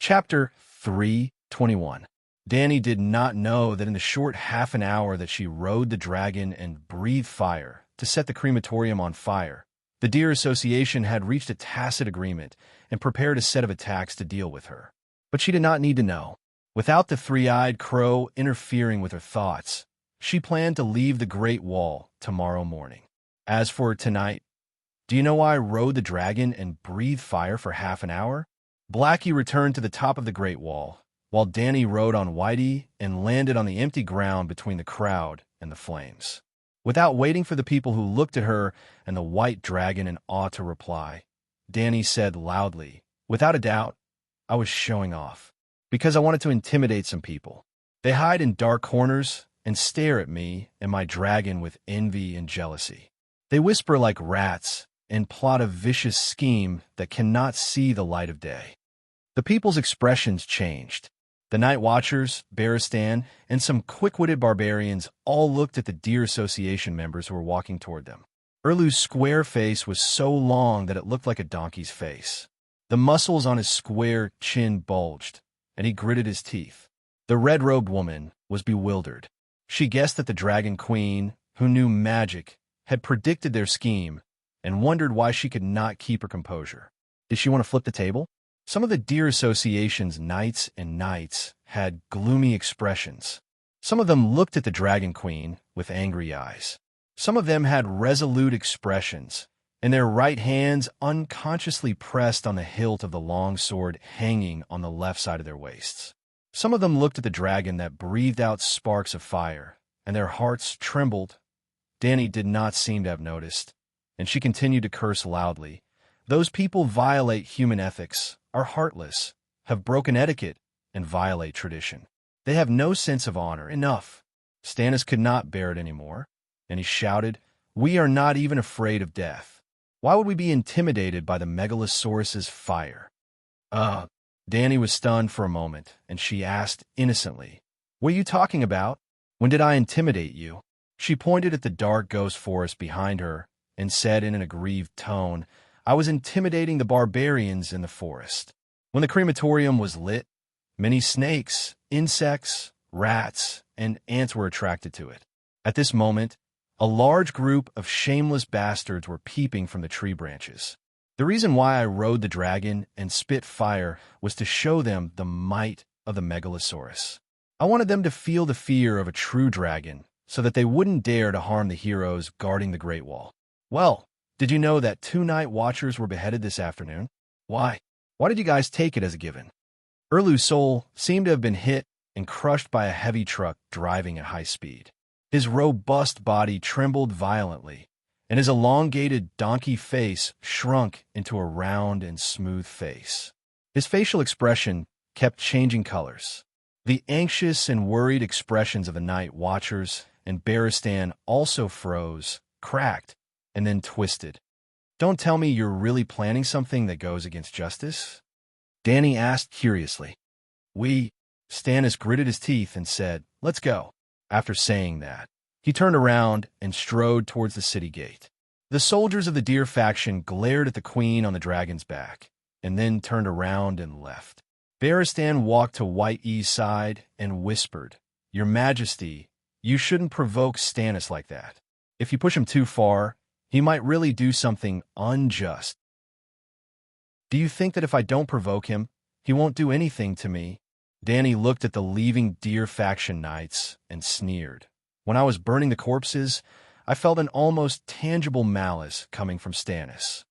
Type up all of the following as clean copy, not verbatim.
Chapter 3:21. Danny did not know that in the short half an hour that she rode the dragon and breathed fire to set the crematorium on fire, the Deer Association had reached a tacit agreement and prepared a set of attacks to deal with her. But she did not need to know. Without the three-eyed crow interfering with her thoughts, she planned to leave the Great Wall tomorrow morning. As for tonight, do you know why I rode the dragon and breathed fire for half an hour? Blackie returned to the top of the Great Wall, while Danny rode on Whitey and landed on the empty ground between the crowd and the flames. Without waiting for the people who looked at her and the white dragon in awe to reply, Danny said loudly, "Without a doubt, I was showing off, because I wanted to intimidate some people. They hide in dark corners and stare at me and my dragon with envy and jealousy. They whisper like rats and plot a vicious scheme that cannot see the light of day." The people's expressions changed. The Night Watchers, Barristan, and some quick-witted barbarians all looked at the Deer Association members who were walking toward them. Erlu's square face was so long that it looked like a donkey's face. The muscles on his square chin bulged, and he gritted his teeth. The red-robed woman was bewildered. She guessed that the Dragon Queen, who knew magic, had predicted their scheme and wondered why she could not keep her composure. Did she want to flip the table? Some of the Deer Association's knights and knights had gloomy expressions. Some of them looked at the Dragon Queen with angry eyes. Some of them had resolute expressions, and their right hands unconsciously pressed on the hilt of the long sword hanging on the left side of their waists. Some of them looked at the dragon that breathed out sparks of fire, and their hearts trembled. Danny did not seem to have noticed, and she continued to curse loudly. Those people violate human ethics, are heartless, have broken etiquette, and violate tradition. They have no sense of honor. Enough. Stannis could not bear it anymore, and he shouted, "We are not even afraid of death. Why would we be intimidated by the Megalosaurus's fire?" Danny was stunned for a moment, and she asked innocently, "What are you talking about? When did I intimidate you?" She pointed at the dark ghost forest behind her and said in an aggrieved tone, "I was intimidating the barbarians in the forest. When the crematorium was lit, many snakes, insects, rats, and ants were attracted to it. At this moment, a large group of shameless bastards were peeping from the tree branches. The reason why I rode the dragon and spit fire was to show them the might of the Megalosaurus. I wanted them to feel the fear of a true dragon so that they wouldn't dare to harm the heroes guarding the Great Wall. Well, did you know that 2 Night Watchers were beheaded this afternoon? Why? Why did you guys take it as a given?" Erlu's soul seemed to have been hit and crushed by a heavy truck driving at high speed. His robust body trembled violently, and his elongated donkey face shrunk into a round and smooth face. His facial expression kept changing colors. The anxious and worried expressions of the Night Watchers and Barristan also froze, cracked, and then twisted. "Don't tell me you're really planning something that goes against justice?" Danny asked curiously. Stannis gritted his teeth and said, "Let's go." After saying that, he turned around and strode towards the city gate. The soldiers of the Deer faction glared at the queen on the dragon's back, and then turned around and left. Barristan walked to Whitey's side and whispered, "Your Majesty, you shouldn't provoke Stannis like that. If you push him too far, he might really do something unjust." "Do you think that if I don't provoke him, he won't do anything to me?" Danny looked at the leaving Deer faction knights and sneered. "When I was burning the corpses, I felt an almost tangible malice coming from Stannis."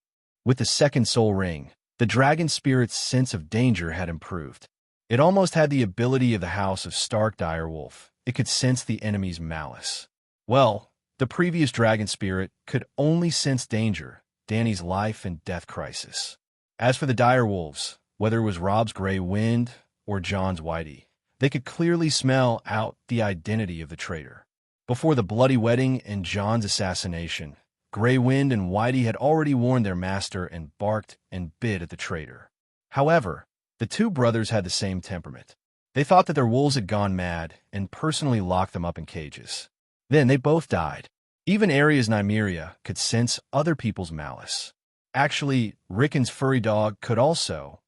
With the second soul ring, the dragon spirit's sense of danger had improved. It almost had the ability of the House of Stark Direwolf. It could sense the enemy's malice. Well, the previous dragon spirit could only sense danger, Danny's life and death crisis. As for the direwolves, whether it was Rob's Grey Wind or Jon's Whitey, they could clearly smell out the identity of the traitor. Before the bloody wedding and Jon's assassination, Grey Wind and Whitey had already warned their master and barked and bit at the traitor. However, the two brothers had the same temperament. They thought that their wolves had gone mad and personally locked them up in cages. Then they both died. Even Arya's Nymeria could sense other people's malice. Actually, Rickon's furry dog could also,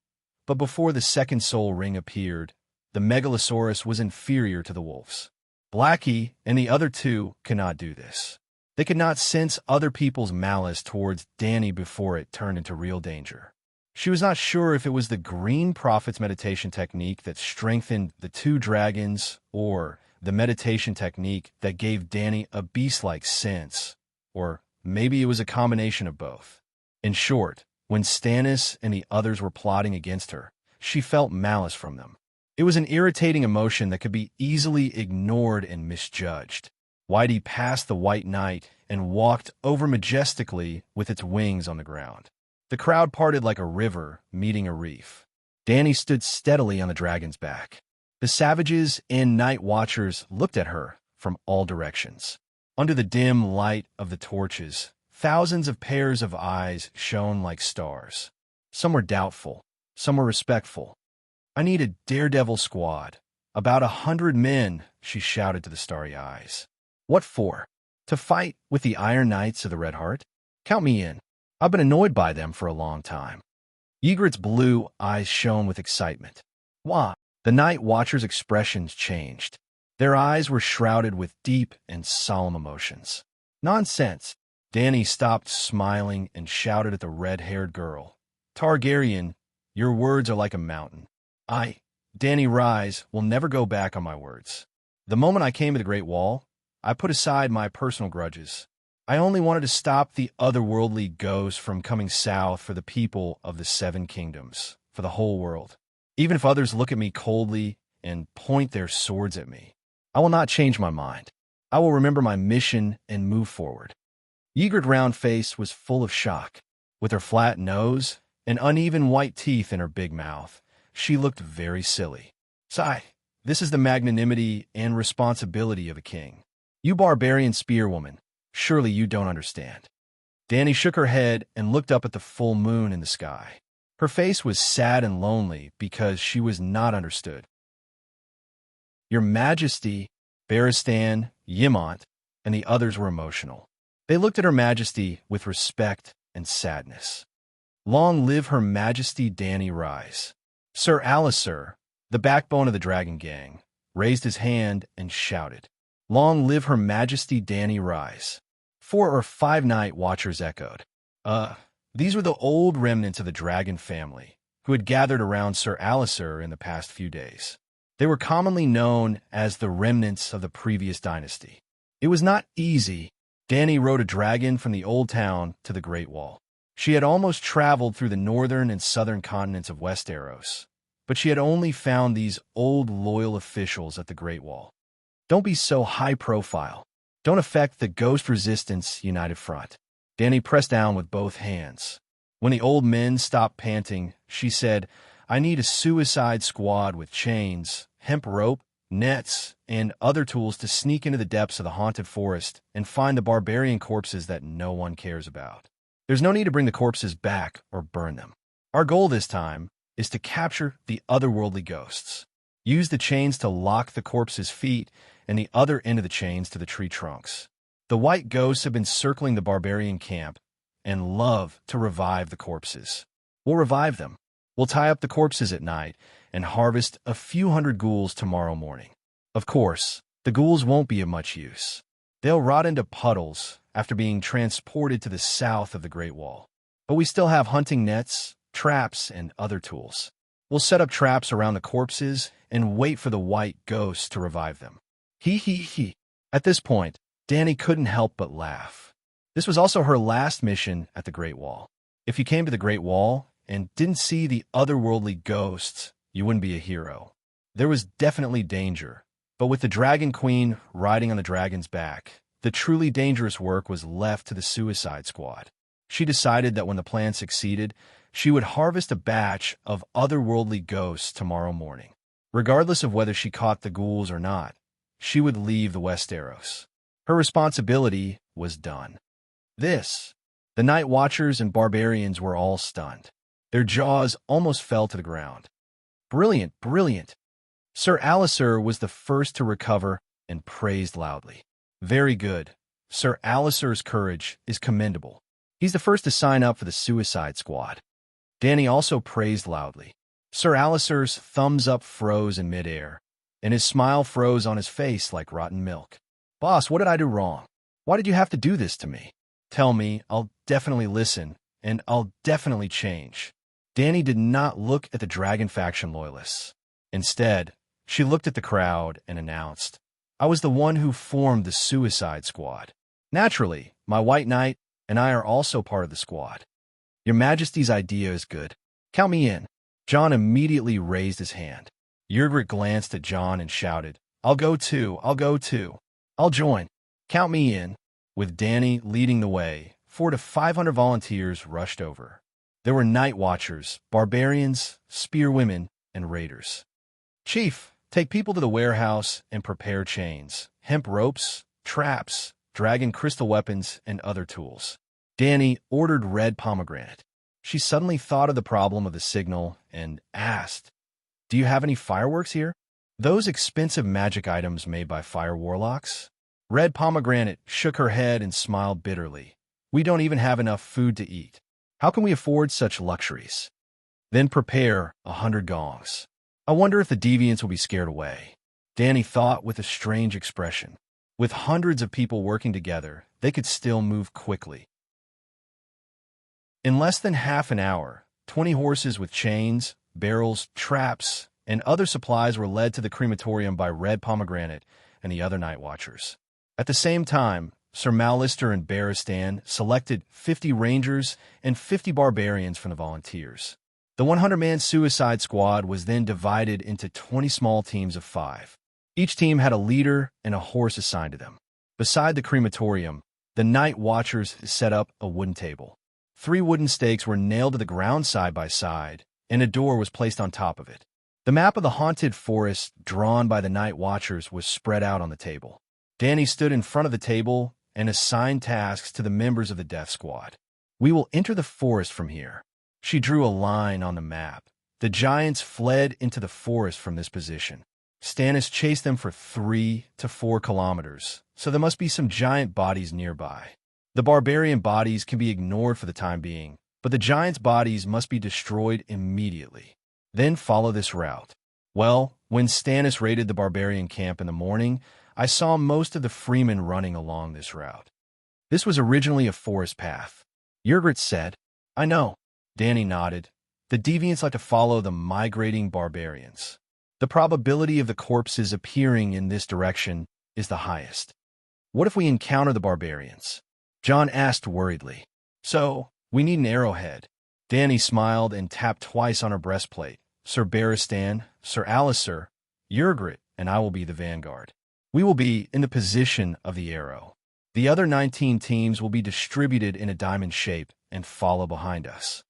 But before the second soul ring appeared, the Megalosaurus was inferior to the wolves. Blackie and the other two could not do this. They could not sense other people's malice towards Danny before it turned into real danger. She was not sure if it was the Green Prophet's meditation technique that strengthened the two dragons or the meditation technique that gave Danny a beast-like sense, or maybe it was a combination of both. In short, when Stannis and the others were plotting against her, she felt malice from them. It was an irritating emotion that could be easily ignored and misjudged. Whitey passed the White Knight and walked over majestically with its wings on the ground. The crowd parted like a river meeting a reef. Danny stood steadily on the dragon's back. The savages and night watchers looked at her from all directions. Under the dim light of the torches, thousands of pairs of eyes shone like stars. Some were doubtful, some were respectful. "I need a daredevil squad. About 100 men," she shouted to the starry eyes. "What for? To fight with the Iron Knights of the Red Heart? Count me in. I've been annoyed by them for a long time." Ygritte's blue eyes shone with excitement. "Why?" The night watchers' expressions changed. Their eyes were shrouded with deep and solemn emotions. "Nonsense." Danny stopped smiling and shouted at the red-haired girl. "Targaryen, your words are like a mountain. Danny Rise, will never go back on my words. The moment I came to the Great Wall, I put aside my personal grudges. I only wanted to stop the otherworldly ghosts from coming south for the people of the Seven Kingdoms, for the whole world. Even if others look at me coldly and point their swords at me, I will not change my mind. I will remember my mission and move forward." Ygritte's round face was full of shock. With her flat nose and uneven white teeth in her big mouth, she looked very silly. "Sigh, this is the magnanimity and responsibility of a king. You barbarian spearwoman, surely you don't understand." Danny shook her head and looked up at the full moon in the sky. Her face was sad and lonely because she was not understood. "Your Majesty," Barristan, Ymont, and the others were emotional. They looked at Her Majesty with respect and sadness. "Long live Her Majesty Danny Rise." Sir Alliser, the backbone of the Dragon Gang, raised his hand and shouted, "Long live Her Majesty Danny Rise." 4 or 5 night watchers echoed. These were the old remnants of the dragon family who had gathered around Sir Alliser in the past few days. They were commonly known as the remnants of the previous dynasty. It was not easy. Danny rode a dragon from the Old Town to the Great Wall. She had almost traveled through the northern and southern continents of Westeros, but she had only found these old loyal officials at the Great Wall. "Don't be so high profile. Don't affect the Ghost Resistance United Front." Danny pressed down with both hands. When the old men stopped panting, she said, "I need a suicide squad with chains, hemp rope, nets, and other tools to sneak into the depths of the haunted forest and find the barbarian corpses that no one cares about. There's no need to bring the corpses back or burn them. Our goal this time is to capture the otherworldly ghosts. Use the chains to lock the corpses' feet and the other end of the chains to the tree trunks. The white ghosts have been circling the barbarian camp and love to revive the corpses. We'll revive them. We'll tie up the corpses at night and harvest a few hundred ghouls tomorrow morning. Of course, the ghouls won't be of much use. They'll rot into puddles after being transported to the south of the Great Wall. But we still have hunting nets, traps, and other tools. We'll set up traps around the corpses and wait for the white ghosts to revive them." He. At this point, Danny couldn't help but laugh. This was also her last mission at the Great Wall. If you came to the Great Wall and didn't see the otherworldly ghosts, you wouldn't be a hero. There was definitely danger, but with the Dragon Queen riding on the dragon's back, the truly dangerous work was left to the Suicide Squad. She decided that when the plan succeeded, she would harvest a batch of otherworldly ghosts tomorrow morning. Regardless of whether she caught the ghouls or not, she would leave the Westeros. Her responsibility was done. The Night Watchers and Barbarians were all stunned. Their jaws almost fell to the ground. "Brilliant, brilliant." Sir Alliser was the first to recover and praised loudly. "Very good. Sir Alliser's courage is commendable. He's the first to sign up for the Suicide Squad." Danny also praised loudly. Sir Alistair's thumbs up froze in midair, and his smile froze on his face like rotten milk. Boss, what did I do wrong? Why did you have to do this to me? Tell me, I'll definitely listen, and I'll definitely change. Dany did not look at the Dragon faction loyalists. Instead, she looked at the crowd and announced, I was the one who formed the Suicide Squad. Naturally, my White Knight and I are also part of the squad. Your Majesty's idea is good. Count me in. Jon immediately raised his hand. Ygritte glanced at Jon and shouted, I'll go too, I'll go too. I'll join. Count me in. With Dany leading the way, 400 to 500 volunteers rushed over. There were night watchers, barbarians, spearwomen, and raiders. Chief, take people to the warehouse and prepare chains, hemp ropes, traps, dragon crystal weapons, and other tools. Dany ordered red pomegranate. She suddenly thought of the problem of the signal and asked, Do you have any fireworks here? Those expensive magic items made by fire warlocks? Red pomegranate shook her head and smiled bitterly. We don't even have enough food to eat. How can we afford such luxuries? Then prepare 100 gongs. I wonder if the deviants will be scared away. Dany thought with a strange expression. With hundreds of people working together, they could still move quickly. In less than half an hour, 20 horses with chains, barrels, traps, and other supplies were led to the crematorium by Red Pomegranate and the other night watchers. At the same time, Sir Mallister and Barristan selected 50 rangers and 50 barbarians from the volunteers. The 100-man Suicide Squad was then divided into 20 small teams of 5. Each team had a leader and a horse assigned to them. Beside the crematorium, the night watchers set up a wooden table. 3 wooden stakes were nailed to the ground side by side, and a door was placed on top of it. The map of the haunted forest drawn by the night watchers was spread out on the table. Dany stood in front of the table and assigned tasks to the members of the death squad. We will enter the forest from here. She drew a line on the map. The giants fled into the forest from this position. Stannis chased them for 3 to 4 kilometers, so there must be some giant bodies nearby. The barbarian bodies can be ignored for the time being, but the giants' bodies must be destroyed immediately. Then follow this route. Well, when Stannis raided the barbarian camp in the morning, I saw most of the freemen running along this route. This was originally a forest path. Ygritte said, I know. Dany nodded. The deviants like to follow the migrating barbarians. The probability of the corpses appearing in this direction is the highest. What if we encounter the barbarians? Jon asked worriedly. So, we need an arrowhead. Dany smiled and tapped twice on her breastplate. Sir Barristan, Sir Alistair, Ygritte, and I will be the vanguard. We will be in the position of the arrow. The other 19 teams will be distributed in a diamond shape and follow behind us.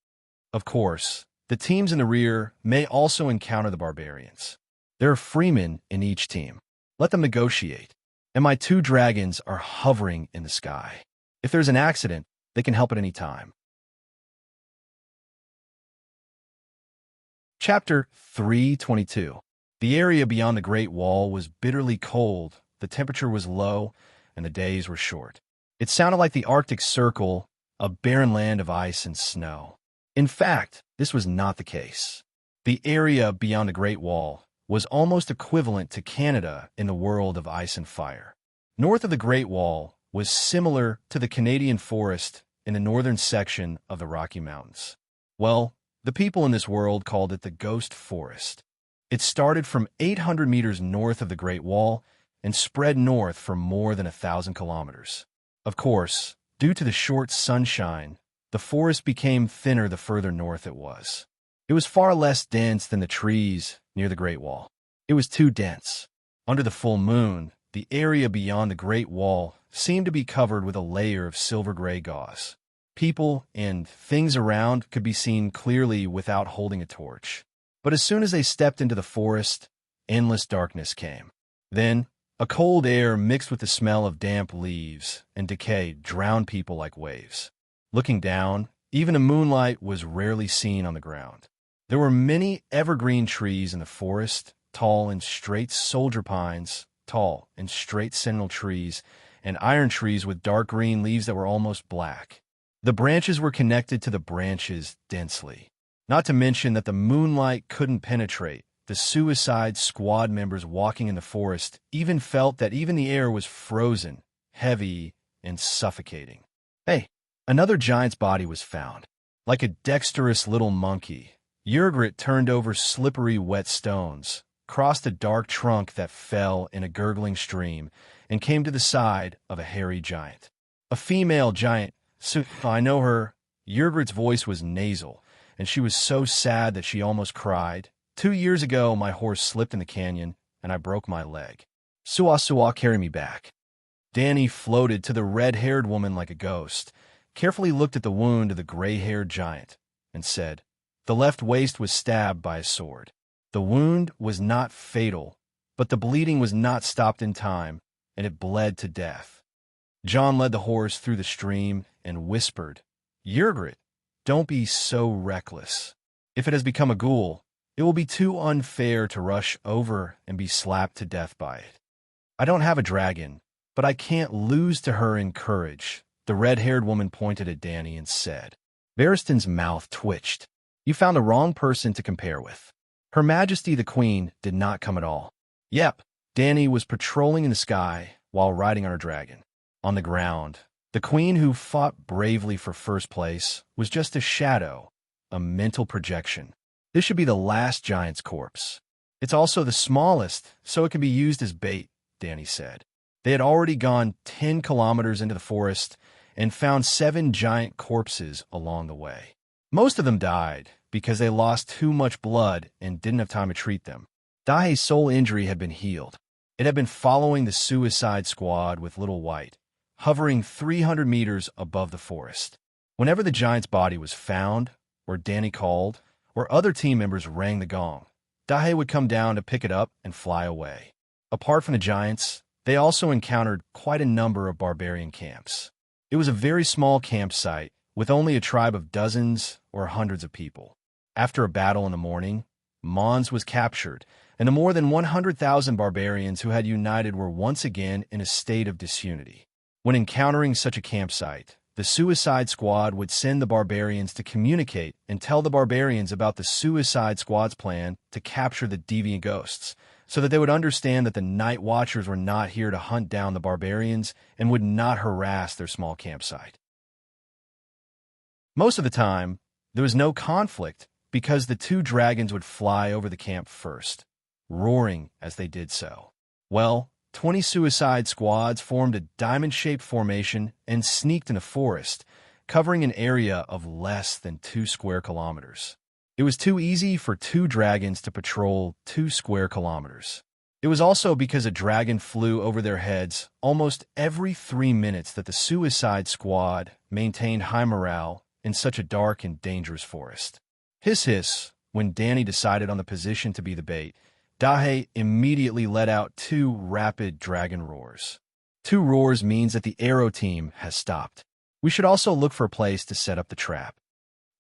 Of course, the teams in the rear may also encounter the barbarians. There are freemen in each team. Let them negotiate. And my 2 dragons are hovering in the sky. If there's an accident, they can help at any time. Chapter 3:22. The area beyond the Great Wall was bitterly cold, the temperature was low, and the days were short. It sounded like the Arctic Circle, a barren land of ice and snow. In fact, this was not the case. The area beyond the Great Wall was almost equivalent to Canada in the world of ice and fire. North of the Great Wall was similar to the Canadian forest in the northern section of the Rocky Mountains. Well, the people in this world called it the Ghost Forest. It started from 800 meters north of the Great Wall and spread north for more than 1,000 kilometers. Of course, due to the short sunshine, the forest became thinner the further north it was. It was far less dense than the trees near the Great Wall. It was too dense. Under the full moon, the area beyond the Great Wall seemed to be covered with a layer of silver-gray gauze. People and things around could be seen clearly without holding a torch. But as soon as they stepped into the forest, endless darkness came. Then, a cold air mixed with the smell of damp leaves and decay drowned people like waves. Looking down, even a moonlight was rarely seen on the ground. There were many evergreen trees in the forest, tall and straight soldier pines, tall and straight sentinel trees, and iron trees with dark green leaves that were almost black. The branches were connected to the branches densely. Not to mention that the moonlight couldn't penetrate. The Suicide Squad members walking in the forest even felt that even the air was frozen, heavy, and suffocating. Hey, another giant's body was found. Like a dexterous little monkey, Yrgrit turned over slippery wet stones, crossed a dark trunk that fell in a gurgling stream, and came to the side of a hairy giant. A female giant. So I know her. Yrgrit's voice was nasal, and she was so sad that she almost cried. 2 years ago, my horse slipped in the canyon, and I broke my leg. Suwa, carry me back. Danny floated to the red-haired woman like a ghost, carefully looked at the wound of the gray-haired giant, and said, "The left waist was stabbed by a sword. The wound was not fatal, but the bleeding was not stopped in time, and it bled to death." John led the horse through the stream and whispered, "Yrgrit, don't be so reckless. If it has become a ghoul, it will be too unfair to rush over and be slapped to death by it. I don't have a dragon, but I can't lose to her in courage." The red-haired woman pointed at Danny and said. Variston's mouth twitched. "You found the wrong person to compare with. Her Majesty the Queen did not come at all." Yep, Danny was patrolling in the sky while riding on her dragon. On the ground, the Queen who fought bravely for first place was just a shadow, a mental projection. This should be the last giant's corpse. It's also the smallest, so it can be used as bait, Danny said. They had already gone 10 kilometers into the forest and found 7 giant corpses along the way. Most of them died because they lost too much blood and didn't have time to treat them. Dahe's sole injury had been healed. It had been following the Suicide Squad with Little White, hovering 300 meters above the forest. Whenever the giant's body was found, or Danny called, or other team members rang the gong, Dahe would come down to pick it up and fly away. Apart from the giants, they also encountered quite a number of barbarian camps. It was a very small campsite with only a tribe of dozens or hundreds of people. After a battle in the morning, Mons was captured, and the more than 100,000 barbarians who had united were once again in a state of disunity. When encountering such a campsite, the Suicide Squad would send the barbarians to communicate and tell the barbarians about the Suicide Squad's plan to capture the deviant ghosts, so that they would understand that the Night Watchers were not here to hunt down the barbarians and would not harass their small campsite. Most of the time, there was no conflict because the 2 dragons would fly over the camp first, roaring as they did so. Well, 20 Suicide Squads formed a diamond-shaped formation and sneaked in a forest, covering an area of less than 2 square kilometers. It was too easy for 2 dragons to patrol 2 square kilometers. It was also because a dragon flew over their heads almost every 3 minutes that the Suicide Squad maintained high morale in such a dark and dangerous forest. Hiss hiss, when Danny decided on the position to be the bait, Dahe immediately let out 2 rapid dragon roars. 2 roars means that the arrow team has stopped. We should also look for a place to set up the trap.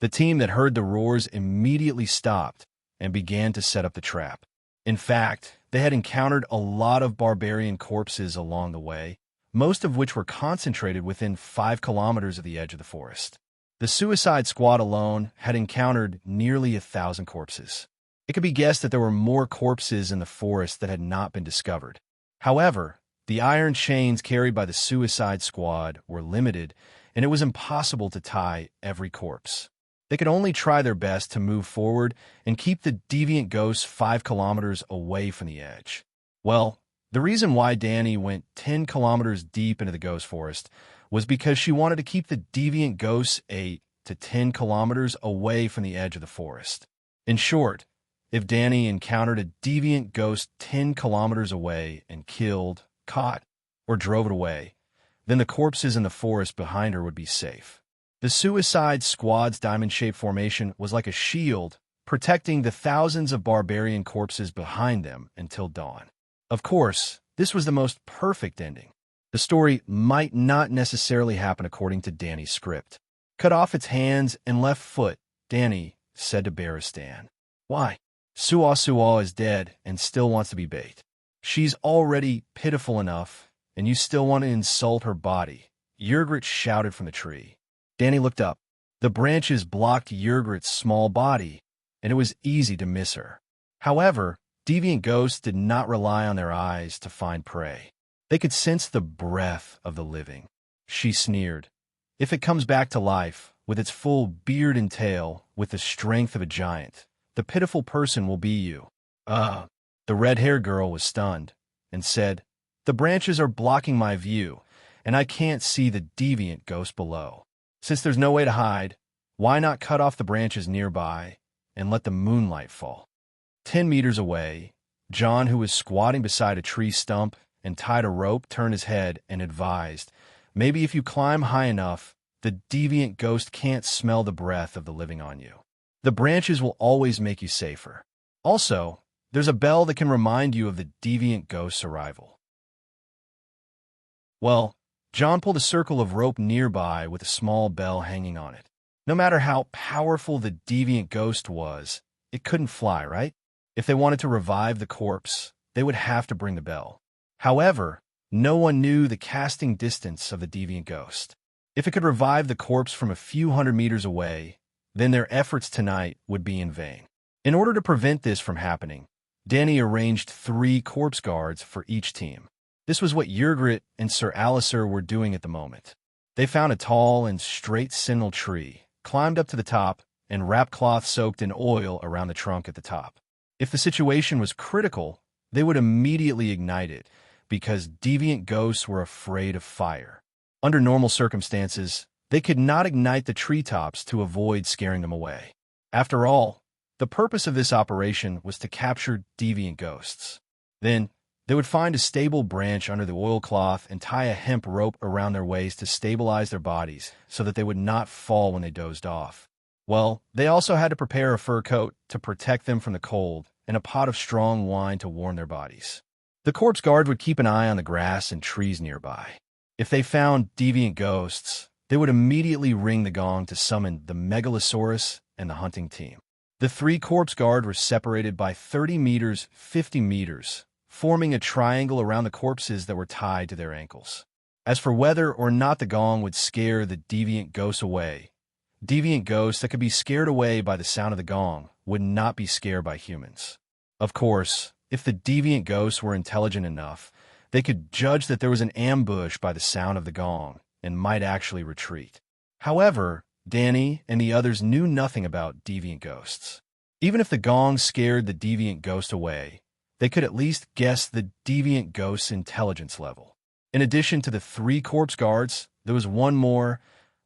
The team that heard the roars immediately stopped and began to set up the trap. In fact, they had encountered a lot of barbarian corpses along the way, most of which were concentrated within 5 kilometers of the edge of the forest. The Suicide Squad alone had encountered nearly 1,000 corpses. It could be guessed that there were more corpses in the forest that had not been discovered. However, the iron chains carried by the Suicide Squad were limited, and it was impossible to tie every corpse. They could only try their best to move forward and keep the deviant ghosts 5 kilometers away from the edge. Well, the reason why Danny went 10 kilometers deep into the ghost forest was because she wanted to keep the deviant ghosts 8 to 10 kilometers away from the edge of the forest. In short, if Danny encountered a deviant ghost 10 kilometers away and killed, caught, or drove it away, then the corpses in the forest behind her would be safe. The Suicide Squad's diamond-shaped formation was like a shield, protecting the thousands of barbarian corpses behind them until dawn. Of course, this was the most perfect ending. The story might not necessarily happen according to Danny's script. Cut off its hands and left foot, Danny said to Variston. Why? Suwa is dead and still wants to be bait. She's already pitiful enough, and you still want to insult her body, Yrgrit shouted from the tree. Danny looked up. The branches blocked Yrgrit's small body, and it was easy to miss her. However, deviant ghosts did not rely on their eyes to find prey. They could sense the breath of the living. She sneered. If it comes back to life, with its full beard and tail, with the strength of a giant, the pitiful person will be you. The red-haired girl was stunned, and said, "The branches are blocking my view, and I can't see the deviant ghost below. Since there's no way to hide, why not cut off the branches nearby and let the moonlight fall?" 10 meters away, John, who was squatting beside a tree stump and tied a rope, turned his head and advised, "Maybe if you climb high enough, the deviant ghost can't smell the breath of the living on you. The branches will always make you safer. Also, there's a bell that can remind you of the deviant ghost's arrival." Well, John pulled a circle of rope nearby with a small bell hanging on it. No matter how powerful the deviant ghost was, it couldn't fly, right? If they wanted to revive the corpse, they would have to bring the bell. However, no one knew the casting distance of the deviant ghost. If it could revive the corpse from a few hundred meters away, then their efforts tonight would be in vain. In order to prevent this from happening, Danny arranged 3 corpse guards for each team. This was what Yrgrit and Sir Alistair were doing at the moment. They found a tall and straight sentinel tree, climbed up to the top, and wrapped cloth soaked in oil around the trunk at the top. If the situation was critical, they would immediately ignite it, because deviant ghosts were afraid of fire. Under normal circumstances, they could not ignite the treetops to avoid scaring them away. After all, the purpose of this operation was to capture deviant ghosts. Then, they would find a stable branch under the oilcloth and tie a hemp rope around their waist to stabilize their bodies so that they would not fall when they dozed off. Well, they also had to prepare a fur coat to protect them from the cold and a pot of strong wine to warm their bodies. The corpse guard would keep an eye on the grass and trees nearby. If they found deviant ghosts, they would immediately ring the gong to summon the Megalosaurus and the hunting team. The 3 corpse guard were separated by 30 meters, 50 meters, forming a triangle around the corpses that were tied to their ankles. As for whether or not the gong would scare the deviant ghosts away, deviant ghosts that could be scared away by the sound of the gong would not be scared by humans. Of course, if the deviant ghosts were intelligent enough, they could judge that there was an ambush by the sound of the gong and might actually retreat. However, Danny and the others knew nothing about deviant ghosts. Even if the gong scared the deviant ghost away, they could at least guess the deviant ghost's intelligence level. In addition to the 3 corpse guards, there was one more,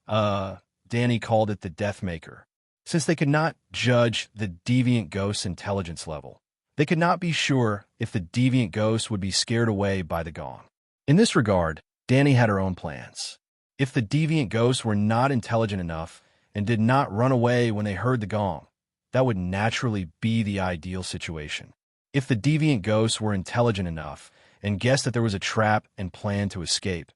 Danny called it the Deathmaker. Since they could not judge the deviant ghost's intelligence level, they could not be sure if the deviant ghost would be scared away by the gong. In this regard, Danny had her own plans. If the deviant ghosts were not intelligent enough and did not run away when they heard the gong, that would naturally be the ideal situation. If the deviant ghosts were intelligent enough and guessed that there was a trap and planned to escape,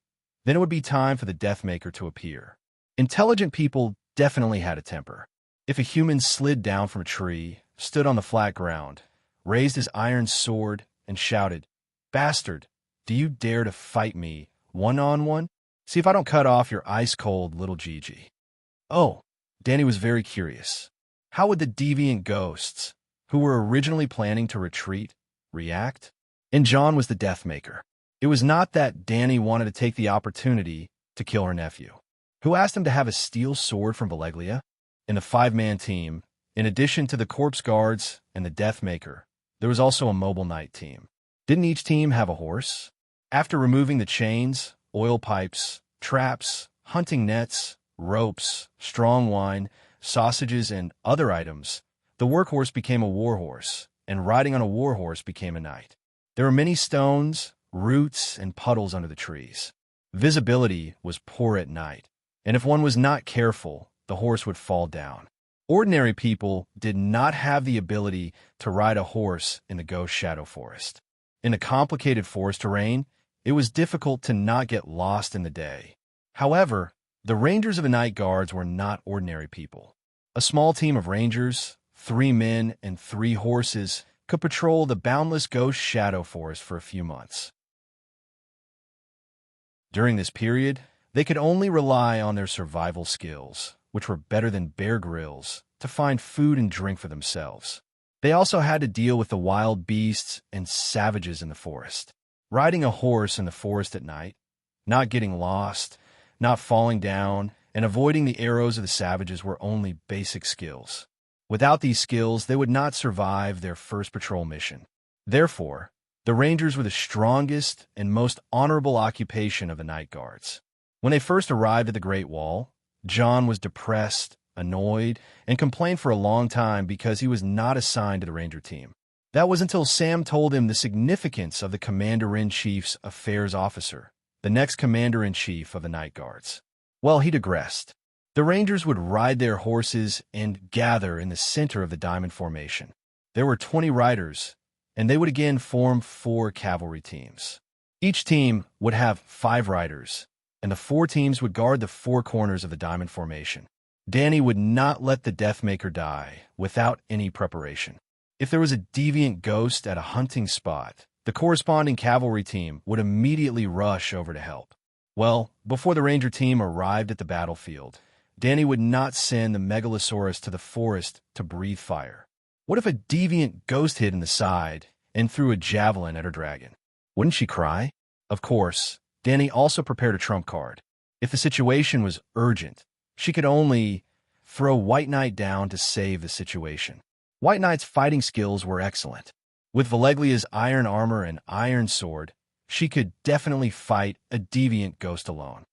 then it would be time for the Deathmaker to appear. Intelligent people definitely had a temper. If a human slid down from a tree, stood on the flat ground, raised his iron sword, and shouted, "Bastard, do you dare to fight me, one-on-one? See if I don't cut off your ice-cold little Gigi." Oh, Danny was very curious. How would the deviant ghosts, who were originally planning to retreat, react? And John was the Deathmaker. It was not that Danny wanted to take the opportunity to kill her nephew. Who asked him to have a steel sword from Valeglia? In the 5-man team, in addition to the corpse guards and the Deathmaker, there was also a mobile knight team. Didn't each team have a horse? After removing the chains, oil pipes, traps, hunting nets, ropes, strong wine, sausages, and other items, the workhorse became a warhorse, and riding on a warhorse became a knight. There were many stones, roots, and puddles under the trees. Visibility was poor at night, and if one was not careful, the horse would fall down. Ordinary people did not have the ability to ride a horse in the Ghost Shadow Forest. In the complicated forest terrain, it was difficult to not get lost in the day. However, the Rangers of the Night Guards were not ordinary people. A small team of Rangers, 3 men and 3 horses, could patrol the boundless Ghost Shadow Forest for a few months. During this period, they could only rely on their survival skills, which were better than Bear Grylls, to find food and drink for themselves. They also had to deal with the wild beasts and savages in the forest. Riding a horse in the forest at night, not getting lost, not falling down, and avoiding the arrows of the savages were only basic skills. Without these skills, they would not survive their first patrol mission. Therefore, the Rangers were the strongest and most honorable occupation of the Night Guards. When they first arrived at the Great Wall, John was depressed, annoyed, and complained for a long time because he was not assigned to the Ranger team. That was until Sam told him the significance of the Commander-in-Chief's affairs officer, the next Commander-in-Chief of the Night Guards. Well, he digressed. The Rangers would ride their horses and gather in the center of the diamond formation. There were 20 riders, and they would again form 4 cavalry teams. Each team would have 5 riders, and the 4 teams would guard the 4 corners of the diamond formation. Danny would not let the Deathmaker die without any preparation. If there was a deviant ghost at a hunting spot, the corresponding cavalry team would immediately rush over to help. Well, before the Ranger team arrived at the battlefield, Danny would not send the Megalosaurus to the forest to breathe fire. What if a deviant ghost hid in the side and threw a javelin at her dragon? Wouldn't she cry? Of course, Danny also prepared a trump card. If the situation was urgent, she could only throw White Knight down to save the situation. White Knight's fighting skills were excellent. With Valeglia's iron armor and iron sword, she could definitely fight a deviant ghost alone.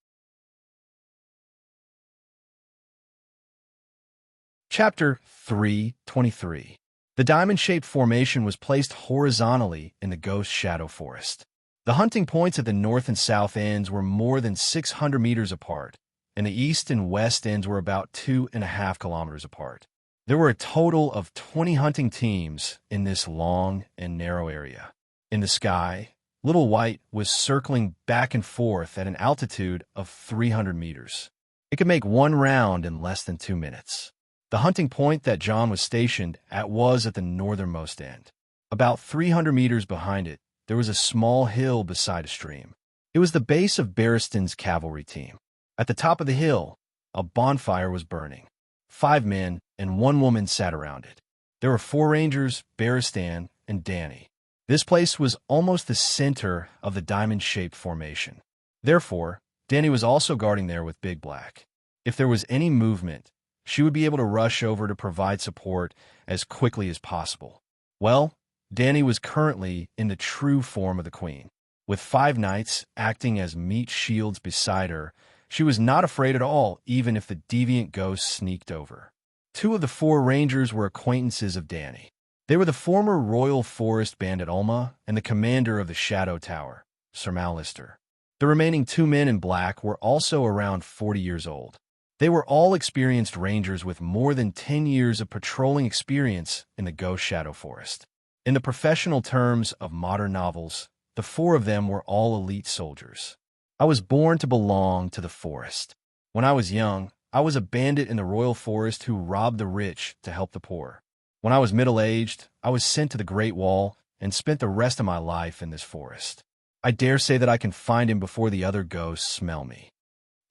Chapter 3:23. The diamond-shaped formation was placed horizontally in the Ghost Shadow Forest. The hunting points at the north and south ends were more than 600 meters apart, and the east and west ends were about 2.5 kilometers apart. There were a total of 20 hunting teams in this long and narrow area. In the sky, Little White was circling back and forth at an altitude of 300 meters. It could make one round in less than 2 minutes. The hunting point that John was stationed at was at the northernmost end. About 300 meters behind it, there was a small hill beside a stream. It was the base of Barristan's cavalry team. At the top of the hill, a bonfire was burning. 5 men and 1 woman sat around it. There were 4 Rangers, Barristan, and Danny. This place was almost the center of the diamond-shaped formation. Therefore, Danny was also guarding there with Big Black. If there was any movement, she would be able to rush over to provide support as quickly as possible. Well, Danny was currently in the true form of the Queen. With 5 knights acting as meat shields beside her, she was not afraid at all, even if the deviant ghost sneaked over. 2 of the 4 Rangers were acquaintances of Danny. They were the former Royal Forest Bandit Ulma and the commander of the Shadow Tower, Sir Mallister. The remaining 2 men in black were also around 40 years old. They were all experienced Rangers with more than 10 years of patrolling experience in the Ghost Shadow Forest. In the professional terms of modern novels, the 4 of them were all elite soldiers. I was born to belong to the forest. When I was young, I was a bandit in the Royal Forest who robbed the rich to help the poor. When I was middle-aged, I was sent to the Great Wall and spent the rest of my life in this forest. I dare say that I can find him before the other ghosts smell me.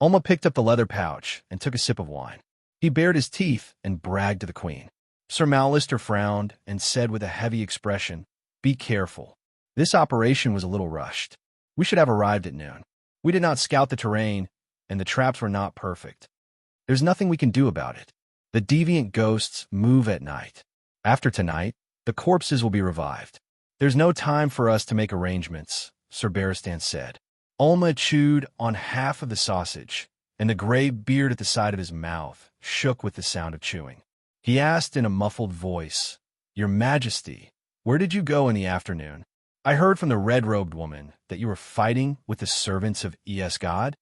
Ulma picked up the leather pouch and took a sip of wine. He bared his teeth and bragged to the Queen. Sir Mallister frowned and said with a heavy expression, "Be careful. This operation was a little rushed. We should have arrived at noon. We did not scout the terrain, and the traps were not perfect. There's nothing we can do about it. The deviant ghosts move at night. After tonight, the corpses will be revived. There's no time for us to make arrangements," Sir Barristan said. Ulma chewed on half of the sausage, and the gray beard at the side of his mouth shook with the sound of chewing. He asked in a muffled voice, "Your Majesty, where did you go in the afternoon? I heard from the red-robed woman that you were fighting with the servants of Es God."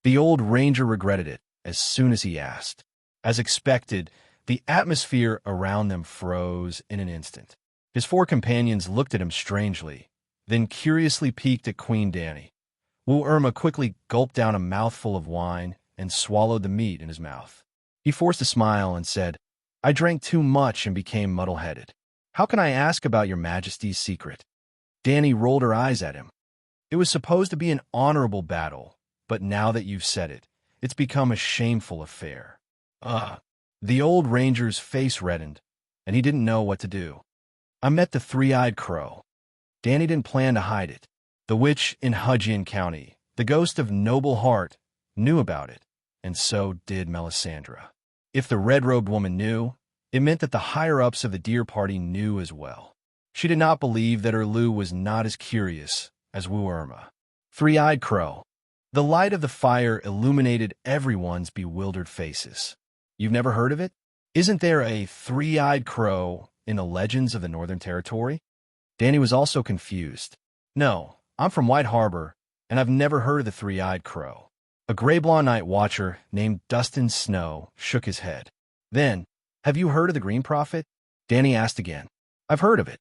The old ranger regretted it as soon as he asked. As expected, the atmosphere around them froze in an instant. His 4 companions looked at him strangely, then curiously peeked at Queen Danny. Wu Irma quickly gulped down a mouthful of wine and swallowed the meat in his mouth. He forced a smile and said, "I drank too much and became muddle-headed. How can I ask about your Majesty's secret?" Danny rolled her eyes at him. "It was supposed to be an honorable battle, but now that you've said it, it's become a shameful affair. Ugh. The old ranger's face reddened, and he didn't know what to do. I met the three-eyed crow. Danny didn't plan to hide it. The witch in Hudgian County, the ghost of Noble Heart, knew about it, and so did Melisandre. If the red-robed woman knew, it meant that the higher-ups of the deer party knew as well. She did not believe that her Lou was not as curious as Wu Irma. Three-eyed crow. The light of the fire illuminated everyone's bewildered faces. You've never heard of it? Isn't there a three-eyed crow in the legends of the Northern Territory? Danny was also confused. No, I'm from White Harbor, and I've never heard of the three-eyed crow. A gray-blonde night watcher named Dustin Snow shook his head. Then, have you heard of the Green Prophet? Danny asked again. I've heard of it.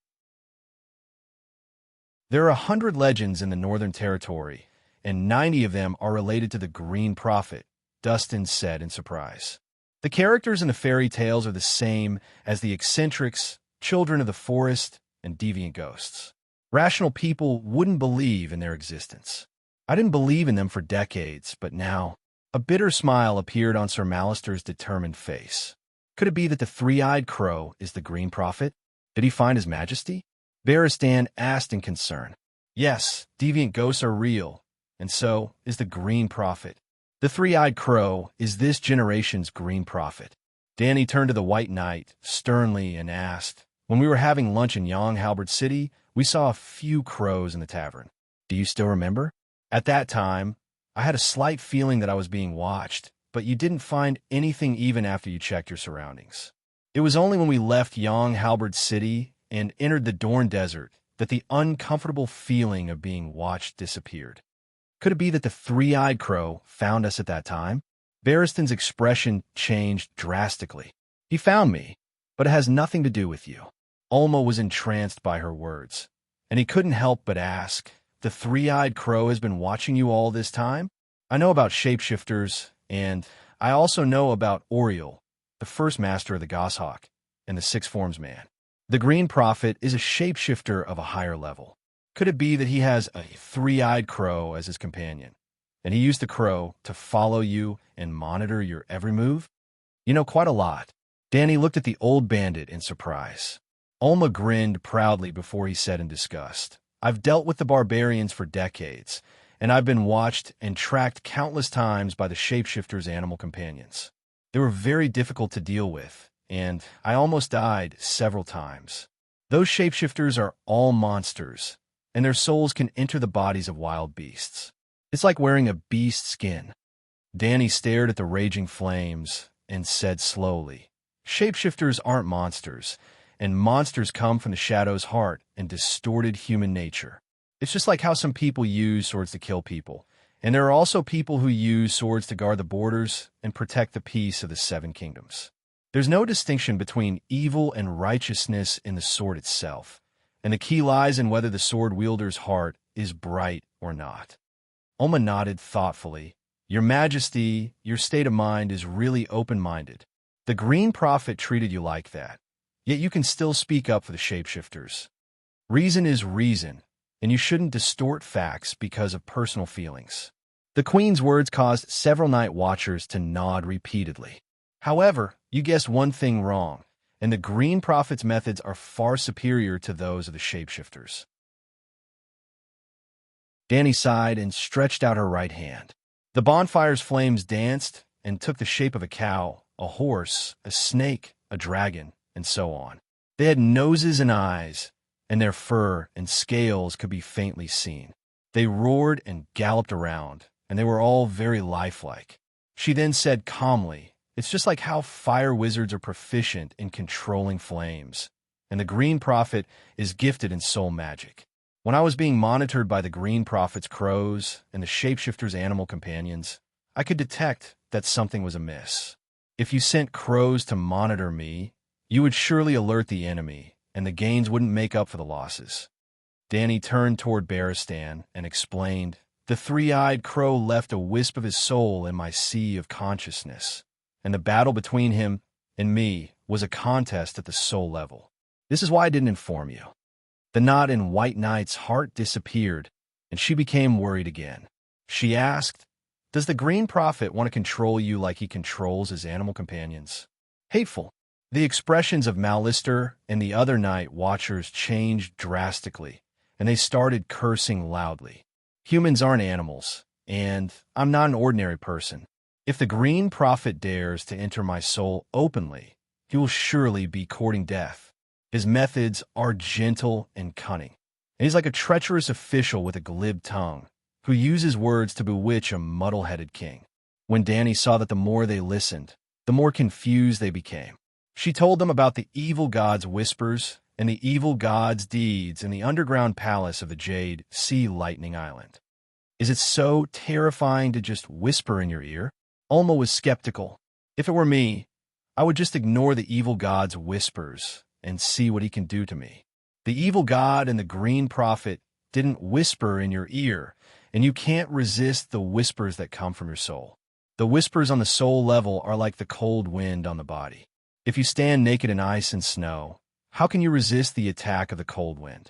There are 100 legends in the Northern Territory, and 90 of them are related to the Green Prophet, Dustin said in surprise. The characters in the fairy tales are the same as the eccentrics, children of the forest, and deviant ghosts. Rational people wouldn't believe in their existence. I didn't believe in them for decades, but now, a bitter smile appeared on Sir Malister's determined face. Could it be that the three-eyed crow is the Green Prophet? Did he find his majesty? Barristan asked in concern. Yes, deviant ghosts are real, and so is the Green Prophet. The three-eyed crow is this generation's Green Prophet. Danny turned to the White Knight sternly and asked, when we were having lunch in Young Halberd City, we saw a few crows in the tavern. Do you still remember? At that time, I had a slight feeling that I was being watched, but you didn't find anything even after you checked your surroundings. It was only when we left Young Halberd City and entered the Dorne Desert that the uncomfortable feeling of being watched disappeared. Could it be that the three-eyed crow found us at that time? Barristan's expression changed drastically. He found me, but it has nothing to do with you. Alma was entranced by her words, and he couldn't help but ask, the three-eyed crow has been watching you all this time? I know about shapeshifters, and I also know about Oriel, the first master of the goshawk, and the Six Forms man. The Green Prophet is a shapeshifter of a higher level. Could it be that he has a three-eyed crow as his companion, and he used the crow to follow you and monitor your every move? You know quite a lot. Danny looked at the old bandit in surprise. Alma grinned proudly before he said in disgust, I've dealt with the barbarians for decades, and I've been watched and tracked countless times by the shapeshifters' animal companions. They were very difficult to deal with, and I almost died several times. Those shapeshifters are all monsters, and their souls can enter the bodies of wild beasts. It's like wearing a beast skin. Danny stared at the raging flames and said slowly, shapeshifters aren't monsters, and monsters come from the shadow's heart and distorted human nature. It's just like how some people use swords to kill people, and there are also people who use swords to guard the borders and protect the peace of the Seven Kingdoms. There's no distinction between evil and righteousness in the sword itself, and the key lies in whether the sword wielder's heart is bright or not. Alma nodded thoughtfully. Your Majesty, your state of mind is really open-minded. The Green Prophet treated you like that, yet you can still speak up for the shapeshifters. Reason is reason, and you shouldn't distort facts because of personal feelings. The Queen's words caused several night watchers to nod repeatedly. However, you guessed one thing wrong, and the Green Prophet's methods are far superior to those of the shapeshifters. Danny sighed and stretched out her right hand. The bonfire's flames danced and took the shape of a cow, a horse, a snake, a dragon, and so on. They had noses and eyes, and their fur and scales could be faintly seen. They roared and galloped around, and they were all very lifelike. She then said calmly, it's just like how fire wizards are proficient in controlling flames, and the Green Prophet is gifted in soul magic. When I was being monitored by the Green Prophet's crows and the shapeshifters' animal companions, I could detect that something was amiss. If you sent crows to monitor me, you would surely alert the enemy, and the gains wouldn't make up for the losses. Danny turned toward Barristan and explained, the three-eyed crow left a wisp of his soul in my sea of consciousness, and the battle between him and me was a contest at the soul level. This is why I didn't inform you. The knot in White Knight's heart disappeared, and she became worried again. She asked, Does the Green Prophet want to control you like he controls his animal companions? Hateful. The expressions of Malister and the other night watchers changed drastically, and they started cursing loudly. Humans aren't animals, and I'm not an ordinary person. If the Green Prophet dares to enter my soul openly, he will surely be courting death. His methods are gentle and cunning, and he's like a treacherous official with a glib tongue, who uses words to bewitch a muddle-headed king. When Dany saw that the more they listened, the more confused they became, she told them about the evil god's whispers and the evil god's deeds in the underground palace of the Jade Sea Lightning Island. Is it so terrifying to just whisper in your ear? Alma was skeptical. If it were me, I would just ignore the evil god's whispers and see what he can do to me. The evil god and the Green Prophet didn't whisper in your ear, and you can't resist the whispers that come from your soul. The whispers on the soul level are like the cold wind on the body. If you stand naked in ice and snow, how can you resist the attack of the cold wind?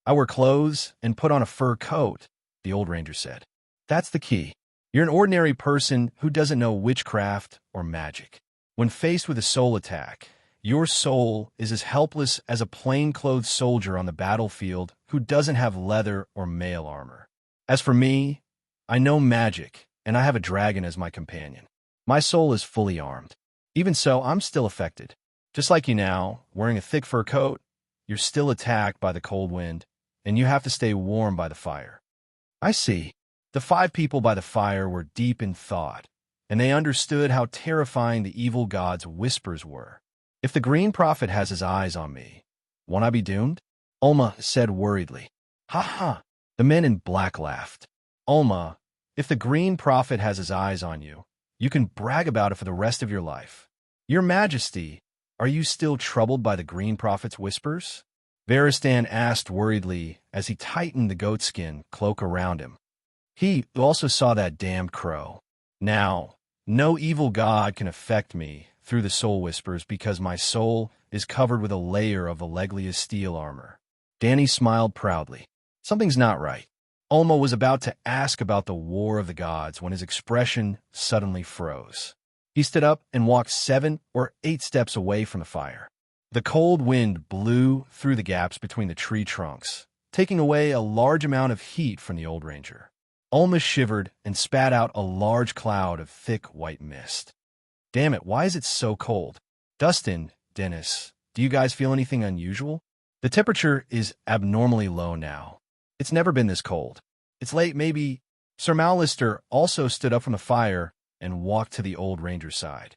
I wear clothes and put on a fur coat, the old ranger said. That's the key. You're an ordinary person who doesn't know witchcraft or magic. When faced with a soul attack, your soul is as helpless as a plainclothes soldier on the battlefield who doesn't have leather or mail armor. As for me, I know magic, and I have a dragon as my companion. My soul is fully armed. Even so, I'm still affected. Just like you now, wearing a thick fur coat, you're still attacked by the cold wind, and you have to stay warm by the fire. I see. The 5 people by the fire were deep in thought, and they understood how terrifying the evil god's whispers were. If the Green Prophet has his eyes on me, won't I be doomed? Alma said worriedly. Ha ha! The men in black laughed. Alma, if the Green Prophet has his eyes on you, you can brag about it for the rest of your life. Your Majesty, are you still troubled by the Green Prophet's whispers? Varystan asked worriedly as he tightened the goatskin cloak around him. He also saw that damned crow. Now, no evil god can affect me through the soul whispers because my soul is covered with a layer of Alleglia's steel armor. Dany smiled proudly. Something's not right. Alma was about to ask about the war of the gods when his expression suddenly froze. He stood up and walked 7 or 8 steps away from the fire. The cold wind blew through the gaps between the tree trunks, taking away a large amount of heat from the old ranger. Alma shivered and spat out a large cloud of thick white mist. Damn it, why is it so cold? Dustin, Dennis, do you guys feel anything unusual? The temperature is abnormally low now. It's never been this cold. It's late, maybe. Sir Malister also stood up from the fire and walked to the old ranger's side.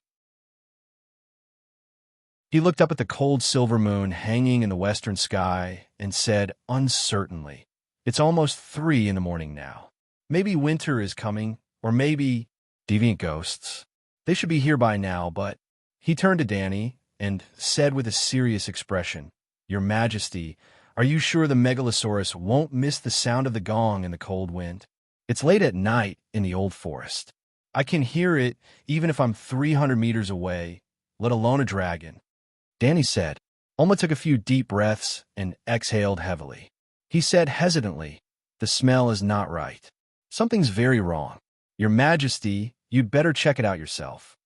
He looked up at the cold silver moon hanging in the western sky and said uncertainly, "It's almost 3 in the morning now. Maybe winter is coming, or maybe deviant ghosts. They should be here by now, but..." He turned to Dany and said with a serious expression, "Your Majesty, are you sure the Megalosaurus won't miss the sound of the gong in the cold wind? It's late at night in the old forest. I can hear it even if I'm 300 meters away, let alone a dragon." Dany said. Alma took a few deep breaths and exhaled heavily. He said hesitantly, "The smell is not right. Something's very wrong. Your Majesty, you'd better check it out yourself."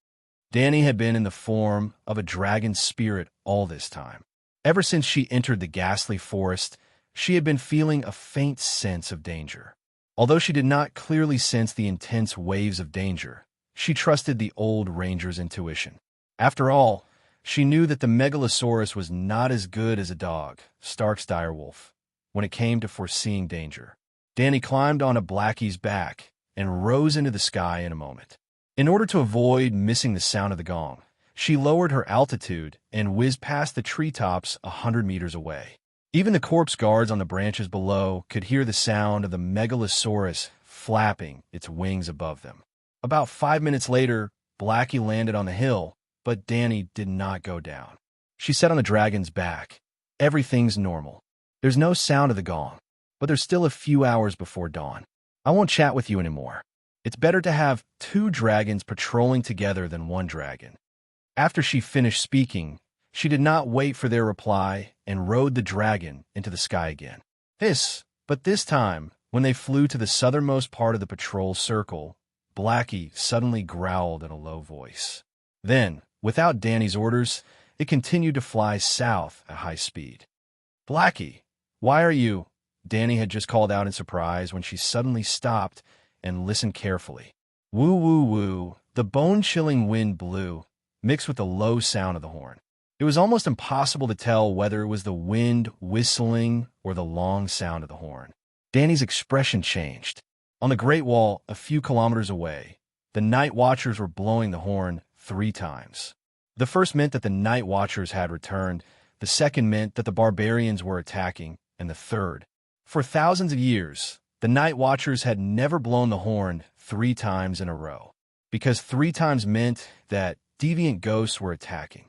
Dany had been in the form of a dragon spirit all this time. Ever since she entered the ghastly forest, she had been feeling a faint sense of danger. Although she did not clearly sense the intense waves of danger, she trusted the old ranger's intuition. After all, she knew that the Megalosaurus was not as good as a dog, Stark's direwolf, when it came to foreseeing danger. Dany climbed on a Blackie's back and rose into the sky in a moment. In order to avoid missing the sound of the gong, she lowered her altitude and whizzed past the treetops 100 meters away. Even the corpse guards on the branches below could hear the sound of the Megalosaurus flapping its wings above them. About 5 minutes later, Blackie landed on the hill, but Dany did not go down. She sat on the dragon's back. Everything's normal. There's no sound of the gong, but there's still a few hours before dawn. I won't chat with you anymore. It's better to have 2 dragons patrolling together than 1 dragon. After she finished speaking, she did not wait for their reply and rode the dragon into the sky again. But this time, when they flew to the southernmost part of the patrol circle, Blackie suddenly growled in a low voice. Then, without Danny's orders, it continued to fly south at high speed. "Blackie, why are you—" Danny had just called out in surprise when she suddenly stopped and listened carefully. Woo, woo, woo, the bone-chilling wind blew, mixed with the low sound of the horn. It was almost impossible to tell whether it was the wind whistling or the long sound of the horn. Danny's expression changed. On the Great Wall, a few kilometers away, the Night Watchers were blowing the horn 3 times. The first meant that the Night Watchers had returned, the second meant that the barbarians were attacking, and the third. For thousands of years, the Night Watchers had never blown the horn 3 times in a row, because 3 times meant that deviant ghosts were attacking.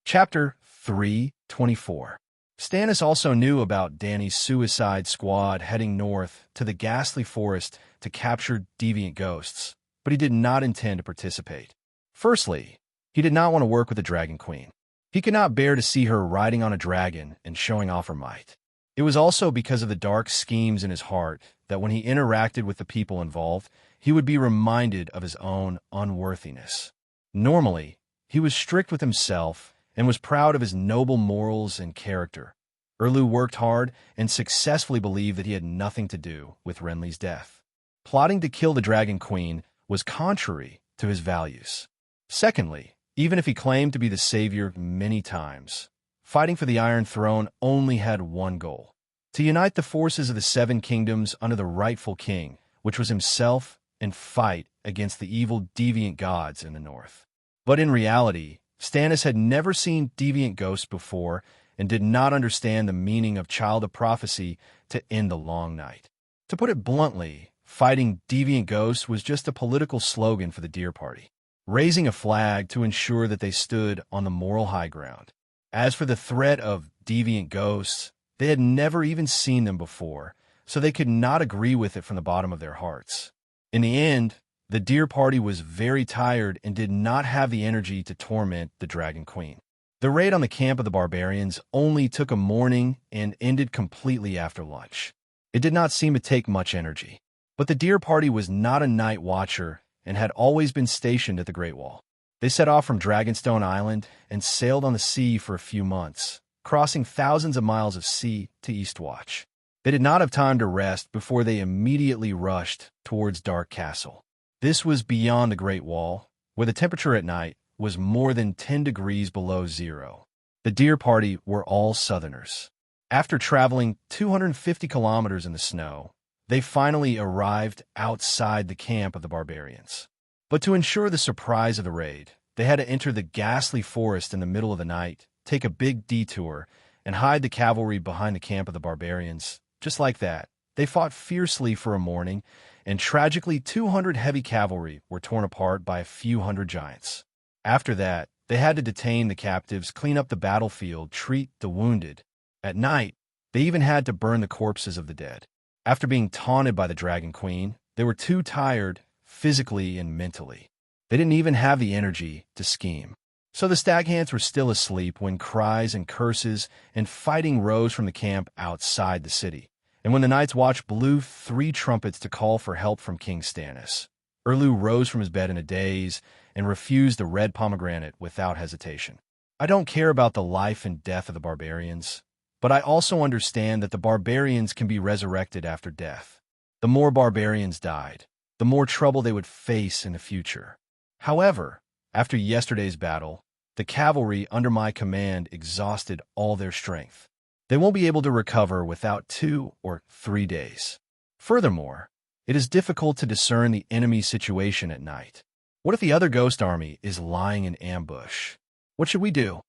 Chapter 3:24. Stannis also knew about Danny's suicide squad heading north to the ghastly forest to capture deviant ghosts, but he did not intend to participate. Firstly, he did not want to work with the Dragon Queen. He could not bear to see her riding on a dragon and showing off her might. It was also because of the dark schemes in his heart that when he interacted with the people involved, he would be reminded of his own unworthiness. Normally, he was strict with himself and was proud of his noble morals and character. Erlu worked hard and successfully believed that he had nothing to do with Renly's death. Plotting to kill the Dragon Queen was contrary to his values. Secondly, even if he claimed to be the savior many times, fighting for the Iron Throne only had one goal: to unite the forces of the 7 kingdoms under the rightful king, which was himself, and fight against the evil deviant gods in the north. But in reality, Stannis had never seen deviant ghosts before and did not understand the meaning of Child of Prophecy to end the long night. To put it bluntly, fighting deviant ghosts was just a political slogan for the Deer Party, raising a flag to ensure that they stood on the moral high ground. As for the threat of deviant ghosts, they had never even seen them before, so they could not agree with it from the bottom of their hearts. In the end, the Deer Party was very tired and did not have the energy to torment the Dragon Queen. The raid on the camp of the barbarians only took a morning and ended completely after lunch. It did not seem to take much energy. But the Deer Party was not a night watcher and had always been stationed at the Great Wall. They set off from Dragonstone Island and sailed on the sea for a few months, crossing thousands of miles of sea to Eastwatch. They did not have time to rest before they immediately rushed towards Dark Castle. This was beyond the Great Wall, where the temperature at night was more than 10 degrees below zero. The Deer Party were all Southerners. After traveling 250 kilometers in the snow, they finally arrived outside the camp of the barbarians. But to ensure the surprise of the raid, they had to enter the ghastly forest in the middle of the night, take a big detour, and hide the cavalry behind the camp of the barbarians. Just like that, they fought fiercely for a morning, and tragically 200 heavy cavalry were torn apart by a few hundred giants. After that, they had to detain the captives, clean up the battlefield, treat the wounded. At night, they even had to burn the corpses of the dead. After being taunted by the Dragon Queen, they were too tired, physically and mentally. They didn't even have the energy to scheme. So the Staghands were still asleep when cries and curses and fighting rose from the camp outside the city. And when the Night's Watch blew 3 trumpets to call for help from King Stannis, Erlu rose from his bed in a daze and refused the red pomegranate without hesitation. I don't care about the life and death of the barbarians, but I also understand that the barbarians can be resurrected after death. The more barbarians died, the more trouble they would face in the future. However, after yesterday's battle, the cavalry under my command exhausted all their strength. They won't be able to recover without 2 or 3 days. Furthermore, it is difficult to discern the enemy's situation at night. What if the other ghost army is lying in ambush? What should we do?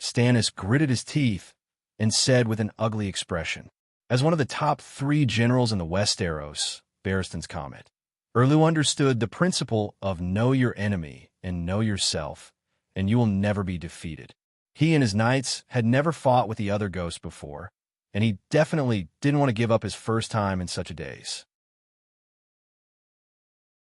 Stannis gritted his teeth and said with an ugly expression. As one of the top 3 generals in the Westeros, Barristan's comment, Erlu understood the principle of know your enemy and know yourself, and you will never be defeated. He and his knights had never fought with the other ghosts before, and he definitely didn't want to give up his first time in such a daze.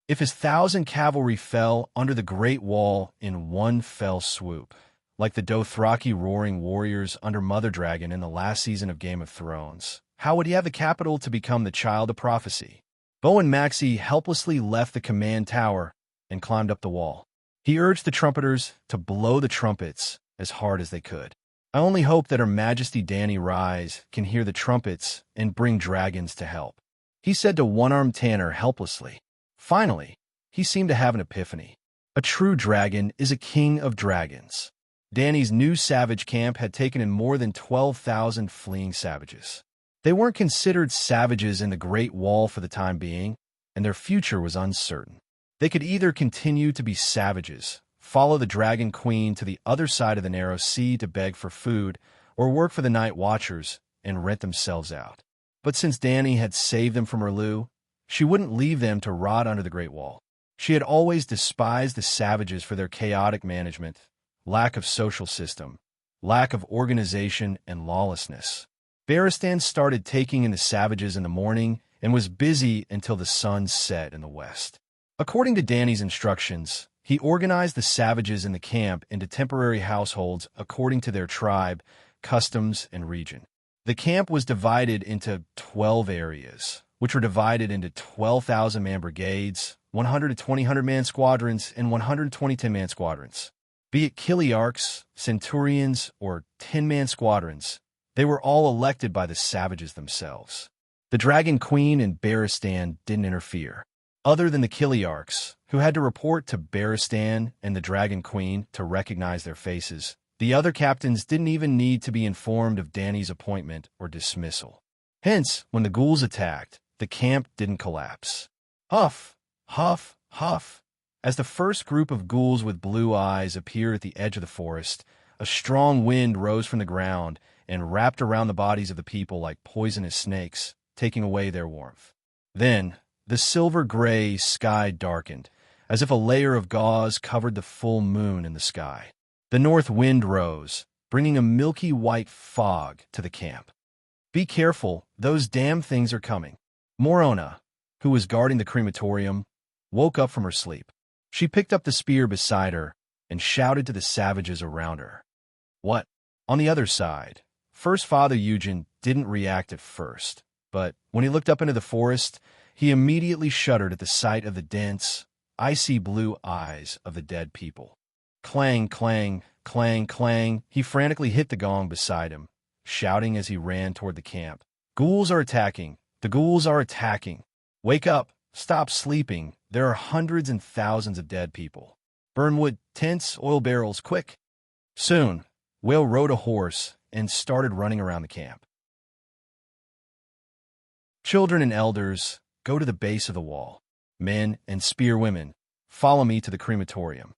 If his 1,000 cavalry fell under the Great Wall in one fell swoop, like the Dothraki roaring warriors under Mother Dragon in the last season of Game of Thrones, How would he have the capital to become the child of prophecy? Bo and Maxie helplessly left the command tower and climbed up the wall. He urged the trumpeters to blow the trumpets as hard as they could. I only hope that Her Majesty Dany Rise can hear the trumpets and bring dragons to help, he said to one-armed Tanner helplessly. Finally, he seemed to have an epiphany. A true dragon is a king of dragons. Dany's new savage camp had taken in more than 12,000 fleeing savages. They weren't considered savages in the Great Wall for the time being, and their future was uncertain. They could either continue to be savages, follow the Dragon Queen to the other side of the narrow sea to beg for food, or work for the Night Watchers and rent themselves out. But since Dany had saved them from Merlu, she wouldn't leave them to rot under the Great Wall. She had always despised the savages for their chaotic management, lack of social system, lack of organization, and lawlessness. Barristan started taking in the savages in the morning and was busy until the sun set in the west. According to Dany's instructions, he organized the savages in the camp into temporary households according to their tribe, customs, and region. The camp was divided into 12 areas, which were divided into 12,000-man brigades, 120 100-man squadrons, and 120 10-man squadrons. Be it Kiliarchs, Centurions, or 10-man squadrons, they were all elected by the savages themselves. The Dragon Queen and Barristan didn't interfere. Other than the Kiliarchs, who had to report to Barristan and the Dragon Queen to recognize their faces, the other captains didn't even need to be informed of Dany's appointment or dismissal. Hence, when the ghouls attacked, the camp didn't collapse. Huff, huff, huff. As the first group of ghouls with blue eyes appeared at the edge of the forest, a strong wind rose from the ground and wrapped around the bodies of the people like poisonous snakes, taking away their warmth. Then, the silver-gray sky darkened, as if a layer of gauze covered the full moon in the sky. The north wind rose, bringing a milky white fog to the camp. Be careful, those damn things are coming. Morona, who was guarding the crematorium, woke up from her sleep. She picked up the spear beside her and shouted to the savages around her. What? On the other side, First Father Eugen didn't react at first, but when he looked up into the forest, he immediately shuddered at the sight of the dense, icy blue eyes of the dead people. Clang, clang, clang, clang, he frantically hit the gong beside him, shouting as he ran toward the camp. Ghouls are attacking! The ghouls are attacking! Wake up! Stop sleeping! There are hundreds and thousands of dead people. Burn wood, tents, oil barrels, quick! Soon, Whale rode a horse and started running around the camp. Children and elders, go to the base of the wall. Men and spear women, follow me to the crematorium.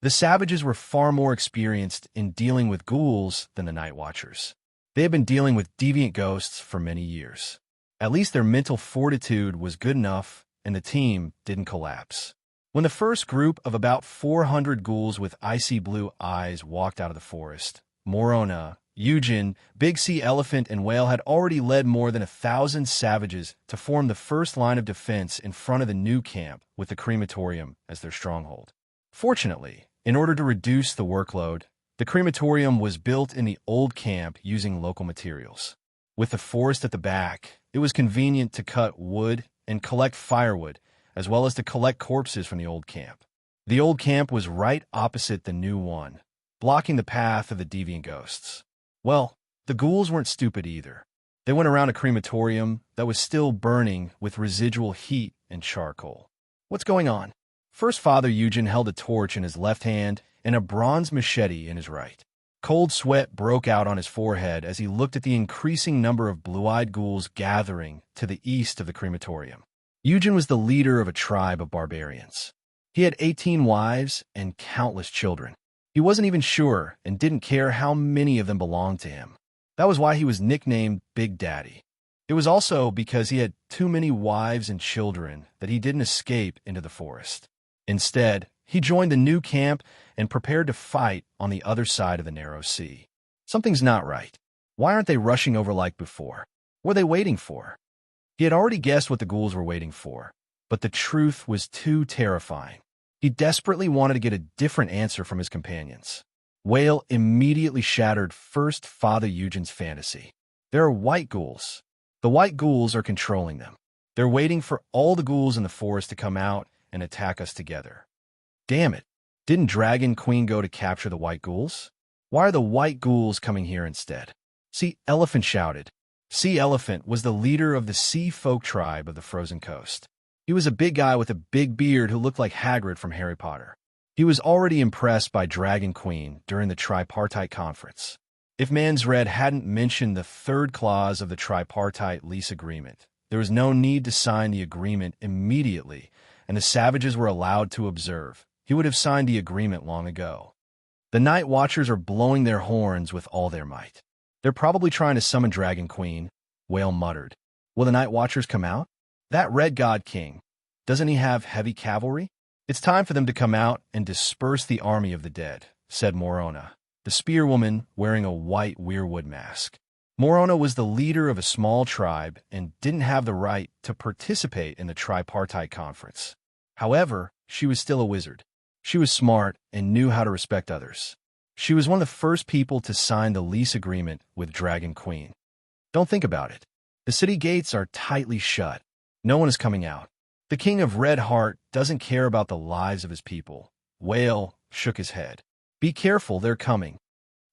The savages were far more experienced in dealing with ghouls than the Night Watchers. They had been dealing with deviant ghosts for many years. At least their mental fortitude was good enough, and the team didn't collapse. When the first group of about 400 ghouls with icy blue eyes walked out of the forest, Morona, Eugen, Big Sea Elephant, and Whale had already led more than 1,000 savages to form the first line of defense in front of the new camp with the crematorium as their stronghold. Fortunately, in order to reduce the workload, the crematorium was built in the old camp using local materials. With the forest at the back, it was convenient to cut wood and collect firewood, as well as to collect corpses from the old camp. The old camp was right opposite the new one, blocking the path of the deviant ghosts. Well, the ghouls weren't stupid either. They went around a crematorium that was still burning with residual heat and charcoal. What's going on? First Father Eugen held a torch in his left hand and a bronze machete in his right. Cold sweat broke out on his forehead as he looked at the increasing number of blue-eyed ghouls gathering to the east of the crematorium. Eugen was the leader of a tribe of barbarians. He had 18 wives and countless children. He wasn't even sure and didn't care how many of them belonged to him. That was why he was nicknamed Big Daddy. It was also because he had too many wives and children that he didn't escape into the forest. Instead, he joined the new camp and prepared to fight on the other side of the narrow sea. Something's not right. Why aren't they rushing over like before? What were they waiting for? He had already guessed what the ghouls were waiting for, but the truth was too terrifying. He desperately wanted to get a different answer from his companions. Whale immediately shattered First Father Eugen's fantasy. There are white ghouls. The white ghouls are controlling them. They're waiting for all the ghouls in the forest to come out and attack us together. Damn it. Didn't Dragon Queen go to capture the white ghouls? Why are the white ghouls coming here instead? Sea Elephant shouted. Sea Elephant was the leader of the sea folk tribe of the frozen coast. He was a big guy with a big beard who looked like Hagrid from Harry Potter. He was already impressed by Dragon Queen during the tripartite conference. If Mans Red hadn't mentioned the third clause of the tripartite lease agreement, there was no need to sign the agreement immediately, and the savages were allowed to observe. He would have signed the agreement long ago. The Night Watchers are blowing their horns with all their might. They're probably trying to summon Dragon Queen, Whale muttered. Will the Night Watchers come out? That Red God King, doesn't he have heavy cavalry? It's time for them to come out and disperse the army of the dead, said Morona, the spearwoman wearing a white weirwood mask. Morona was the leader of a small tribe and didn't have the right to participate in the tripartite conference. However, she was still a wizard. She was smart and knew how to respect others. She was one of the first people to sign the lease agreement with Dragon Queen. Don't think about it. The city gates are tightly shut. No one is coming out. The King of Red Heart doesn't care about the lives of his people. Whale shook his head. Be careful, they're coming.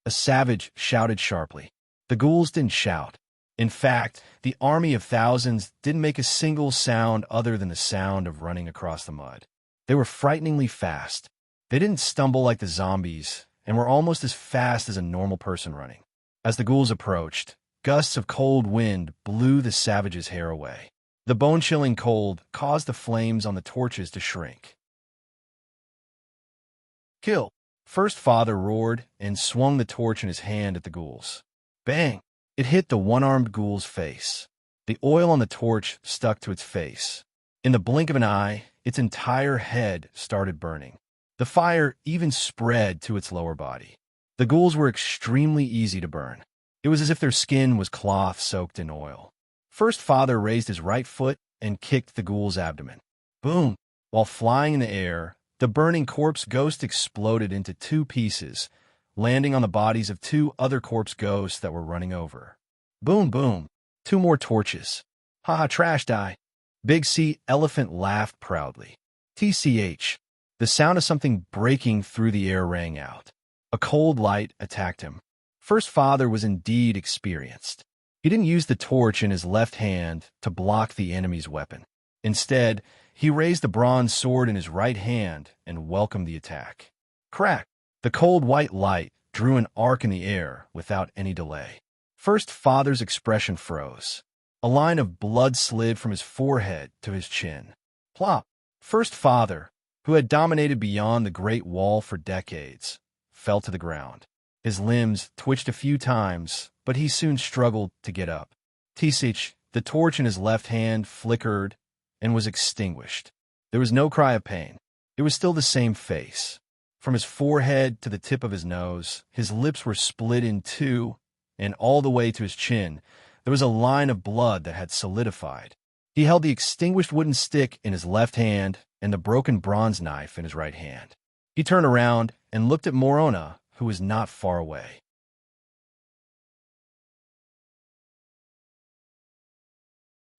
A savage shouted sharply. The ghouls didn't shout. In fact, the army of thousands didn't make a single sound other than the sound of running across the mud. They were frighteningly fast. They didn't stumble like the zombies and were almost as fast as a normal person running. As the ghouls approached, gusts of cold wind blew the savages' hair away. The bone-chilling cold caused the flames on the torches to shrink. Kill! First Father roared and swung the torch in his hand at the ghouls. Bang! It hit the one-armed ghoul's face. The oil on the torch stuck to its face. In the blink of an eye, its entire head started burning. The fire even spread to its lower body. The ghouls were extremely easy to burn. It was as if their skin was cloth soaked in oil. First Father raised his right foot and kicked the ghoul's abdomen. Boom! While flying in the air, the burning corpse ghost exploded into two pieces, landing on the bodies of two other corpse ghosts that were running over. Boom, boom! Two more torches. Haha, trash die! Big Sea Elephant laughed proudly. TCH. The sound of something breaking through the air rang out. A cold light attacked him. First Father was indeed experienced. He didn't use the torch in his left hand to block the enemy's weapon. Instead, he raised the bronze sword in his right hand and welcomed the attack. Crack! The cold white light drew an arc in the air without any delay. First Father's expression froze. A line of blood slid from his forehead to his chin. Plop! First Father, who had dominated beyond the Great Wall for decades, fell to the ground. His limbs twitched a few times, but he soon struggled to get up. Tisich, the torch in his left hand, flickered and was extinguished. There was no cry of pain. It was still the same face. From his forehead to the tip of his nose, his lips were split in two, and all the way to his chin, there was a line of blood that had solidified. He held the extinguished wooden stick in his left hand and the broken bronze knife in his right hand. He turned around and looked at Morona, who was not far away.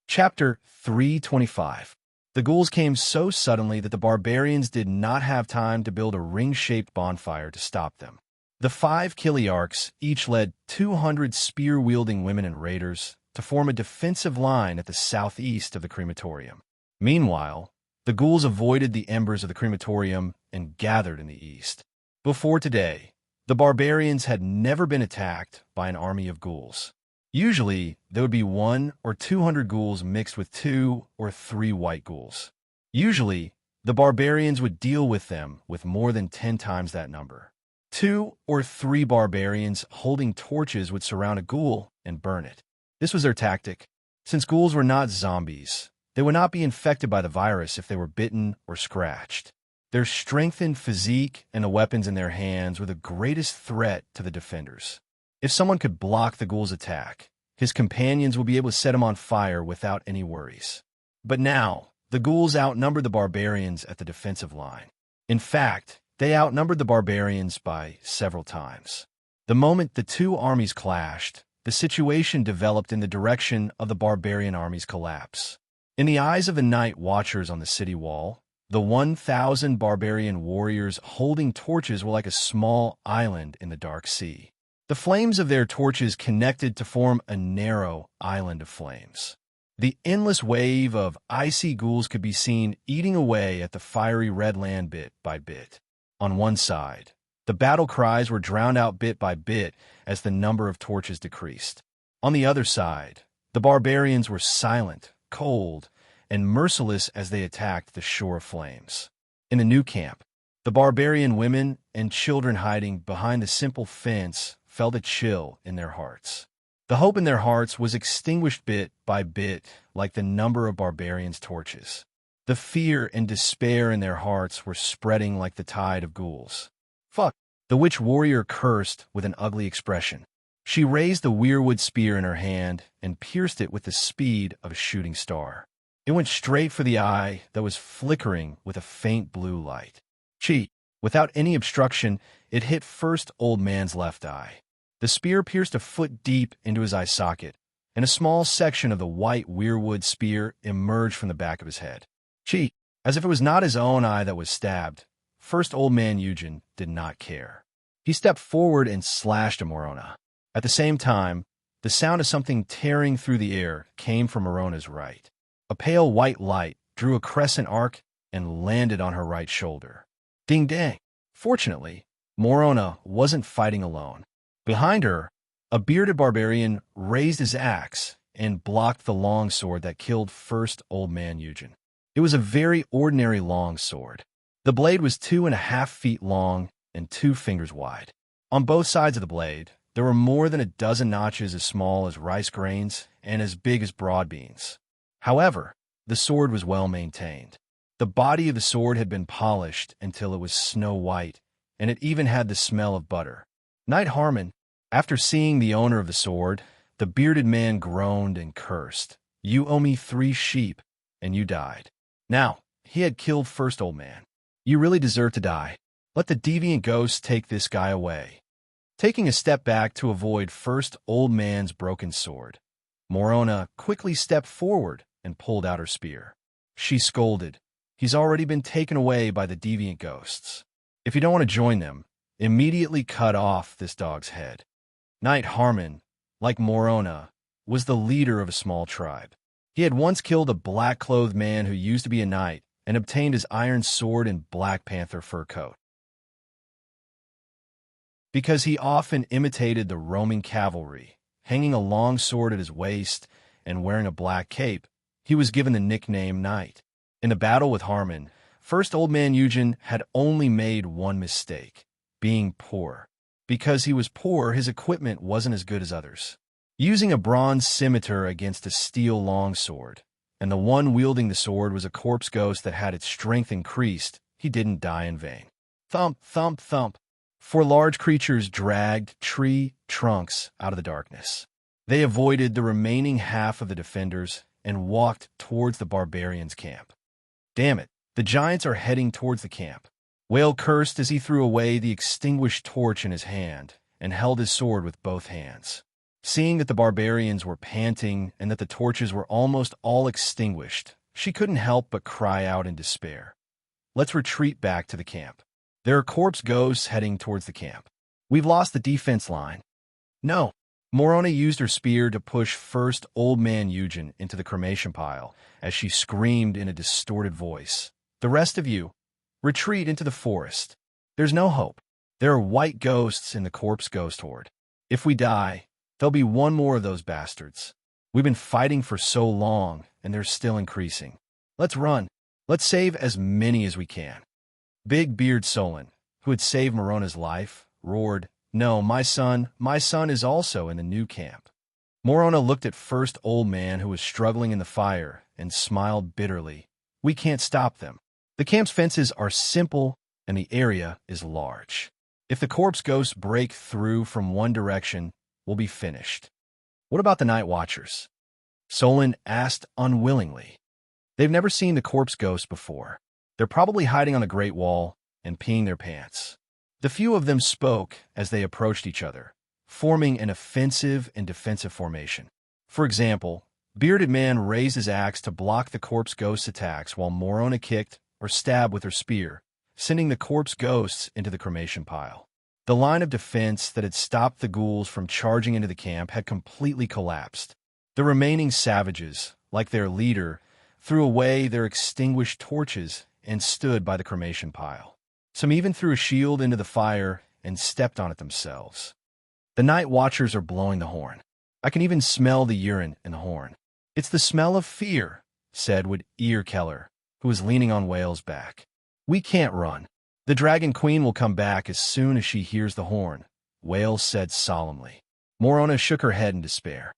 Chapter 325. The ghouls came so suddenly that the barbarians did not have time to build a ring-shaped bonfire to stop them. The 5 Kiliarchs each led 200 spear-wielding women and raiders to form a defensive line at the southeast of the crematorium. Meanwhile, the ghouls avoided the embers of the crematorium and gathered in the east. Before today, the barbarians had never been attacked by an army of ghouls. Usually, there would be 100 or 200 ghouls mixed with 2 or 3 white ghouls. Usually, the barbarians would deal with them with more than 10 times that number. 2 or 3 barbarians holding torches would surround a ghoul and burn it. This was their tactic. Since ghouls were not zombies, they would not be infected by the virus if they were bitten or scratched. Their strengthened physique and the weapons in their hands were the greatest threat to the defenders. If someone could block the ghoul's attack, his companions would be able to set him on fire without any worries. But now, the ghouls outnumbered the barbarians at the defensive line. In fact, they outnumbered the barbarians by several times. The moment the two armies clashed, the situation developed in the direction of the barbarian army's collapse. In the eyes of the night watchers on the city wall, the 1,000 barbarian warriors holding torches were like a small island in the dark sea. The flames of their torches connected to form a narrow island of flames. The endless wave of icy ghouls could be seen eating away at the fiery red land bit by bit. On one side, the battle cries were drowned out bit by bit as the number of torches decreased. On the other side, the barbarians were silent, cold, and merciless as they attacked the shore of flames. In the new camp, the barbarian women and children hiding behind the simple fence felt a chill in their hearts. The hope in their hearts was extinguished bit by bit like the number of barbarians' torches. The fear and despair in their hearts were spreading like the tide of ghouls. Fuck! The witch warrior cursed with an ugly expression. She raised the weirwood spear in her hand and pierced it with the speed of a shooting star. It went straight for the eye that was flickering with a faint blue light. Without any obstruction, it hit first old man's left eye. The spear pierced a foot deep into his eye socket, and a small section of the white weirwood spear emerged from the back of his head. As if it was not his own eye that was stabbed, first old man Eugen did not care. He stepped forward and slashed at Morona. At the same time, the sound of something tearing through the air came from Morona's right. A pale white light drew a crescent arc and landed on her right shoulder. Ding dang! Fortunately, Morona wasn't fighting alone. Behind her, a bearded barbarian raised his axe and blocked the long sword that killed first old man Eugen. It was a very ordinary long sword. The blade was 2.5 feet long and 2 fingers wide. On both sides of the blade, there were more than a dozen notches as small as rice grains and as big as broad beans. However, the sword was well maintained. The body of the sword had been polished until it was snow white, and it even had the smell of butter. Knight Harmon, after seeing the owner of the sword, the bearded man groaned and cursed. "You owe me 3 sheep, and you died." Now, he had killed first old man. "You really deserve to die. Let the deviant ghost take this guy away." Taking a step back to avoid first old man's broken sword, Morona quickly stepped forward and pulled out her spear. She scolded, "He's already been taken away by the deviant ghosts. If you don't want to join them, immediately cut off this dog's head." Knight Harmon, like Morona, was the leader of a small tribe. He had once killed a black-clothed man who used to be a knight and obtained his iron sword and Black Panther fur coat. Because he often imitated the roaming cavalry, hanging a long sword at his waist and wearing a black cape, he was given the nickname Knight. In the battle with Harmon, first old man Eugen had only made one mistake, being poor. Because he was poor, his equipment wasn't as good as others. Using a bronze scimitar against a steel longsword, and the one wielding the sword was a corpse ghost that had its strength increased, he didn't die in vain. Thump, thump, thump. 4 large creatures dragged tree trunks out of the darkness. They avoided the remaining half of the defenders and walked towards the barbarians' camp. "Damn it, the giants are heading towards the camp." Whale cursed as he threw away the extinguished torch in his hand and held his sword with both hands. Seeing that the barbarians were panting and that the torches were almost all extinguished, she couldn't help but cry out in despair. "Let's retreat back to the camp. There are corpse ghosts heading towards the camp. We've lost the defense line." "No." Morona used her spear to push first old man Eugen into the cremation pile as she screamed in a distorted voice. "The rest of you, retreat into the forest. There's no hope. There are white ghosts in the corpse ghost horde. If we die, there'll be one more of those bastards. We've been fighting for so long, and they're still increasing. Let's run. Let's save as many as we can." Big Beard Solon, who had saved Morona's life, roared, "No, my son is also in the new camp." Morona looked at first old man who was struggling in the fire and smiled bitterly. "We can't stop them. The camp's fences are simple and the area is large. If the corpse ghosts break through from one direction, we'll be finished." "What about the night watchers?" Solon asked unwillingly. "They've never seen the corpse ghosts before. They're probably hiding on the Great Wall and peeing their pants." The few of them spoke as they approached each other, forming an offensive and defensive formation. For example, Bearded Man raised his axe to block the corpse ghost's attacks while Morona kicked or stabbed with her spear, sending the corpse ghosts into the cremation pile. The line of defense that had stopped the ghouls from charging into the camp had completely collapsed. The remaining savages, like their leader, threw away their extinguished torches and stood by the cremation pile. Some even threw a shield into the fire and stepped on it themselves. The night watchers are blowing the horn. I can even smell the urine in the horn. "It's the smell of fear," said Wood Ear Keller, who was leaning on Whale's back. "We can't run. The Dragon Queen will come back as soon as she hears the horn," Whale said solemnly. Morona shook her head in despair.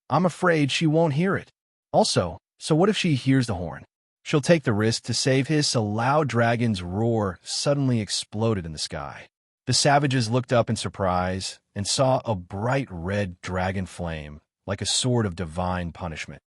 "I'm afraid she won't hear it. Also, so what if she hears the horn? She'll take the risk to save his." A loud dragon's roar suddenly exploded in the sky. The savages looked up in surprise and saw a bright red dragon flame, like a sword of divine punishment.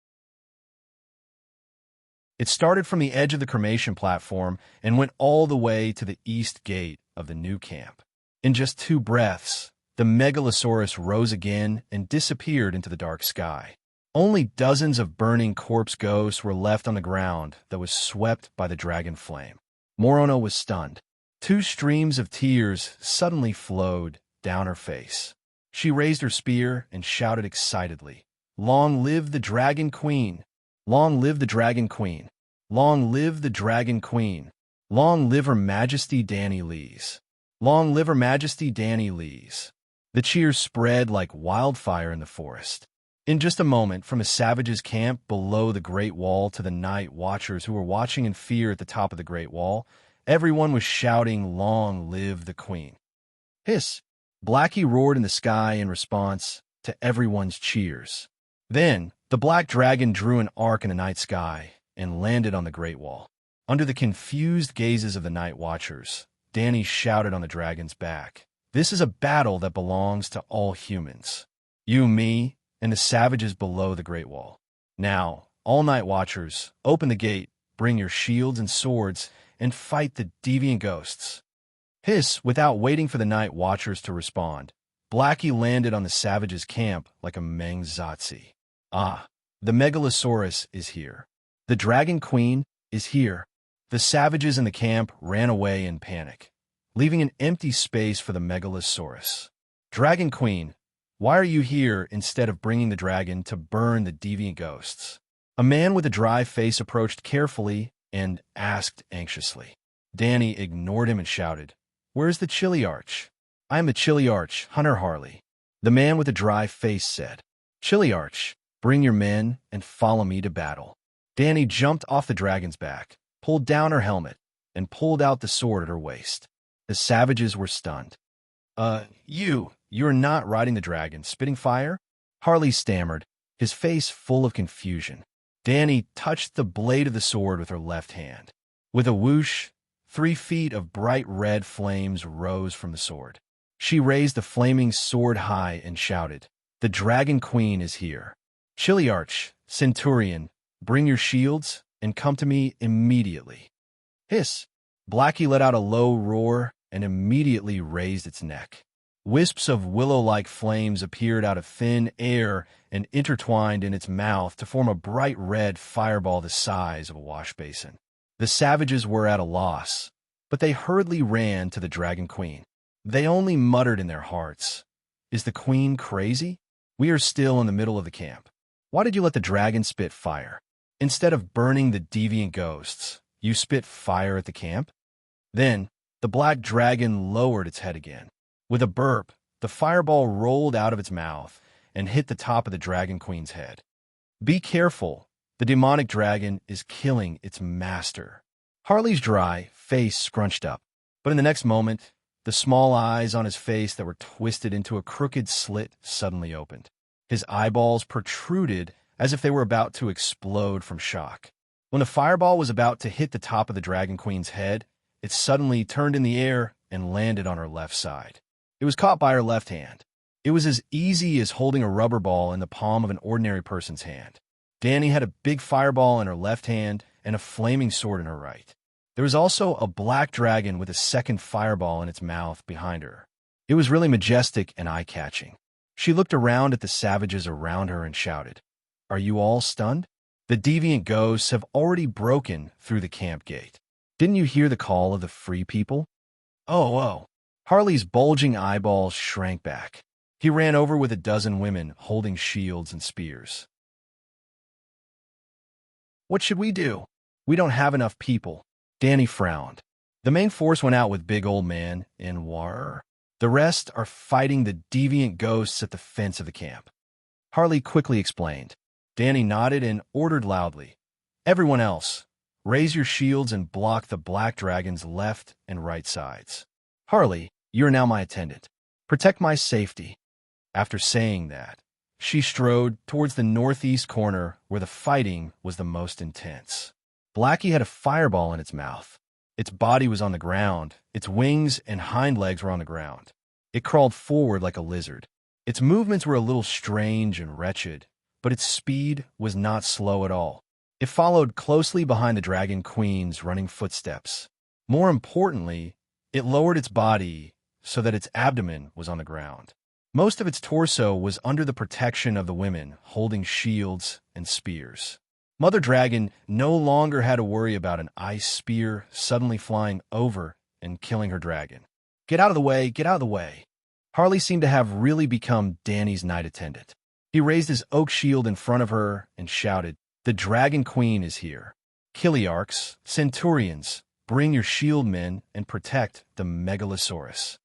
It started from the edge of the cremation platform and went all the way to the east gate of the new camp. In just 2 breaths, the Megalosaurus rose again and disappeared into the dark sky. Only dozens of burning corpse ghosts were left on the ground that was swept by the dragon flame. Morona was stunned. 2 streams of tears suddenly flowed down her face. She raised her spear and shouted excitedly, "Long live the Dragon Queen! Long live the Dragon Queen! Long live the Dragon Queen! Long live Her Majesty Danny Lees! Long live Her Majesty Danny Lees!" The cheers spread like wildfire in the forest. In just a moment, from a savage's camp below the Great Wall to the night watchers who were watching in fear at the top of the Great Wall, everyone was shouting, "Long live the Queen!" "Hiss!" Blackie roared in the sky in response to everyone's cheers. Then, the black dragon drew an arc in the night sky and landed on the Great Wall. Under the confused gazes of the night watchers, Danny shouted on the dragon's back, "This is a battle that belongs to all humans. You, me, and the savages below the Great Wall. Now, all night watchers, open the gate, bring your shields and swords, and fight the deviant ghosts." Hiss, without waiting for the night watchers to respond, Blackie landed on the savages' camp like a Mangzatsi. "Ah, the Megalosaurus is here. The Dragon Queen is here." The savages in the camp ran away in panic, leaving an empty space for the Megalosaurus. "Dragon Queen, why are you here instead of bringing the dragon to burn the deviant ghosts?" A man with a dry face approached carefully and asked anxiously. Danny ignored him and shouted, "Where's the Chiliarch?" "I am the Chiliarch, Hunter Harley," the man with a dry face said. "Chiliarch, bring your men and follow me to battle." Danny jumped off the dragon's back, pulled down her helmet, and pulled out the sword at her waist. The savages were stunned. You're not riding the dragon, spitting fire?" Harley stammered, his face full of confusion. Danny touched the blade of the sword with her left hand. With a whoosh, 3 feet of bright red flames rose from the sword. She raised the flaming sword high and shouted, "The Dragon Queen is here. Chiliarch, Centurion, bring your shields and come to me immediately." Hiss! Blackie let out a low roar and immediately raised its neck. Wisps of willow-like flames appeared out of thin air and intertwined in its mouth to form a bright red fireball the size of a wash basin. The savages were at a loss, but they hurriedly ran to the Dragon Queen. They only muttered in their hearts, "Is the Queen crazy? We are still in the middle of the camp. Why did you let the dragon spit fire? Instead of burning the deviant ghosts, you spit fire at the camp?" Then, the black dragon lowered its head again. With a burp, the fireball rolled out of its mouth and hit the top of the Dragon Queen's head. "Be careful. The demonic dragon is killing its master." Harley's dry face scrunched up, but in the next moment, the small eyes on his face that were twisted into a crooked slit suddenly opened. His eyeballs protruded as if they were about to explode from shock. When the fireball was about to hit the top of the Dragon Queen's head, it suddenly turned in the air and landed on her left side. It was caught by her left hand. It was as easy as holding a rubber ball in the palm of an ordinary person's hand. Danny had a big fireball in her left hand and a flaming sword in her right. There was also a black dragon with a second fireball in its mouth behind her. It was really majestic and eye-catching. She looked around at the savages around her and shouted, "Are you all stunned? The deviant ghosts have already broken through the camp gate. Didn't you hear the call of the free people?" Oh, oh. Harley's bulging eyeballs shrank back. He ran over with a dozen women holding shields and spears. "What should we do? We don't have enough people." Danny frowned. "The main force went out with Big Old Man and War. The rest are fighting the deviant ghosts at the fence of the camp." Harley quickly explained. Danny nodded and ordered loudly, "Everyone else, raise your shields and block the black dragon's left and right sides. Harley, you are now my attendant. Protect my safety." After saying that, she strode towards the northeast corner where the fighting was the most intense. Blackie had a fireball in its mouth. Its body was on the ground. Its wings and hind legs were on the ground. It crawled forward like a lizard. Its movements were a little strange and wretched, but its speed was not slow at all. It followed closely behind the Dragon Queen's running footsteps. More importantly, it lowered its body so that its abdomen was on the ground. Most of its torso was under the protection of the women holding shields and spears. Mother Dragon no longer had to worry about an ice spear suddenly flying over and killing her dragon. "Get out of the way, get out of the way." Harley seemed to have really become Danny's night attendant. He raised his oak shield in front of her and shouted, "The Dragon Queen is here. Kiliarchs, Centurions, bring your shield men and protect the Megalosaurus."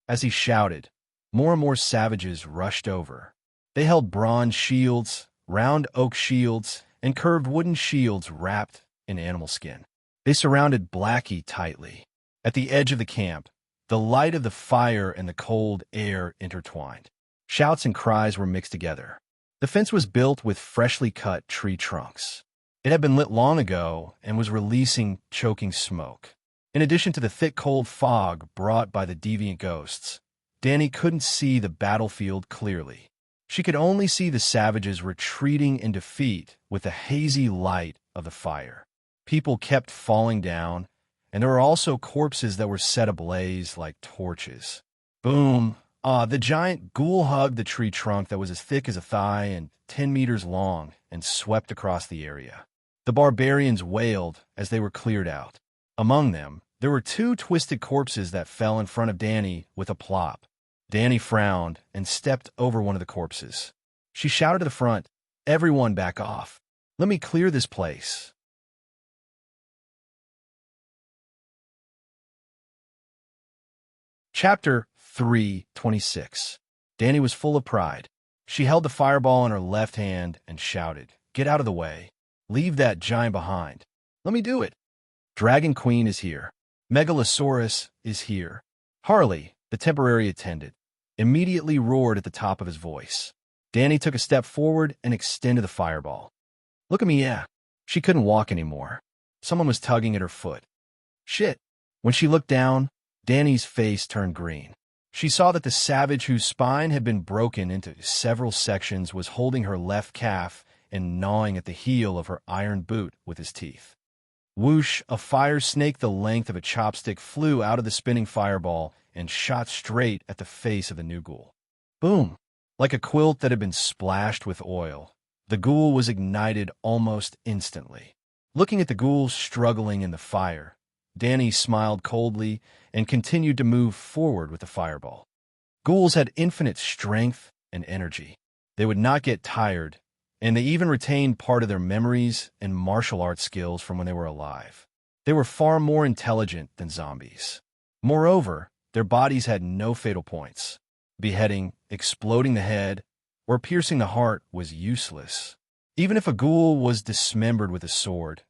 As he shouted, more and more savages rushed over. They held bronze shields, round oak shields, and curved wooden shields wrapped in animal skin. They surrounded Blackie tightly. At the edge of the camp, the light of the fire and the cold air intertwined. Shouts and cries were mixed together. The fence was built with freshly cut tree trunks. It had been lit long ago and was releasing choking smoke. In addition to the thick cold fog brought by the deviant ghosts, Danny couldn't see the battlefield clearly. She could only see the savages retreating in defeat with the hazy light of the fire. People kept falling down, and there were also corpses that were set ablaze like torches. Boom! The giant ghoul hugged the tree trunk that was as thick as a thigh and 10 meters long and swept across the area. The barbarians wailed as they were cleared out. Among them, there were 2 twisted corpses that fell in front of Danny with a plop. Danny frowned and stepped over one of the corpses. She shouted to the front, "Everyone back off. Let me clear this place." Chapter 3:26. Danny was full of pride. She held the fireball in her left hand and shouted, "Get out of the way. Leave that giant behind. Let me do it. Dragon Queen is here. Megalosaurus is here." Harley, the temporary attendant, immediately roared at the top of his voice. Danny took a step forward and extended the fireball. "Look at me, yeah." She couldn't walk anymore. Someone was tugging at her foot. Shit. When she looked down, Danny's face turned green. She saw that the savage whose spine had been broken into several sections was holding her left calf and gnawing at the heel of her iron boot with his teeth. Whoosh, a fire snake the length of a chopstick flew out of the spinning fireball and shot straight at the face of the new ghoul. Boom! Like a quilt that had been splashed with oil, the ghoul was ignited almost instantly. Looking at the ghoul struggling in the fire, Danny smiled coldly and continued to move forward with the fireball. Ghouls had infinite strength and energy. They would not get tired, and they even retained part of their memories and martial arts skills from when they were alive. They were far more intelligent than zombies. Moreover, their bodies had no fatal points. Beheading, exploding the head, or piercing the heart was useless. Even if a ghoul was dismembered with a sword,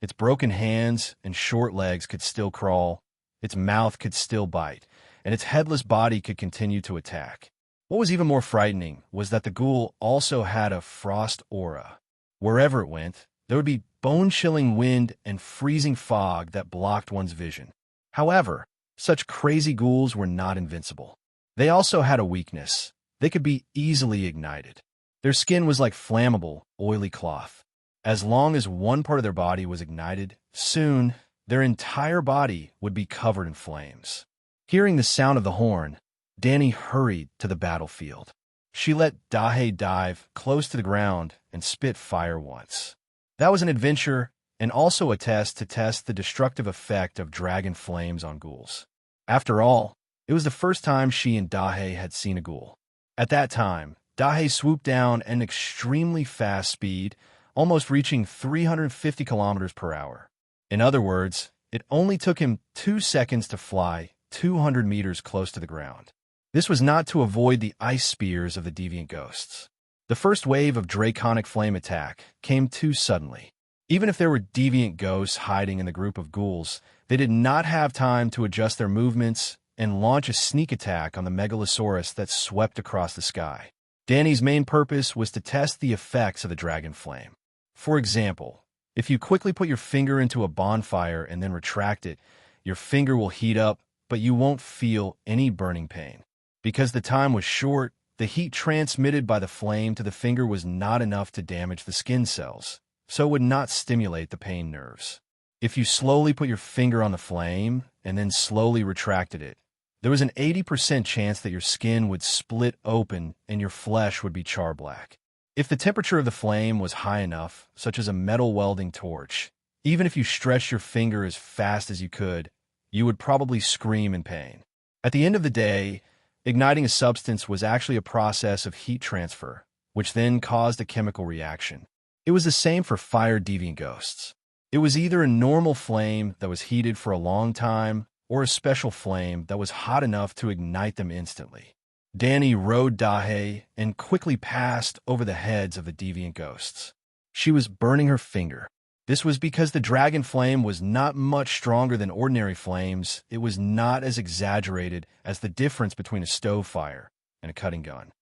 its broken hands and short legs could still crawl, its mouth could still bite, and its headless body could continue to attack. What was even more frightening was that the ghoul also had a frost aura. Wherever it went, there would be bone-chilling wind and freezing fog that blocked one's vision. However, such crazy ghouls were not invincible. They also had a weakness. They could be easily ignited. Their skin was like flammable, oily cloth. As long as one part of their body was ignited, soon their entire body would be covered in flames. Hearing the sound of the horn, Danny hurried to the battlefield. She let Dahe dive close to the ground and spit fire once. That was an adventure and also a test to test the destructive effect of dragon flames on ghouls. After all, it was the first time she and Dahe had seen a ghoul. At that time, Dahe swooped down at an extremely fast speed, almost reaching 350 kilometers per hour. In other words, it only took him 2 seconds to fly 200 meters close to the ground. This was not to avoid the ice spears of the deviant ghosts. The first wave of draconic flame attack came too suddenly. Even if there were deviant ghosts hiding in the group of ghouls, they did not have time to adjust their movements and launch a sneak attack on the megalosaurus that swept across the sky. Danny's main purpose was to test the effects of the dragon flame. For example, if you quickly put your finger into a bonfire and then retract it, your finger will heat up, but you won't feel any burning pain. Because the time was short, the heat transmitted by the flame to the finger was not enough to damage the skin cells, so it would not stimulate the pain nerves. If you slowly put your finger on the flame and then slowly retracted it, there was an 80% chance that your skin would split open and your flesh would be char black. If the temperature of the flame was high enough, such as a metal welding torch, even if you stretched your finger as fast as you could, you would probably scream in pain. At the end of the day, igniting a substance was actually a process of heat transfer, which then caused a chemical reaction. It was the same for fire deviant ghosts. It was either a normal flame that was heated for a long time or a special flame that was hot enough to ignite them instantly. Danny rode Dahe and quickly passed over the heads of the deviant ghosts. She was burning her finger. This was because the dragon flame was not much stronger than ordinary flames. It was not as exaggerated as the difference between a stove fire and a cutting gun.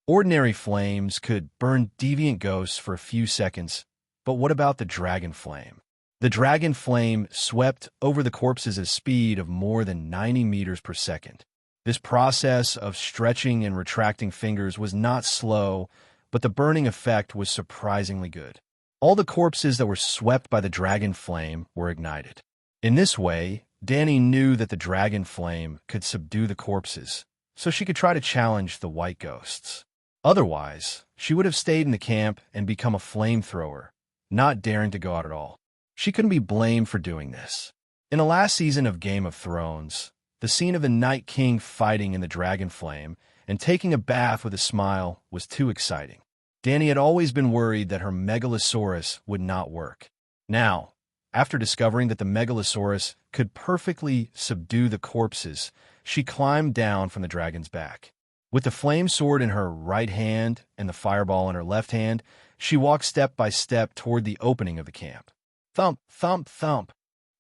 Ordinary flames could burn deviant ghosts for a few seconds, but what about the dragon flame? The dragon flame swept over the corpses at a speed of more than 90 meters per second. This process of stretching and retracting fingers was not slow, but the burning effect was surprisingly good. All the corpses that were swept by the dragon flame were ignited. In this way, Danny knew that the dragon flame could subdue the corpses, so she could try to challenge the white ghosts. Otherwise, she would have stayed in the camp and become a flamethrower, not daring to go out at all. She couldn't be blamed for doing this. In the last season of Game of Thrones, the scene of the Night King fighting in the dragon flame and taking a bath with a smile was too exciting. Danny had always been worried that her megalosaurus would not work. Now, after discovering that the megalosaurus could perfectly subdue the corpses, she climbed down from the dragon's back. With the flame sword in her right hand and the fireball in her left hand, she walked step by step toward the opening of the camp. Thump, thump, thump.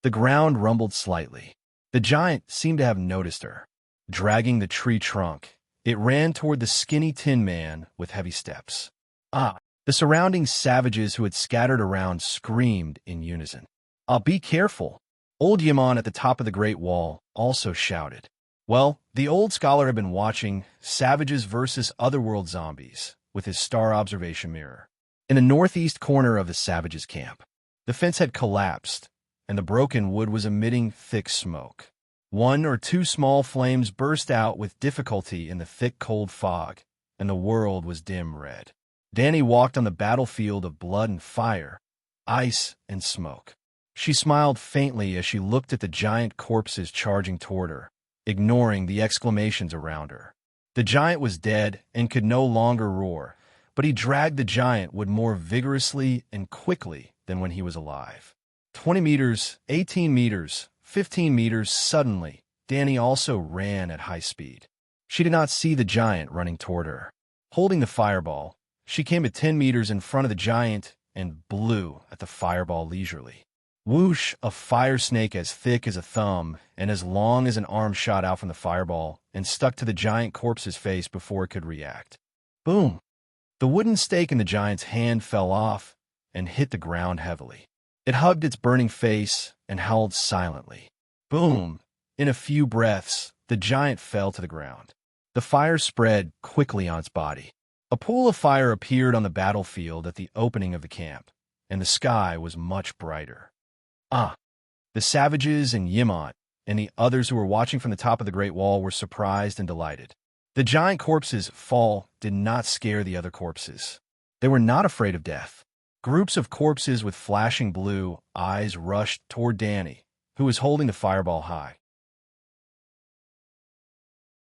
The ground rumbled slightly. The giant seemed to have noticed her. Dragging the tree trunk, it ran toward the skinny tin man with heavy steps. The surrounding savages who had scattered around screamed in unison. Be careful. Old Yaman at the top of the Great Wall also shouted. Well, the old scholar had been watching Savages versus Otherworld Zombies with his star observation mirror. In the northeast corner of the savages' camp, the fence had collapsed, and the broken wood was emitting thick smoke. 1 or 2 small flames burst out with difficulty in the thick, cold fog, and the world was dim red. Danny walked on the battlefield of blood and fire, ice and smoke. She smiled faintly as she looked at the giant corpses charging toward her, ignoring the exclamations around her. The giant was dead and could no longer roar, but he dragged the giant wood more vigorously and quickly than when he was alive. 20 meters, 18 meters, 15 meters, suddenly, Danny also ran at high speed. She did not see the giant running toward her. Holding the fireball, she came to 10 meters in front of the giant and blew at the fireball leisurely. Whoosh, a fire snake as thick as a thumb and as long as an arm shot out from the fireball and stuck to the giant corpse's face before it could react. Boom! The wooden stake in the giant's hand fell off and hit the ground heavily. It hugged its burning face and howled silently. Boom! In a few breaths, the giant fell to the ground. The fire spread quickly on its body. A pool of fire appeared on the battlefield at the opening of the camp, and the sky was much brighter. The savages and Yimont and the others who were watching from the top of the Great Wall were surprised and delighted. The giant corpses' fall did not scare the other corpses. They were not afraid of death. Groups of corpses with flashing blue eyes rushed toward Danny, who was holding the fireball high.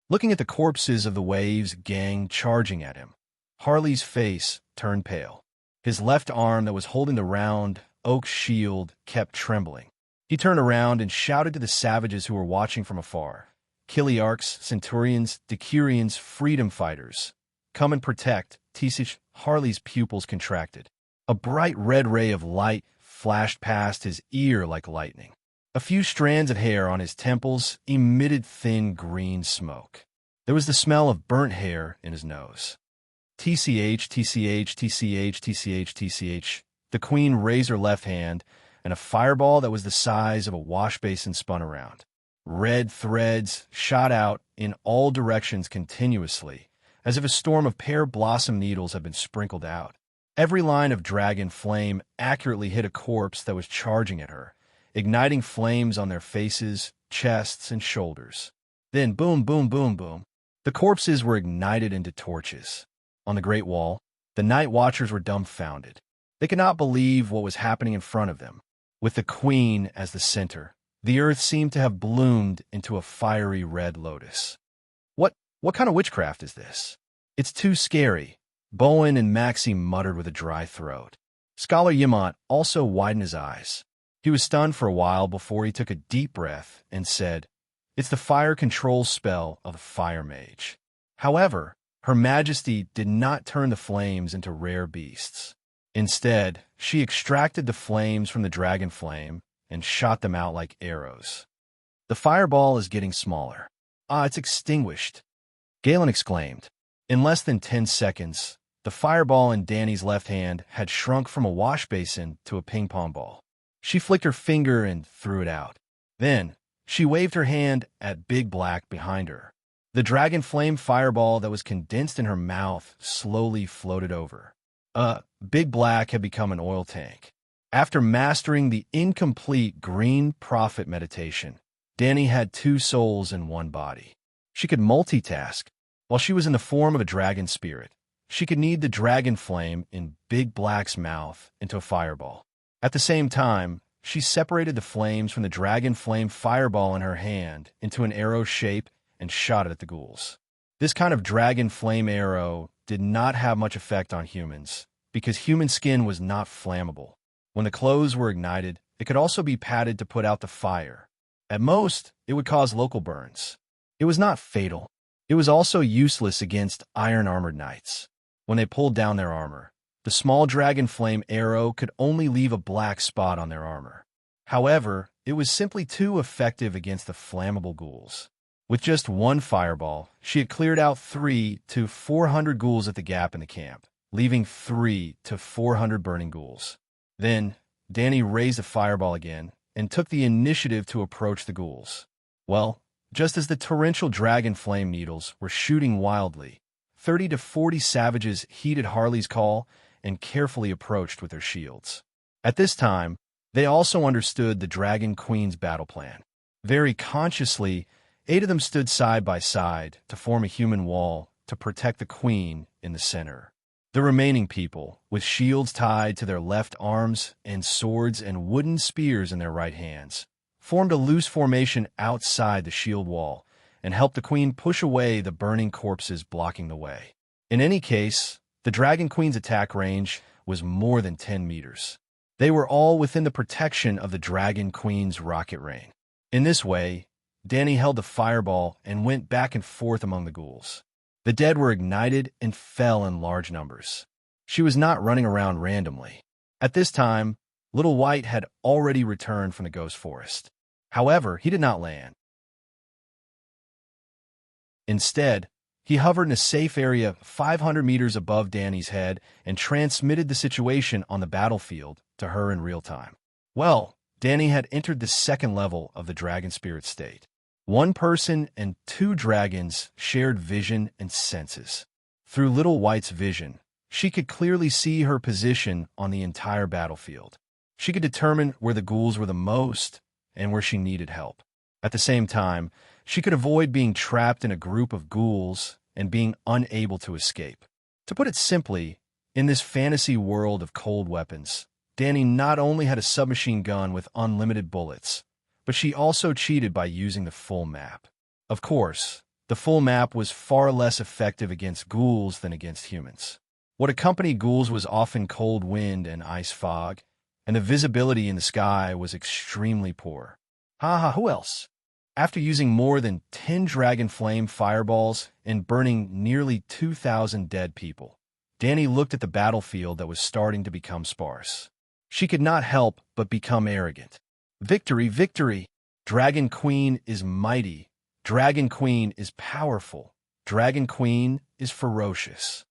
Looking at the corpses of the Waves gang charging at him, Harley's face turned pale. His left arm that was holding the round oak shield kept trembling. He turned around and shouted to the savages who were watching from afar. Kiliarchs, Centurions, Decurions, freedom fighters. Come and protect, Tisich. Harley's pupils contracted. A bright red ray of light flashed past his ear like lightning. A few strands of hair on his temples emitted thin green smoke. There was the smell of burnt hair in his nose. TCH, TCH, TCH, TCH, TCH. The queen raised her left hand, and a fireball that was the size of a wash basin spun around. Red threads shot out in all directions continuously, as if a storm of pear blossom needles had been sprinkled out. Every line of dragon flame accurately hit a corpse that was charging at her, igniting flames on their faces, chests, and shoulders. Then boom, boom, boom, boom. The corpses were ignited into torches. On the Great Wall, the Night Watchers were dumbfounded. They could not believe what was happening in front of them. With the queen as the center, the earth seemed to have bloomed into a fiery red lotus. What kind of witchcraft is this? It's too scary, Bowen and Maxie muttered with a dry throat. Scholar Yamant also widened his eyes. He was stunned for a while before he took a deep breath and said, "It's the fire control spell of the fire mage." However, Her Majesty did not turn the flames into rare beasts. Instead, she extracted the flames from the dragon flame and shot them out like arrows. "The fireball is getting smaller." "Ah, it's extinguished," Galen exclaimed. In less than 10 seconds, the fireball in Danny's left hand had shrunk from a wash basin to a ping-pong ball. She flicked her finger and threw it out. Then, she waved her hand at Big Black behind her. The dragon flame fireball that was condensed in her mouth slowly floated over. Big Black had become an oil tank. After mastering the incomplete green prophet meditation, Danny had 2 souls in one body. She could multitask. While she was in the form of a dragon spirit, she could knead the dragon flame in Big Black's mouth into a fireball. At the same time, she separated the flames from the dragon flame fireball in her hand into an arrow shape and shot it at the ghouls. This kind of dragon flame arrow did not have much effect on humans, because human skin was not flammable. When the clothes were ignited, it could also be padded to put out the fire. At most, it would cause local burns. It was not fatal. It was also useless against iron-armored knights. When they pulled down their armor, the small dragon flame arrow could only leave a black spot on their armor. However, it was simply too effective against the flammable ghouls. With just one fireball, she had cleared out 300 to 400 ghouls at the gap in the camp, leaving 300 to 400 burning ghouls. Then, Danny raised the fireball again and took the initiative to approach the ghouls. Well, just as the torrential dragon flame needles were shooting wildly, 30 to 40 savages heeded Harley's call and carefully approached with their shields. At this time, they also understood the Dragon Queen's battle plan. Very consciously, 8 of them stood side by side to form a human wall to protect the Queen in the center. The remaining people, with shields tied to their left arms and swords and wooden spears in their right hands, formed a loose formation outside the shield wall and helped the Queen push away the burning corpses blocking the way. In any case, the Dragon Queen's attack range was more than 10 meters. They were all within the protection of the Dragon Queen's rocket rain. In this way, Danny held the fireball and went back and forth among the ghouls. The dead were ignited and fell in large numbers. She was not running around randomly. At this time, Little White had already returned from the ghost forest. However, he did not land. Instead, he hovered in a safe area 500 meters above Danny's head and transmitted the situation on the battlefield to her in real time. Well, Danny had entered the second level of the dragon spirit state. 1 person and 2 dragons shared vision and senses. Through Little White's vision, she could clearly see her position on the entire battlefield. She could determine where the ghouls were the most and where she needed help. At the same time, she could avoid being trapped in a group of ghouls and being unable to escape. To put it simply, in this fantasy world of cold weapons, Dani not only had a submachine gun with unlimited bullets, but she also cheated by using the full map. Of course, the full map was far less effective against ghouls than against humans. What accompanied ghouls was often cold wind and ice fog, and the visibility in the sky was extremely poor. Who else? After using more than 10 dragon flame fireballs and burning nearly 2,000 dead people, Dani looked at the battlefield that was starting to become sparse. She could not help but become arrogant. Victory, victory! Dragon Queen is mighty. Dragon Queen is powerful. Dragon Queen is ferocious.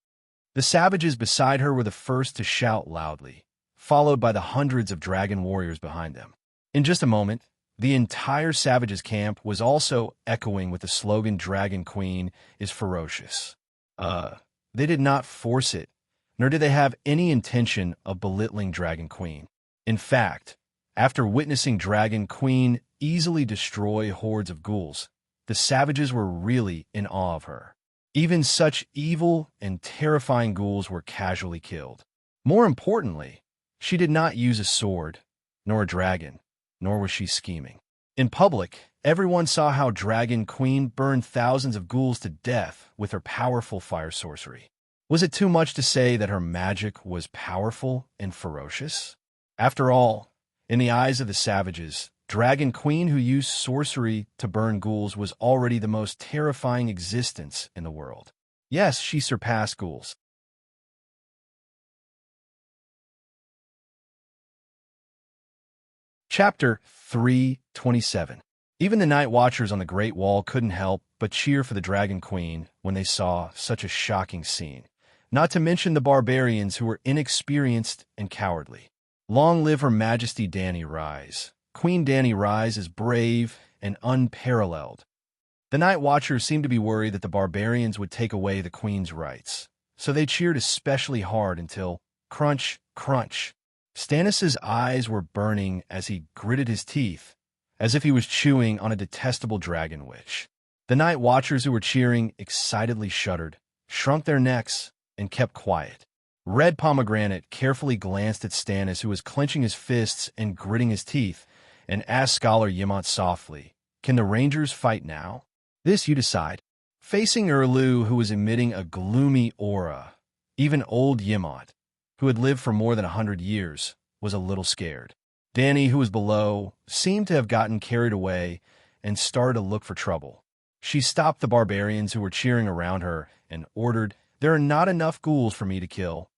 The savages beside her were the first to shout loudly, followed by the hundreds of dragon warriors behind them. In just a moment, the entire savages' camp was also echoing with the slogan Dragon Queen is ferocious. They did not force it, nor did they have any intention of belittling Dragon Queen. In fact, after witnessing Dragon Queen easily destroy hordes of ghouls, the savages were really in awe of her. Even such evil and terrifying ghouls were casually killed. More importantly, she did not use a sword, nor a dragon, nor was she scheming. In public, everyone saw how Dragon Queen burned thousands of ghouls to death with her powerful fire sorcery. Was it too much to say that her magic was powerful and ferocious? After all, in the eyes of the savages, Dragon Queen who used sorcery to burn ghouls was already the most terrifying existence in the world. Yes, she surpassed ghouls. Chapter 3:27. Even the Night Watchers on the Great Wall couldn't help but cheer for the Dragon Queen when they saw such a shocking scene, not to mention the barbarians who were inexperienced and cowardly. Long live Her Majesty Dani Rise. Queen Dani Rise is brave and unparalleled. The Night Watchers seemed to be worried that the barbarians would take away the Queen's rights, so they cheered especially hard until, crunch, crunch, Stannis' eyes were burning as he gritted his teeth, as if he was chewing on a detestable dragon witch. The Night Watchers who were cheering excitedly shuddered, shrunk their necks, and kept quiet. Red Pomegranate carefully glanced at Stannis, who was clenching his fists and gritting his teeth, and asked Scholar Yemont softly, "Can the Rangers fight now?" "This you decide." Facing Erlu, who was emitting a gloomy aura, even old Yemont, who had lived for more than 100 years, was a little scared. Dani, who was below, seemed to have gotten carried away and started to look for trouble. She stopped the barbarians who were cheering around her and ordered, "There are not enough ghouls for me to kill.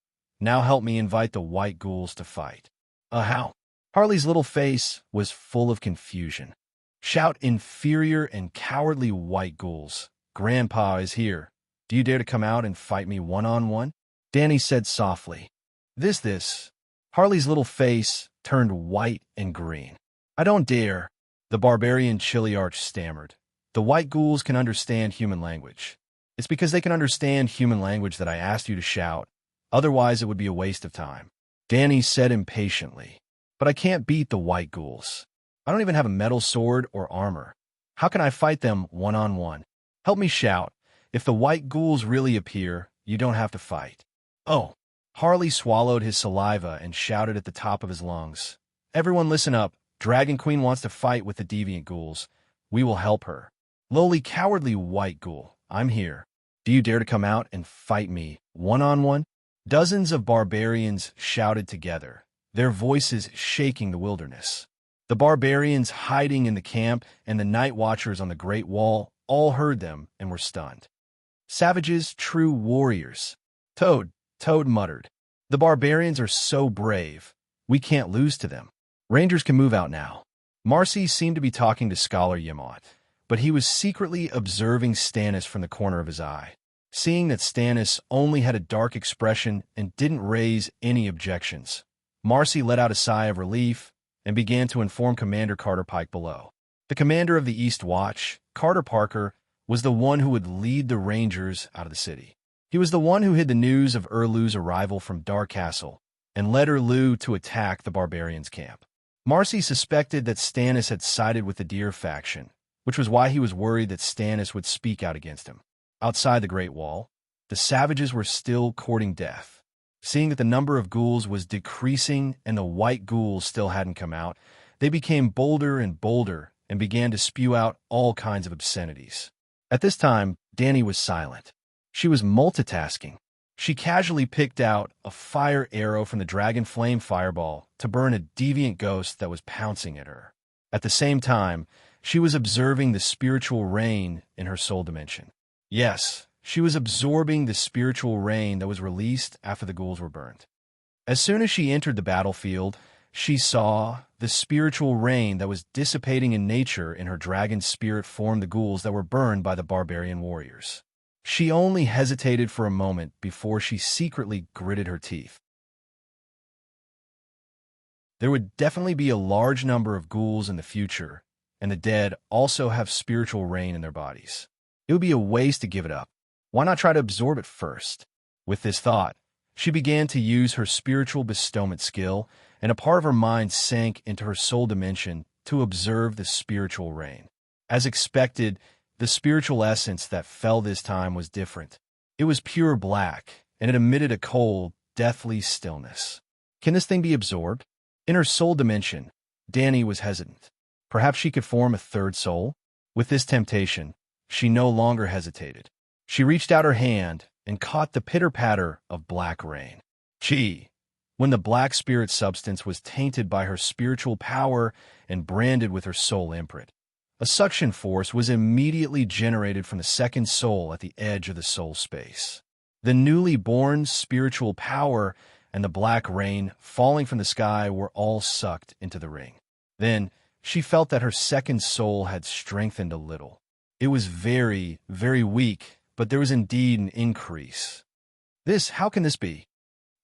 Now help me invite the white ghouls to fight." How? Harley's little face was full of confusion. "Shout inferior and cowardly white ghouls. Grandpa is here. Do you dare to come out and fight me one-on-one?" Dani said softly. This. Harley's little face turned white and green. "I don't dare," the barbarian Chiliarch stammered. "The white ghouls can understand human language. It's because they can understand human language that I asked you to shout. Otherwise, it would be a waste of time." Dani said impatiently. "But I can't beat the white ghouls. I don't even have a metal sword or armor. How can I fight them one-on-one? Help me shout. If the white ghouls really appear, you don't have to fight." "Oh." Harley swallowed his saliva and shouted at the top of his lungs. "Everyone listen up. Dragon Queen wants to fight with the deviant ghouls. We will help her. Lowly, cowardly white ghoul, I'm here. Do you dare to come out and fight me one-on-one?" Dozens of barbarians shouted together, their voices shaking the wilderness. The barbarians hiding in the camp and the Night Watchers on the Great Wall all heard them and were stunned. "Savages, true warriors." Toad muttered. "The barbarians are so brave. We can't lose to them. Rangers can move out now." Marcy seemed to be talking to Scholar Yemont, but he was secretly observing Stannis from the corner of his eye. Seeing that Stannis only had a dark expression and didn't raise any objections, Marcy let out a sigh of relief and began to inform Commander Carter Pike below. The commander of the East Watch, Carter Parker, was the one who would lead the Rangers out of the city. He was the one who hid the news of Erlu's arrival from Dark Castle and led Erlu to attack the barbarians' camp. Marcy suspected that Stannis had sided with the Deer faction, which was why he was worried that Stannis would speak out against him. Outside the Great Wall, the savages were still courting death. Seeing that the number of ghouls was decreasing and the white ghouls still hadn't come out, they became bolder and bolder and began to spew out all kinds of obscenities. At this time, Dani was silent. She was multitasking. She casually picked out a fire arrow from the dragon flame fireball to burn a deviant ghost that was pouncing at her. At the same time, she was observing the spiritual rain in her soul dimension. Yes, she was absorbing the spiritual rain that was released after the ghouls were burned. As soon as she entered the battlefield, she saw the spiritual rain that was dissipating in nature in her dragon spirit form the ghouls that were burned by the barbarian warriors. She only hesitated for a moment before she secretly gritted her teeth. There would definitely be a large number of ghouls in the future, and the dead also have spiritual rain in their bodies. It would be a waste to give it up. Why not try to absorb it first? With this thought, she began to use her spiritual bestowment skill, and a part of her mind sank into her soul dimension to observe the spiritual rain. As expected, the spiritual essence that fell this time was different. It was pure black, and it emitted a cold, deathly stillness. Can this thing be absorbed? In her soul dimension, Dani was hesitant. Perhaps she could form a third soul? With this temptation, she no longer hesitated. She reached out her hand and caught the pitter-patter of black rain. Chi, when the black spirit substance was tainted by her spiritual power and branded with her soul imprint. A suction force was immediately generated from the second soul at the edge of the soul space. The newly born spiritual power and the black rain falling from the sky were all sucked into the ring. Then she felt that her second soul had strengthened a little. It was very, very weak, but there was indeed an increase. How can this be?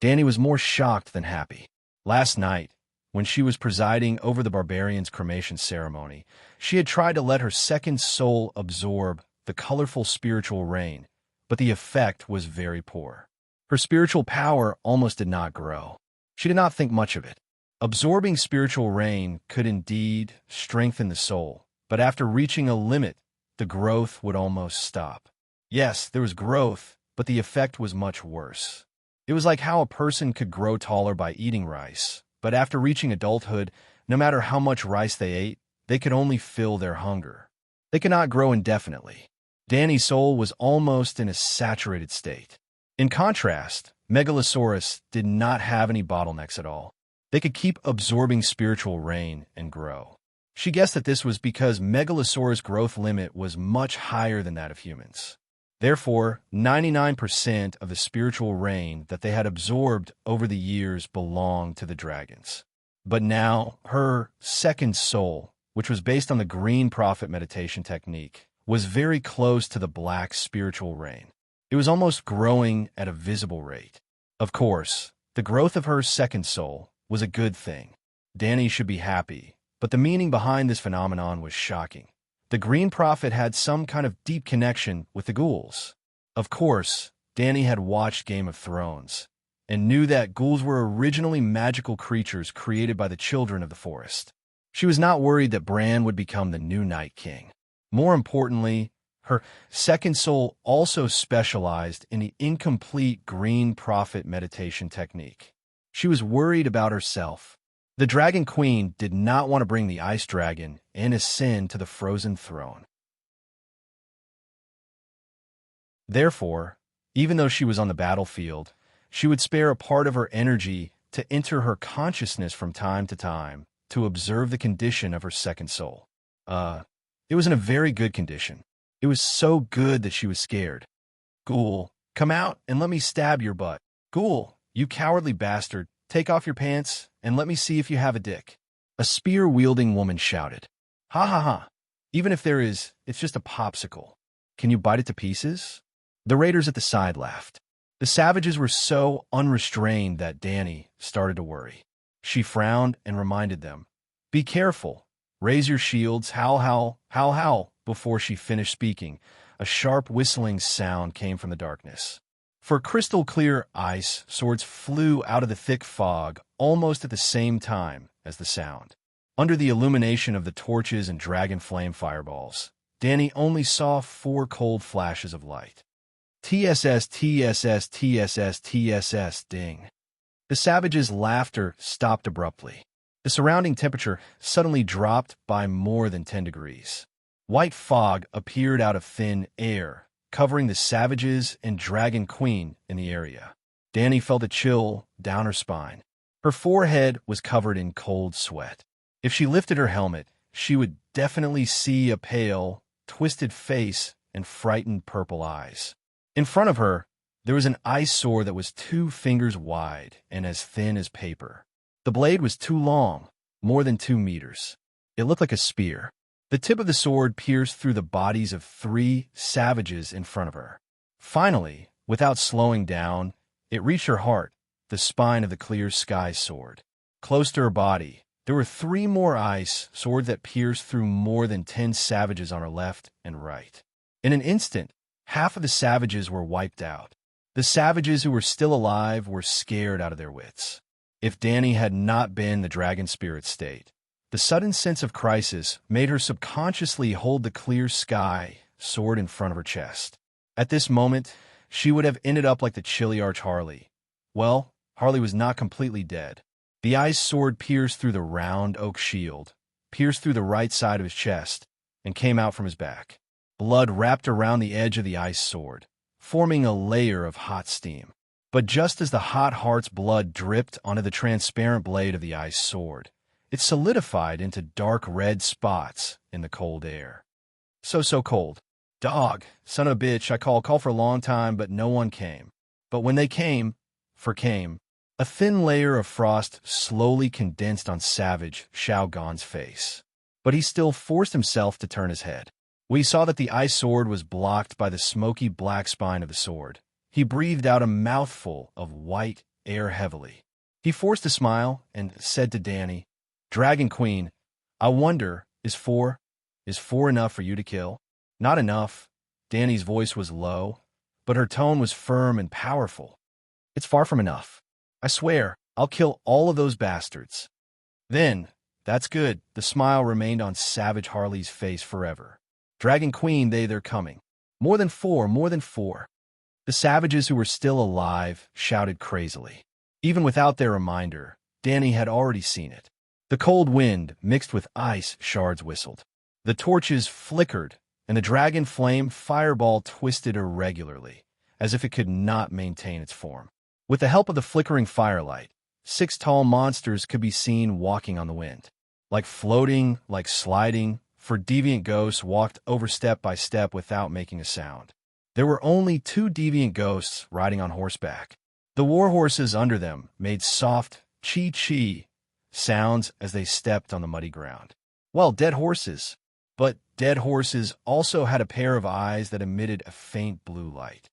Dani was more shocked than happy. Last night, when she was presiding over the barbarian's cremation ceremony, she had tried to let her second soul absorb the colorful spiritual rain, but the effect was very poor. Her spiritual power almost did not grow. She did not think much of it. Absorbing spiritual rain could indeed strengthen the soul, but after reaching a limit, the growth would almost stop. Yes, there was growth, but the effect was much worse. It was like how a person could grow taller by eating rice, but after reaching adulthood, no matter how much rice they ate, they could only fill their hunger. They could not grow indefinitely. Dani's soul was almost in a saturated state. In contrast, Megalosaurus did not have any bottlenecks at all. They could keep absorbing spiritual rain and grow. She guessed that this was because Megalosaurus' growth limit was much higher than that of humans. Therefore, 99% of the spiritual rain that they had absorbed over the years belonged to the dragons. But now, her second soul, which was based on the green prophet meditation technique, was very close to the black spiritual rain. It was almost growing at a visible rate. Of course, the growth of her second soul was a good thing. Dani should be happy, but the meaning behind this phenomenon was shocking. The green prophet had some kind of deep connection with the ghouls. Of course, Dani had watched Game of Thrones and knew that ghouls were originally magical creatures created by the children of the forest. She was not worried that Bran would become the new Night King. More importantly, her second soul also specialized in the incomplete green prophet meditation technique. She was worried about herself. The Dragon Queen did not want to bring the Ice Dragon and his sin to the frozen throne. Therefore, even though she was on the battlefield, she would spare a part of her energy to enter her consciousness from time to time to observe the condition of her second soul. It was in a very good condition. It was so good that she was scared. Ghoul, come out and let me stab your butt. Ghoul, you cowardly bastard, take off your pants and let me see if you have a dick. A spear-wielding woman shouted. Ha ha ha. Even if there is, it's just a popsicle. Can you bite it to pieces? The raiders at the side laughed. The savages were so unrestrained that Dani started to worry. She frowned and reminded them, be careful. Raise your shields, howl, howl, howl, howl. Before she finished speaking, a sharp whistling sound came from the darkness. For crystal-clear ice, swords flew out of the thick fog almost at the same time as the sound. Under the illumination of the torches and dragon flame fireballs, Danny only saw 4 cold flashes of light. TSS, TSS, TSS, TSS, ding. The savage's laughter stopped abruptly. The surrounding temperature suddenly dropped by more than 10 degrees. White fog appeared out of thin air, covering the savages and Dragon Queen in the area. Danny felt a chill down her spine. Her forehead was covered in cold sweat. If she lifted her helmet, she would definitely see a pale, twisted face and frightened purple eyes. In front of her, there was an ice sword that was 2 fingers wide and as thin as paper. The blade was too long, more than 2 meters. It looked like a spear. The tip of the sword pierced through the bodies of 3 savages in front of her. Finally, without slowing down, it reached her heart, the spine of the clear sky sword. Close to her body, there were 3 more ice swords that pierced through more than 10 savages on her left and right. In an instant, half of the savages were wiped out. The savages who were still alive were scared out of their wits. If Danny had not been the dragon spirit state, the sudden sense of crisis made her subconsciously hold the clear sky sword in front of her chest. At this moment, she would have ended up like the Chiliarch Harley. Well, Harley was not completely dead. The ice sword pierced through the round oak shield, pierced through the right side of his chest, and came out from his back. Blood wrapped around the edge of the ice sword, forming a layer of hot steam. But just as the hot heart's blood dripped onto the transparent blade of the ice sword, it solidified into dark red spots in the cold air. So cold. Dog, son of a bitch, I called for a long time, but no one came. But when they came, a thin layer of frost slowly condensed on Savage Shao Gan's face. But he still forced himself to turn his head. We saw that the ice sword was blocked by the smoky black spine of the sword. He breathed out a mouthful of white air heavily. He forced a smile and said to Danny, "Dragon Queen, I wonder, is 4 enough for you to kill?" "Not enough." Danny's voice was low, but her tone was firm and powerful. "It's far from enough. I swear, I'll kill all of those bastards." "Then, that's good." The smile remained on Savage Harley's face forever. "Dragon Queen, they're coming. More than 4, more than 4. The savages who were still alive shouted crazily. Even without their reminder, Danny had already seen it. The cold wind mixed with ice shards whistled. The torches flickered, and the dragon flame fireball twisted irregularly, as if it could not maintain its form. With the help of the flickering firelight, 6 tall monsters could be seen walking on the wind. Like floating, like sliding, for deviant ghosts walked over step by step without making a sound. There were only 2 deviant ghosts riding on horseback. The war horses under them made soft chee-chee sounds as they stepped on the muddy ground. Well, dead horses. But dead horses also had a pair of eyes that emitted a faint blue light.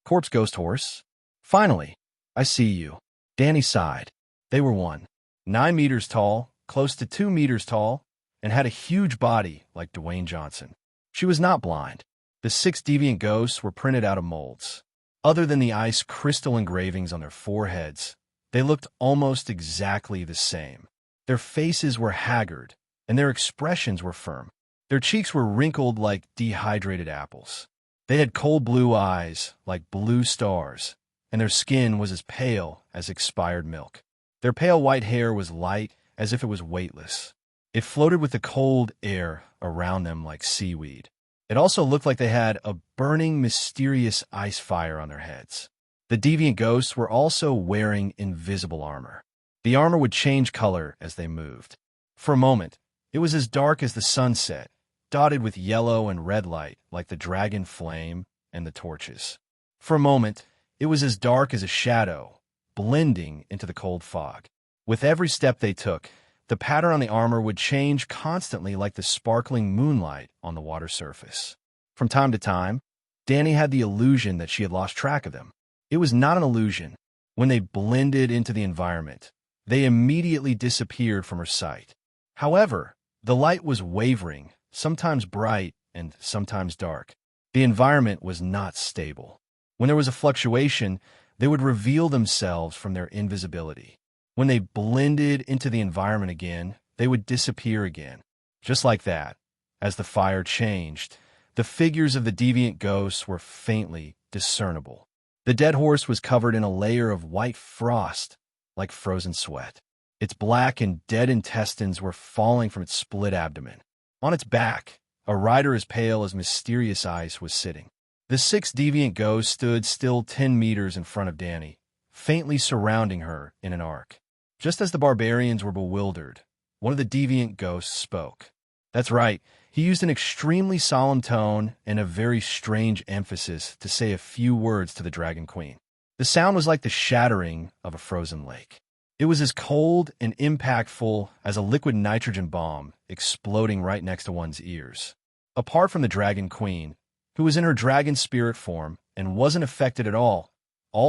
Corpse ghost horse. "Finally, I see you." Danny sighed. They were 9 meters tall, close to 2 meters tall, and had a huge body like Dwayne Johnson. She was not blind. The 6 deviant ghosts were printed out of molds. Other than the ice crystal engravings on their foreheads, they looked almost exactly the same. Their faces were haggard, and their expressions were firm. Their cheeks were wrinkled like dehydrated apples. They had cold blue eyes like blue stars, and their skin was as pale as expired milk. Their pale white hair was light as if it was weightless. It floated with the cold air around them like seaweed. It also looked like they had a burning, mysterious ice fire on their heads. The deviant ghosts were also wearing invisible armor. The armor would change color as they moved. For a moment, it was as dark as the sunset, dotted with yellow and red light like the dragon flame and the torches. For a moment, it was as dark as a shadow, blending into the cold fog. With every step they took, the pattern on the armor would change constantly like the sparkling moonlight on the water surface. From time to time, Danny had the illusion that she had lost track of them. It was not an illusion. When they blended into the environment, they immediately disappeared from her sight. However, the light was wavering, sometimes bright and sometimes dark. The environment was not stable. When there was a fluctuation, they would reveal themselves from their invisibility. When they blended into the environment again, they would disappear again. Just like that, as the fire changed, the figures of the deviant ghosts were faintly discernible. The dead horse was covered in a layer of white frost, like frozen sweat. Its black and dead intestines were falling from its split abdomen. On its back, a rider as pale as mysterious ice was sitting. The 6 deviant ghosts stood still 10 meters in front of Danny, faintly surrounding her in an arc. Just as the barbarians were bewildered, one of the deviant ghosts spoke. That's right, he used an extremely solemn tone and a very strange emphasis to say a few words to the Dragon Queen. The sound was like the shattering of a frozen lake. It was as cold and impactful as a liquid nitrogen bomb exploding right next to one's ears. Apart from the Dragon Queen, who was in her dragon spirit form and wasn't affected at all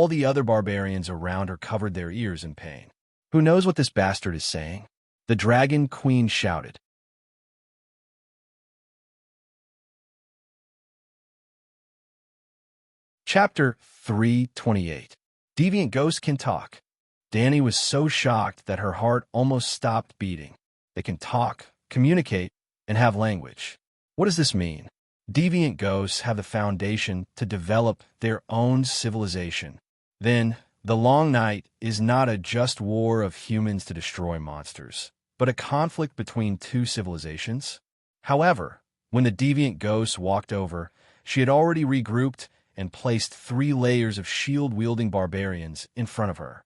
the other barbarians around her covered their ears in pain. Who knows what this bastard is saying? The Dragon Queen shouted. Chapter 328. Deviant Ghosts Can Talk. Danny was so shocked that her heart almost stopped beating. They can talk, communicate, and have language. What does this mean? Deviant ghosts have the foundation to develop their own civilization. Then, the long night is not a just war of humans to destroy monsters, but a conflict between 2 civilizations. However, when the deviant ghost walked over, she had already regrouped and placed 3 layers of shield-wielding barbarians in front of her.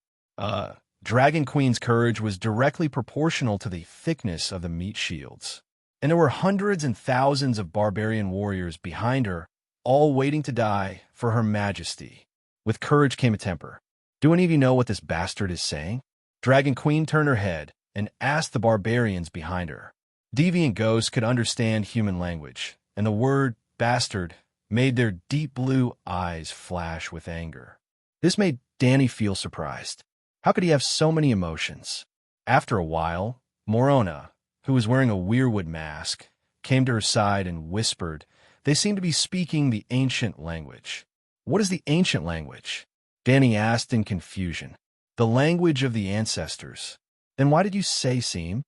Dragon Queen's courage was directly proportional to the thickness of the meat shields. And there were hundreds and thousands of barbarian warriors behind her, all waiting to die for her majesty. With courage came a temper. Do any of you know what this bastard is saying? Dragon Queen turned her head and asked the barbarians behind her. Deviant ghosts could understand human language, and the word bastard made their deep blue eyes flash with anger. This made Danny feel surprised. How could he have so many emotions? After a while, Morona, who was wearing a weirwood mask, came to her side and whispered. They seemed to be speaking the ancient language. What is the ancient language? Danny asked in confusion. The language of the ancestors. Then why did you say seem?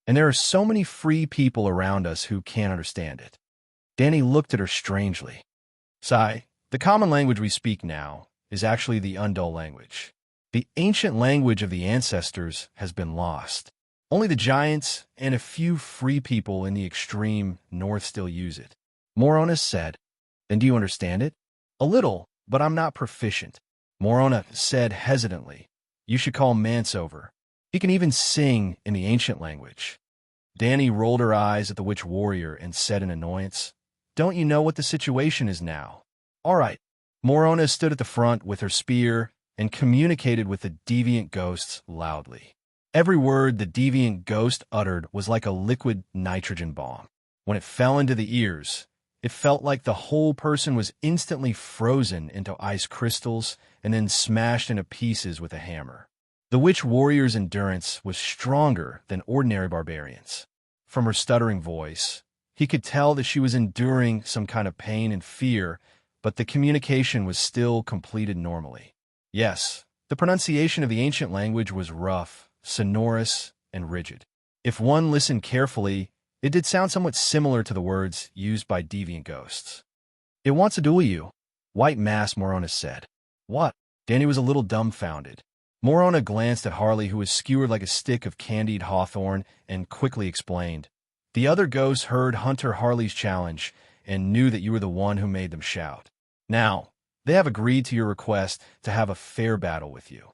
And there are so many free people around us who can't understand it. Danny looked at her strangely. Sigh, the common language we speak now is actually the Undul language. The ancient language of the ancestors has been lost. Only the giants and a few free people in the extreme north still use it. Morona said, Then do you understand it? A little, but I'm not proficient. Morona said hesitantly, You should call Mance over. He can even sing in the ancient language. Danny rolled her eyes at the witch warrior and said in annoyance, Don't you know what the situation is now? All right. Morona stood at the front with her spear and communicated with the deviant ghosts loudly. Every word the deviant ghost uttered was like a liquid nitrogen bomb. When it fell into the ears, it felt like the whole person was instantly frozen into ice crystals and then smashed into pieces with a hammer. The witch warrior's endurance was stronger than ordinary barbarians. From her stuttering voice, he could tell that she was enduring some kind of pain and fear, but the communication was still completed normally. Yes, the pronunciation of the ancient language was rough, sonorous, and rigid. If one listened carefully, it did sound somewhat similar to the words used by deviant ghosts. It wants to duel you, White Mass, Morona said. What? Danny was a little dumbfounded. Morona glanced at Harley, who was skewered like a stick of candied hawthorn, and quickly explained. The other ghosts heard Hunter Harley's challenge and knew that you were the one who made them shout. Now, they have agreed to your request to have a fair battle with you.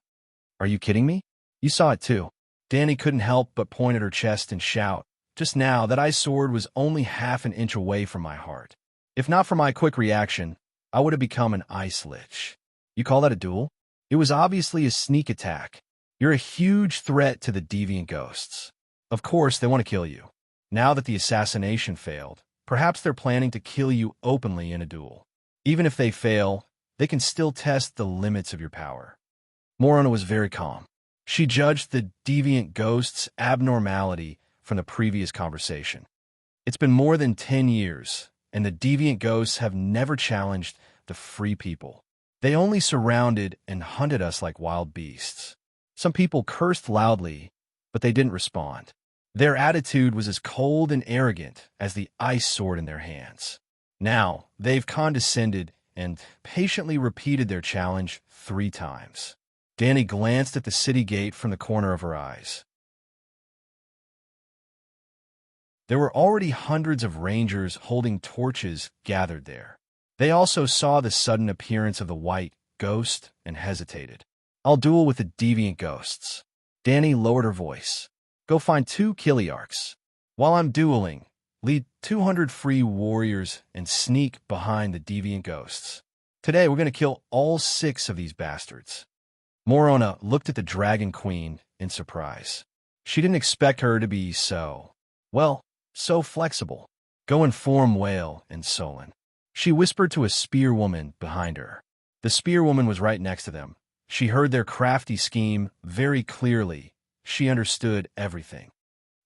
Are you kidding me? You saw it too. Danny couldn't help but point at her chest and shout. Just now, that ice sword was only half an inch away from my heart. If not for my quick reaction, I would have become an ice lich. You call that a duel? It was obviously a sneak attack. You're a huge threat to the deviant ghosts. Of course, they want to kill you. Now that the assassination failed, perhaps they're planning to kill you openly in a duel. Even if they fail, they can still test the limits of your power. Morona was very calm. She judged the deviant ghost's abnormality from the previous conversation. It's been more than 10 years, and the deviant ghosts have never challenged the free people. They only surrounded and hunted us like wild beasts. Some people cursed loudly, but they didn't respond. Their attitude was as cold and arrogant as the ice sword in their hands. Now, they've condescended and patiently repeated their challenge 3 times. Danny glanced at the city gate from the corner of her eyes. There were already hundreds of rangers holding torches gathered there. They also saw the sudden appearance of the white ghost and hesitated. "I'll duel with the deviant ghosts." Danny lowered her voice. "Go find 2 Kiliarchs. While I'm dueling, lead 200 free warriors and sneak behind the deviant ghosts. Today we're going to kill all 6 of these bastards." Morona looked at the Dragon Queen in surprise. She didn't expect her to be so flexible. "Go inform Whale and Solon," she whispered to a spearwoman behind her. The spearwoman was right next to them. She heard their crafty scheme very clearly. She understood everything.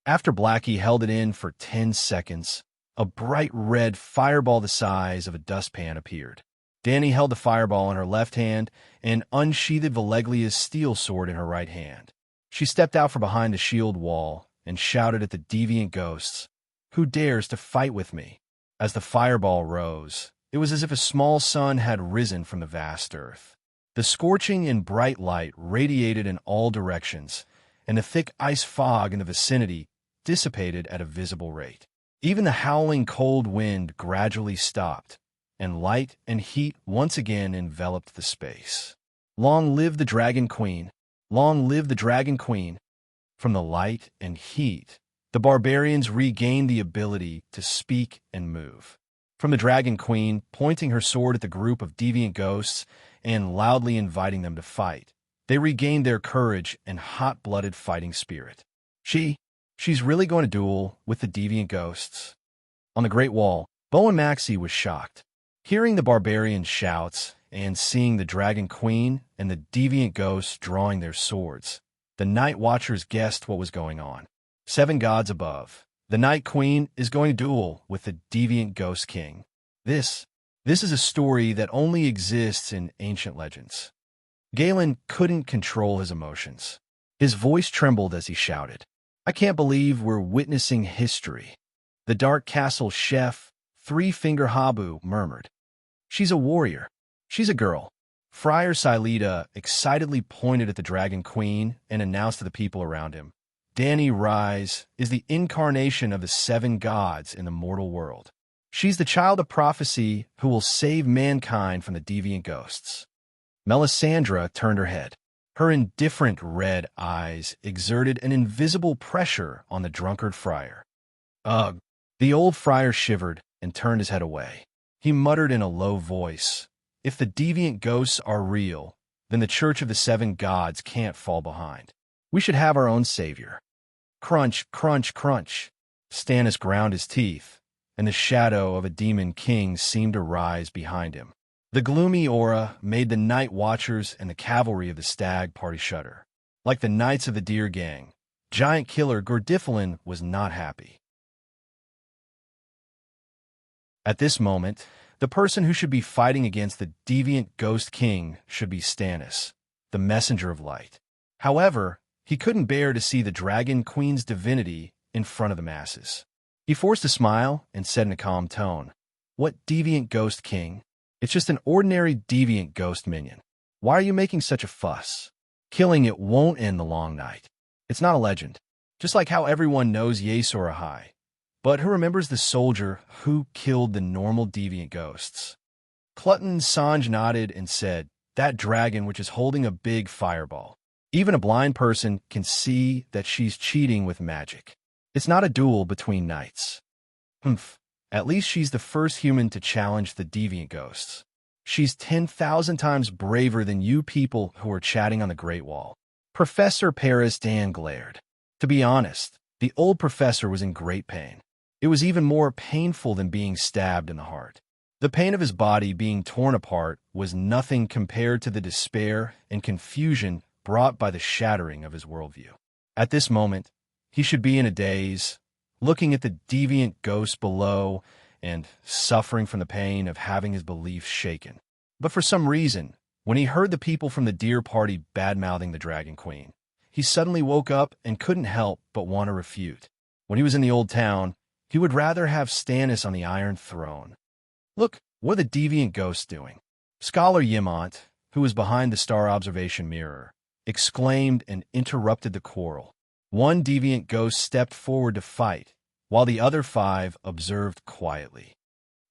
After Blackie held it in for 10 seconds, a bright red fireball the size of a dustpan appeared. Danny held the fireball in her left hand and unsheathed Valeglia's steel sword in her right hand. She stepped out from behind the shield wall and shouted at the deviant ghosts, "Who dares to fight with me?" As the fireball rose, it was as if a small sun had risen from the vast earth. The scorching and bright light radiated in all directions, and the thick ice fog in the vicinity dissipated at a visible rate. Even the howling cold wind gradually stopped, and light and heat once again enveloped the space. "Long live the Dragon Queen! Long live the Dragon Queen!" From the light and heat, the barbarians regained the ability to speak and move. From the Dragon Queen, pointing her sword at the group of deviant ghosts and loudly inviting them to fight, they regained their courage and hot-blooded fighting spirit. She's really going to duel with the deviant ghosts. On the Great Wall, Bo and Maxie was shocked. Hearing the barbarian shouts and seeing the Dragon Queen and the deviant ghosts drawing their swords, the Night Watchers guessed what was going on. 7 gods above, the Night Queen is going to duel with the deviant Ghost King. This is a story that only exists in ancient legends. Galen couldn't control his emotions. His voice trembled as he shouted, "I can't believe we're witnessing history." The Dark Castle chef, Three-Finger Habu, murmured, "She's a warrior. She's a girl." Friar Sileta excitedly pointed at the Dragon Queen and announced to the people around him, "Danny Rise is the incarnation of the 7 gods in the mortal world. She's the child of prophecy who will save mankind from the deviant ghosts." Melisandre turned her head. Her indifferent red eyes exerted an invisible pressure on the drunkard friar. "Ugh." The old friar shivered and turned his head away. He muttered in a low voice, "If the deviant ghosts are real, then the Church of the 7 gods can't fall behind. We should have our own savior." Crunch, crunch, crunch. Stannis ground his teeth, and the shadow of a demon king seemed to rise behind him. The gloomy aura made the Night Watchers and the cavalry of the Stag Party shudder. Like the Knights of the Deer Gang, giant killer Gordiffelin was not happy. At this moment, the person who should be fighting against the deviant Ghost King should be Stannis, the messenger of light. However, he couldn't bear to see the Dragon Queen's divinity in front of the masses. He forced a smile and said in a calm tone, "What deviant Ghost King? It's just an ordinary deviant ghost minion. Why are you making such a fuss? Killing it won't end the long night. It's not a legend, just like how everyone knows Yesor Ahai. But who remembers the soldier who killed the normal deviant ghosts?" Clutton Sanj nodded and said, "That dragon which is holding a big fireball. Even a blind person can see that she's cheating with magic. It's not a duel between knights." "Humph. At least she's the first human to challenge the deviant ghosts. She's 10,000 times braver than you people who are chatting on the Great Wall." Professor Paris Dan glared. To be honest, the old professor was in great pain. It was even more painful than being stabbed in the heart. The pain of his body being torn apart was nothing compared to the despair and confusion brought by the shattering of his worldview. At this moment, he should be in a daze, looking at the deviant ghost below and suffering from the pain of having his beliefs shaken. But for some reason, when he heard the people from the Deer Party bad-mouthing the Dragon Queen, he suddenly woke up and couldn't help but want to refute. When he was in the old town, he would rather have Stannis on the Iron Throne. Look, what are the deviant ghosts doing? Scholar Yimont, who was behind the star observation mirror, exclaimed and interrupted the quarrel. One deviant ghost stepped forward to fight, while the other 5 observed quietly.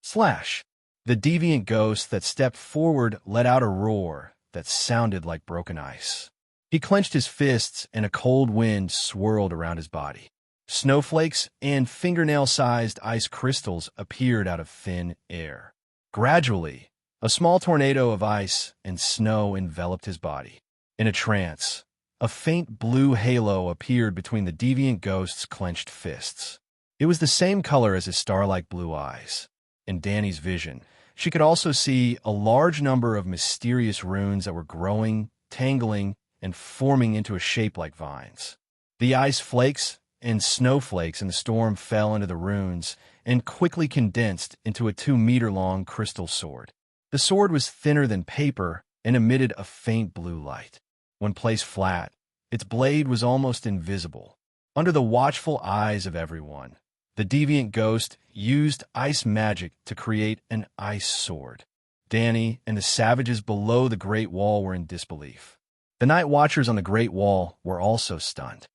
Slash! The deviant ghost that stepped forward let out a roar that sounded like broken ice. He clenched his fists and a cold wind swirled around his body. Snowflakes and fingernail-sized ice crystals appeared out of thin air. Gradually, a small tornado of ice and snow enveloped his body. In a trance, a faint blue halo appeared between the deviant ghost's clenched fists. It was the same color as his star-like blue eyes. In Dany's vision, she could also see a large number of mysterious runes that were growing, tangling, and forming into a shape like vines. The ice flakes and snowflakes in the storm fell into the runes and quickly condensed into a 2-meter-long crystal sword. The sword was thinner than paper and emitted a faint blue light. When placed flat, its blade was almost invisible. Under the watchful eyes of everyone, the deviant ghost used ice magic to create an ice sword. Dany and the savages below the Great Wall were in disbelief. The Night Watchers on the Great Wall were also stunned.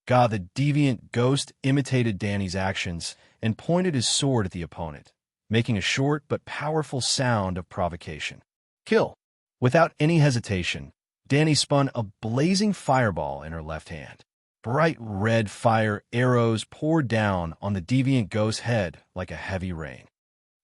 God, the deviant ghost imitated Dany's actions and pointed his sword at the opponent, making a short but powerful sound of provocation. Kill! Without any hesitation, Dany spun a blazing fireball in her left hand. Bright red fire arrows poured down on the deviant ghost's head like a heavy rain.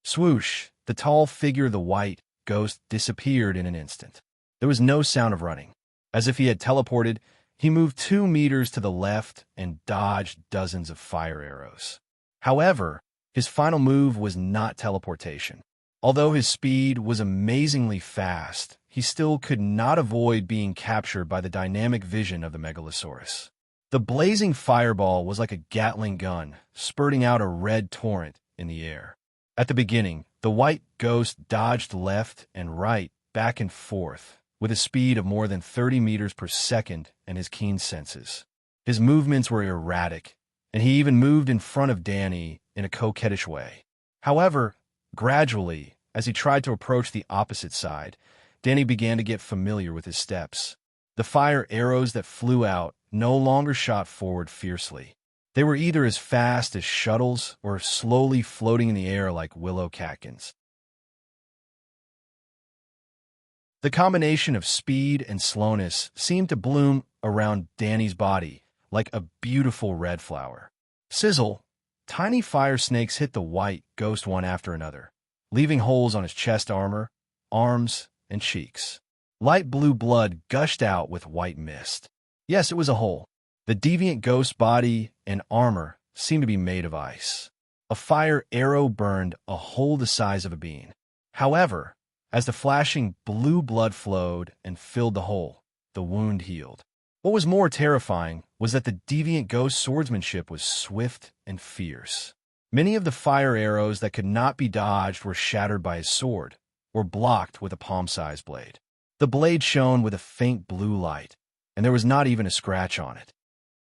Swoosh! The tall figure of the white ghost disappeared in an instant. There was no sound of running. As if he had teleported, he moved 2 meters to the left and dodged dozens of fire arrows. However, his final move was not teleportation. Although his speed was amazingly fast, he still could not avoid being captured by the dynamic vision of the Megalosaurus. The blazing fireball was like a Gatling gun, spurting out a red torrent in the air. At the beginning, the white ghost dodged left and right, back and forth, with a speed of more than 30 meters per second and his keen senses. His movements were erratic, and he even moved in front of Dany in a coquettish way. However, gradually, as he tried to approach the opposite side, Dany began to get familiar with his steps. The fire arrows that flew out no longer shot forward fiercely. They were either as fast as shuttles or slowly floating in the air like willow catkins. The combination of speed and slowness seemed to bloom around Dany's body like a beautiful red flower. Sizzle! Tiny fire snakes hit the white ghost one after another, leaving holes on his chest armor, arms, and cheeks. Light blue blood gushed out with white mist. Yes, it was a hole. The deviant ghost's body and armor seemed to be made of ice. A fire arrow burned a hole the size of a bean. However, as the flashing blue blood flowed and filled the hole, the wound healed. What was more terrifying was that the deviant ghost's swordsmanship was swift and fierce. Many of the fire arrows that could not be dodged were shattered by his sword, or blocked with a palm-sized blade. The blade shone with a faint blue light, and there was not even a scratch on it.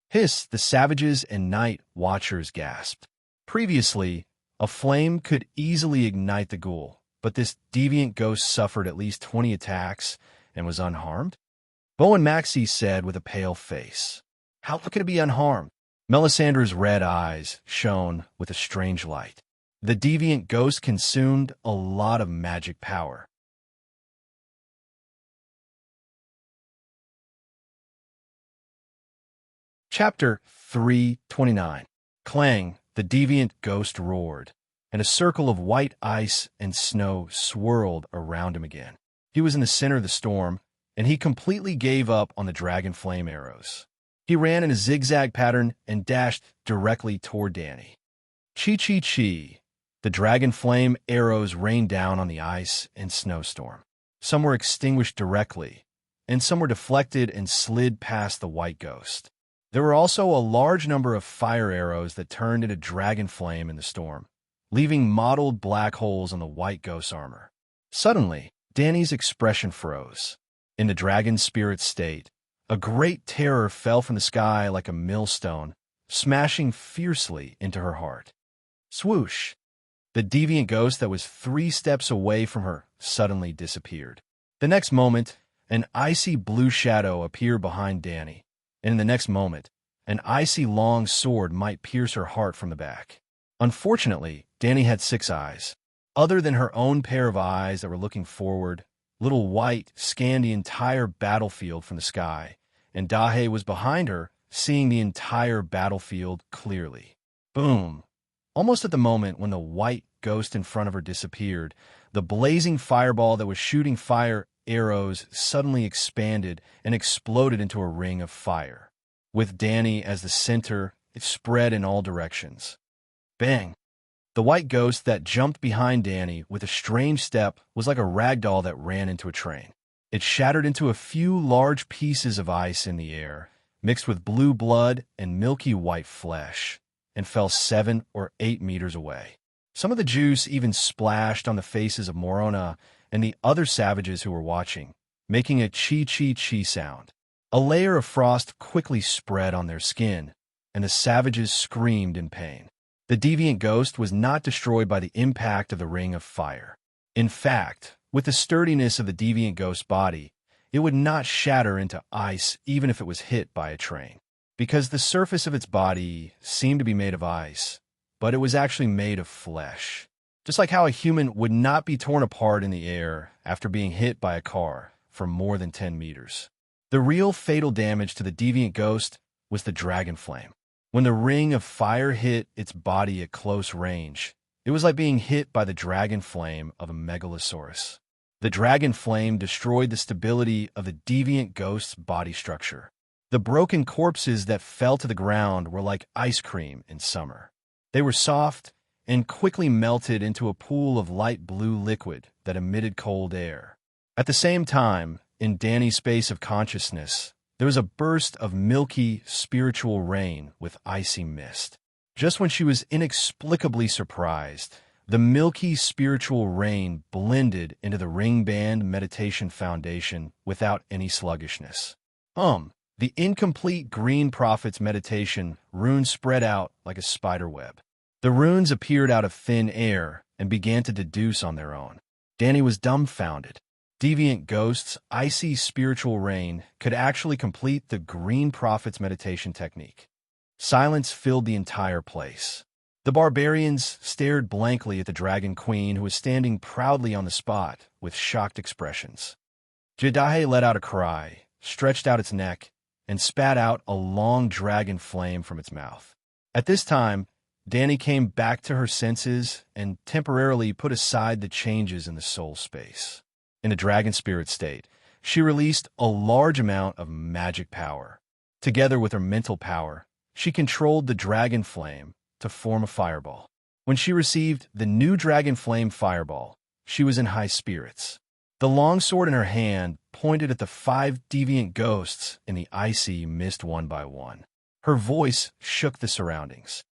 Hiss! The savages and Night Watchers gasped. Previously, a flame could easily ignite the ghoul, but this deviant ghost suffered at least 20 attacks and was unharmed? Bowen Maxey said with a pale face. How could it be unharmed? Melisandre's red eyes shone with a strange light. The deviant ghost consumed a lot of magic power. Chapter 329. Clang! The deviant ghost roared, and a circle of white ice and snow swirled around him again. He was in the center of the storm, and he completely gave up on the dragon flame arrows. He ran in a zigzag pattern and dashed directly toward Dany. Chi-chi-chi! The dragon flame arrows rained down on the ice and snowstorm. Some were extinguished directly, and some were deflected and slid past the white ghost. There were also a large number of fire arrows that turned into dragon flame in the storm, leaving mottled black holes on the white ghost's armor. Suddenly, Dany's expression froze. In the dragon spirit state, a great terror fell from the sky like a millstone, smashing fiercely into her heart. Swoosh! The deviant ghost that was 3 steps away from her suddenly disappeared. The next moment, an icy blue shadow appeared behind Danny, and in the next moment, an icy long sword might pierce her heart from the back. Unfortunately, Danny had 6 eyes. Other than her own pair of eyes that were looking forward, Little White scanned the entire battlefield from the sky, and Dahe was behind her, seeing the entire battlefield clearly. Boom! Almost at the moment when the white ghost in front of her disappeared, the blazing fireball that was shooting fire arrows suddenly expanded and exploded into a ring of fire. With Danny as the center, it spread in all directions. Bang! The white ghost that jumped behind Danny with a strange step was like a rag doll that ran into a train. It shattered into a few large pieces of ice in the air, mixed with blue blood and milky white flesh, and fell 7 or 8 meters away. Some of the juice even splashed on the faces of Morona and the other savages who were watching, making a chi-chi-chi sound. A layer of frost quickly spread on their skin, and the savages screamed in pain. The deviant ghost was not destroyed by the impact of the ring of fire. In fact, with the sturdiness of the deviant ghost's body, it would not shatter into ice even if it was hit by a train, because the surface of its body seemed to be made of ice, but it was actually made of flesh. Just like how a human would not be torn apart in the air after being hit by a car from more than 10 meters. The real fatal damage to the deviant ghost was the dragon flame. When the ring of fire hit its body at close range, it was like being hit by the dragon flame of a megalosaurus. The dragon flame destroyed the stability of the deviant ghost's body structure. The broken corpses that fell to the ground were like ice cream in summer. They were soft and quickly melted into a pool of light blue liquid that emitted cold air. At the same time, in Danny's space of consciousness, there was a burst of milky, spiritual rain with icy mist. Just when she was inexplicably surprised, the milky spiritual rain blended into the ring band meditation foundation without any sluggishness. The incomplete Green Prophet's meditation runes spread out like a spider web. The runes appeared out of thin air and began to deduce on their own. Danny was dumbfounded. Deviant Ghost's icy spiritual rain could actually complete the Green Prophet's meditation technique. Silence filled the entire place. The barbarians stared blankly at the Dragon Queen, who was standing proudly on the spot with shocked expressions. Jadahe let out a cry, stretched out its neck, and spat out a long dragon flame from its mouth. At this time, Danny came back to her senses and temporarily put aside the changes in the soul space. In a dragon spirit state, she released a large amount of magic power. Together with her mental power, she controlled the dragon flame to form a fireball. When she received the new dragon flame fireball, she was in high spirits. The longsword in her hand pointed at the 5 deviant ghosts in the icy mist one by one. Her voice shook the surroundings.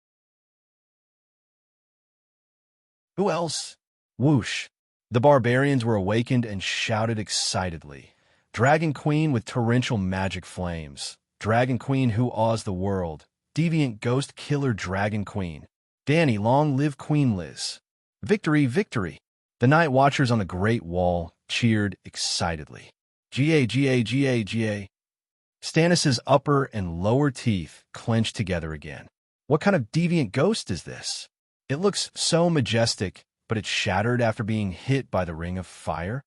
Who else? Whoosh! The barbarians were awakened and shouted excitedly. Dragon Queen with torrential magic flames. Dragon Queen who awes the world. Deviant Ghost Killer Dragon Queen. Danny, long live Queen Liz. Victory, victory! The Night Watchers on the Great Wall cheered excitedly. Ga, Ga, Ga, Ga. Stannis's upper and lower teeth clenched together again. What kind of deviant ghost is this? It looks so majestic, but it's shattered after being hit by the ring of fire?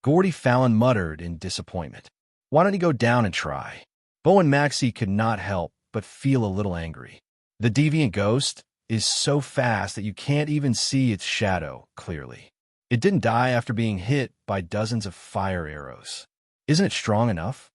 Gordy Fallon muttered in disappointment. Why don't he go down and try? Bo and Maxie could not help but feel a little angry. The deviant ghost is so fast that you can't even see its shadow clearly. It didn't die after being hit by dozens of fire arrows. Isn't it strong enough?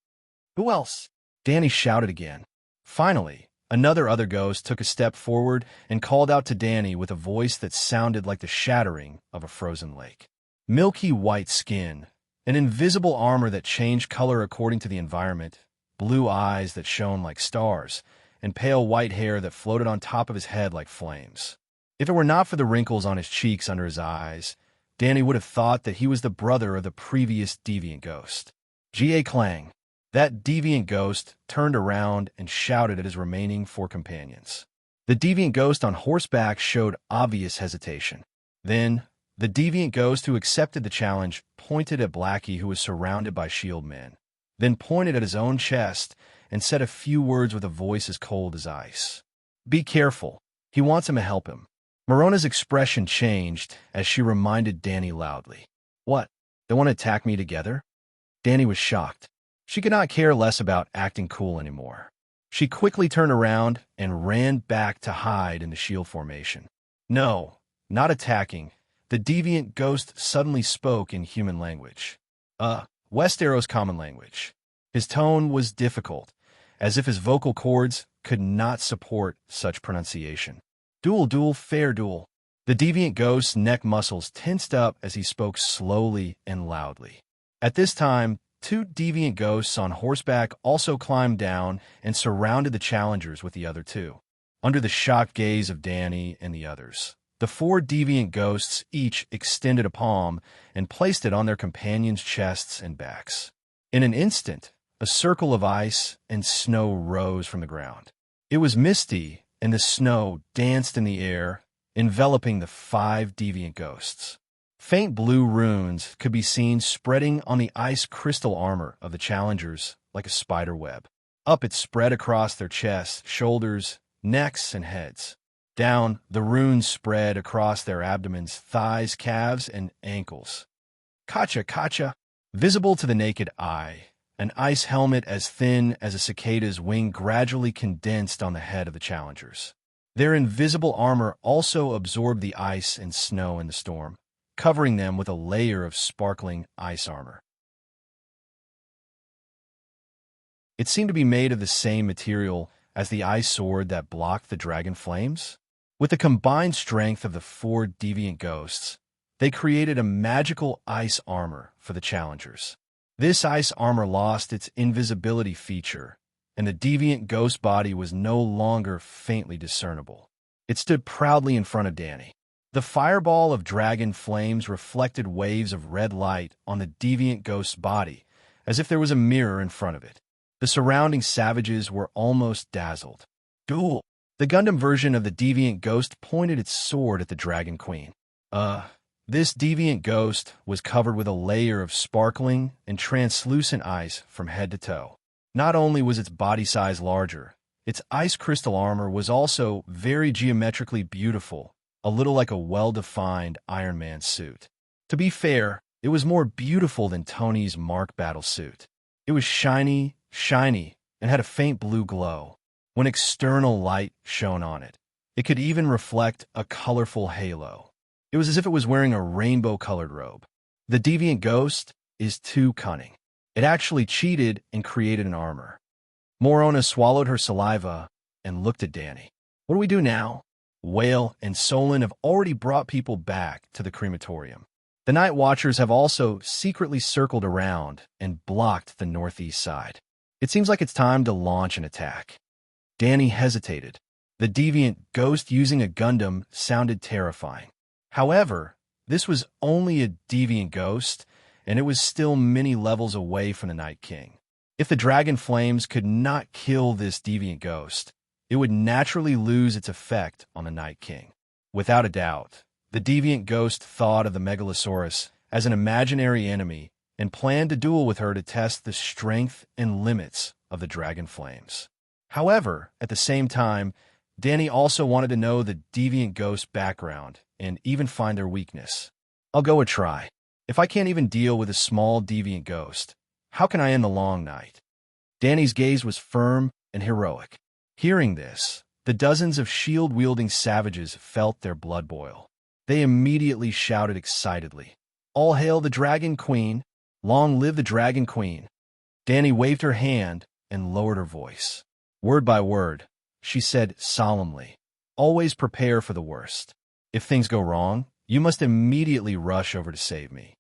Who else? Danny shouted again. Finally, another other ghost took a step forward and called out to Danny with a voice that sounded like the shattering of a frozen lake. Milky white skin, an invisible armor that changed color according to the environment, blue eyes that shone like stars, and pale white hair that floated on top of his head like flames. If it were not for the wrinkles on his cheeks under his eyes, Danny would have thought that he was the brother of the previous deviant ghost. G.A. Clang. That deviant ghost turned around and shouted at his remaining 4 companions. The deviant ghost on horseback showed obvious hesitation. Then, the deviant ghost who accepted the challenge pointed at Blackie, who was surrounded by shield men, then pointed at his own chest and said a few words with a voice as cold as ice. "Be careful. He wants him to help him." Morona's expression changed as she reminded Danny loudly. "What? They want to attack me together?" Danny was shocked. She could not care less about acting cool anymore. She quickly turned around and ran back to hide in the shield formation. "No, not attacking." The deviant ghost suddenly spoke in human language. Westeros common language. His tone was difficult, as if his vocal cords could not support such pronunciation. Duel, fair duel." The deviant ghost's neck muscles tensed up as he spoke slowly and loudly. At this time, 2 deviant ghosts on horseback also climbed down and surrounded the challengers with the other 2. Under the shocked gaze of Danny and the others, the 4 deviant ghosts each extended a palm and placed it on their companions' chests and backs. In an instant, a circle of ice and snow rose from the ground. It was misty, and the snow danced in the air, enveloping the 5 deviant ghosts. Faint blue runes could be seen spreading on the ice crystal armor of the challengers like a spider web. Up it spread across their chests, shoulders, necks, and heads. Down, the runes spread across their abdomens, thighs, calves, and ankles. Kacha, visible to the naked eye, an ice helmet as thin as a cicada's wing gradually condensed on the head of the challengers. Their invisible armor also absorbed the ice and snow in the storm, covering them with a layer of sparkling ice armor. It seemed to be made of the same material as the ice sword that blocked the dragon flames. With the combined strength of the 4 deviant ghosts, they created a magical ice armor for the challengers. This ice armor lost its invisibility feature, and the deviant ghost body was no longer faintly discernible. It stood proudly in front of Danny. The fireball of dragon flames reflected waves of red light on the deviant ghost's body, as if there was a mirror in front of it. The surrounding savages were almost dazzled. "Duel!" The Gundam version of the deviant ghost pointed its sword at the Dragon Queen. This deviant ghost was covered with a layer of sparkling and translucent ice from head to toe. Not only was its body size larger, its ice crystal armor was also very geometrically beautiful, a little like a well-defined Iron Man suit. To be fair, it was more beautiful than Tony's Mark battle suit. It was shiny, and had a faint blue glow. When external light shone on it, it could even reflect a colorful halo. It was as if it was wearing a rainbow-colored robe. The deviant ghost is too cunning. It actually cheated and created an armor. Morona swallowed her saliva and looked at Danny. "What do we do now?" Whale and Solon have already brought people back to the crematorium. The Night Watchers have also secretly circled around and blocked the northeast side. It seems like it's time to launch an attack. Danny hesitated. The deviant ghost using a Gundam sounded terrifying. However, this was only a deviant ghost, and it was still many levels away from the Night King. If the dragon flames could not kill this deviant ghost, it would naturally lose its effect on the Night King. Without a doubt, the deviant ghost thought of the Megalosaurus as an imaginary enemy and planned to duel with her to test the strength and limits of the dragon flames. However, at the same time, Danny also wanted to know the deviant ghost background and even find their weakness. "I'll go a try. If I can't even deal with a small deviant ghost, how can I end the long night?" Danny's gaze was firm and heroic. Hearing this, the dozens of shield-wielding savages felt their blood boil. They immediately shouted excitedly, "All hail the Dragon Queen! Long live the Dragon Queen!" Danny waved her hand and lowered her voice. Word by word, she said solemnly, "Always prepare for the worst. If things go wrong, you must immediately rush over to save me.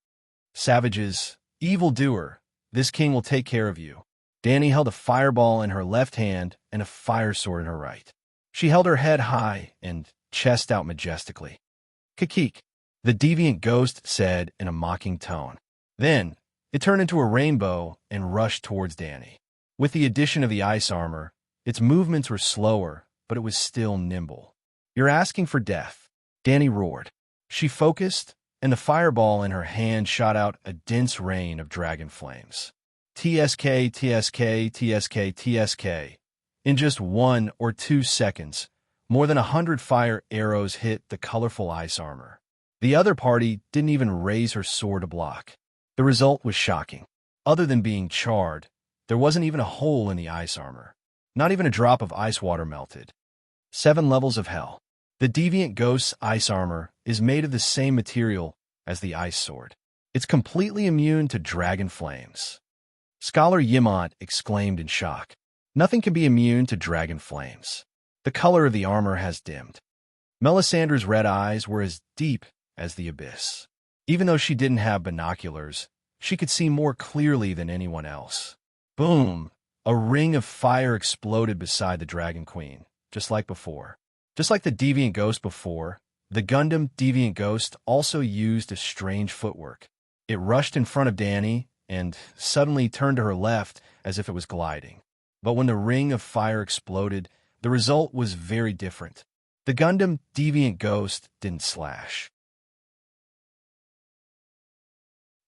Savages, evildoer, this king will take care of you." Danny held a fireball in her left hand and a fire sword in her right. She held her head high and chest out majestically. "Kikik," the deviant ghost said in a mocking tone. Then, it turned into a rainbow and rushed towards Danny. With the addition of the ice armor, its movements were slower, but it was still nimble. "You're asking for death," Dani roared. She focused, and the fireball in her hand shot out a dense rain of dragon flames. TSK, TSK, TSK, TSK. In just 1 or 2 seconds, more than 100 fire arrows hit the colorful ice armor. The other party didn't even raise her sword to block. The result was shocking. Other than being charred, there wasn't even a hole in the ice armor. Not even a drop of ice water melted. 7 levels of hell. The Deviant Ghost's ice armor is made of the same material as the ice sword. It's completely immune to dragon flames. Scholar Yimont exclaimed in shock. Nothing can be immune to dragon flames. The color of the armor has dimmed. Melisandre's red eyes were as deep as the abyss. Even though she didn't have binoculars, she could see more clearly than anyone else. Boom! A ring of fire exploded beside the Dragon Queen, just like before. Just like the Deviant Ghost before, the Gundam Deviant Ghost also used a strange footwork. It rushed in front of Dani and suddenly turned to her left as if it was gliding. But when the ring of fire exploded, the result was very different. The Gundam Deviant Ghost didn't slash.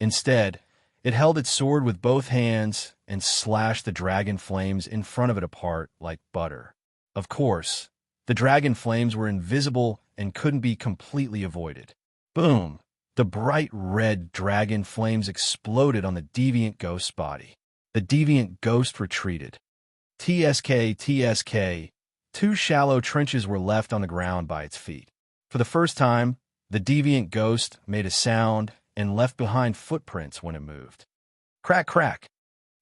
Instead, it held its sword with both hands and slashed the dragon flames in front of it apart like butter. Of course, the dragon flames were invisible and couldn't be completely avoided. Boom! The bright red dragon flames exploded on the Deviant Ghost's body. The Deviant Ghost retreated. TSK, TSK. 2 shallow trenches were left on the ground by its feet. For the first time, the Deviant Ghost made a sound and left behind footprints when it moved. Crack, crack.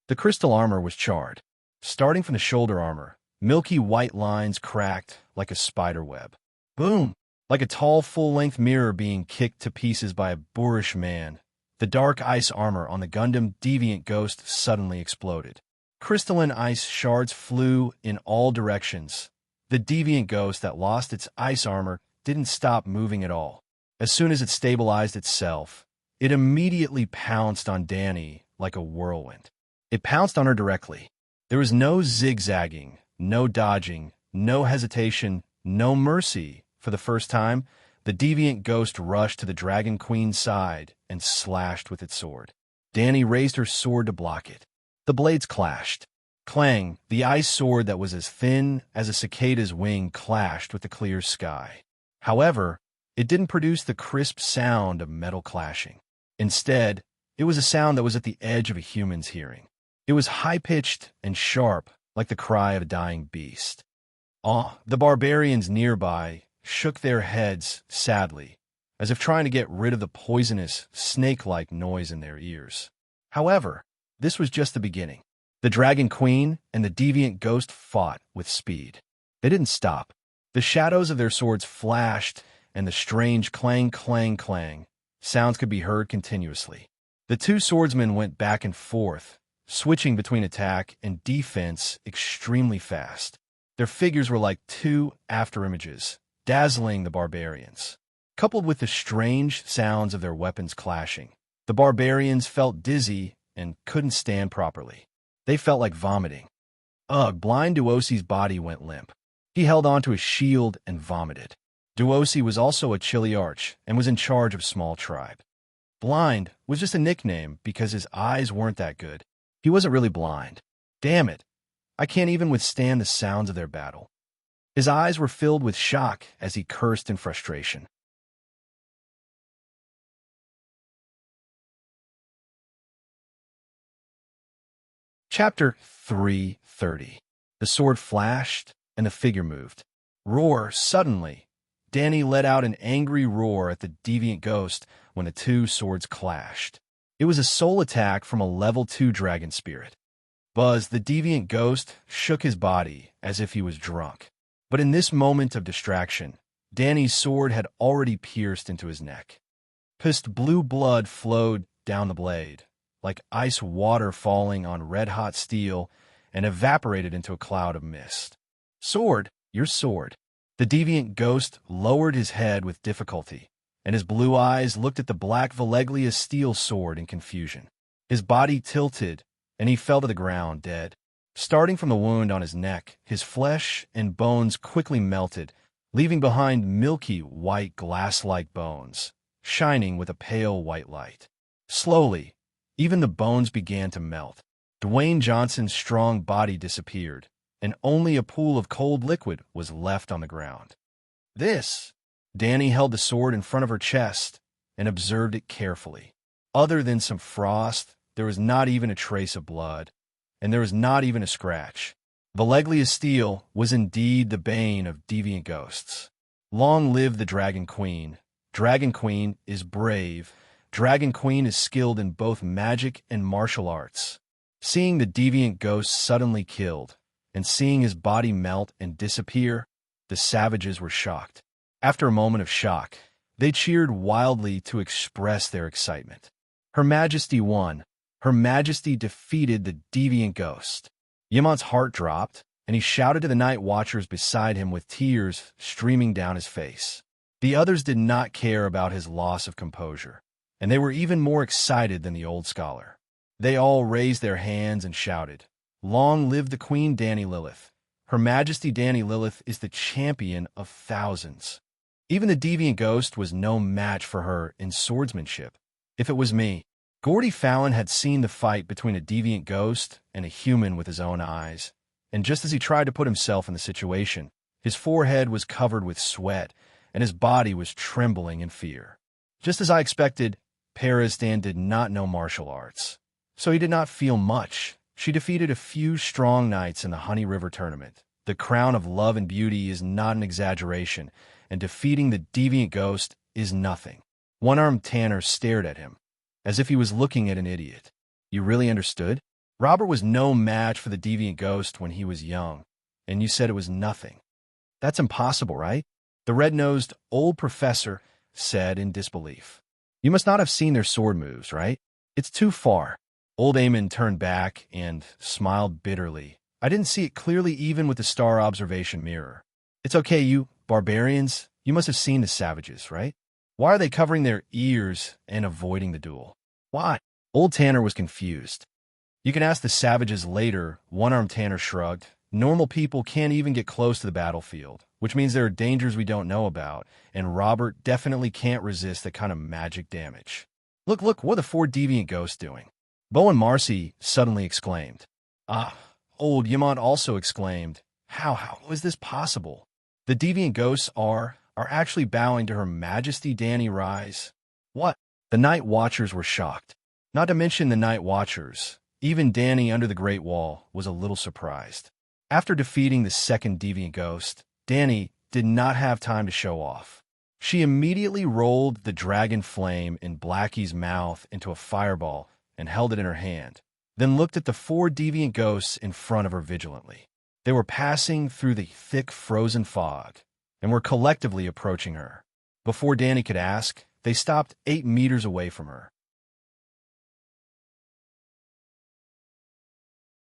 The crystal armor was charred. Starting from the shoulder armor, milky white lines cracked like a spider web. Boom! Like a tall, full-length mirror being kicked to pieces by a boorish man, the dark ice armor on the Gundam Deviant Ghost suddenly exploded. Crystalline ice shards flew in all directions. The Deviant Ghost that lost its ice armor didn't stop moving at all. As soon as it stabilized itself, it immediately pounced on Dani like a whirlwind. It pounced on her directly. There was no zigzagging, no dodging, no hesitation, no mercy. For the first time, the Deviant Ghost rushed to the Dragon Queen's side and slashed with its sword. Dani raised her sword to block it. The blades clashed. Clang! The ice sword that was as thin as a cicada's wing clashed with the clear sky. However, it didn't produce the crisp sound of metal clashing. Instead, it was a sound that was at the edge of a human's hearing. It was high-pitched and sharp, like the cry of a dying beast. The barbarians nearby shook their heads sadly, as if trying to get rid of the poisonous, snake-like noise in their ears. However, this was just the beginning. The Dragon Queen and the Deviant Ghost fought with speed. They didn't stop. The shadows of their swords flashed, and the strange clang, clang, clang sounds could be heard continuously. The 2 swordsmen went back and forth, switching between attack and defense extremely fast. Their figures were like 2 afterimages, dazzling the barbarians. Coupled with the strange sounds of their weapons clashing, the barbarians felt dizzy and couldn't stand properly. They felt like vomiting. Blind Duosi's body went limp. He held onto his shield and vomited. Duosi was also a Chiliarch and was in charge of a small tribe. Blind was just a nickname because his eyes weren't that good. He wasn't really blind. Damn it! I can't even withstand the sounds of their battle. His eyes were filled with shock as he cursed in frustration. Chapter 330. The sword flashed, and the figure moved. Roar! Suddenly, Dani let out an angry roar at the Deviant Ghost when the 2 swords clashed. It was a soul attack from a level 2 dragon spirit. Buzz, the Deviant Ghost, shook his body as if he was drunk. But in this moment of distraction, Dani's sword had already pierced into his neck. Pissed blue blood flowed down the blade, like ice water falling on red-hot steel, and evaporated into a cloud of mist. Sword, your sword. The Deviant Ghost lowered his head with difficulty, and his blue eyes looked at the black Valeglia steel sword in confusion. His body tilted, and he fell to the ground dead. Starting from the wound on his neck, his flesh and bones quickly melted, leaving behind milky white glass-like bones, shining with a pale white light. Slowly, even the bones began to melt. Dwayne Johnson's strong body disappeared, and only a pool of cold liquid was left on the ground. This! Danny held the sword in front of her chest and observed it carefully. Other than some frost, there was not even a trace of blood, and there was not even a scratch. Valeglia's steel was indeed the bane of deviant ghosts. Long live the Dragon Queen. Dragon Queen is brave. Dragon Queen is skilled in both magic and martial arts. Seeing the deviant ghost suddenly killed, and seeing his body melt and disappear, the savages were shocked. After a moment of shock, they cheered wildly to express their excitement. Her Majesty won. Her Majesty defeated the deviant ghost. Yamont's heart dropped, and he shouted to the night watchers beside him with tears streaming down his face. The others did not care about his loss of composure, and they were even more excited than the old scholar. They all raised their hands and shouted, "Long live the Queen Danny Lilith! Her Majesty Danny Lilith is the champion of thousands." Even the deviant ghost was no match for her in swordsmanship. If it was me, Gordy Fallon had seen the fight between a deviant ghost and a human with his own eyes, and just as he tried to put himself in the situation, his forehead was covered with sweat, and his body was trembling in fear. Just as I expected, Paris-Dan did not know martial arts, so he did not feel much. She defeated a few strong knights in the Honey River tournament. The crown of love and beauty is not an exaggeration, and defeating the deviant ghost is nothing. One-armed Tanner stared at him, as if he was looking at an idiot. You really understood? Robert was no match for the deviant ghost when he was young, and you said it was nothing. That's impossible, right? The red-nosed old professor said in disbelief. You must not have seen their sword moves, right? It's too far. Old Eamon turned back and smiled bitterly. I didn't see it clearly even with the star observation mirror. It's okay, you barbarians. You must have seen the savages, right? Why are they covering their ears and avoiding the duel? Why? Old Tanner was confused. You can ask the savages later, One-Armed Tanner shrugged. Normal people can't even get close to the battlefield, which means there are dangers we don't know about, and Robert definitely can't resist that kind of magic damage. Look, what are the four deviant ghosts doing? Bo and Marcy suddenly exclaimed. Old Yamont also exclaimed. How is this possible? The deviant ghosts are actually bowing to Her Majesty Danny Rise. What? The Night Watchers were shocked. Not to mention the Night Watchers. Even Danny under the Great Wall was a little surprised. After defeating the second deviant ghost, Danny did not have time to show off. She immediately rolled the dragon flame in Blackie's mouth into a fireball and held it in her hand, then looked at the four deviant ghosts in front of her vigilantly. They were passing through the thick frozen fog and were collectively approaching her. Before Danny could ask, they stopped 8 meters away from her.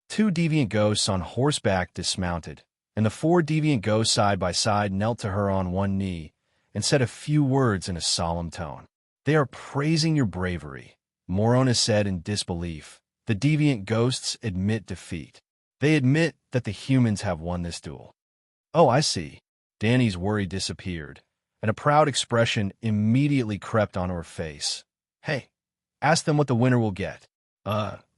2 deviant ghosts on horseback dismounted, and the 4 deviant ghosts side by side knelt to her on one knee and said a few words in a solemn tone. They are praising your bravery, Morona said in disbelief. The deviant ghosts admit defeat. They admit that the humans have won this duel. Oh, I see. Danny's worry disappeared, and a proud expression immediately crept onto her face. Hey, ask them what the winner will get.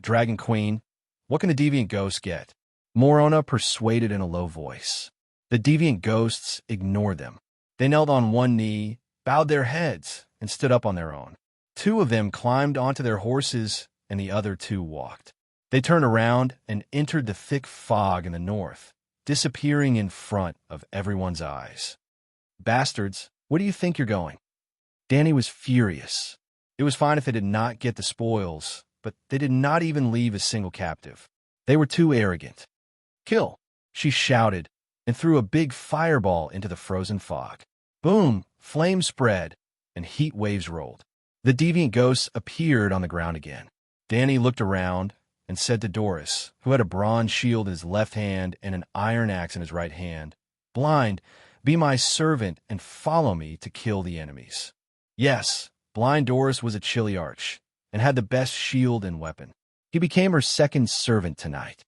Dragon Queen, what can the deviant ghosts get? Morona persuaded in a low voice. The deviant ghosts ignored them. They knelt on one knee, bowed their heads, and stood up on their own. 2 of them climbed onto their horses, and the other 2 walked. They turned around and entered the thick fog in the north, disappearing in front of everyone's eyes. Bastards, where do you think you're going? Danny was furious. It was fine if they did not get the spoils, but they did not even leave a single captive. They were too arrogant. Kill, she shouted, and threw a big fireball into the frozen fog. Boom, flames spread, and heat waves rolled. The deviant ghosts appeared on the ground again. Danny looked around and said to Doris, who had a bronze shield in his left hand and an iron axe in his right hand, Blind, be my servant and follow me to kill the enemies. Yes, Blind Doris was a Chiliarch and had the best shield and weapon. He became her second servant tonight.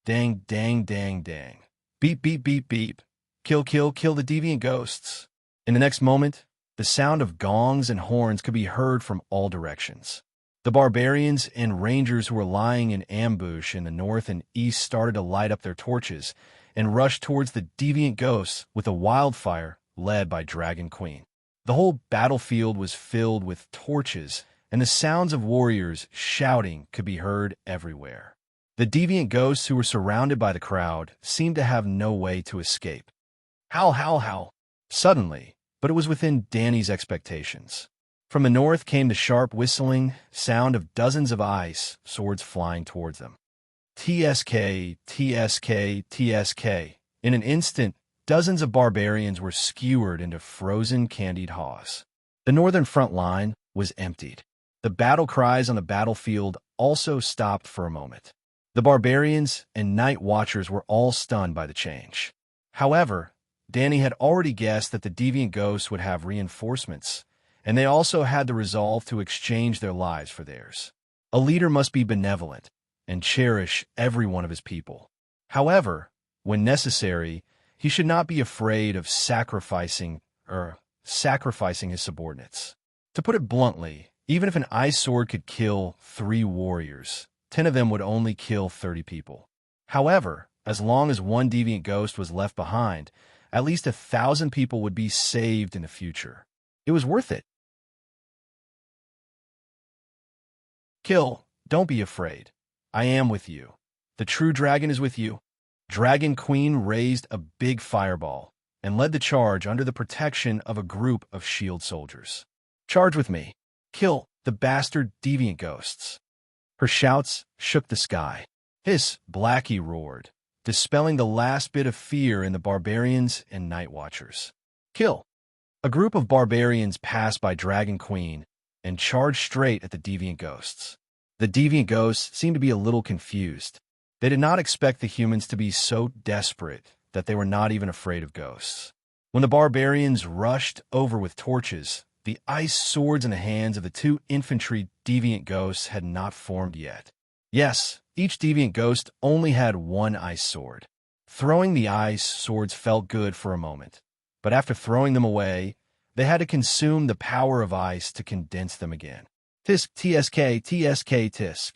Dang, dang, dang, dang. Beep, beep, beep, beep. Kill, kill, kill the deviant ghosts. In the next moment, the sound of gongs and horns could be heard from all directions. The barbarians and rangers who were lying in ambush in the north and east started to light up their torches and rush towards the deviant ghosts with a wildfire led by Dragon Queen. The whole battlefield was filled with torches, and the sounds of warriors shouting could be heard everywhere. The deviant ghosts who were surrounded by the crowd seemed to have no way to escape. Howl, howl, howl. Suddenly, but it was within Danny's expectations. From the north came the sharp whistling sound of dozens of ice swords flying towards them. TSK, TSK, TSK. In an instant, dozens of barbarians were skewered into frozen candied haws. The northern front line was emptied. The battle cries on the battlefield also stopped for a moment. The barbarians and night watchers were all stunned by the change. However, Danny had already guessed that the deviant ghosts would have reinforcements, and they also had the resolve to exchange their lives for theirs. A leader must be benevolent and cherish every one of his people. However, when necessary, he should not be afraid of sacrificing his subordinates. To put it bluntly, even if an ice sword could kill 3 warriors, 10 of them would only kill 30 people. However, as long as one deviant ghost was left behind, at least 1,000 people would be saved in the future. It was worth it. Kill, don't be afraid. I am with you. The true dragon is with you. Dragon Queen raised a big fireball and led the charge under the protection of a group of shield soldiers. Charge with me. Kill the bastard deviant ghosts. Her shouts shook the sky. Hiss, Blackie roared, dispelling the last bit of fear in the barbarians and night watchers. Kill. A group of barbarians passed by Dragon Queen and charged straight at the deviant ghosts. The deviant ghosts seemed to be a little confused. They did not expect the humans to be so desperate that they were not even afraid of ghosts. When the barbarians rushed over with torches, the ice swords in the hands of the 2 infantry deviant ghosts had not formed yet. Yes, each deviant ghost only had 1 ice sword. Throwing the ice swords felt good for a moment, but after throwing them away, they had to consume the power of ice to condense them again. Tisk, TSK, TSK, tisk.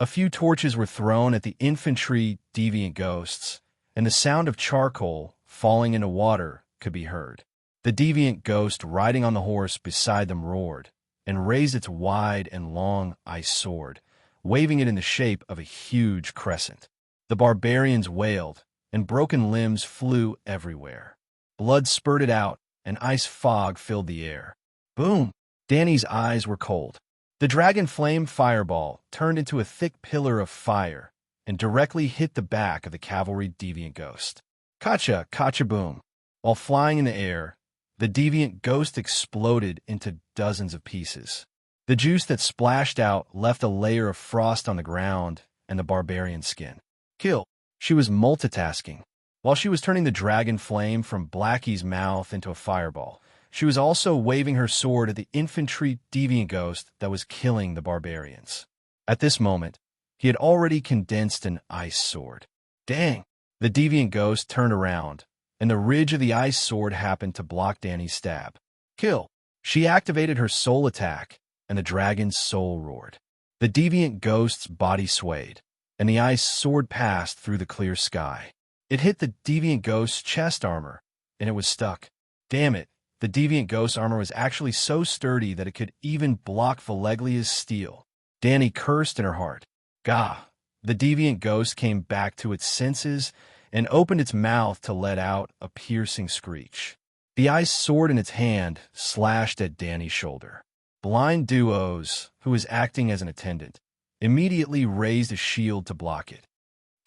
A few torches were thrown at the infantry deviant ghosts, and the sound of charcoal falling into water could be heard. The deviant ghost riding on the horse beside them roared and raised its wide and long ice sword, waving it in the shape of a huge crescent. The barbarians wailed, and broken limbs flew everywhere. Blood spurted out, and ice fog filled the air. Boom! Danny's eyes were cold. The dragon flame fireball turned into a thick pillar of fire and directly hit the back of the cavalry deviant ghost. Kacha, kacha, boom! While flying in the air, the deviant ghost exploded into dozens of pieces. The juice that splashed out left a layer of frost on the ground and the barbarian's skin. Kill. She was multitasking. While she was turning the dragon flame from Blackie's mouth into a fireball, she was also waving her sword at the infantry deviant ghost that was killing the barbarians. At this moment, he had already condensed an ice sword. Dang! The deviant ghost turned around, and the ridge of the ice sword happened to block Danny's stab. Kill. She activated her soul attack, and the dragon's soul roared. The deviant ghost's body swayed, and the ice sword passed through the clear sky. It hit the deviant ghost's chest armor, and it was stuck. Damn it, the deviant ghost's armor was actually so sturdy that it could even block Valeglia's steel. Danny cursed in her heart. Gah! The deviant ghost came back to its senses and opened its mouth to let out a piercing screech. The ice sword in its hand slashed at Danny's shoulder. Blind Duos, who was acting as an attendant, immediately raised a shield to block it.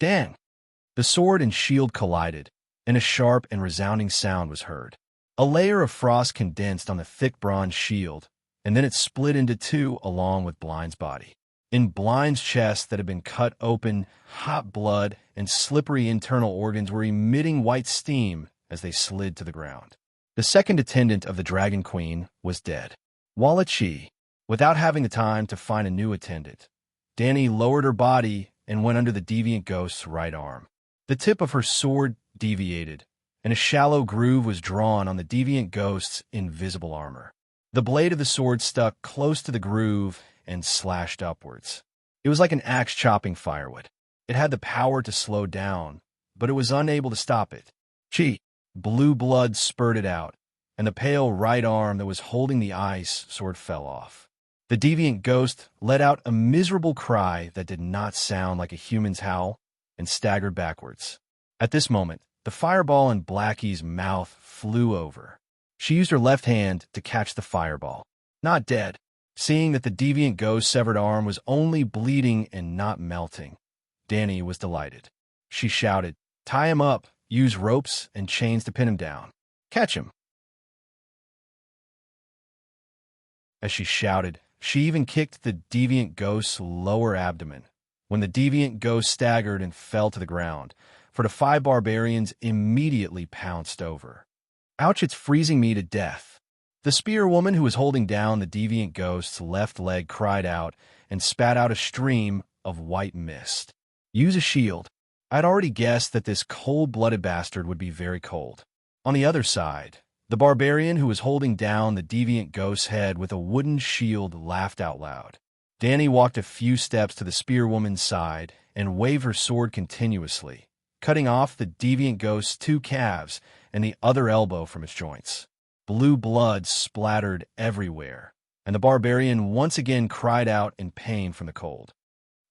Dang! The sword and shield collided, and a sharp and resounding sound was heard. A layer of frost condensed on the thick bronze shield, and then it split into 2 along with Blind's body. In Blind's chest that had been cut open, hot blood and slippery internal organs were emitting white steam as they slid to the ground. The second attendant of the Dragon Queen was dead. Walachi, without having the time to find a new attendant, Danny lowered her body and went under the deviant ghost's right arm. The tip of her sword deviated, and a shallow groove was drawn on the deviant ghost's invisible armor. The blade of the sword stuck close to the groove and slashed upwards. It was like an axe chopping firewood. It had the power to slow down, but it was unable to stop it. Chi! Blue blood spurted out, and the pale right arm that was holding the ice sword fell off. The deviant ghost let out a miserable cry that did not sound like a human's howl and staggered backwards. At this moment, the fireball in Blackie's mouth flew over. She used her left hand to catch the fireball. Not dead. Seeing that the deviant ghost's severed arm was only bleeding and not melting, Danny was delighted. She shouted, "Tie him up. Use ropes and chains to pin him down. Catch him." As she shouted, she even kicked the deviant ghost's lower abdomen. When the deviant ghost staggered and fell to the ground, for the 5 barbarians immediately pounced over. "Ouch, it's freezing me to death." The spear woman who was holding down the deviant ghost's left leg cried out and spat out a stream of white mist. "Use a shield." I'd already guessed that this cold-blooded bastard would be very cold. On the other side, the barbarian who was holding down the deviant ghost's head with a wooden shield laughed out loud. Danny walked a few steps to the spear woman's side and waved her sword continuously, cutting off the deviant ghost's 2 calves and the other elbow from its joints. Blue blood splattered everywhere, and the barbarian once again cried out in pain from the cold.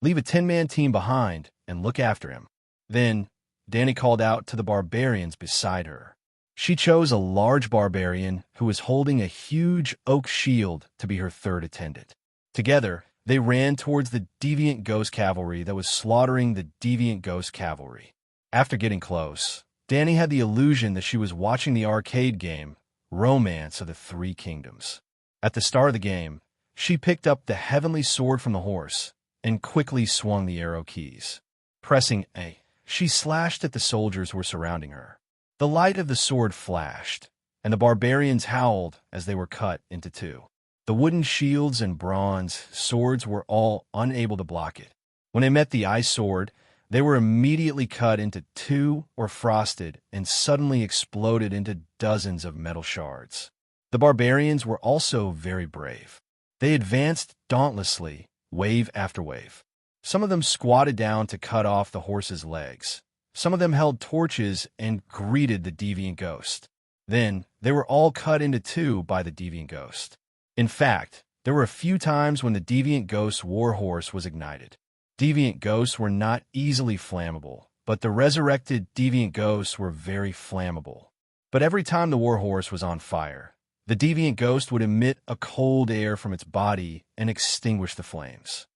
"Leave a 10-man team behind and look after him." Then, Danny called out to the barbarians beside her. She chose a large barbarian who was holding a huge oak shield to be her third attendant. Together, they ran towards the deviant ghost cavalry that was slaughtering the deviant ghost cavalry. After getting close, Danny had the illusion that she was watching the arcade game, Romance of the Three Kingdoms. At the start of the game, she picked up the heavenly sword from the horse and quickly swung the arrow keys. Pressing A, she slashed at the soldiers who were surrounding her. The light of the sword flashed, and the barbarians howled as they were cut into 2. The wooden shields and bronze swords were all unable to block it. When they met the ice sword, they were immediately cut into 2 or frosted and suddenly exploded into dozens of metal shards. The barbarians were also very brave. They advanced dauntlessly, wave after wave. Some of them squatted down to cut off the horse's legs. Some of them held torches and greeted the deviant ghost. Then, they were all cut into 2 by the deviant ghost. In fact, there were a few times when the deviant ghost's war horse was ignited. Deviant ghosts were not easily flammable, but the resurrected deviant ghosts were very flammable. But every time the war horse was on fire, the deviant ghost would emit a cold air from its body and extinguish the flames.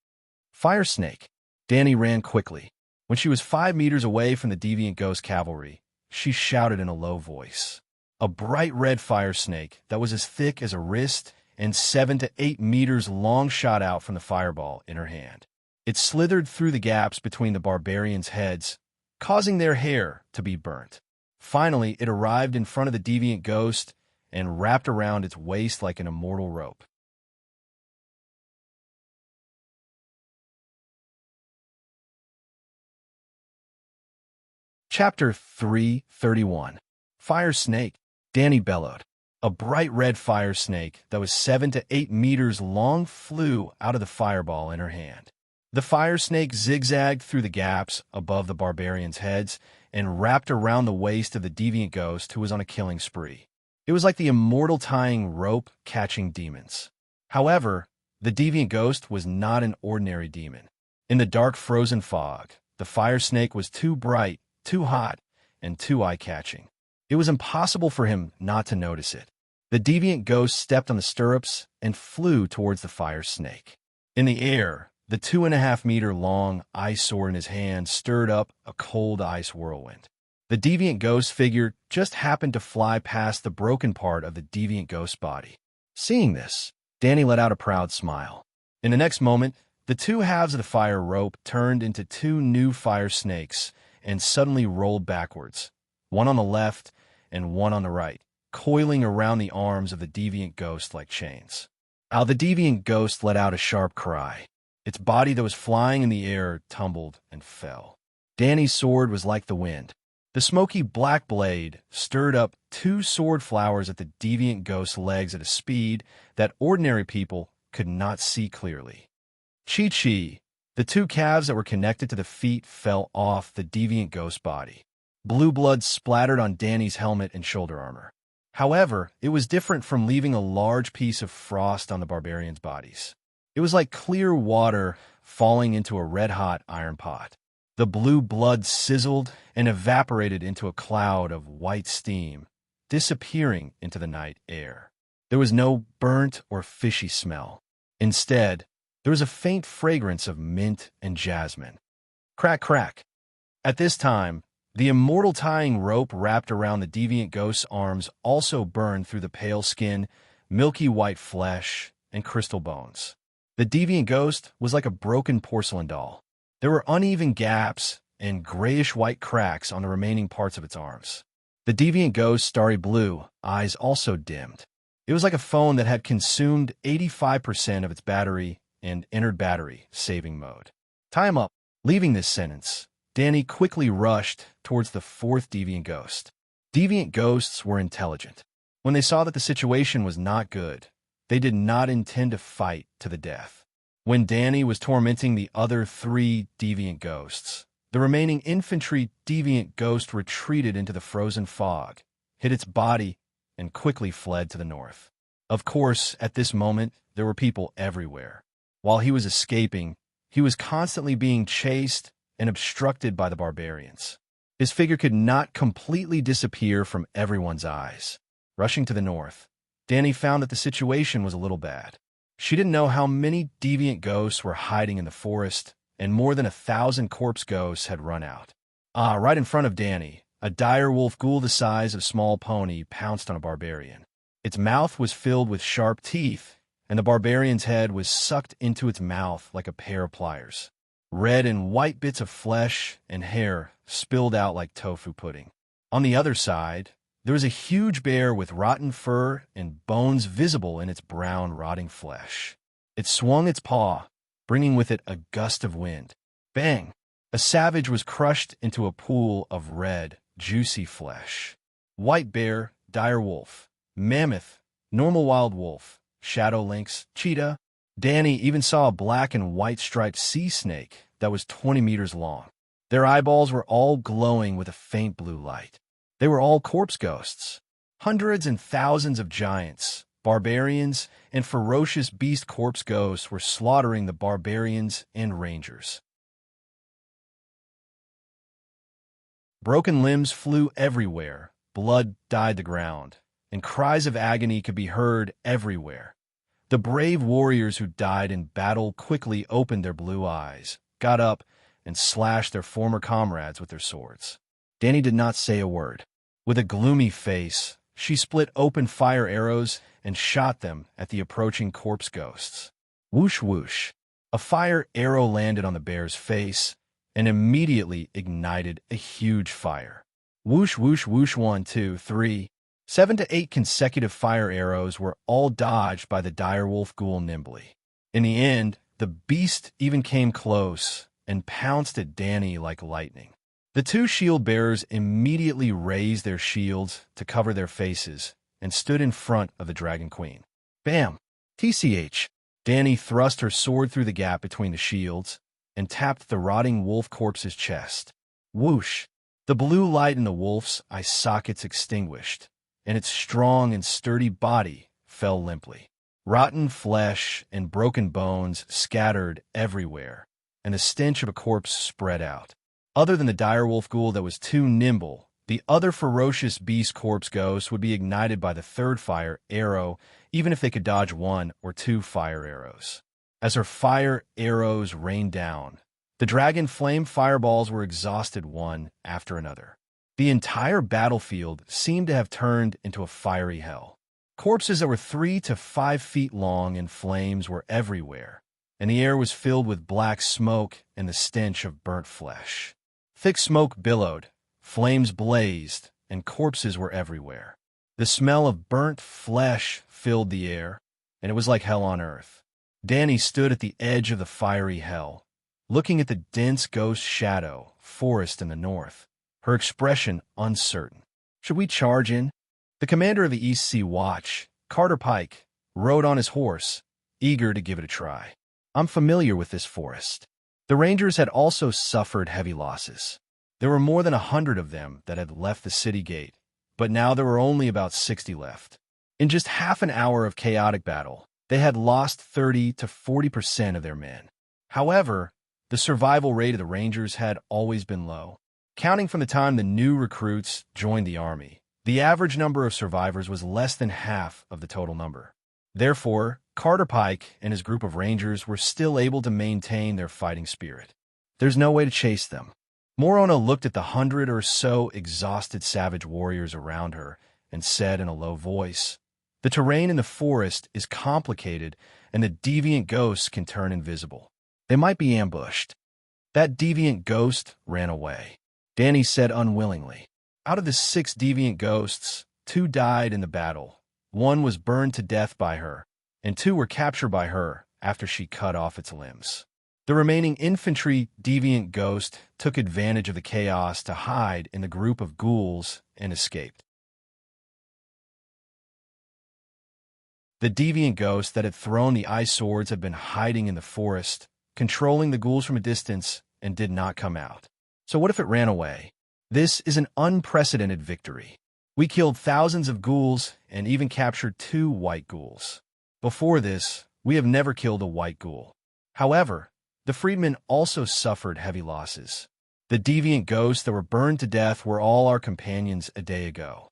Fire snake. Danny ran quickly. When she was 5 meters away from the deviant ghost cavalry, she shouted in a low voice. A bright red fire snake that was as thick as a wrist and 7 to 8 meters long shot out from the fireball in her hand. It slithered through the gaps between the barbarians' heads, causing their hair to be burnt. Finally, it arrived in front of the deviant ghost and wrapped around its waist like an immortal rope. Chapter 331. Fire Snake. Danny bellowed. A bright red fire snake that was 7 to 8 meters long flew out of the fireball in her hand. The fire snake zigzagged through the gaps above the barbarians' heads and wrapped around the waist of the deviant ghost who was on a killing spree. It was like the immortal tying rope catching demons. However, the deviant ghost was not an ordinary demon. In the dark frozen fog, the fire snake was too bright, too hot, and too eye-catching. It was impossible for him not to notice it. The deviant ghost stepped on the stirrups and flew towards the fire snake. In the air, the 2.5-meter-long ice sword in his hand stirred up a cold ice whirlwind. The deviant ghost figure just happened to fly past the broken part of the deviant ghost body. Seeing this, Danny let out a proud smile. In the next moment, the 2 halves of the fire rope turned into 2 new fire snakes and suddenly rolled backwards, one on the left and one on the right, coiling around the arms of the deviant ghost like chains. The deviant ghost let out a sharp cry. Its body that was flying in the air tumbled and fell. Danny's sword was like the wind. The smoky black blade stirred up 2 sword flowers at the deviant ghost's legs at a speed that ordinary people could not see clearly. Chi-chi, the 2 calves that were connected to the feet fell off the deviant ghost body. Blue blood splattered on Danny's helmet and shoulder armor. However, it was different from leaving a large piece of frost on the barbarians' bodies. It was like clear water falling into a red-hot iron pot. The blue blood sizzled and evaporated into a cloud of white steam, disappearing into the night air. There was no burnt or fishy smell. Instead, there was a faint fragrance of mint and jasmine. Crack, crack. At this time, the immortal tying rope wrapped around the deviant ghost's arms also burned through the pale skin, milky white flesh, and crystal bones. The deviant ghost was like a broken porcelain doll. There were uneven gaps and grayish-white cracks on the remaining parts of its arms. The deviant ghost's starry blue eyes also dimmed. It was like a phone that had consumed 85% of its battery and entered battery saving mode. Time up. Leaving this sentence, Danny quickly rushed towards the 4th deviant ghost. Deviant ghosts were intelligent. When they saw that the situation was not good, they did not intend to fight to the death. When Danny was tormenting the other 3 deviant ghosts, the remaining infantry deviant ghost retreated into the frozen fog, hid its body, and quickly fled to the north. Of course, at this moment, there were people everywhere. While he was escaping, he was constantly being chased and obstructed by the barbarians. His figure could not completely disappear from everyone's eyes. Rushing to the north, Danny found that the situation was a little bad. She didn't know how many deviant ghosts were hiding in the forest, and more than 1,000 corpse ghosts had run out. Right in front of Danny, a dire wolf ghoul the size of a small pony pounced on a barbarian. Its mouth was filled with sharp teeth, and the barbarian's head was sucked into its mouth like a pair of pliers. Red and white bits of flesh and hair spilled out like tofu pudding. On the other side, there was a huge bear with rotten fur and bones visible in its brown, rotting flesh. It swung its paw, bringing with it a gust of wind. Bang! A savage was crushed into a pool of red, juicy flesh. White bear, dire wolf, mammoth, normal wild wolf, shadow lynx, cheetah. Danny even saw a black and white striped sea snake that was 20 meters long. Their eyeballs were all glowing with a faint blue light. They were all corpse ghosts. Hundreds and thousands of giants, barbarians, and ferocious beast corpse ghosts were slaughtering the barbarians and rangers. Broken limbs flew everywhere, blood dyed the ground, and cries of agony could be heard everywhere. The brave warriors who died in battle quickly opened their blue eyes, got up, and slashed their former comrades with their swords. Danny did not say a word. With a gloomy face, she split open fire arrows and shot them at the approaching corpse ghosts. Whoosh whoosh. A fire arrow landed on the bear's face and immediately ignited a huge fire. Whoosh whoosh whoosh 1, 2, 3. 7 to 8 consecutive fire arrows were all dodged by the dire wolf ghoul nimbly. In the end, the beast even came close and pounced at Danny like lightning. The 2 shield bearers immediately raised their shields to cover their faces and stood in front of the Dragon Queen. Bam! TCH. Danny thrust her sword through the gap between the shields and tapped the rotting wolf corpse's chest. Whoosh! The blue light in the wolf's eye sockets extinguished, and its strong and sturdy body fell limply. Rotten flesh and broken bones scattered everywhere, and the stench of a corpse spread out. Other than the dire wolf ghoul that was too nimble, the other ferocious beast corpse ghosts would be ignited by the 3rd fire arrow, even if they could dodge 1 or 2 fire arrows. As her fire arrows rained down, the dragon flame fireballs were exhausted one after another. The entire battlefield seemed to have turned into a fiery hell. Corpses that were 3 to 5 feet long and flames were everywhere, and the air was filled with black smoke and the stench of burnt flesh. Thick smoke billowed, flames blazed, and corpses were everywhere. The smell of burnt flesh filled the air, and it was like hell on earth. Danny stood at the edge of the fiery hell, looking at the dense ghost shadow forest in the north, her expression uncertain. Should we charge in? The commander of the East Sea Watch, Carter Pike, rode on his horse, eager to give it a try. I'm familiar with this forest. The Rangers had also suffered heavy losses. There were more than 100 of them that had left the city gate, but now there were only about 60 left. In just half an hour of chaotic battle, they had lost 30 to 40% of their men. However, the survival rate of the Rangers had always been low. Counting from the time the new recruits joined the army, the average number of survivors was less than half of the total number. Therefore, Carter Pike and his group of Rangers were still able to maintain their fighting spirit. There's no way to chase them. Morona looked at the 100 or so exhausted savage warriors around her and said in a low voice, "The terrain in the forest is complicated and the deviant ghosts can turn invisible. They might be ambushed." That deviant ghost ran away, Danny said unwillingly. Out of the 6 deviant ghosts, 2 died in the battle. 1 was burned to death by her, and 2 were captured by her after she cut off its limbs. The remaining infantry deviant ghost took advantage of the chaos to hide in the group of ghouls and escaped. The deviant ghost that had thrown the ice swords had been hiding in the forest, controlling the ghouls from a distance, and did not come out. So what if it ran away? This is an unprecedented victory. We killed thousands of ghouls and even captured 2 white ghouls. Before this, we have never killed a white ghoul. However, the freedmen also suffered heavy losses. The deviant ghosts that were burned to death were all our companions a day ago.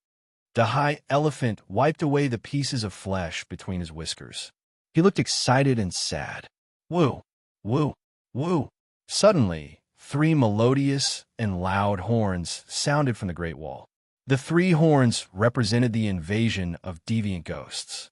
The high elephant wiped away the pieces of flesh between his whiskers. He looked excited and sad. Woo, woo, woo. Suddenly, 3 melodious and loud horns sounded from the Great Wall. The 3 horns represented the invasion of deviant ghosts.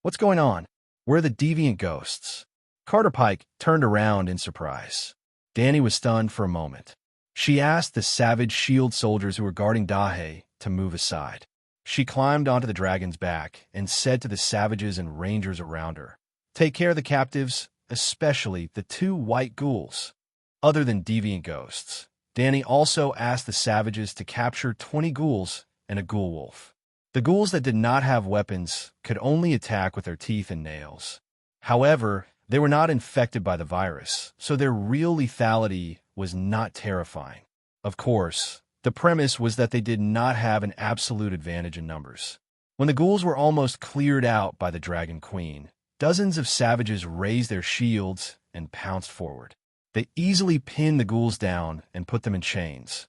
What's going on? Where are the deviant ghosts? Carter Pike turned around in surprise. Danny was stunned for a moment. She asked the savage shield soldiers who were guarding Dahe to move aside. She climbed onto the dragon's back and said to the savages and rangers around her, "Take care of the captives, especially the 2 white ghouls." Other than deviant ghosts, Danny also asked the savages to capture 20 ghouls and a ghoul wolf. The ghouls that did not have weapons could only attack with their teeth and nails. However, they were not infected by the virus, so their real lethality was not terrifying. Of course, the premise was that they did not have an absolute advantage in numbers. When the ghouls were almost cleared out by the Dragon Queen, dozens of savages raised their shields and pounced forward. They easily pinned the ghouls down and put them in chains.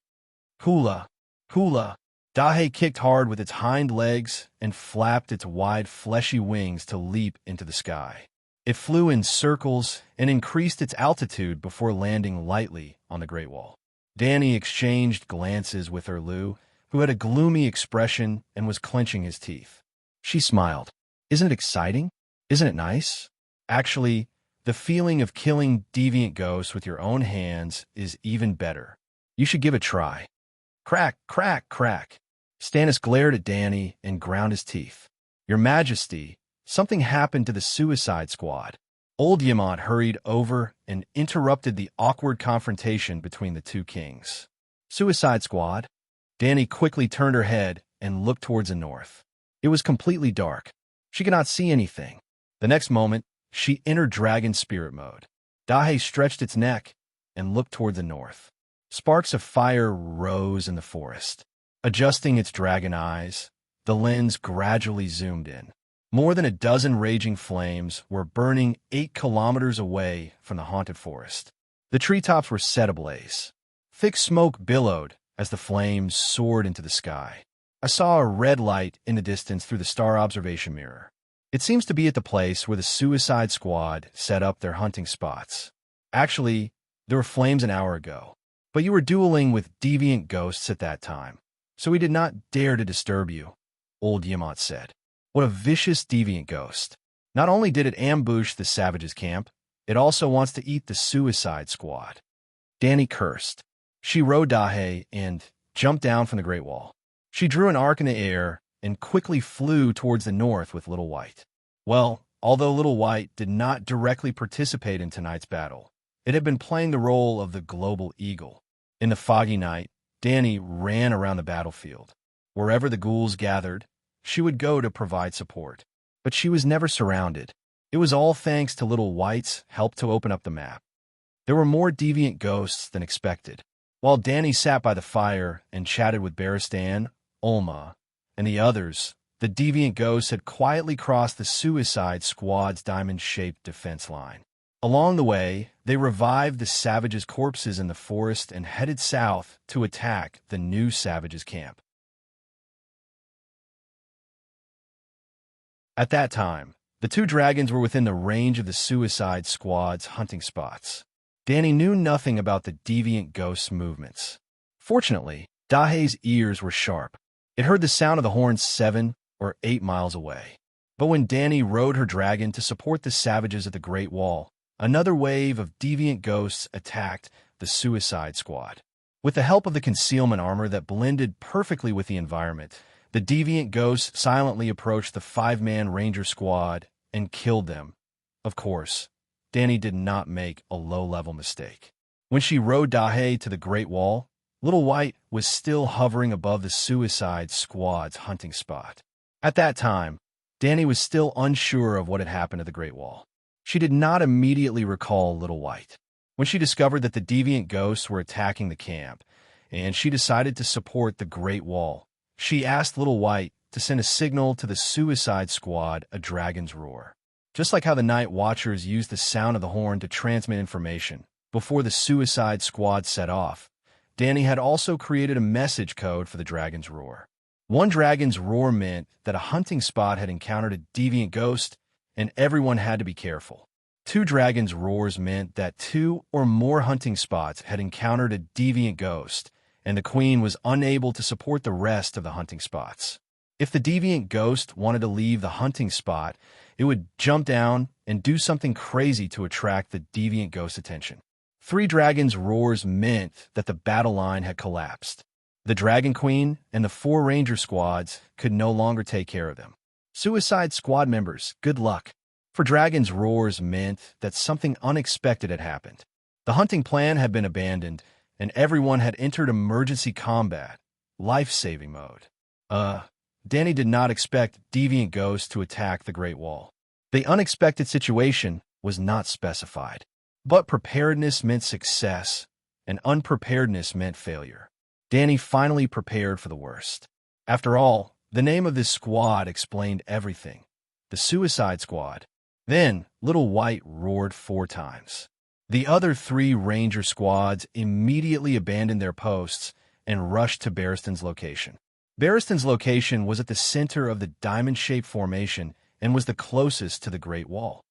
Hula, hula. Dahe kicked hard with its hind legs and flapped its wide fleshy wings to leap into the sky. It flew in circles and increased its altitude before landing lightly on the Great Wall. Danny exchanged glances with Erlu, who had a gloomy expression and was clenching his teeth. She smiled. "Isn't it exciting? Isn't it nice? Actually, the feeling of killing deviant ghosts with your own hands is even better. You should give it a try." Crack, crack, crack. Stannis glared at Danny and ground his teeth. "Your Majesty, something happened to the Suicide Squad." Old Yamant hurried over and interrupted the awkward confrontation between the 2 kings. Suicide Squad? Danny quickly turned her head and looked towards the north. It was completely dark. She could not see anything. The next moment, she entered dragon spirit mode. Dahe stretched its neck and looked toward the north. Sparks of fire rose in the forest. Adjusting its dragon eyes, the lens gradually zoomed in. More than a dozen raging flames were burning 8 kilometers away from the haunted forest. The treetops were set ablaze. Thick smoke billowed as the flames soared into the sky. I saw a red light in the distance through the star observation mirror. It seems to be at the place where the Suicide Squad set up their hunting spots. Actually, there were flames an hour ago, but you were dueling with deviant ghosts at that time, so we did not dare to disturb you, Old Yamant said. What a vicious deviant ghost. Not only did it ambush the savages' camp, it also wants to eat the Suicide Squad. Danny cursed. She rode Dahe and jumped down from the Great Wall. She drew an arc in the air and quickly flew towards the north with Little White. Well, Although Little White did not directly participate in tonight's battle, it had been playing the role of the global eagle. In the foggy night, Danny ran around the battlefield. Wherever the ghouls gathered, she would go to provide support. But she was never surrounded. It was all thanks to Little White's help to open up the map. There were more deviant ghosts than expected. While Danny sat by the fire and chatted with Baristan, Ulma, and the others, the deviant ghosts had quietly crossed the Suicide Squad's diamond-shaped defense line. Along the way, they revived the Savages' corpses in the forest and headed south to attack the new Savages' camp. At that time, the two dragons were within the range of the Suicide Squad's hunting spots. Danny knew nothing about the deviant ghost's movements. Fortunately, Dahe's ears were sharp. It heard the sound of the horns 7 or 8 miles away. But when Danny rode her dragon to support the savages at the Great Wall, another wave of deviant ghosts attacked the Suicide Squad. With the help of the concealment armor that blended perfectly with the environment, the deviant ghosts silently approached the 5-man Ranger Squad and killed them. Of course, Danny did not make a low-level mistake. When she rode Dahe to the Great Wall, Little White was still hovering above the Suicide Squad's hunting spot. At that time, Danny was still unsure of what had happened to the Great Wall. She did not immediately recall Little White. When she discovered that the deviant ghosts were attacking the camp, and she decided to support the Great Wall, she asked Little White to send a signal to the Suicide Squad, a dragon's roar. Just like how the Night Watchers used the sound of the horn to transmit information before the Suicide Squad set off, Danny had also created a message code for the dragon's roar. One dragon's roar meant that a hunting spot had encountered a deviant ghost, and everyone had to be careful. 2 dragons' roars meant that 2 or more hunting spots had encountered a deviant ghost, and the queen was unable to support the rest of the hunting spots. If the deviant ghost wanted to leave the hunting spot, it would jump down and do something crazy to attract the deviant ghost's attention. 3 dragons' roars meant that the battle line had collapsed. The Dragon Queen and the 4 Ranger squads could no longer take care of them. Suicide Squad members, good luck. For dragons' roars meant that something unexpected had happened. The hunting plan had been abandoned, and everyone had entered emergency combat, life-saving mode. Danny did not expect deviant ghosts to attack the Great Wall. The unexpected situation was not specified, but preparedness meant success, and unpreparedness meant failure. Danny finally prepared for the worst. After all, the name of this squad explained everything. The Suicide Squad. Then, Little White roared 4 times. The other 3 Ranger squads immediately abandoned their posts and rushed to Barristan's location. Barristan's location was at the center of the diamond-shaped formation and was the closest to the Great Wall.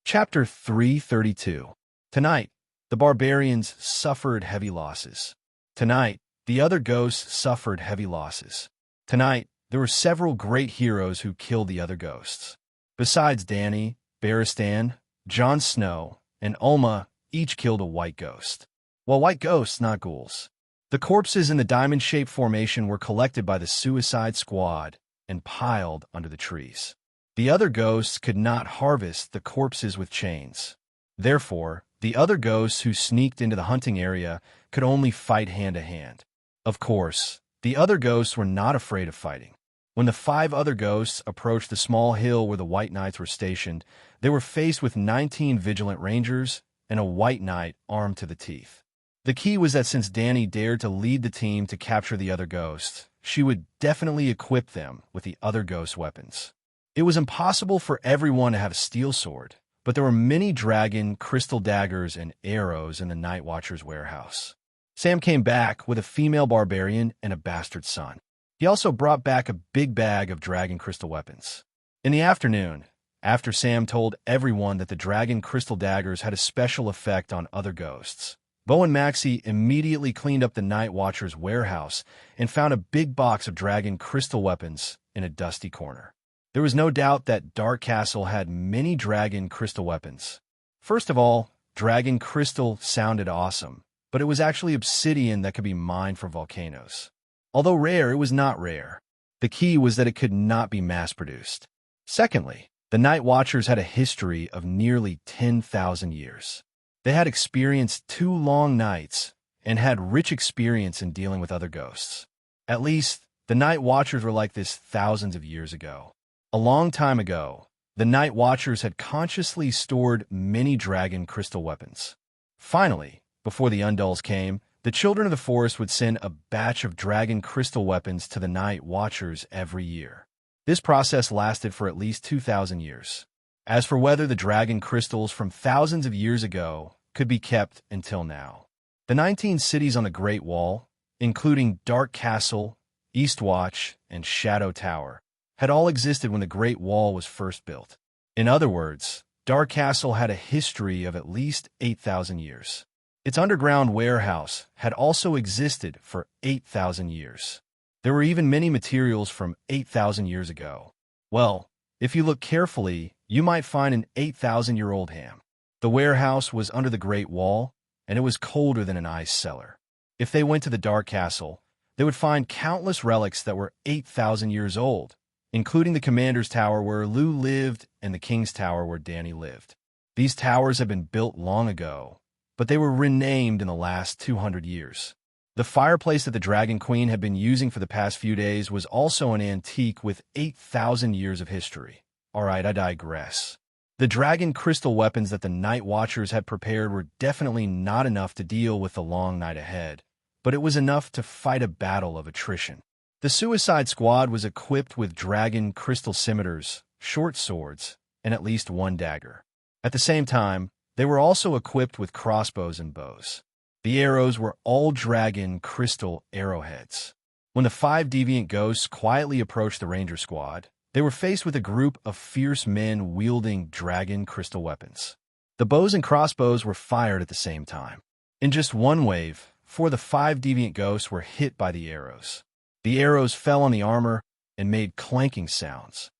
Chapter 332. Tonight, the barbarians suffered heavy losses. Tonight, the other ghosts suffered heavy losses. Tonight, there were several great heroes who killed the other ghosts. Besides Danny, Baristan, Jon Snow, and Ulma each killed a white ghost. Well, white ghosts, not ghouls. The corpses in the diamond-shaped formation were collected by the Suicide Squad and piled under the trees. The other ghosts could not harvest the corpses with chains. Therefore, the other ghosts who sneaked into the hunting area could only fight hand-to-hand. Of course, the other ghosts were not afraid of fighting. When the 5 other ghosts approached the small hill where the White Knights were stationed, they were faced with 19 vigilant rangers and a White Knight armed to the teeth. The key was that since Danny dared to lead the team to capture the other ghosts, she would definitely equip them with the other ghosts' weapons. It was impossible for everyone to have a steel sword, but there were many dragon, crystal daggers, and arrows in the Night Watcher's warehouse. Sam came back with a female barbarian and a bastard son. He also brought back a big bag of dragon crystal weapons. In the afternoon, after Sam told everyone that the dragon crystal daggers had a special effect on other ghosts, Bo and Maxie immediately cleaned up the Night Watcher's warehouse and found a big box of dragon crystal weapons in a dusty corner. There was no doubt that Dark Castle had many dragon crystal weapons. First of all, dragon crystal sounded awesome, but it was actually obsidian that could be mined from volcanoes. Although rare, it was not rare. The key was that it could not be mass-produced. Secondly, the Night Watchers had a history of nearly 10,000 years. They had experienced 2 long nights and had rich experience in dealing with other ghosts. At least, the Night Watchers were like this thousands of years ago. A long time ago, the Night Watchers had consciously stored many dragon crystal weapons. Finally, before the Undulls came, the Children of the Forest would send a batch of dragon crystal weapons to the Night Watchers every year. This process lasted for at least 2,000 years. As for whether the dragon crystals from thousands of years ago could be kept until now, the 19 cities on the Great Wall, including Dark Castle, Eastwatch, and Shadow Tower, had all existed when the Great Wall was first built. In other words, Dark Castle had a history of at least 8,000 years. Its underground warehouse had also existed for 8,000 years. There were even many materials from 8,000 years ago. Well, if you look carefully, you might find an 8,000-year-old ham. The warehouse was under the Great Wall, and it was colder than an ice cellar. If they went to the Dark Castle, they would find countless relics that were 8,000 years old, including the Commander's Tower where Lou lived and the King's Tower where Danny lived. These towers had been built long ago, but they were renamed in the last 200 years. The fireplace that the Dragon Queen had been using for the past few days was also an antique with 8,000 years of history. Alright, I digress. The dragon crystal weapons that the Night Watchers had prepared were definitely not enough to deal with the long night ahead, but it was enough to fight a battle of attrition. The Suicide Squad was equipped with dragon crystal scimitars, short swords, and at least 1 dagger. At the same time, they were also equipped with crossbows and bows. The arrows were all dragon crystal arrowheads. When the 5 deviant ghosts quietly approached the Ranger Squad, they were faced with a group of fierce men wielding dragon crystal weapons. The bows and crossbows were fired at the same time. In just one wave, 4 of the 5 deviant ghosts were hit by the arrows. The arrows fell on the armor and made clanking sounds.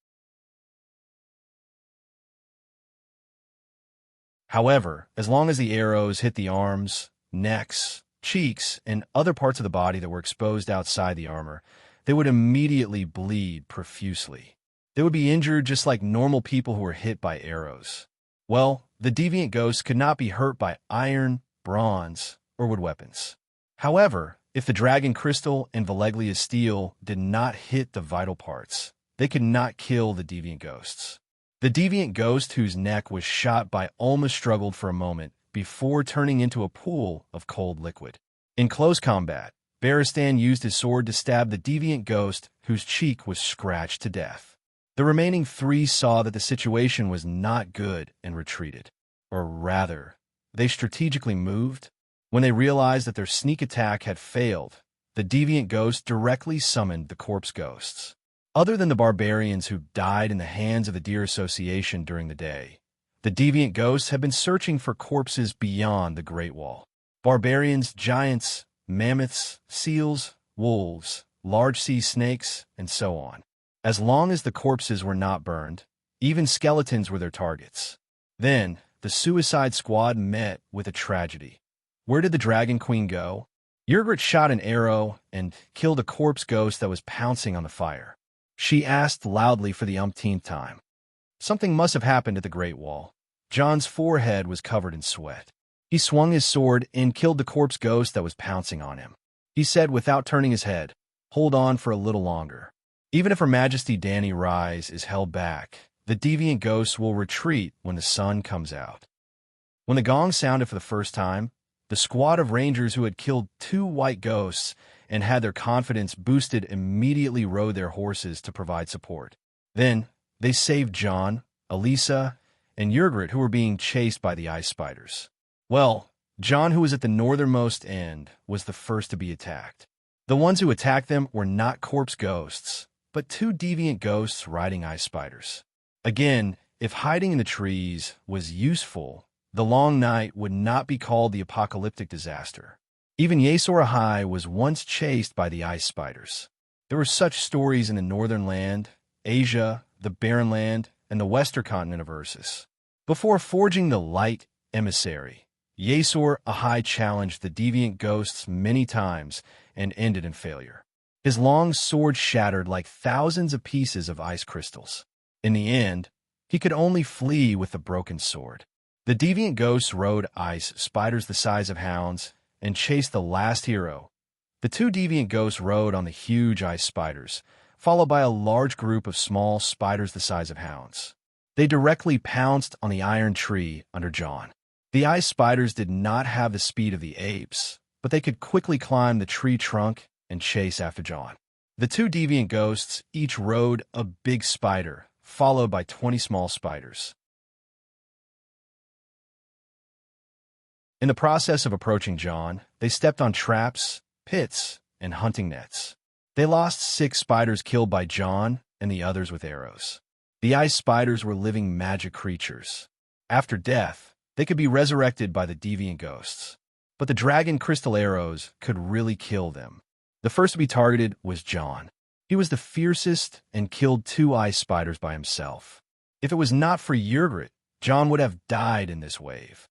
However, as long as the arrows hit the arms, necks, cheeks, and other parts of the body that were exposed outside the armor, they would immediately bleed profusely. They would be injured just like normal people who were hit by arrows. Well, the deviant ghosts could not be hurt by iron, bronze, or wood weapons. However, if the dragon crystal and Valeglia's steel did not hit the vital parts, they could not kill the deviant ghosts. The deviant ghost whose neck was shot by almost struggled for a moment before turning into a pool of cold liquid. In close combat, Baristan used his sword to stab the deviant ghost whose cheek was scratched to death. The remaining 3 saw that the situation was not good and retreated. Or rather, they strategically moved. When they realized that their sneak attack had failed, the deviant ghost directly summoned the corpse ghosts. Other than the barbarians who died in the hands of the Deer Association during the day, the deviant ghosts had been searching for corpses beyond the Great Wall. Barbarians, giants, mammoths, seals, wolves, large sea snakes, and so on. As long as the corpses were not burned, even skeletons were their targets. Then, the Suicide Squad met with a tragedy. Where did the Dragon Queen go? Yrgrit shot an arrow and killed a corpse ghost that was pouncing on the fire. She asked loudly for the umpteenth time. Something must have happened at the Great Wall. John's forehead was covered in sweat. He swung his sword and killed the corpse ghost that was pouncing on him. He said without turning his head, "Hold on for a little longer. Even if Her Majesty Danny Rise is held back, the deviant ghosts will retreat when the sun comes out." When the gong sounded for the first time, the squad of rangers who had killed 2 white ghosts and had their confidence boosted immediately rode their horses to provide support. Then, they saved John, Elisa, and Yrgrit, who were being chased by the ice spiders. Well, John, who was at the northernmost end, was the first to be attacked. The ones who attacked them were not corpse ghosts, but 2 deviant ghosts riding ice spiders. Again, if hiding in the trees was useful, the long night would not be called the apocalyptic disaster. Even Yesor Ahai was once chased by the ice spiders. There were such stories in the northern land, Asia, the barren land, and the western continent of Ursus. Before forging the light emissary, Yasor Ahai challenged the deviant ghosts many times and ended in failure. His long sword shattered like thousands of pieces of ice crystals. In the end, he could only flee with the broken sword. The deviant ghosts rode ice spiders the size of hounds and chased the last hero. The two deviant ghosts rode on the huge ice spiders, followed by a large group of small spiders the size of hounds. They directly pounced on the iron tree under John. The ice spiders did not have the speed of the apes, but they could quickly climb the tree trunk and chase after John. The two deviant ghosts each rode a big spider, followed by 20 small spiders. In the process of approaching John, they stepped on traps, pits, and hunting nets. They lost 6 spiders killed by John and the others with arrows. The ice spiders were living magic creatures. After death, they could be resurrected by the deviant ghosts. But the dragon crystal arrows could really kill them. The first to be targeted was John. He was the fiercest and killed 2 ice spiders by himself. If it was not for Ygritte, John would have died in this wave.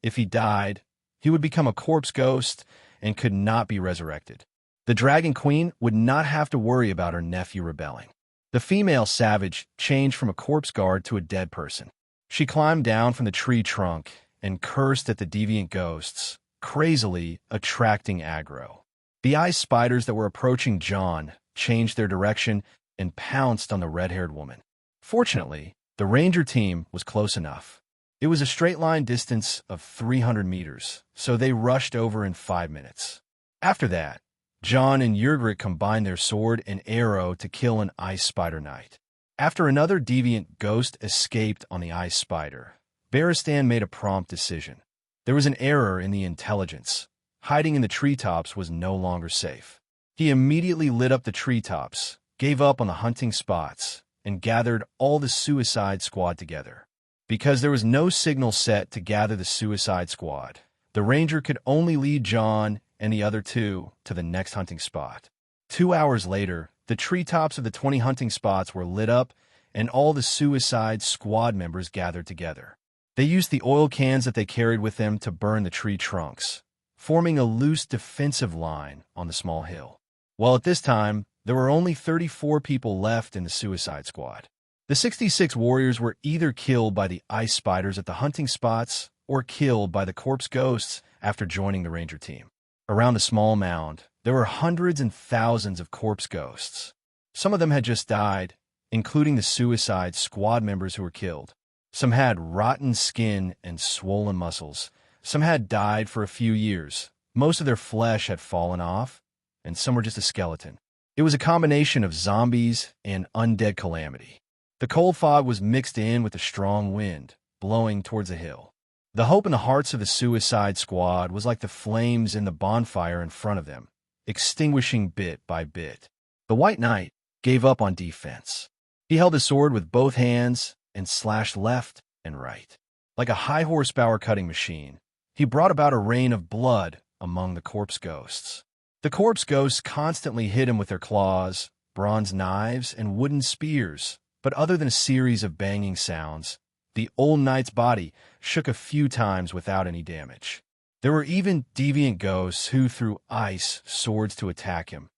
If he died, he would become a corpse ghost and could not be resurrected. The Dragon Queen would not have to worry about her nephew rebelling. The female savage changed from a corpse guard to a dead person. She climbed down from the tree trunk and cursed at the deviant ghosts, crazily attracting aggro. The ice spiders that were approaching John changed their direction and pounced on the red-haired woman. Fortunately, the ranger team was close enough. It was a straight-line distance of 300 meters, so they rushed over in 5 minutes. After that, John and Ygritte combined their sword and arrow to kill an ice spider knight. After another deviant ghost escaped on the ice spider, Barristan made a prompt decision. There was an error in the intelligence. Hiding in the treetops was no longer safe. He immediately lit up the treetops, gave up on the hunting spots, and gathered all the suicide squad together. Because there was no signal set to gather the suicide squad, the ranger could only lead John and the other 2 to the next hunting spot. 2 hours later, the treetops of the 20 hunting spots were lit up, and all the suicide squad members gathered together. They used the oil cans that they carried with them to burn the tree trunks, forming a loose defensive line on the small hill. While at this time, there were only 34 people left in the suicide squad. The 66 warriors were either killed by the ice spiders at the hunting spots or killed by the corpse ghosts after joining the ranger team. Around the small mound, there were hundreds and thousands of corpse ghosts. Some of them had just died, including the suicide squad members who were killed. Some had rotten skin and swollen muscles. Some had died for a few years. Most of their flesh had fallen off, and some were just a skeleton. It was a combination of zombies and undead calamity. The cold fog was mixed in with a strong wind, blowing towards the hill. The hope in the hearts of the suicide squad was like the flames in the bonfire in front of them, extinguishing bit by bit. The White Knight gave up on defense. He held his sword with both hands and slashed left and right. Like a high-horsepower cutting machine, he brought about a rain of blood among the corpse ghosts. The corpse ghosts constantly hit him with their claws, bronze knives, and wooden spears, but other than a series of banging sounds, the old knight's body shook a few times without any damage. There were even deviant ghosts who threw ice swords to attack him,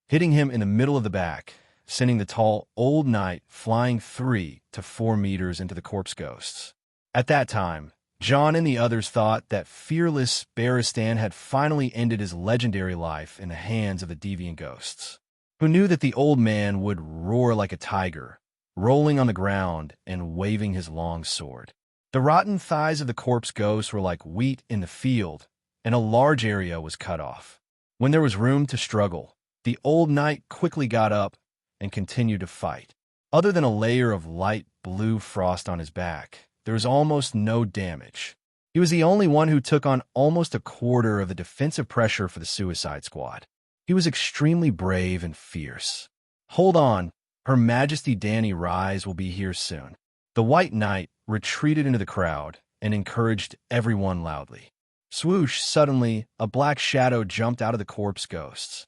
hitting him in the middle of the back, sending the tall old knight flying 3 to 4 meters into the corpse ghosts. At that time, John and the others thought that fearless Barristan had finally ended his legendary life in the hands of the deviant ghosts, who knew that the old man would roar like a tiger, rolling on the ground and waving his long sword. The rotten thighs of the corpse ghosts were like wheat in the field, and a large area was cut off. When there was room to struggle, the old knight quickly got up and continued to fight. Other than a layer of light blue frost on his back, there was almost no damage. He was the only one who took on almost a quarter of the defensive pressure for the suicide squad. He was extremely brave and fierce. Hold on. Her Majesty Dany Rise will be here soon. The White Knight retreated into the crowd and encouraged everyone loudly. Swoosh, suddenly, a black shadow jumped out of the corpse ghosts.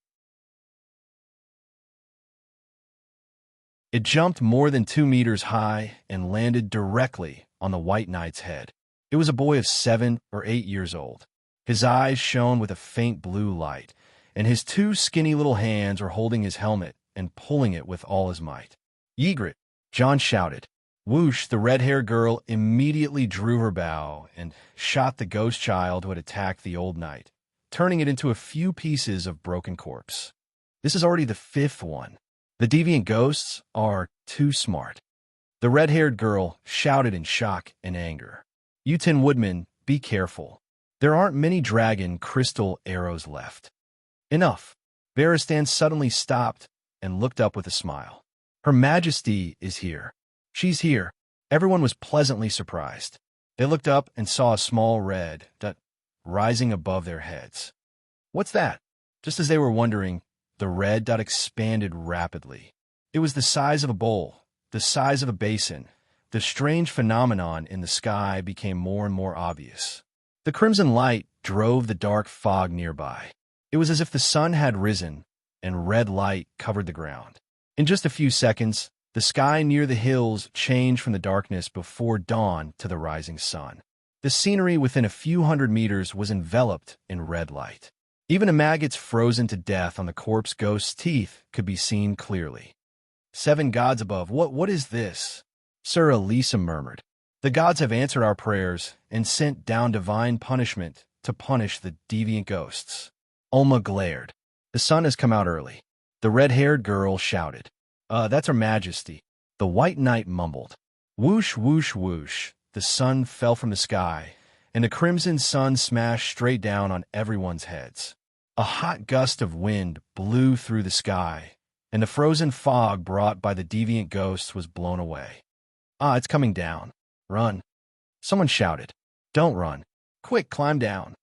It jumped more than 2 meters high and landed directly on the White Knight's head. It was a boy of 7 or 8 years old. His eyes shone with a faint blue light, and his two skinny little hands were holding his helmet and pulling it with all his might. "Ygritte!" John shouted. Whoosh, the red-haired girl immediately drew her bow and shot the ghost child who had attacked the old knight, turning it into a few pieces of broken corpse. This is already the 5th one. The deviant ghosts are too smart. The red-haired girl shouted in shock and anger. "You Tin Woodman, be careful. There aren't many dragon crystal arrows left." "Enough." Varystan suddenly stopped and looked up with a smile. "Her Majesty is here. She's here." Everyone was pleasantly surprised. They looked up and saw a small red dot rising above their heads. "What's that?" Just as they were wondering, the red dot expanded rapidly. It was the size of a bowl, the size of a basin. The strange phenomenon in the sky became more and more obvious. The crimson light drove the dark fog nearby. It was as if the sun had risen, and red light covered the ground. In just a few seconds, the sky near the hills changed from the darkness before dawn to the rising sun. The scenery within a few hundred meters was enveloped in red light. Even a maggots frozen to death on the corpse ghost's teeth could be seen clearly. "7 gods above, what is this?" Sir Elisa murmured. "The gods have answered our prayers and sent down divine punishment to punish the deviant ghosts." Ulma glared. "The sun has come out early." The red-haired girl shouted. That's Her Majesty." The white knight mumbled. Whoosh, whoosh, whoosh. The sun fell from the sky, and the crimson sun smashed straight down on everyone's heads. A hot gust of wind blew through the sky, and the frozen fog brought by the deviant ghosts was blown away. It's coming down. Run." Someone shouted. "Don't run. Quick, climb down."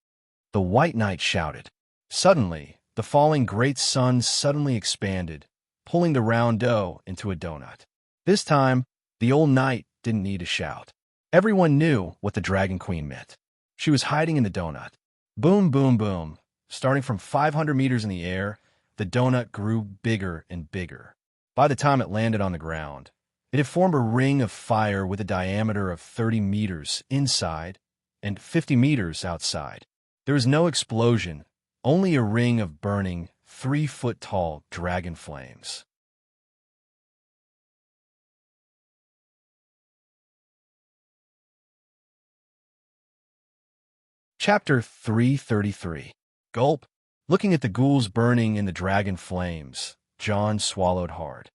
The white knight shouted. Suddenly, the falling great sun suddenly expanded, pulling the round dough into a donut. This time, the old knight didn't need to shout. Everyone knew what the Dragon Queen meant. She was hiding in the donut. Boom, boom, boom. Starting from 500 meters in the air, the donut grew bigger and bigger. By the time it landed on the ground, it had formed a ring of fire with a diameter of 30 meters inside and 50 meters outside. There was no explosion, only a ring of burning, 3-foot-tall dragon flames. Chapter 333. Gulp. Looking at the ghouls burning in the dragon flames, John swallowed hard.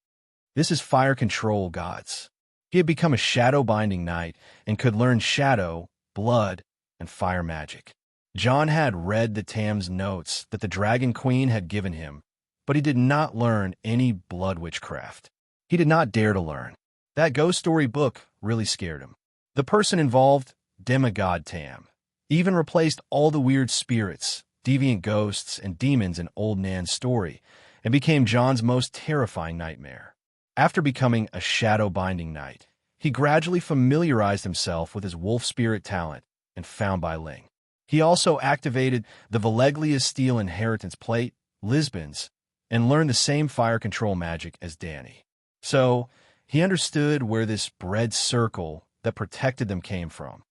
This is fire control, gods. He had become a shadow-binding knight and could learn shadow, blood, and fire magic. John had read the Tam's notes that the Dragon Queen had given him, but he did not learn any blood witchcraft. He did not dare to learn. That ghost story book really scared him. The person involved, demigod Tam, even replaced all the weird spirits, deviant ghosts, and demons in Old Nan's story, and became John's most terrifying nightmare. After becoming a shadow-binding knight, he gradually familiarized himself with his wolf spirit talent and found by Ling. He also activated the Valeglia Steel Inheritance Plate, Lisbon's, and learned the same fire control magic as Danny. So, he understood where this bread circle that protected them came from.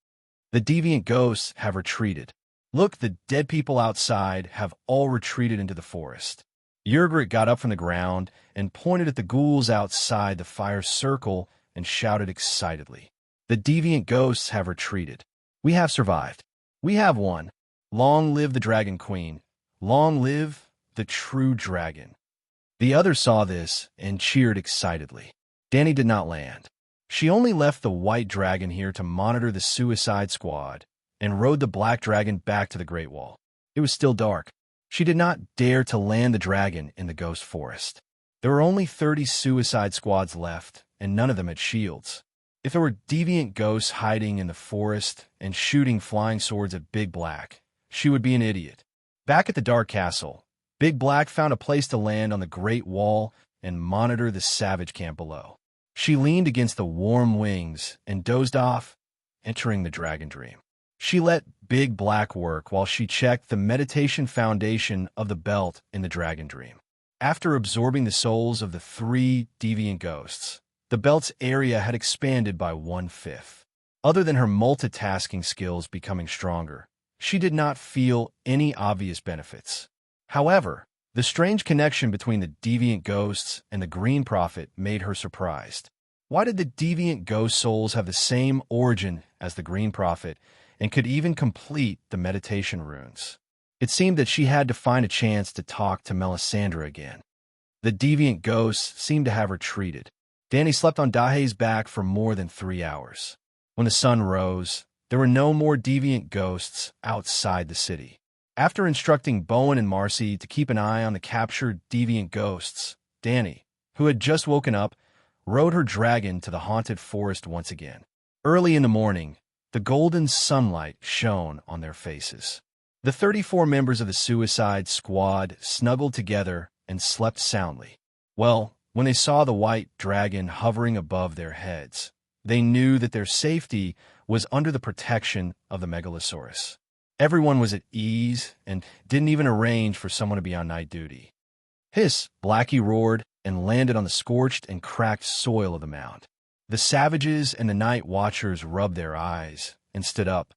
The deviant ghosts have retreated. Look, the dead people outside have all retreated into the forest. Ygritte got up from the ground and pointed at the ghouls outside the fire circle and shouted excitedly. "The deviant ghosts have retreated. We have survived. We have won. Long live the Dragon Queen. Long live the true dragon." The others saw this and cheered excitedly. Danny did not land. She only left the white dragon here to monitor the suicide squad and rode the black dragon back to the Great Wall. It was still dark. She did not dare to land the dragon in the ghost forest. There were only 30 suicide squads left, and none of them had shields. If there were deviant ghosts hiding in the forest and shooting flying swords at Big Black, she would be an idiot. Back at the Dark Castle, Big Black found a place to land on the Great Wall and monitor the savage camp below. She leaned against the warm wings and dozed off, entering the dragon dream. She let Big Black work while she checked the meditation foundation of the belt in the dragon dream. After absorbing the souls of the 3 deviant ghosts, the belt's area had expanded by 1/5. Other than her multitasking skills becoming stronger, she did not feel any obvious benefits. However, the strange connection between the deviant ghosts and the Green Prophet made her surprised. Why did the deviant ghost souls have the same origin as the Green Prophet and could even complete the meditation runes? It seemed that she had to find a chance to talk to Melisandre again. The deviant ghosts seemed to have retreated. Danny slept on Dahe's back for more than 3 hours. When the sun rose, there were no more deviant ghosts outside the city. After instructing Bowen and Marcy to keep an eye on the captured deviant ghosts, Danny, who had just woken up, rode her dragon to the haunted forest once again. Early in the morning, the golden sunlight shone on their faces. The 34 members of the Suicide Squad snuggled together and slept soundly. Well, when they saw the white dragon hovering above their heads, they knew that their safety was under the protection of the Megalosaurus. Everyone was at ease and didn't even arrange for someone to be on night duty. Hiss! Blackie roared and landed on the scorched and cracked soil of the mound. The savages and the night watchers rubbed their eyes and stood up.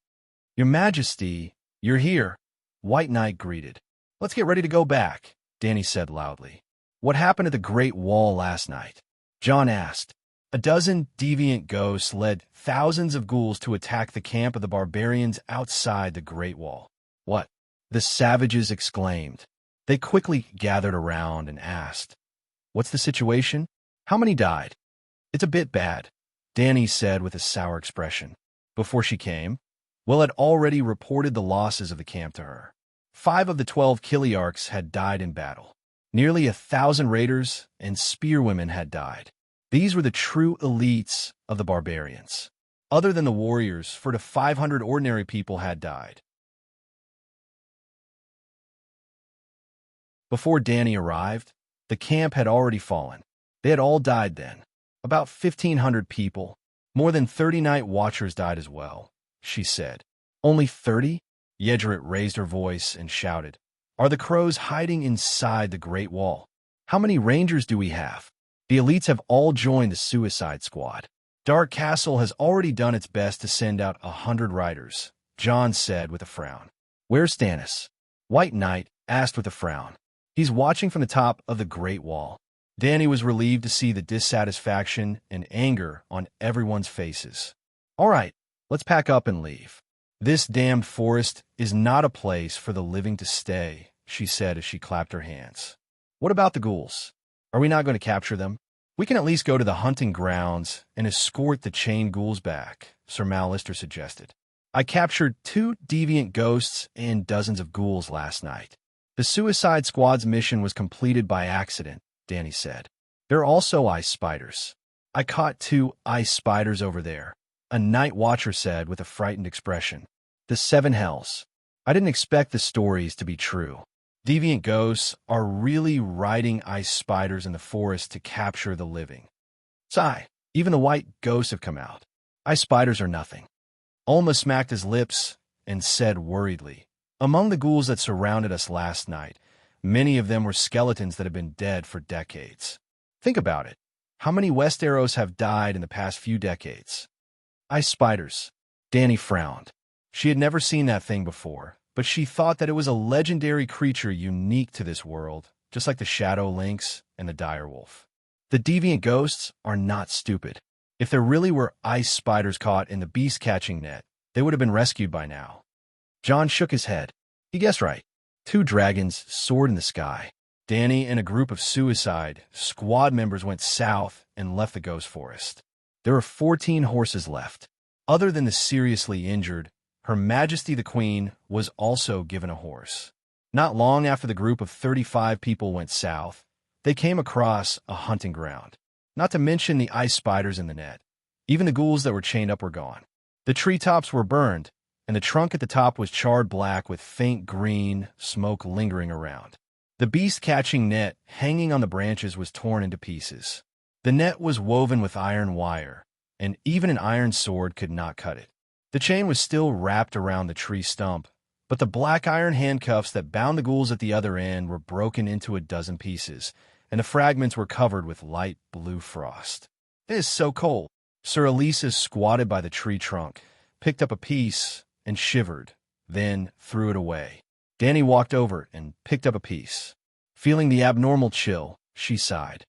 "Your Majesty, you're here," White Knight greeted. "Let's get ready to go back," Danny said loudly. "What happened at the Great Wall last night?" John asked. A dozen deviant ghosts led thousands of ghouls to attack the camp of the barbarians outside the Great Wall. "What?" the savages exclaimed. They quickly gathered around and asked, "What's the situation? How many died?" "It's a bit bad," Danny said with a sour expression. Before she came, Will had already reported the losses of the camp to her. 5 of the 12 Kiliarchs had died in battle. Nearly 1,000 raiders and spearwomen had died. These were the true elites of the barbarians. Other than the warriors, 400 to 500 ordinary people had died. Before Danny arrived, the camp had already fallen. They had all died then. About 1,500 people. More than 30 night watchers died as well, she said. "Only 30? Yedrit raised her voice and shouted. "Are the crows hiding inside the Great Wall? How many rangers do we have? The elites have all joined the Suicide Squad. Dark Castle has already done its best to send out 100 riders," John said with a frown. "Where's Stannis?" White Knight asked with a frown. "He's watching from the top of the Great Wall." Danny was relieved to see the dissatisfaction and anger on everyone's faces. "All right, let's pack up and leave. This damned forest is not a place for the living to stay," she said as she clapped her hands. "What about the ghouls? Are we not going to capture them? We can at least go to the hunting grounds and escort the chained ghouls back," Sir Mallister suggested. "I captured 2 deviant ghosts and dozens of ghouls last night. The Suicide Squad's mission was completed by accident," Danny said. "There are also ice spiders. I caught 2 ice spiders over there," a night watcher said with a frightened expression. "The 7 hells. I didn't expect the stories to be true. Deviant ghosts are really riding ice spiders in the forest to capture the living. Sigh, even the white ghosts have come out. Ice spiders are nothing." Ulma smacked his lips and said worriedly, "Among the ghouls that surrounded us last night, many of them were skeletons that have been dead for decades. Think about it. How many West Arrows have died in the past few decades?" "Ice spiders." Danny frowned. She had never seen that thing before, but she thought that it was a legendary creature unique to this world, just like the Shadow Lynx and the Direwolf. The deviant ghosts are not stupid. If there really were ice spiders caught in the beast-catching net, they would have been rescued by now. John shook his head. He guessed right. 2 dragons soared in the sky. Danny and a group of Suicide Squad members went south and left the ghost forest. There were 14 horses left. Other than the seriously injured, Her Majesty the Queen was also given a horse. Not long after the group of 35 people went south, they came across a hunting ground. Not to mention the ice spiders in the net. Even the ghouls that were chained up were gone. The treetops were burned, and the trunk at the top was charred black with faint green smoke lingering around. The beast-catching net hanging on the branches was torn into pieces. The net was woven with iron wire, and even an iron sword could not cut it. The chain was still wrapped around the tree stump, but the black iron handcuffs that bound the ghouls at the other end were broken into a dozen pieces, and the fragments were covered with light blue frost. "It is so cold," Sir Elises squatted by the tree trunk, picked up a piece, and shivered, then threw it away. Danny walked over and picked up a piece. Feeling the abnormal chill, she sighed.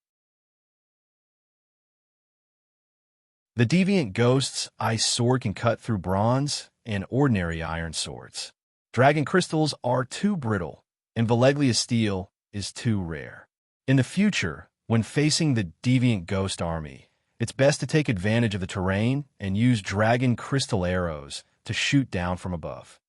The deviant ghost's ice sword can cut through bronze and ordinary iron swords. Dragon crystals are too brittle, and Valeglia steel is too rare. In the future, when facing the deviant ghost army, it's best to take advantage of the terrain and use dragon crystal arrows to shoot down from above.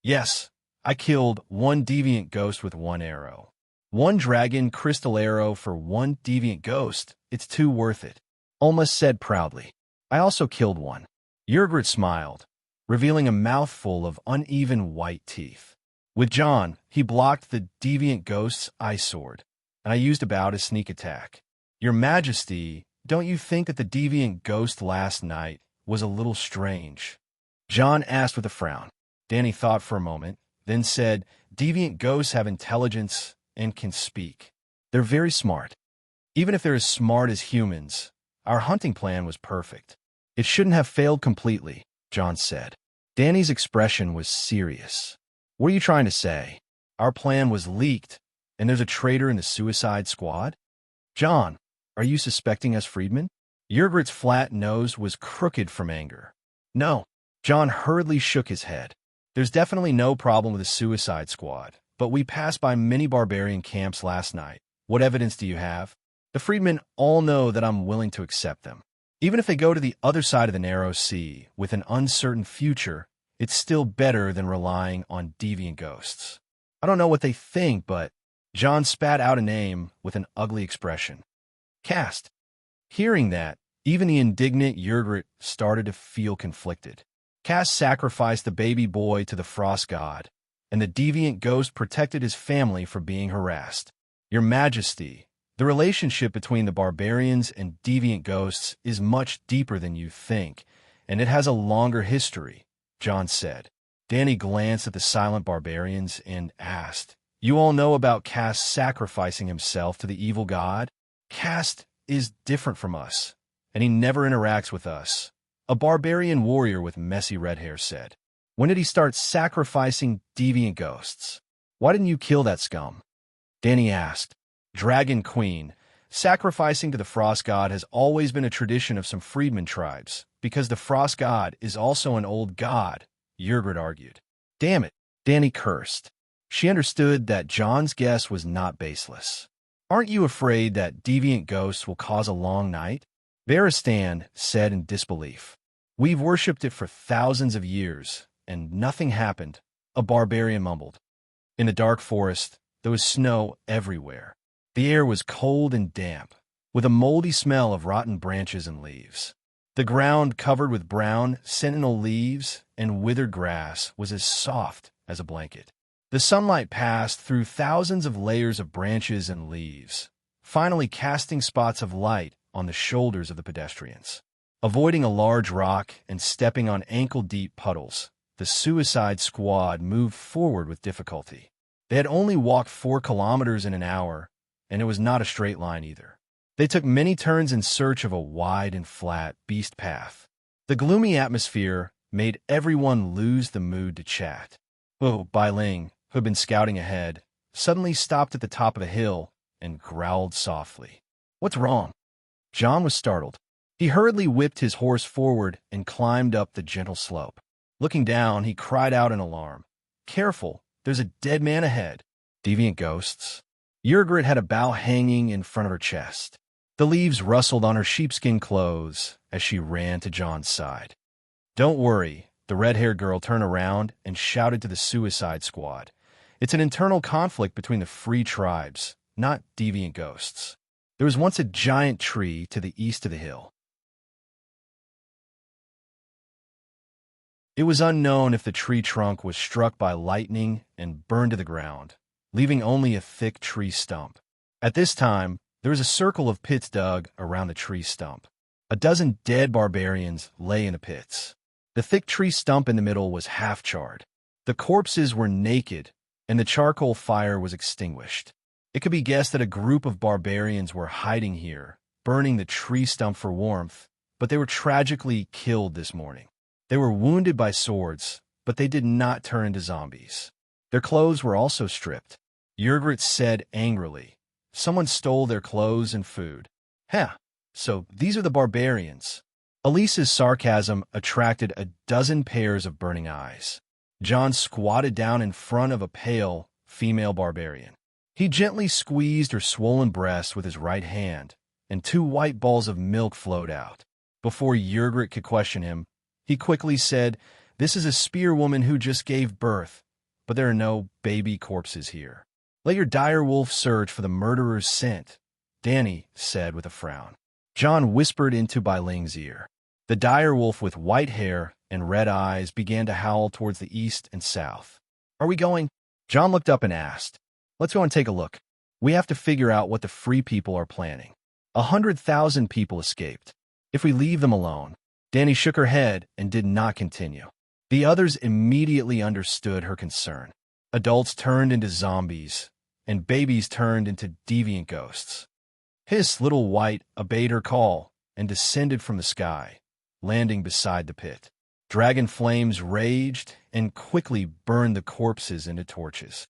Yes, I killed one deviant ghost with one arrow. One dragon crystal arrow for one deviant ghost, it's too worth it, Alma said proudly. I also killed one. Yrgrat smiled, revealing a mouthful of uneven white teeth. With John, he blocked the deviant ghost's ice sword, and I used about a sneak attack. Your Majesty, don't you think that the deviant ghost last night was a little strange? John asked with a frown. Danny thought for a moment, then said, deviant ghosts have intelligence and can speak. They're very smart. Even if they're as smart as humans, our hunting plan was perfect. It shouldn't have failed completely, John said. Danny's expression was serious. What are you trying to say? Our plan was leaked, and there's a traitor in the suicide squad? John, are you suspecting us freedmen? Yrgrat's flat nose was crooked from anger. No. John hurriedly shook his head. There's definitely no problem with the suicide squad, but we passed by many barbarian camps last night. What evidence do you have? The freedmen all know that I'm willing to accept them. Even if they go to the other side of the narrow sea with an uncertain future, it's still better than relying on deviant ghosts. I don't know what they think, but John spat out a name with an ugly expression. Cast. Hearing that, even the indignant Yrgrat started to feel conflicted. Cast sacrificed the baby boy to the frost god, and the deviant ghost protected his family from being harassed. Your Majesty, the relationship between the barbarians and deviant ghosts is much deeper than you think, and it has a longer history, John said. Danny glanced at the silent barbarians and asked, You all know about Cast sacrificing himself to the evil god? Cast is different from us, and he never interacts with us, a barbarian warrior with messy red hair said. When did he start sacrificing deviant ghosts? Why didn't you kill that scum? Danny asked. Dragon Queen, sacrificing to the Frost God has always been a tradition of some freedman tribes, because the Frost God is also an old god, Yrgrat argued. Damn it, Danny cursed. She understood that John's guess was not baseless. Aren't you afraid that deviant ghosts will cause a long night? Varistan said in disbelief. We've worshipped it for thousands of years, and nothing happened, a barbarian mumbled. In the dark forest, there was snow everywhere. The air was cold and damp, with a moldy smell of rotten branches and leaves. The ground covered with brown, sentinel leaves and withered grass was as soft as a blanket. The sunlight passed through thousands of layers of branches and leaves, finally casting spots of light on the shoulders of the pedestrians. Avoiding a large rock and stepping on ankle-deep puddles, the suicide squad moved forward with difficulty. They had only walked 4 kilometers in an hour, and it was not a straight line either. They took many turns in search of a wide and flat beast path. The gloomy atmosphere made everyone lose the mood to chat. Bai Ling, who had been scouting ahead, suddenly stopped at the top of a hill and growled softly. What's wrong? John was startled. He hurriedly whipped his horse forward and climbed up the gentle slope. Looking down, he cried out in alarm. Careful, there's a dead man ahead. Deviant ghosts. Yrgrat had a bough hanging in front of her chest. The leaves rustled on her sheepskin clothes as she ran to John's side. Don't worry, the red-haired girl turned around and shouted to the suicide squad. It's an internal conflict between the free tribes, not deviant ghosts. There was once a giant tree to the east of the hill. It was unknown if the tree trunk was struck by lightning and burned to the ground, leaving only a thick tree stump. At this time, there was a circle of pits dug around the tree stump. A dozen dead barbarians lay in the pits. The thick tree stump in the middle was half-charred. The corpses were naked, and the charcoal fire was extinguished. It could be guessed that a group of barbarians were hiding here, burning the tree stump for warmth, but they were tragically killed this morning. They were wounded by swords, but they did not turn into zombies. Their clothes were also stripped. Yrgrit said angrily, "Someone stole their clothes and food." "Heh, so these are the barbarians." Elisa's sarcasm attracted a dozen pairs of burning eyes. John squatted down in front of a pale, female barbarian. He gently squeezed her swollen breast with his right hand, and 2 white balls of milk flowed out. Before Yrgrit could question him, he quickly said, "This is a spearwoman who just gave birth, but there are no baby corpses here. Let your dire wolf search for the murderer's scent," Danny said with a frown. John whispered into Bailing's ear. The dire wolf with white hair and red eyes began to howl towards the east and south. "Are we going?" John looked up and asked. "Let's go and take a look. We have to figure out what the free people are planning. 100,000 people escaped. If we leave them alone..." Danny shook her head and did not continue. The others immediately understood her concern. Adults turned into zombies, and babies turned into deviant ghosts. Hiss, Little White obeyed her call and descended from the sky, landing beside the pit. Dragon flames raged and quickly burned the corpses into torches.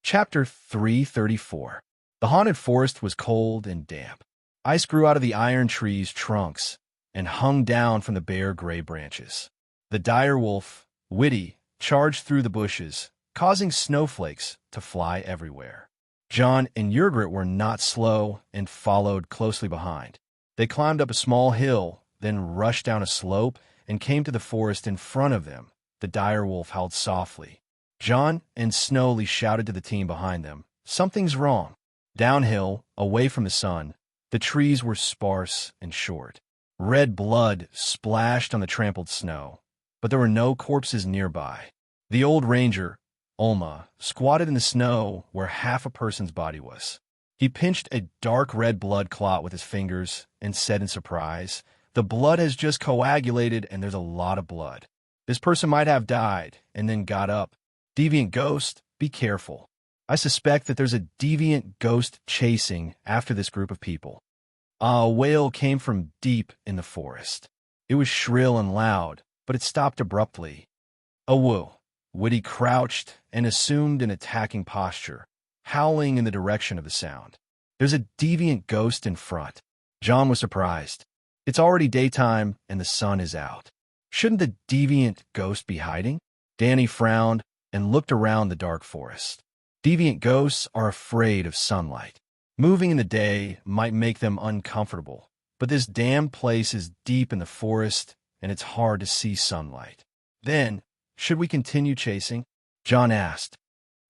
Chapter 334. The haunted forest was cold and damp. Ice grew out of the iron trees' trunks and hung down from the bare gray branches. The dire wolf, Witty, charged through the bushes, causing snowflakes to fly everywhere. John and Yrgrit were not slow and followed closely behind. They climbed up a small hill, then rushed down a slope and came to the forest in front of them. The dire wolf howled softly. John and Snowly shouted to the team behind them, "Something's wrong." Downhill, away from the sun, the trees were sparse and short. Red blood splashed on the trampled snow, but there were no corpses nearby. The old ranger, Ulma, squatted in the snow where half a person's body was. He pinched a dark red blood clot with his fingers and said in surprise, "The blood has just coagulated and there's a lot of blood. This person might have died and then got up. Deviant ghost, be careful. I suspect that there's a deviant ghost chasing after this group of people." A wail came from deep in the forest. It was shrill and loud, but it stopped abruptly. "Awoo!" Witty crouched and assumed an attacking posture, howling in the direction of the sound. "There's a deviant ghost in front." John was surprised. It's already daytime and the sun is out. Shouldn't the deviant ghost be hiding? Danny frowned and looked around the dark forest. Deviant ghosts are afraid of sunlight. Moving in the day might make them uncomfortable, but this damn place is deep in the forest and it's hard to see sunlight. Then, should we continue chasing? John asked.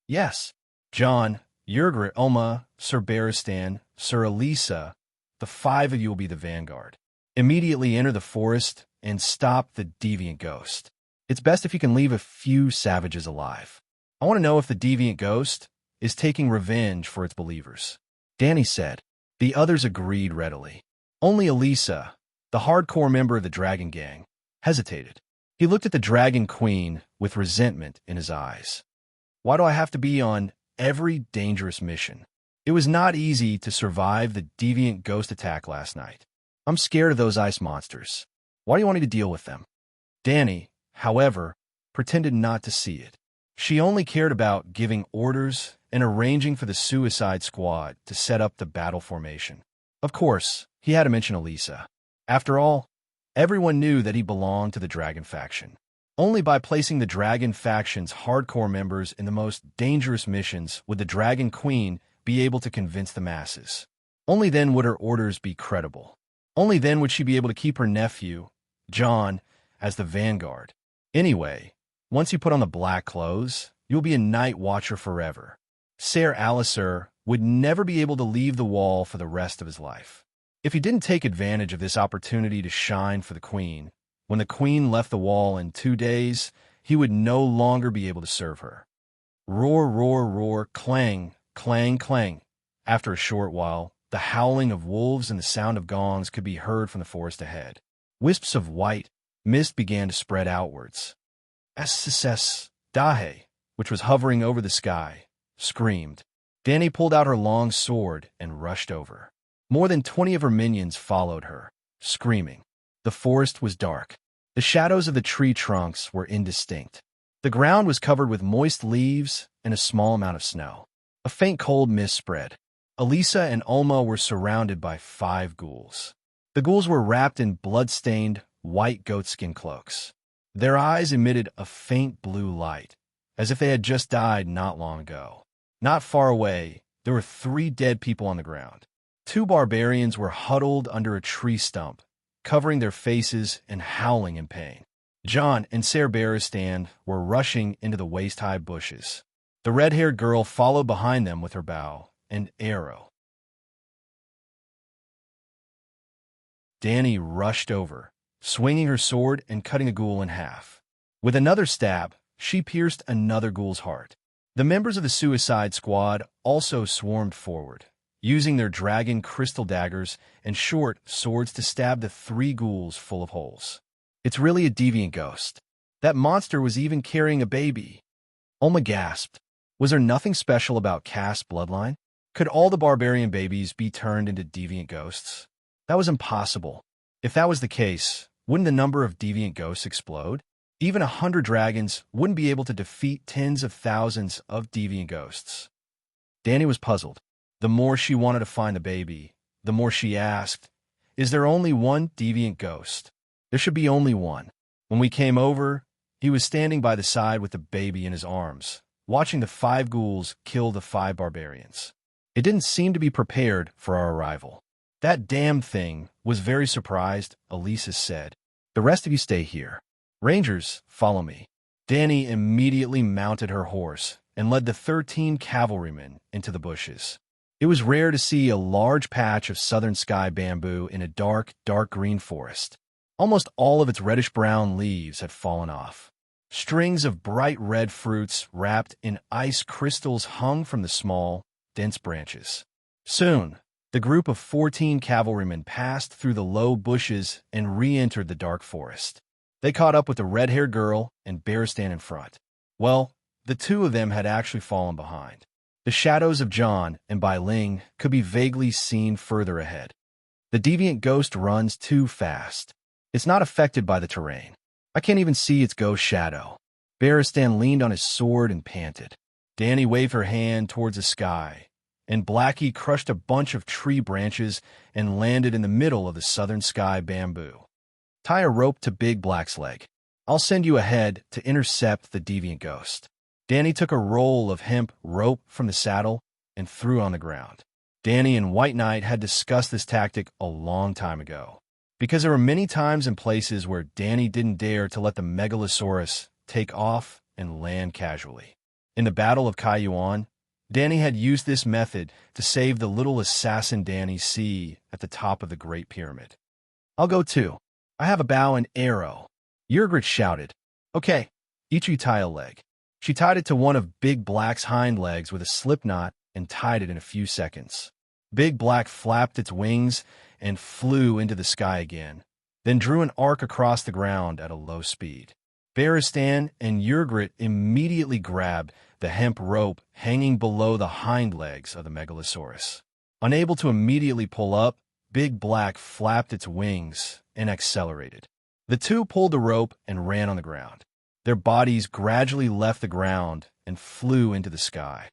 Yes. John, Yrgrit, Ulma, Sir Barristan, Sir Elisa, the 5 of you will be the vanguard. Immediately enter the forest and stop the deviant ghost. It's best if you can leave a few savages alive. I want to know if the deviant ghost is taking revenge for its believers. Danny said. The others agreed readily. Only Elisa, the hardcore member of the dragon gang, hesitated. He looked at the dragon queen with resentment in his eyes. Why do I have to be on every dangerous mission? It was not easy to survive the deviant ghost attack last night. I'm scared of those ice monsters. Why do you want me to deal with them? Danny, however, pretended not to see it. She only cared about giving orders and arranging for the suicide squad to set up the battle formation. Of course, he had to mention Elisa. After all, everyone knew that he belonged to the dragon faction. Only by placing the dragon faction's hardcore members in the most dangerous missions would the dragon queen be able to convince the masses. Only then would her orders be credible. Only then would she be able to keep her nephew, John, as the vanguard. Anyway, once you put on the black clothes, you'll be a night watcher forever. Ser Alisur would never be able to leave the wall for the rest of his life. If he didn't take advantage of this opportunity to shine for the queen, when the queen left the wall in 2 days, he would no longer be able to serve her. Roar, roar, roar, clang, clang, clang. After a short while, the howling of wolves and the sound of gongs could be heard from the forest ahead. Wisps of white mist began to spread outwards. SSS Dahe, which was hovering over the sky, screamed. Danny pulled out her long sword and rushed over. More than 20 of her minions followed her, screaming. The forest was dark. The shadows of the tree trunks were indistinct. The ground was covered with moist leaves and a small amount of snow. A faint cold mist spread. Elisa and Ulma were surrounded by 5 ghouls. The ghouls were wrapped in blood-stained, white goatskin cloaks. Their eyes emitted a faint blue light, as if they had just died not long ago. Not far away, there were 3 dead people on the ground. 2 barbarians were huddled under a tree stump, covering their faces and howling in pain. John and Ser Beristan were rushing into the waist-high bushes. The red-haired girl followed behind them with her bow and arrow. Danny rushed over, swinging her sword and cutting a ghoul in half. With another stab, she pierced another ghoul's heart. The members of the Suicide Squad also swarmed forward, using their dragon crystal daggers and short swords to stab the 3 ghouls full of holes. It's really a deviant ghost. That monster was even carrying a baby. Ulma gasped. Was there nothing special about caste bloodline? Could all the barbarian babies be turned into deviant ghosts? That was impossible. If that was the case, wouldn't the number of deviant ghosts explode? Even 100 dragons wouldn't be able to defeat tens of thousands of deviant ghosts. Danny was puzzled. The more she wanted to find the baby, the more she asked, is there only one deviant ghost? There should be only one. When we came over, he was standing by the side with the baby in his arms, watching the 5 ghouls kill the 5 barbarians. It didn't seem to be prepared for our arrival. That damn thing was very surprised, Elisa said. The rest of you stay here. Rangers, follow me. Danny immediately mounted her horse and led the 13 cavalrymen into the bushes. It was rare to see a large patch of southern sky bamboo in a dark, dark green forest. Almost all of its reddish-brown leaves had fallen off. Strings of bright red fruits wrapped in ice crystals hung from the small, dense branches. Soon, the group of 14 cavalrymen passed through the low bushes and re-entered the dark forest. They caught up with the red-haired girl and Beristan in front. Well, the 2 of them had actually fallen behind. The shadows of John and Bai Ling could be vaguely seen further ahead. The deviant ghost runs too fast. It's not affected by the terrain. I can't even see its ghost shadow. Beristan leaned on his sword and panted. Danny waved her hand towards the sky, and Blackie crushed a bunch of tree branches and landed in the middle of the southern sky bamboo. Tie a rope to Big Black's leg. I'll send you ahead to intercept the deviant ghost. Danny took a roll of hemp rope from the saddle and threw on the ground. Danny and White Knight had discussed this tactic a long time ago, because there were many times and places where Danny didn't dare to let the Megalosaurus take off and land casually. In the Battle of Kaiyuan, Danny had used this method to save the little assassin Danny C at the top of the Great Pyramid. I'll go too. I have a bow and arrow. Yrgrit shouted. Okay, each of you tie a leg. She tied it to one of Big Black's hind legs with a slip knot and tied it in a few seconds. Big Black flapped its wings and flew into the sky again, then drew an arc across the ground at a low speed. Beristan and Yrgrit immediately grabbed the hemp rope hanging below the hind legs of the Megalosaurus. Unable to immediately pull up, Big Black flapped its wings and accelerated. The 2 pulled the rope and ran on the ground. Their bodies gradually left the ground and flew into the sky.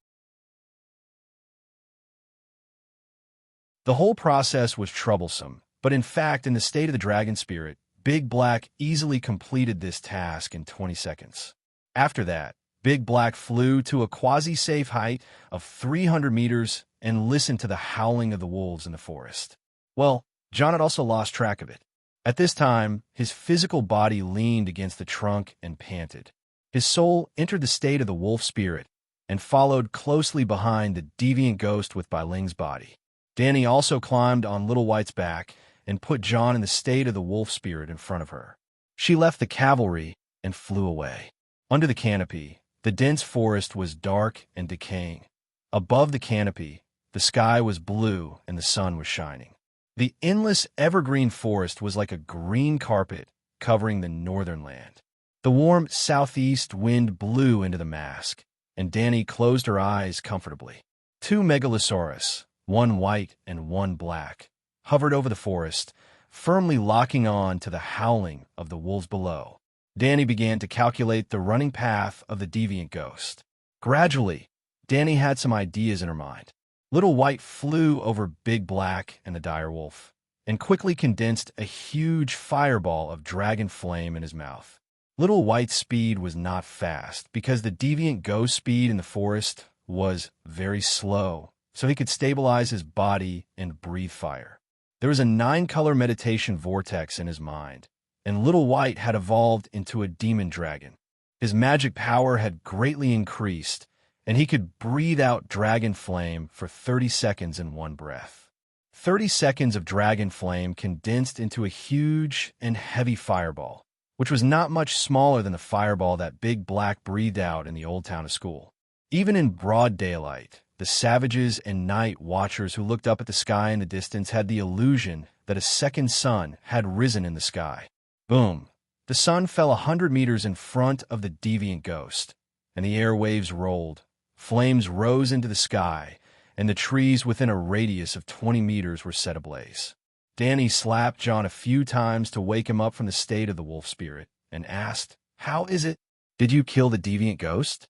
The whole process was troublesome, but in fact, in the state of the dragon spirit, Big Black easily completed this task in 20 seconds. After that, Big Black flew to a quasi-safe height of 300 meters and listened to the howling of the wolves in the forest. Well, John had also lost track of it. At this time, his physical body leaned against the trunk and panted. His soul entered the state of the wolf spirit and followed closely behind the deviant ghost with Bai Ling's body. Danny also climbed on Little White's back and put John in the state of the wolf spirit in front of her. She left the cavalry and flew away. Under the canopy, the dense forest was dark and decaying. Above the canopy, the sky was blue and the sun was shining. The endless evergreen forest was like a green carpet covering the northern land. The warm southeast wind blew into the mask, and Danny closed her eyes comfortably. Two megalosaurus, one white and one black, hovered over the forest, firmly locking on to the howling of the wolves below. Danny began to calculate the running path of the deviant ghost. Gradually, Danny had some ideas in her mind. Little White flew over Big Black and the dire wolf, and quickly condensed a huge fireball of dragon flame in his mouth. Little White's speed was not fast, because the deviant ghost speed in the forest was very slow, so he could stabilize his body and breathe fire. There was a 9-color meditation vortex in his mind, and Little White had evolved into a demon dragon. His magic power had greatly increased, and he could breathe out dragon flame for 30 seconds in one breath. 30 seconds of dragon flame condensed into a huge and heavy fireball, which was not much smaller than the fireball that Big Black breathed out in the old town of school. Even in broad daylight, the savages and night watchers who looked up at the sky in the distance had the illusion that a second sun had risen in the sky. Boom! The sun fell 100 meters in front of the deviant ghost, and the airwaves rolled. Flames rose into the sky, and the trees within a radius of 20 meters were set ablaze. Danny slapped John a few times to wake him up from the state of the wolf spirit, and asked, "How is it? Did you kill the deviant ghost?"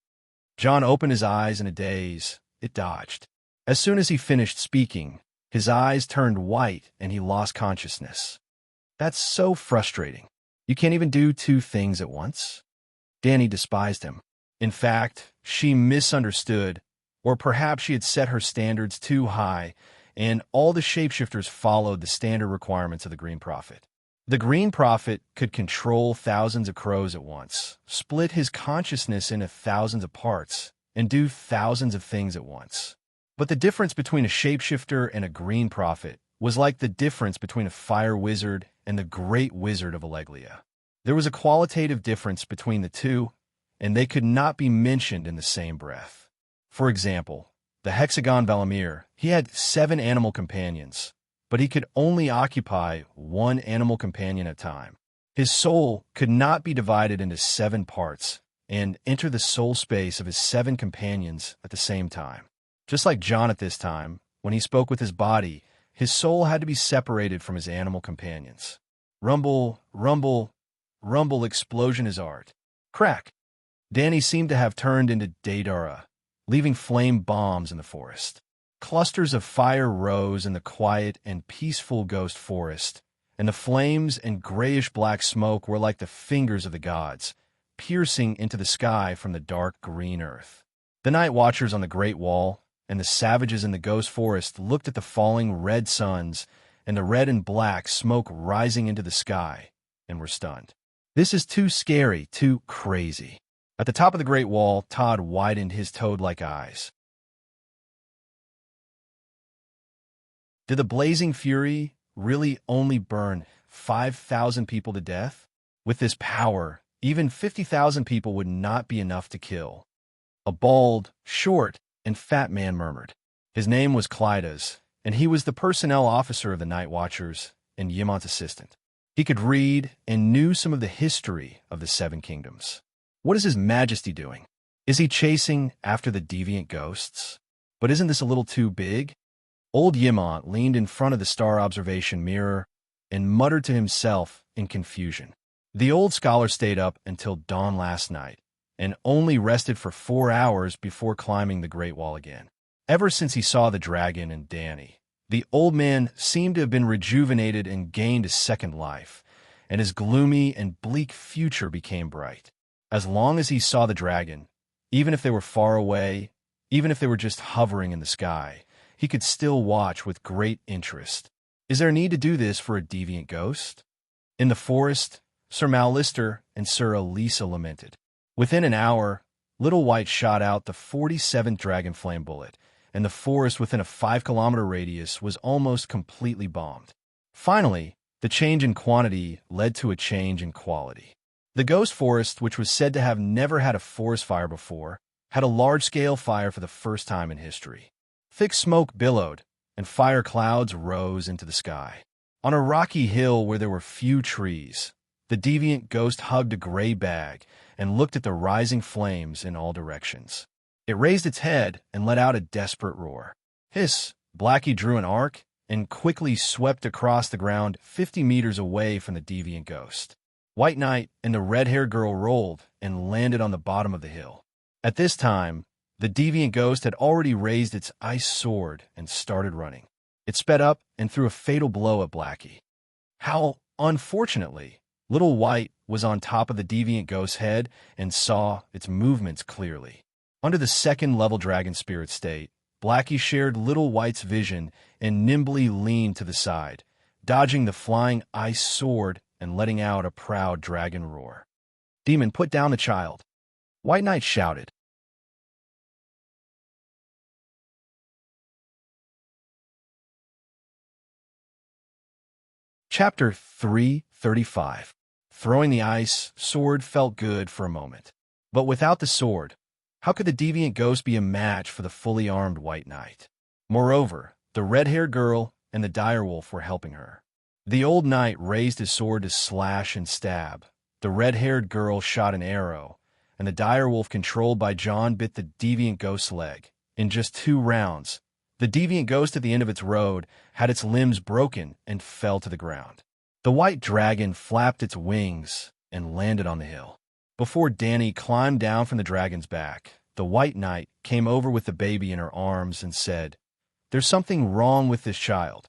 John opened his eyes in a daze. It dodged. As soon as he finished speaking, his eyes turned white and he lost consciousness. "That's so frustrating. You can't even do two things at once?" Danny despised him. In fact, she misunderstood, or perhaps she had set her standards too high, and all the shapeshifters followed the standard requirements of the Green Prophet. The Green Prophet could control thousands of crows at once, split his consciousness into thousands of parts, and do thousands of things at once. But the difference between a shapeshifter and a Green Prophet was like the difference between a fire wizard and the Great Wizard of Alleglia. There was a qualitative difference between the two, and they could not be mentioned in the same breath. For example, the Hexagon Valamir, he had 7 animal companions, but he could only occupy 1 animal companion at a time. His soul could not be divided into 7 parts and enter the soul space of his 7 companions at the same time. Just like John at this time, when he spoke with his body, his soul had to be separated from his animal companions. Rumble, rumble, rumble, explosion is art. Crack! Danny seemed to have turned into Daedara, leaving flame bombs in the forest. Clusters of fire rose in the quiet and peaceful ghost forest, and the flames and grayish-black smoke were like the fingers of the gods, piercing into the sky from the dark green earth. The night watchers on the Great Wall and the savages in the ghost forest looked at the falling red suns and the red and black smoke rising into the sky, and were stunned. "This is too scary, too crazy." At the top of the Great Wall, Todd widened his toad-like eyes. Did the blazing fury really only burn 5,000 people to death? With this power, even 50,000 people would not be enough to kill. A bald, short, and fat man murmured. His name was Clydas, and he was the personnel officer of the Night Watchers and Yimont's assistant. He could read and knew some of the history of the 7 kingdoms. What is His Majesty doing? Is he chasing after the deviant ghosts? But isn't this a little too big? Old Yimont leaned in front of the star observation mirror and muttered to himself in confusion. The old scholar stayed up until dawn last night and only rested for 4 hours before climbing the Great Wall again. Ever since he saw the dragon and Danny, the old man seemed to have been rejuvenated and gained a second life, and his gloomy and bleak future became bright. As long as he saw the dragon, even if they were far away, even if they were just hovering in the sky, he could still watch with great interest. Is there a need to do this for a deviant ghost? In the forest, Sir Mallister and Sir Elisa lamented. Within an hour, Little White shot out the 47th dragon flame bullet, and the forest within a 5-kilometer radius was almost completely bombed. Finally, the change in quantity led to a change in quality. The ghost forest, which was said to have never had a forest fire before, had a large-scale fire for the first time in history. Thick smoke billowed, and fire clouds rose into the sky. On a rocky hill where there were few trees, the deviant ghost hugged a gray bag and looked at the rising flames in all directions. It raised its head and let out a desperate roar. Hiss! Blackie drew an arc and quickly swept across the ground 50 meters away from the deviant ghost. White Knight and the red-haired girl rolled and landed on the bottom of the hill. At this time, the deviant ghost had already raised its ice sword and started running. It sped up and threw a fatal blow at Blackie. How, unfortunately, Little White was on top of the deviant ghost's head and saw its movements clearly. Under the second-level dragon spirit state, Blackie shared Little White's vision and nimbly leaned to the side, dodging the flying ice sword and letting out a proud dragon roar. "Demon, put down the child!" White Knight shouted. Chapter 335. Throwing the ice sword felt good for a moment. But without the sword, how could the deviant ghost be a match for the fully armed White Knight? Moreover, the red-haired girl and the direwolf were helping her. The old knight raised his sword to slash and stab. The red-haired girl shot an arrow, and the direwolf controlled by John bit the deviant ghost's leg. In just 2 rounds, the deviant ghost at the end of its road had its limbs broken and fell to the ground. The white dragon flapped its wings and landed on the hill. Before Danny climbed down from the dragon's back, the White Knight came over with the baby in her arms and said, "There's something wrong with this child."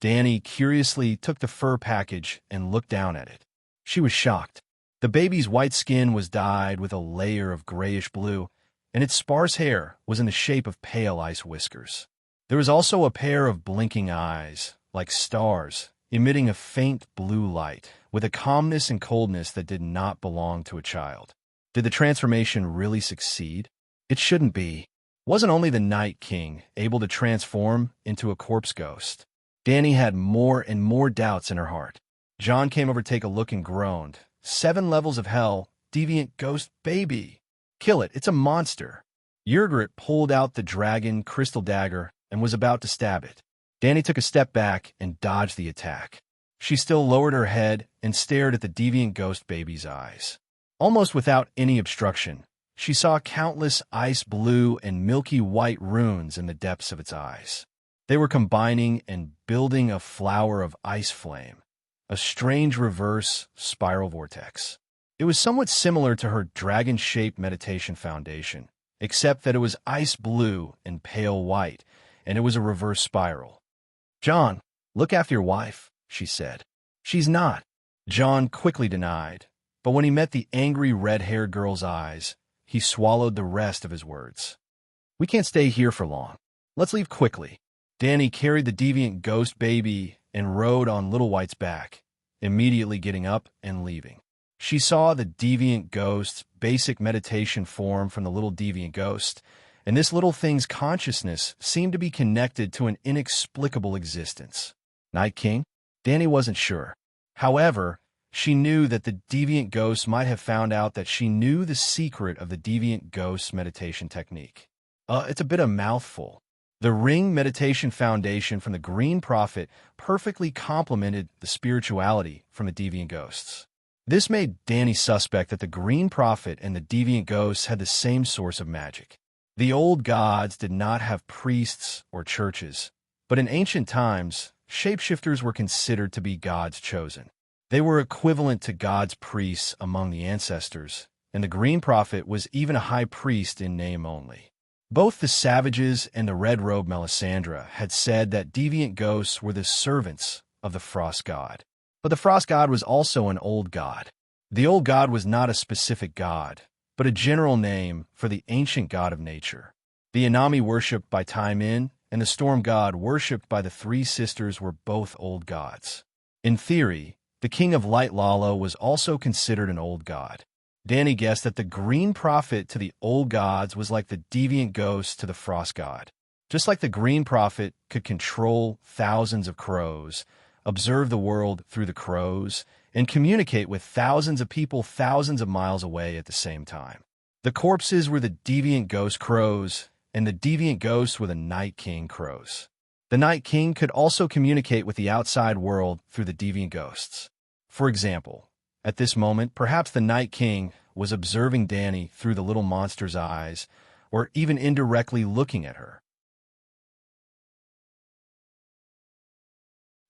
Danny curiously took the fur package and looked down at it. She was shocked. The baby's white skin was dyed with a layer of grayish blue, and its sparse hair was in the shape of pale ice whiskers. There was also a pair of blinking eyes, like stars, emitting a faint blue light, with a calmness and coldness that did not belong to a child. Did the transformation really succeed? It shouldn't be. Wasn't only the Night King able to transform into a corpse ghost? Danny had more and more doubts in her heart. John came over to take a look and groaned. 7 levels of hell, deviant ghost baby. Kill it, it's a monster. Yurgrit pulled out the dragon crystal dagger and was about to stab it. Danny took a step back and dodged the attack. She still lowered her head and stared at the deviant ghost baby's eyes. Almost without any obstruction, she saw countless ice blue and milky white runes in the depths of its eyes. They were combining and building a flower of ice flame, a strange reverse spiral vortex. It was somewhat similar to her dragon-shaped meditation foundation, except that it was ice blue and pale white, and it was a reverse spiral. "John, look after your wife," she said. "She's not." John quickly denied, but when he met the angry red-haired girl's eyes, he swallowed the rest of his words. "We can't stay here for long. Let's leave quickly." Danny carried the deviant ghost baby and rode on Little White's back, immediately getting up and leaving. She saw the deviant ghost's basic meditation form from the little deviant ghost, and this little thing's consciousness seemed to be connected to an inexplicable existence. Night King? Danny wasn't sure. However, she knew that the deviant ghost might have found out that she knew the secret of the deviant ghost's meditation technique. It's a bit of a mouthful. The Ring Meditation Foundation from the Green Prophet perfectly complemented the spirituality from the deviant ghosts. This made Danny suspect that the Green Prophet and the deviant ghosts had the same source of magic. The old gods did not have priests or churches, but in ancient times, shapeshifters were considered to be God's chosen. They were equivalent to God's priests among the ancestors, and the Green Prophet was even a high priest in name only. Both the Savages and the red-robed Melisandre had said that deviant ghosts were the servants of the Frost God. But the Frost God was also an old god. The old god was not a specific god, but a general name for the ancient god of nature. The Inami worshipped by Taimin and the storm god worshipped by the 3 sisters were both old gods. In theory, the king of Light Lalo was also considered an old god. Danny guessed that the Green Prophet to the old gods was like the deviant ghost to the Frost God. Just like the Green Prophet could control thousands of crows, observe the world through the crows, and communicate with thousands of people thousands of miles away at the same time. The corpses were the deviant ghost crows, and the deviant ghosts were the Night King crows. The Night King could also communicate with the outside world through the deviant ghosts. For example, at this moment, perhaps the Night King was observing Danny through the little monster's eyes, or even indirectly looking at her.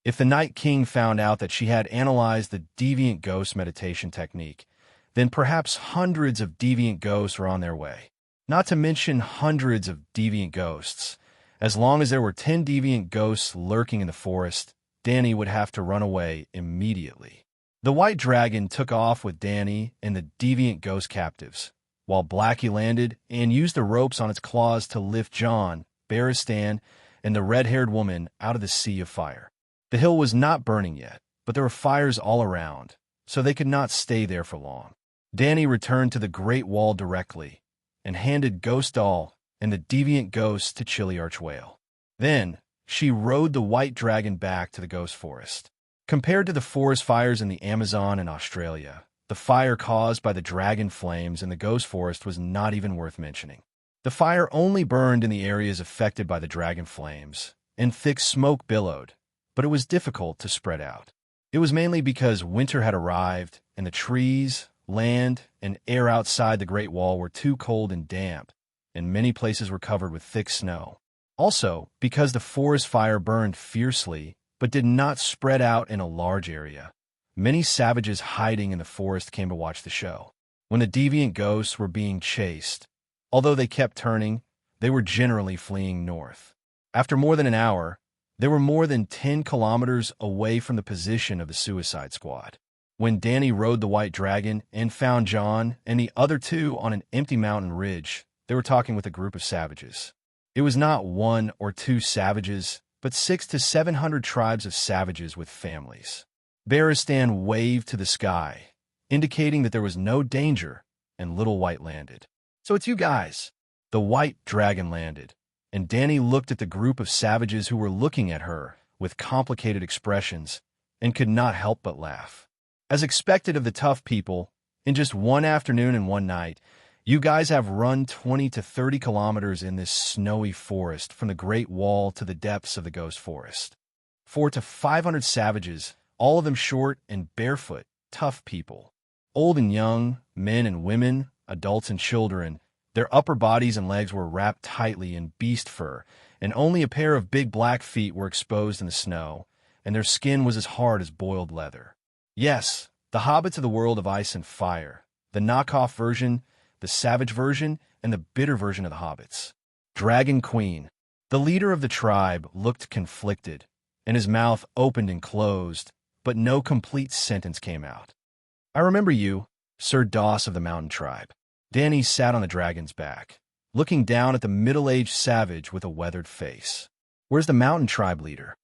If the Night King found out that she had analyzed the deviant ghost meditation technique, then perhaps hundreds of deviant ghosts were on their way. Not to mention hundreds of deviant ghosts. As long as there were 10 deviant ghosts lurking in the forest, Danny would have to run away immediately. The white dragon took off with Danny and the deviant ghost captives, while Blackie landed and used the ropes on its claws to lift John, Barristan, and the red-haired woman out of the sea of fire. The hill was not burning yet, but there were fires all around, so they could not stay there for long. Danny returned to the Great Wall directly and handed Ghost Doll and the deviant ghost to Chili Archwhale. Then, she rode the white dragon back to the ghost forest. Compared to the forest fires in the Amazon and Australia, the fire caused by the dragon flames in the ghost forest was not even worth mentioning. The fire only burned in the areas affected by the dragon flames, and thick smoke billowed, but it was difficult to spread out. It was mainly because winter had arrived, and the trees, land, and air outside the Great Wall were too cold and damp, and many places were covered with thick snow. Also, because the forest fire burned fiercely, but did not spread out in a large area. Many savages hiding in the forest came to watch the show. When the deviant ghosts were being chased, although they kept turning, they were generally fleeing north. After more than an hour, they were more than 10 kilometers away from the position of the Suicide Squad. When Danny rode the white dragon and found John and the other two on an empty mountain ridge, they were talking with a group of savages. It was not 1 or 2 savages, but 600 to 700 tribes of savages with families. Barristan waved to the sky, indicating that there was no danger, and Little White landed. "So it's you guys." The white dragon landed, and Danny looked at the group of savages who were looking at her with complicated expressions and could not help but laugh. As expected of the tough people, in just one afternoon and one night, you guys have run 20 to 30 kilometers in this snowy forest from the Great Wall to the depths of the Ghost Forest. 400 to 500 savages, all of them short and barefoot, tough people. Old and young, men and women, adults and children, their upper bodies and legs were wrapped tightly in beast fur, and only a pair of big black feet were exposed in the snow, and their skin was as hard as boiled leather. Yes, the hobbits of the world of ice and fire, the knockoff version, the savage version, and the bitter version of the hobbits. Dragon Queen. The leader of the tribe looked conflicted, and his mouth opened and closed, but no complete sentence came out. "I remember you, Sir Doss of the Mountain Tribe." Danny sat on the dragon's back, looking down at the middle-aged savage with a weathered face. "Where's the Mountain Tribe leader?"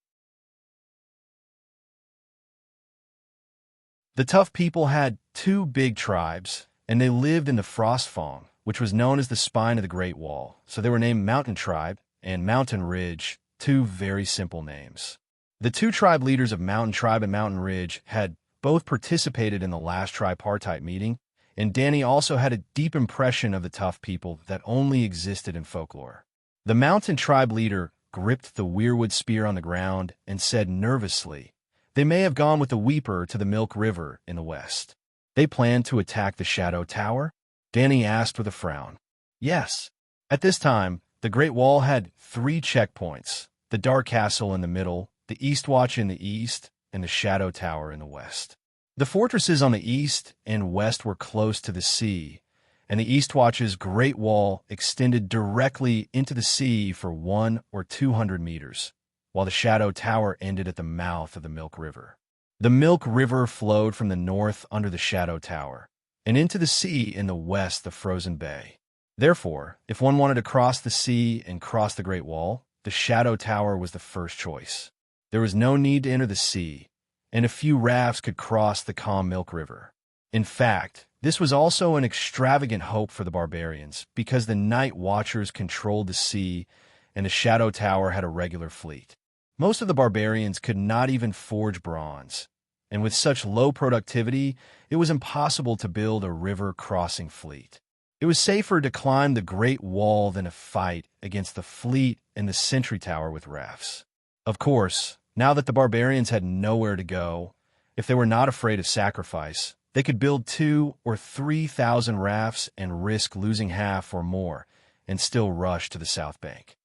The tough people had 2 big tribes, and they lived in the Frostfang, which was known as the spine of the Great Wall, so they were named Mountain Tribe and Mountain Ridge, 2 very simple names. The 2 tribe leaders of Mountain Tribe and Mountain Ridge had both participated in the last tripartite meeting, and Danny also had a deep impression of the tough people that only existed in folklore. The Mountain Tribe leader gripped the weirwood spear on the ground and said nervously, "They may have gone with the Weeper to the Milk River in the west." "They planned to attack the Shadow Tower?" Danny asked with a frown. "Yes." At this time, the Great Wall had 3 checkpoints, the Dark Castle in the middle, the Eastwatch in the east, and the Shadow Tower in the west. The fortresses on the east and west were close to the sea, and the Eastwatch's Great Wall extended directly into the sea for 100 or 200 meters, while the Shadow Tower ended at the mouth of the Milk River. The Milk River flowed from the north under the Shadow Tower, and into the sea in the west the Frozen Bay. Therefore, if one wanted to cross the sea and cross the Great Wall, the Shadow Tower was the first choice. There was no need to enter the sea, and a few rafts could cross the calm Milk River. In fact, this was also an extravagant hope for the barbarians, because the Night Watchers controlled the sea, and the Shadow Tower had a regular fleet. Most of the barbarians could not even forge bronze, and with such low productivity, it was impossible to build a river-crossing fleet. It was safer to climb the Great Wall than to fight against the fleet and the Sentry Tower with rafts. Of course, now that the barbarians had nowhere to go, if they were not afraid of sacrifice, they could build 2,000 or 3,000 rafts and risk losing half or more, and still rushed to the south bank.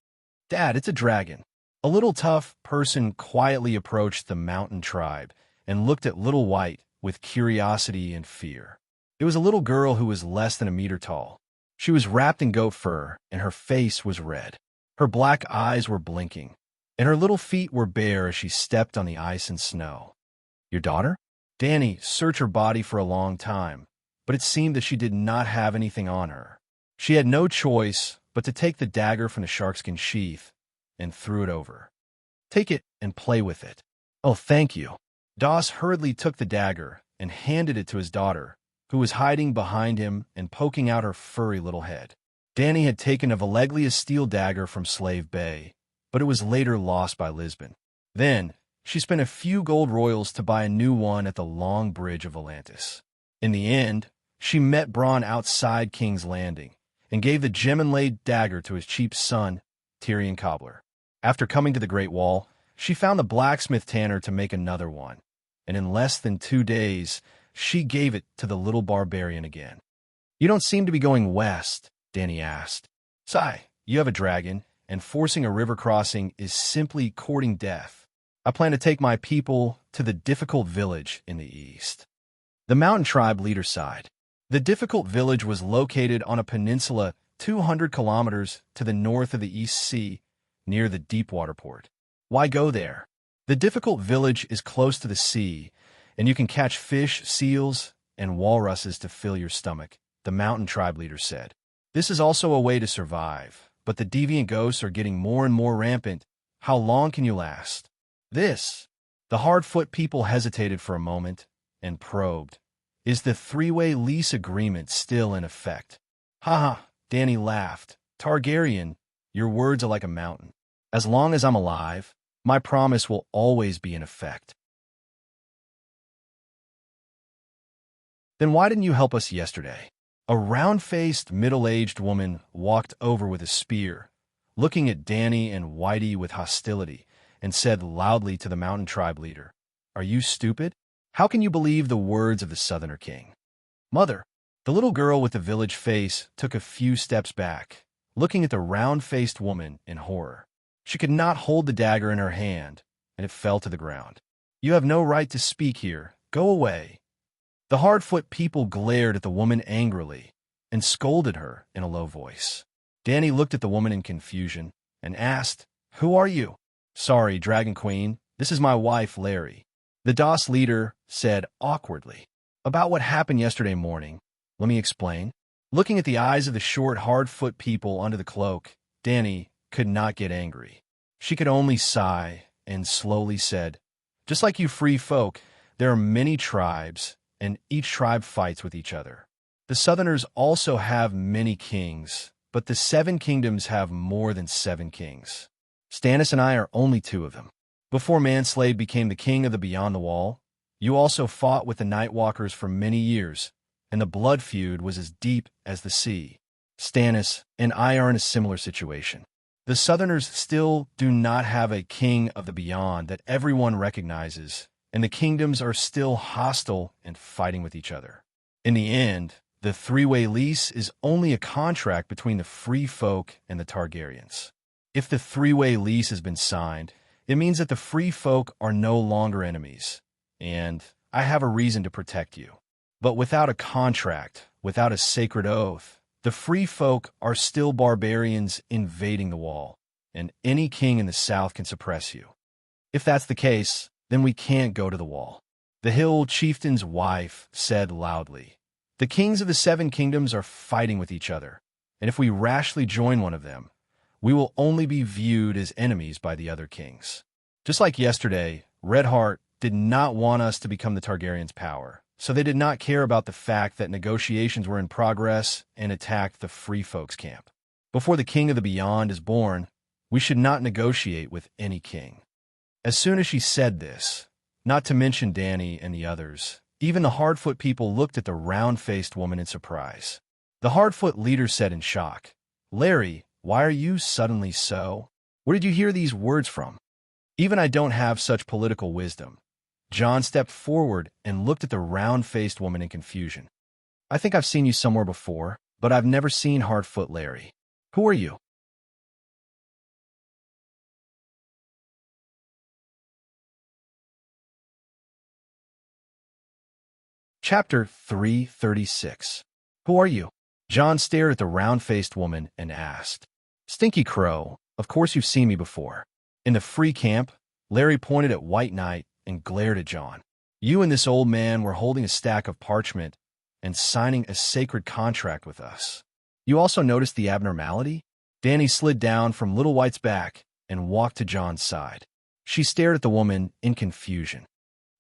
"Dad, it's a dragon." A little tough person quietly approached the mountain tribe and looked at Little White with curiosity and fear. It was a little girl who was less than a meter tall. She was wrapped in goat fur, and her face was red. Her black eyes were blinking, and her little feet were bare as she stepped on the ice and snow. "Your daughter?" Danny searched her body for a long time, but it seemed that she did not have anything on her. She had no choice but to take the dagger from the sharkskin sheath and threw it over. "Take it and play with it." "Oh, thank you." Doss hurriedly took the dagger and handed it to his daughter, who was hiding behind him and poking out her furry little head. Danny had taken a Valeglia's steel dagger from Slave Bay, but it was later lost by Lisbon. Then, she spent a few gold royals to buy a new one at the Long Bridge of Atlantis. In the end, she met Bronn outside King's Landing and gave the gem-inlaid dagger to his cheap son, Tyrion Cobbler. After coming to the Great Wall, she found the blacksmith tanner to make another one, and in less than 2 days, she gave it to the little barbarian again. "You don't seem to be going west," Danny asked. "Sigh, you have a dragon, and forcing a river crossing is simply courting death. I plan to take my people to the difficult village in the east." The mountain tribe leader sighed. The difficult village was located on a peninsula 200 kilometers to the north of the East Sea, near the Deepwater port. Why go there? The difficult village is close to the sea, and you can catch fish, seals, and walruses to fill your stomach, the mountain tribe leader said. "This is also a way to survive, but the deviant ghosts are getting more and more rampant. How long can you last?" "This." The Hardfoot people hesitated for a moment and probed. "Is the three-way lease agreement still in effect?" "Ha!" Danny laughed. "Targaryen, your words are like a mountain. As long as I'm alive, my promise will always be in effect." "Then why didn't you help us yesterday?" A round-faced, middle-aged woman walked over with a spear, looking at Danny and Whitey with hostility, and said loudly to the mountain tribe leader, "Are you stupid? How can you believe the words of the Southerner king?" "Mother." The little girl with the village face took a few steps back, looking at the round-faced woman in horror. She could not hold the dagger in her hand, and it fell to the ground. "You have no right to speak here. Go away." The Hardfoot people glared at the woman angrily and scolded her in a low voice. Danny looked at the woman in confusion and asked, "Who are you?" "Sorry, Dragon Queen. This is my wife, Larry." The Doss leader said awkwardly, "About what happened yesterday morning. Let me explain." Looking at the eyes of the short, hard-foot people under the cloak, Danny could not get angry. She could only sigh and slowly said, "Just like you free folk, there are many tribes, and each tribe fights with each other. The Southerners also have many kings, but the 7 kingdoms have more than 7 kings. Stannis and I are only 2 of them. Before Manslade became the king of the Beyond the Wall, you also fought with the Nightwalkers for many years, and the blood feud was as deep as the sea. Stannis and I are in a similar situation. The Southerners still do not have a king of the Beyond that everyone recognizes, and the kingdoms are still hostile and fighting with each other. In the end, the three-way lease is only a contract between the free folk and the Targaryens. If the three-way lease has been signed, it means that the free folk are no longer enemies, and I have a reason to protect you. But without a contract, without a sacred oath, the free folk are still barbarians invading the wall, and any king in the south can suppress you. If that's the case, then we can't go to the wall." The hill chieftain's wife said loudly, "The kings of the 7 kingdoms are fighting with each other, and if we rashly join one of them, we will only be viewed as enemies by the other kings." Just like yesterday, Redheart did not want us to become the Targaryens' power, so they did not care about the fact that negotiations were in progress and attacked the free folks' camp. Before the king of the Beyond is born, we should not negotiate with any king. As soon as she said this, not to mention Danny and the others, even the Hardfoot people looked at the round-faced woman in surprise. The Hardfoot leader said in shock, "Larry, why are you suddenly so? Where did you hear these words from?" "Even I don't have such political wisdom." John stepped forward and looked at the round-faced woman in confusion. "I think I've seen you somewhere before, but I've never seen Hardfoot Larry." Who are you? Chapter 336. Who are you? John stared at the round-faced woman and asked. Stinky Crow, of course you've seen me before. In the free camp, Larry pointed at White Knight and glared at John. You and this old man were holding a stack of parchment and signing a sacred contract with us. You also noticed the abnormality? Danny slid down from Little White's back and walked to John's side. She stared at the woman in confusion.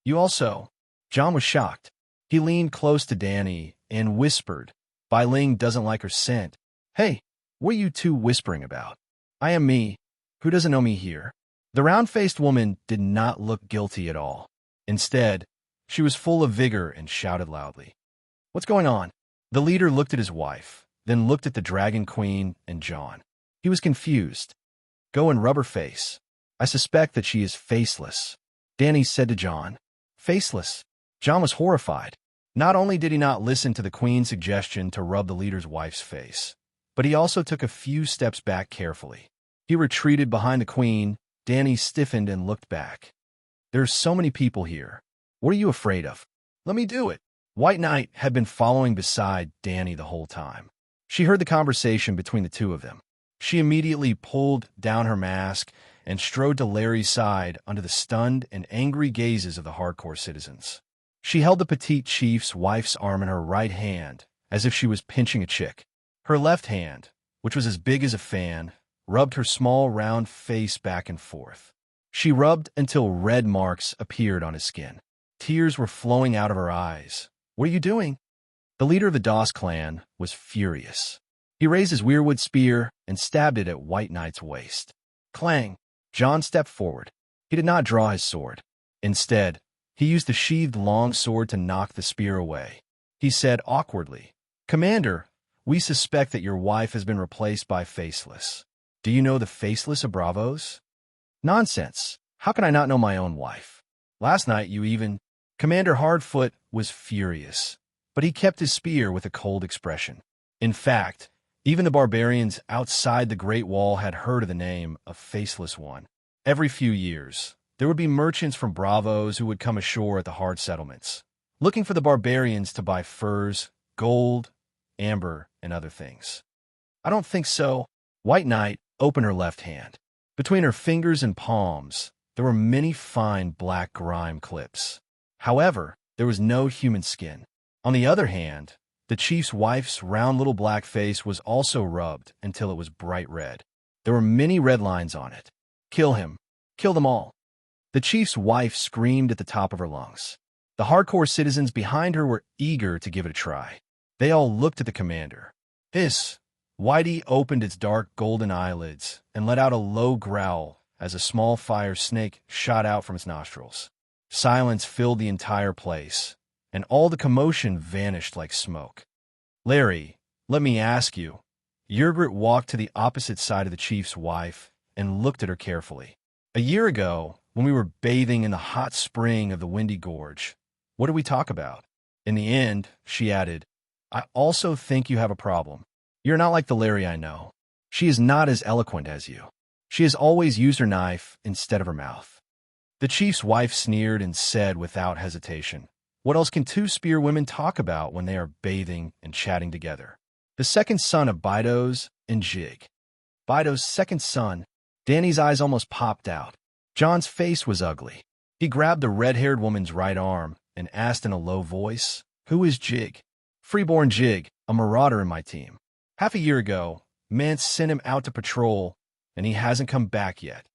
You also... John was shocked. He leaned close to Danny and whispered, Bai Ling doesn't like her scent. Hey, what are you two whispering about? I am me. Who doesn't know me here? The round-faced woman did not look guilty at all. Instead, she was full of vigor and shouted loudly. What's going on? The leader looked at his wife, then looked at the Dragon Queen and John. He was confused. Go and rub her face. I suspect that she is faceless. Danny said to John. Faceless? John was horrified. Not only did he not listen to the Queen's suggestion to rub the leader's wife's face, but he also took a few steps back carefully. He retreated behind the Queen. Danny stiffened and looked back. There are so many people here. What are you afraid of? Let me do it. White Knight had been following beside Danny the whole time. She heard the conversation between the two of them. She immediately pulled down her mask and strode to Larry's side under the stunned and angry gazes of the hardcore citizens. She held the petite chief's wife's arm in her right hand, as if she was pinching a chick. Her left hand, which was as big as a fan, rubbed her small round face back and forth. She rubbed until red marks appeared on his skin. Tears were flowing out of her eyes. What are you doing? The leader of the Doss clan was furious. He raised his weirwood spear and stabbed it at White Knight's waist. Clang! John stepped forward. He did not draw his sword. Instead, he used the sheathed long sword to knock the spear away. He said awkwardly, Commander, we suspect that your wife has been replaced by Faceless. Do you know the Faceless of Bravos? Nonsense. How can I not know my own wife? Last night you even... Commander Hardfoot was furious, but he kept his spear with a cold expression. In fact, even the barbarians outside the Great Wall had heard of the name of Faceless One. Every few years, there would be merchants from Bravos who would come ashore at the hard settlements, looking for the barbarians to buy furs, gold, amber, and other things. I don't think so. White Knight opened her left hand. Between her fingers and palms, there were many fine black grime clips. However, there was no human skin. On the other hand, the chief's wife's round little black face was also rubbed until it was bright red. There were many red lines on it. Kill him. Kill them all. The chief's wife screamed at the top of her lungs. The hardcore citizens behind her were eager to give it a try. They all looked at the commander. Whitey opened its dark golden eyelids and let out a low growl as a small fire snake shot out from its nostrils. Silence filled the entire place, and all the commotion vanished like smoke. Larry, let me ask you. Yergrit walked to the opposite side of the chief's wife and looked at her carefully. A year ago, when we were bathing in the hot spring of the Windy Gorge, what did we talk about? In the end, she added, I also think you have a problem. You're not like the Larry I know. She is not as eloquent as you. She has always used her knife instead of her mouth. The chief's wife sneered and said without hesitation, what else can two spear women talk about when they are bathing and chatting together? The second son of Bidos and Jig. Bidos' second son. Danny's eyes almost popped out. John's face was ugly. He grabbed the red-haired woman's right arm and asked in a low voice, Who is Jig? Freeborn Jig, a marauder in my team. Half a year ago, Mance sent him out to patrol, and he hasn't come back yet.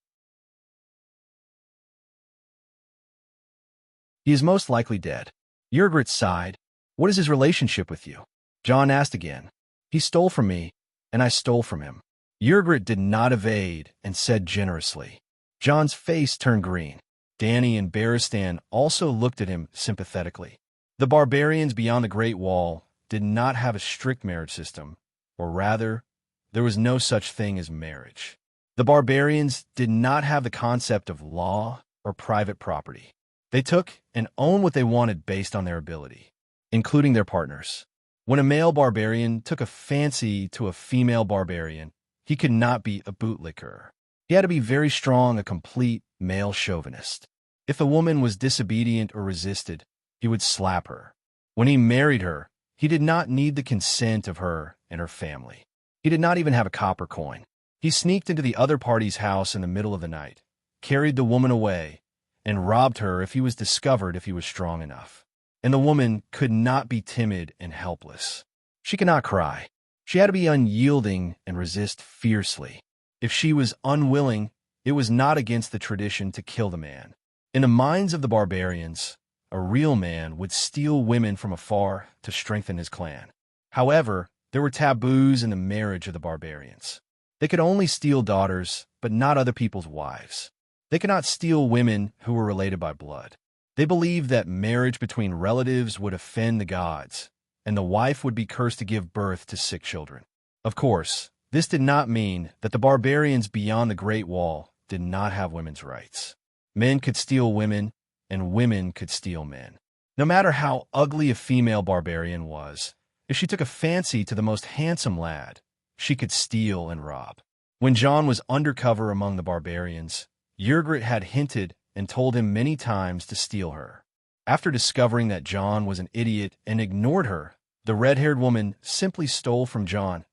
He is most likely dead. Yergrit sighed. What is his relationship with you? John asked again. He stole from me, and I stole from him. Yergrit did not evade and said generously. John's face turned green. Danny and Baristan also looked at him sympathetically. The barbarians beyond the Great Wall did not have a strict marriage system, or rather, there was no such thing as marriage. The barbarians did not have the concept of law or private property. They took and owned what they wanted based on their ability, including their partners. When a male barbarian took a fancy to a female barbarian, He could not be a bootlicker. He had to be very strong, a complete male chauvinist. If a woman was disobedient or resisted, he would slap her. When he married her, he did not need the consent of her and her family. He did not even have a copper coin. He sneaked into the other party's house in the middle of the night, carried the woman away, and robbed her if he was discovered if he was strong enough. And the woman could not be timid and helpless. She could not cry. She had to be unyielding and resist fiercely. If she was unwilling, it was not against the tradition to kill the man. In the minds of the barbarians, a real man would steal women from afar to strengthen his clan. However, there were taboos in the marriage of the barbarians. They could only steal daughters, but not other people's wives. They could not steal women who were related by blood. They believed that marriage between relatives would offend the gods, and the wife would be cursed to give birth to sick children. Of course, this did not mean that the barbarians beyond the Great Wall did not have women's rights. Men could steal women, and women could steal men. No matter how ugly a female barbarian was, if she took a fancy to the most handsome lad, she could steal and rob. When John was undercover among the barbarians, Yrgrit had hinted and told him many times to steal her. After discovering that John was an idiot and ignored her, the red-haired woman simply stole from John.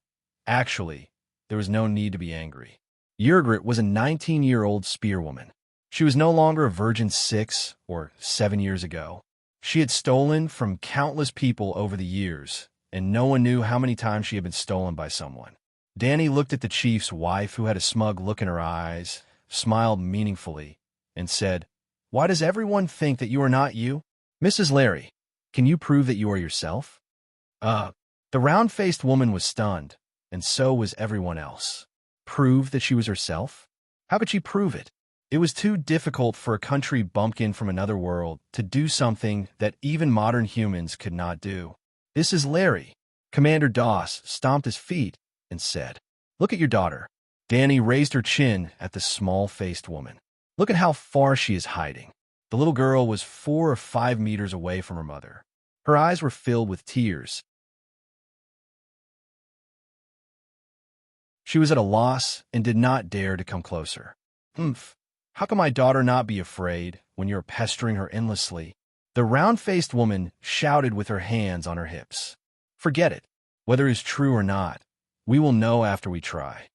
Actually, there was no need to be angry. Yrgrit was a 19-year-old spearwoman. She was no longer a virgin 6 or 7 years ago. She had stolen from countless people over the years, and no one knew how many times she had been stolen by someone. Danny looked at the chief's wife, who had a smug look in her eyes, smiled meaningfully, and said, "Why does everyone think that you are not you? Mrs. Larry, can you prove that you are yourself?" The round-faced woman was stunned, and so was everyone else. Prove that she was herself? How could she prove it? It was too difficult for a country bumpkin from another world to do something that even modern humans could not do. "This is Larry." Commander Doss stomped his feet and said, "Look at your daughter." Danny raised her chin at the small-faced woman. "Look at how far she is hiding." The little girl was 4 or 5 meters away from her mother. Her eyes were filled with tears. She was at a loss and did not dare to come closer. How can my daughter not be afraid when you're pestering her endlessly?" The round-faced woman shouted with her hands on her hips. "Forget it. Whether it is true or not, we will know after we try."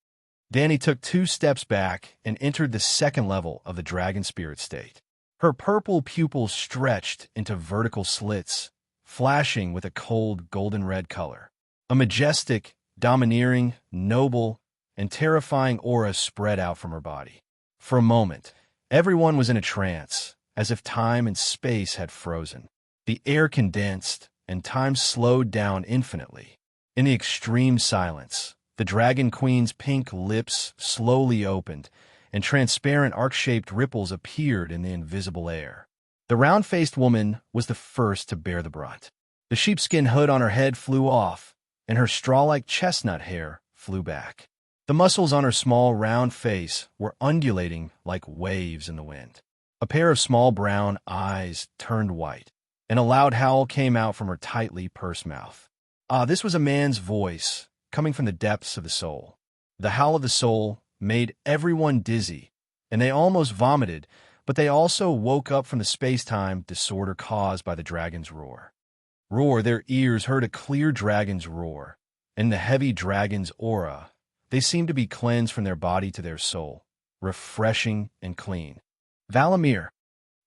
Danny took 2 steps back and entered the second level of the dragon spirit state. Her purple pupils stretched into vertical slits, flashing with a cold golden-red color. A majestic, domineering, noble, and terrifying aura spread out from her body. For a moment, everyone was in a trance, as if time and space had frozen. The air condensed, and time slowed down infinitely. In the extreme silence, the Dragon Queen's pink lips slowly opened, and transparent arc-shaped ripples appeared in the invisible air. The round-faced woman was the first to bear the brunt. The sheepskin hood on her head flew off, and her straw-like chestnut hair flew back. The muscles on her small, round face were undulating like waves in the wind. A pair of small brown eyes turned white, and a loud howl came out from her tightly pursed mouth. This was a man's voice, coming from the depths of the soul. The howl of the soul made everyone dizzy, and they almost vomited, but they also woke up from the space-time disorder caused by the dragon's roar. Their ears heard a clear dragon's roar, and the heavy dragon's aura. They seemed to be cleansed from their body to their soul, refreshing and clean. "Valamir."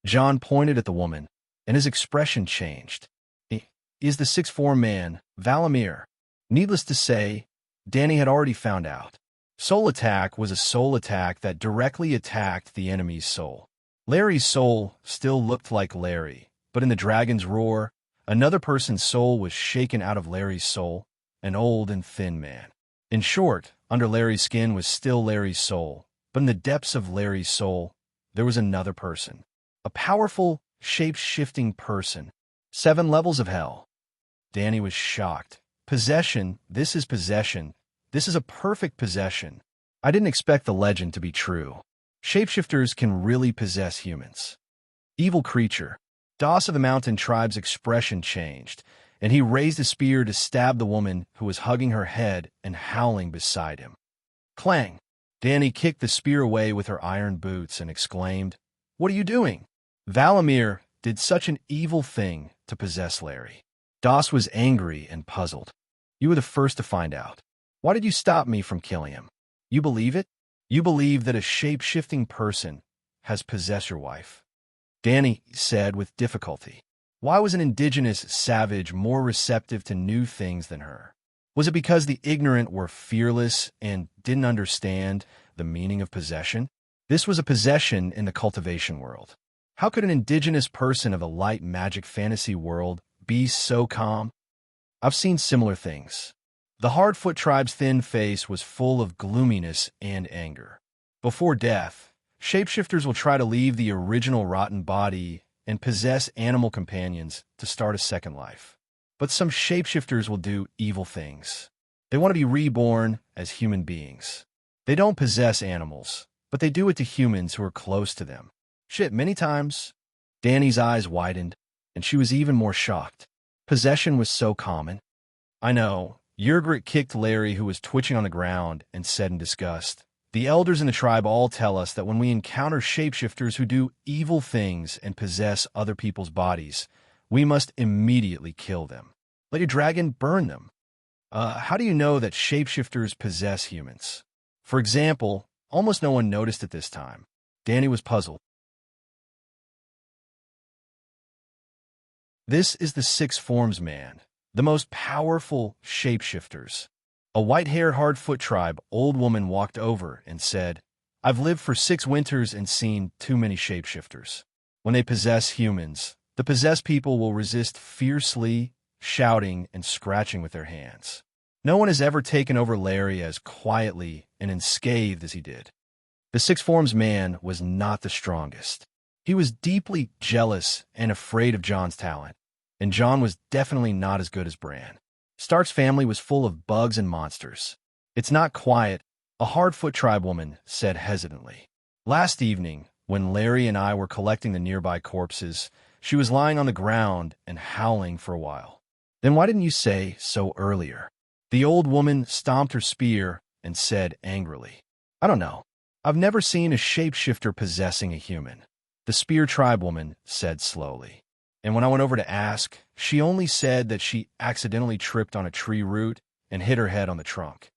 John pointed at the woman, and his expression changed. "He is the 6'4" man, Valamir." Needless to say, Danny had already found out. Soul attack was a soul attack that directly attacked the enemy's soul. Larry's soul still looked like Larry, but in the dragon's roar, another person's soul was shaken out of Larry's soul, an old and thin man. In short, under Larry's skin was still Larry's soul, but in the depths of Larry's soul, there was another person. A powerful, shape-shifting person. 7 levels of hell. Danny was shocked. Possession, this is possession. This is a perfect possession. I didn't expect the legend to be true. Shapeshifters can really possess humans. Evil creature. Doss of the Mountain Tribe's expression changed, and he raised a spear to stab the woman who was hugging her head and howling beside him. Clang! Danny kicked the spear away with her iron boots and exclaimed, "What are you doing?" Valamir did such an evil thing to possess Larry. Doss was angry and puzzled. "You were the first to find out. Why did you stop me from killing him? You believe it? You believe that a shape-shifting person has possessed your wife?" Danny said with difficulty. Why was an indigenous savage more receptive to new things than her? Was it because the ignorant were fearless and didn't understand the meaning of possession? This was a possession in the cultivation world. How could an indigenous person of a light magic fantasy world be so calm? I've seen similar things. The Hardfoot tribe's thin face was full of gloominess and anger. Before death, shapeshifters will try to leave the original rotten body and possess animal companions to start a second life. But some shapeshifters will do evil things. They want to be reborn as human beings. They don't possess animals, but they do it to humans who are close to them. Shit, many times. Danny's eyes widened, and she was even more shocked. Possession was so common. I know. Yrgrit kicked Larry, who was twitching on the ground, and said in disgust, "The elders in the tribe all tell us that when we encounter shapeshifters who do evil things and possess other people's bodies, we must immediately kill them. Let your dragon burn them." How do you know that shapeshifters possess humans? For example, almost no one noticed at this time. Danny was puzzled. This is the Six Forms Man, the most powerful shapeshifters. A white-haired Hardfoot tribe old woman walked over and said, "I've lived for 6 winters and seen too many shapeshifters. When they possess humans, the possessed people will resist fiercely, shouting and scratching with their hands. No one has ever taken over Larry as quietly and unscathed as he did." The Six Forms Man was not the strongest. He was deeply jealous and afraid of John's talent, and John was definitely not as good as Bran. Stark's family was full of bugs and monsters. "It's not quiet," a Hardfoot tribe woman said hesitantly. "Last evening, when Larry and I were collecting the nearby corpses, she was lying on the ground and howling for a while." "Then why didn't you say so earlier?" The old woman stomped her spear and said angrily, "I don't know. I've never seen a shapeshifter possessing a human," the spear tribe woman said slowly. "And when I went over to ask, she only said that she accidentally tripped on a tree root and hit her head on the trunk."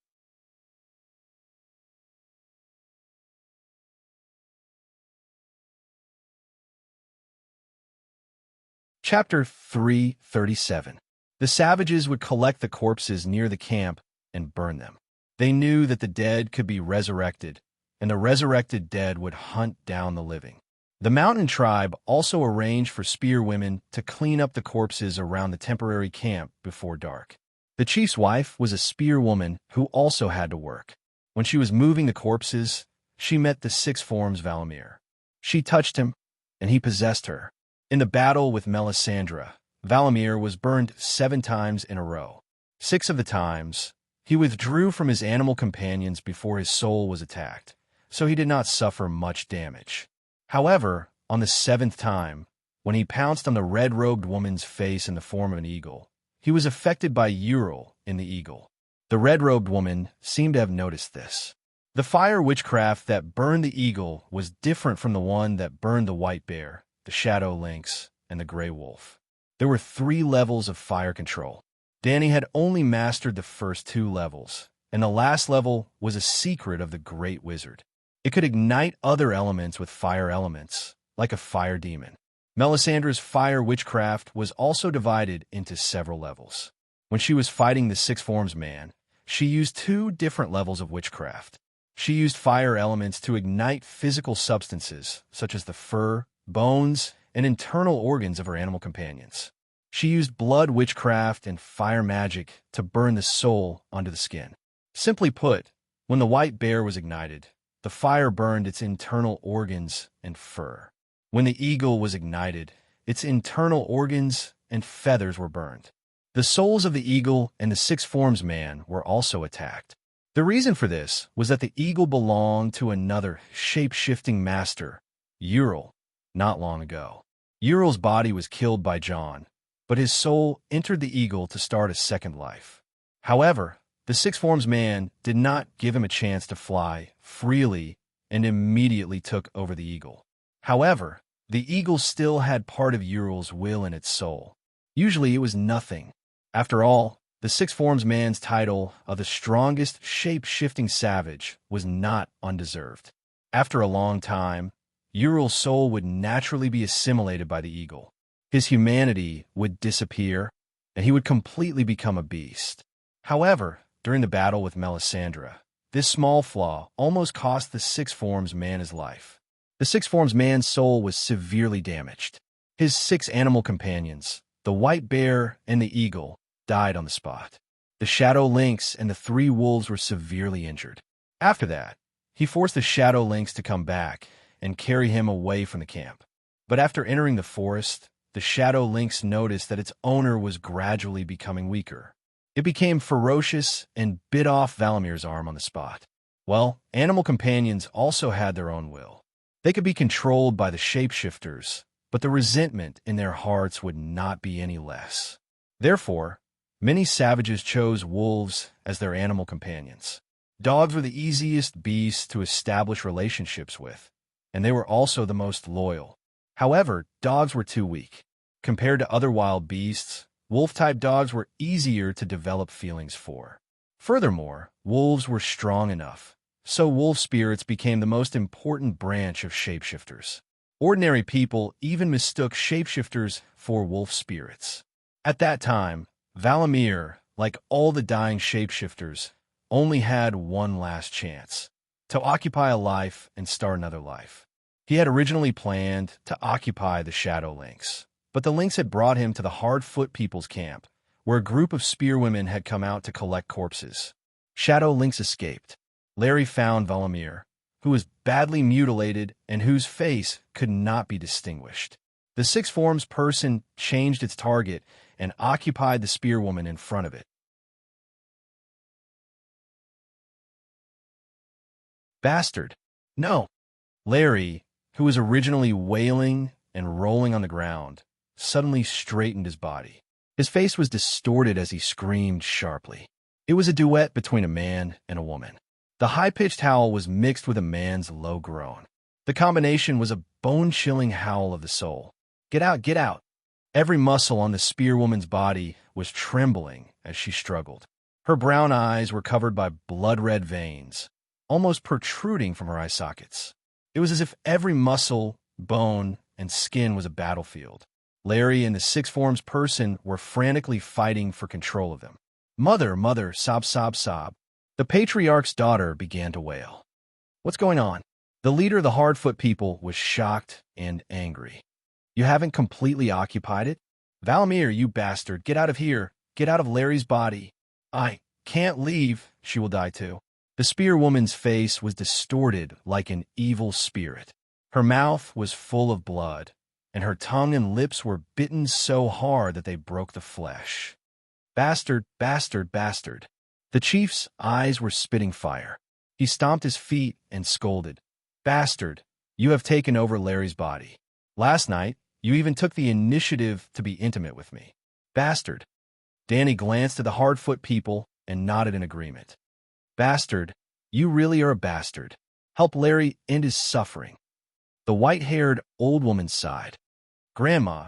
Chapter 337. The savages would collect the corpses near the camp and burn them. They knew that the dead could be resurrected, and the resurrected dead would hunt down the living. The mountain tribe also arranged for spear women to clean up the corpses around the temporary camp before dark. The chief's wife was a spear woman who also had to work. When she was moving the corpses, she met the Six Forms Valamir. She touched him, and he possessed her. In the battle with Melisandre, Valamir was burned 7 times in a row. 6 of the times, he withdrew from his animal companions before his soul was attacked, so he did not suffer much damage. However, on the 7th time, when he pounced on the red-robed woman's face in the form of an eagle, he was affected by Yril in the eagle. The red-robed woman seemed to have noticed this. The fire witchcraft that burned the eagle was different from the one that burned the white bear, the shadow lynx, and the gray wolf. There were 3 levels of fire control. Danny had only mastered the first 2 levels, and the last level was a secret of the Great Wizard. It could ignite other elements with fire elements, like a fire demon. Melisandre's fire witchcraft was also divided into several levels. When she was fighting the Six Forms Man, she used 2 different levels of witchcraft. She used fire elements to ignite physical substances, such as the fur, bones, and internal organs of her animal companions. She used blood witchcraft and fire magic to burn the soul onto the skin. Simply put, when the white bear was ignited, the fire burned its internal organs and fur. When the eagle was ignited, its internal organs and feathers were burned. The souls of the eagle and the Six Forms Man were also attacked. The reason for this was that the eagle belonged to another shape-shifting master, Yril, not long ago. Uril's body was killed by Jon, but his soul entered the eagle to start a second life. However, The six forms man did not give him a chance to fly freely and immediately took over the eagle. However, the eagle still had part of Uriel's will in its soul. Usually it was nothing. After all, the six forms man's title of the strongest shape-shifting savage was not undeserved. After a long time, Uriel's soul would naturally be assimilated by the eagle. His humanity would disappear, and he would completely become a beast. However, during the battle with Melisandre, this small flaw almost cost the six forms man his life. The six forms man's soul was severely damaged. His 6 animal companions, the white bear and the eagle, died on the spot. The shadow lynx and the 3 wolves were severely injured. After that, he forced the shadow lynx to come back and carry him away from the camp. But after entering the forest, the shadow lynx noticed that its owner was gradually becoming weaker. It became ferocious and bit off Valamir's arm on the spot. Well, animal companions also had their own will. They could be controlled by the shapeshifters, but the resentment in their hearts would not be any less. Therefore, many savages chose wolves as their animal companions. Dogs were the easiest beasts to establish relationships with, and they were also the most loyal. However, dogs were too weak. Compared to other wild beasts, wolf-type dogs were easier to develop feelings for. Furthermore, wolves were strong enough, so wolf spirits became the most important branch of shapeshifters. Ordinary people even mistook shapeshifters for wolf spirits. At that time, Valamir, like all the dying shapeshifters, only had one last chance: to occupy a life and start another life. He had originally planned to occupy the Shadow Lynx, but the lynx had brought him to the Hardfoot People's camp, where a group of spearwomen had come out to collect corpses. Shadow Lynx escaped. Larry found Valamir, who was badly mutilated and whose face could not be distinguished. The six forms person changed its target and occupied the spearwoman in front of it. Bastard! No! Larry, who was originally wailing and rolling on the ground, suddenly straightened his body. His face was distorted as he screamed sharply. It was a duet between a man and a woman. The high-pitched howl was mixed with a man's low groan. The combination was a bone-chilling howl of the soul. Get out, get out! Every muscle on the spearwoman's body was trembling as she struggled. Her brown eyes were covered by blood-red veins, almost protruding from her eye sockets. It was as if every muscle, bone, and skin was a battlefield. Larry and the six forms person were frantically fighting for control of them. Mother, mother, sob, sob, sob. The patriarch's daughter began to wail. What's going on? The leader of the Hardfoot people was shocked and angry. You haven't completely occupied it? Valamir, you bastard, get out of here. Get out of Larry's body. I can't leave. She will die too. The spearwoman's face was distorted like an evil spirit. Her mouth was full of blood, and her tongue and lips were bitten so hard that they broke the flesh. Bastard, bastard, bastard. The chief's eyes were spitting fire. He stomped his feet and scolded. Bastard, you have taken over Larry's body. Last night, you even took the initiative to be intimate with me. Bastard. Danny glanced at the Hardfoot people and nodded in agreement. Bastard, you really are a bastard. Help Larry end his suffering. The white-haired old woman sighed. Grandma,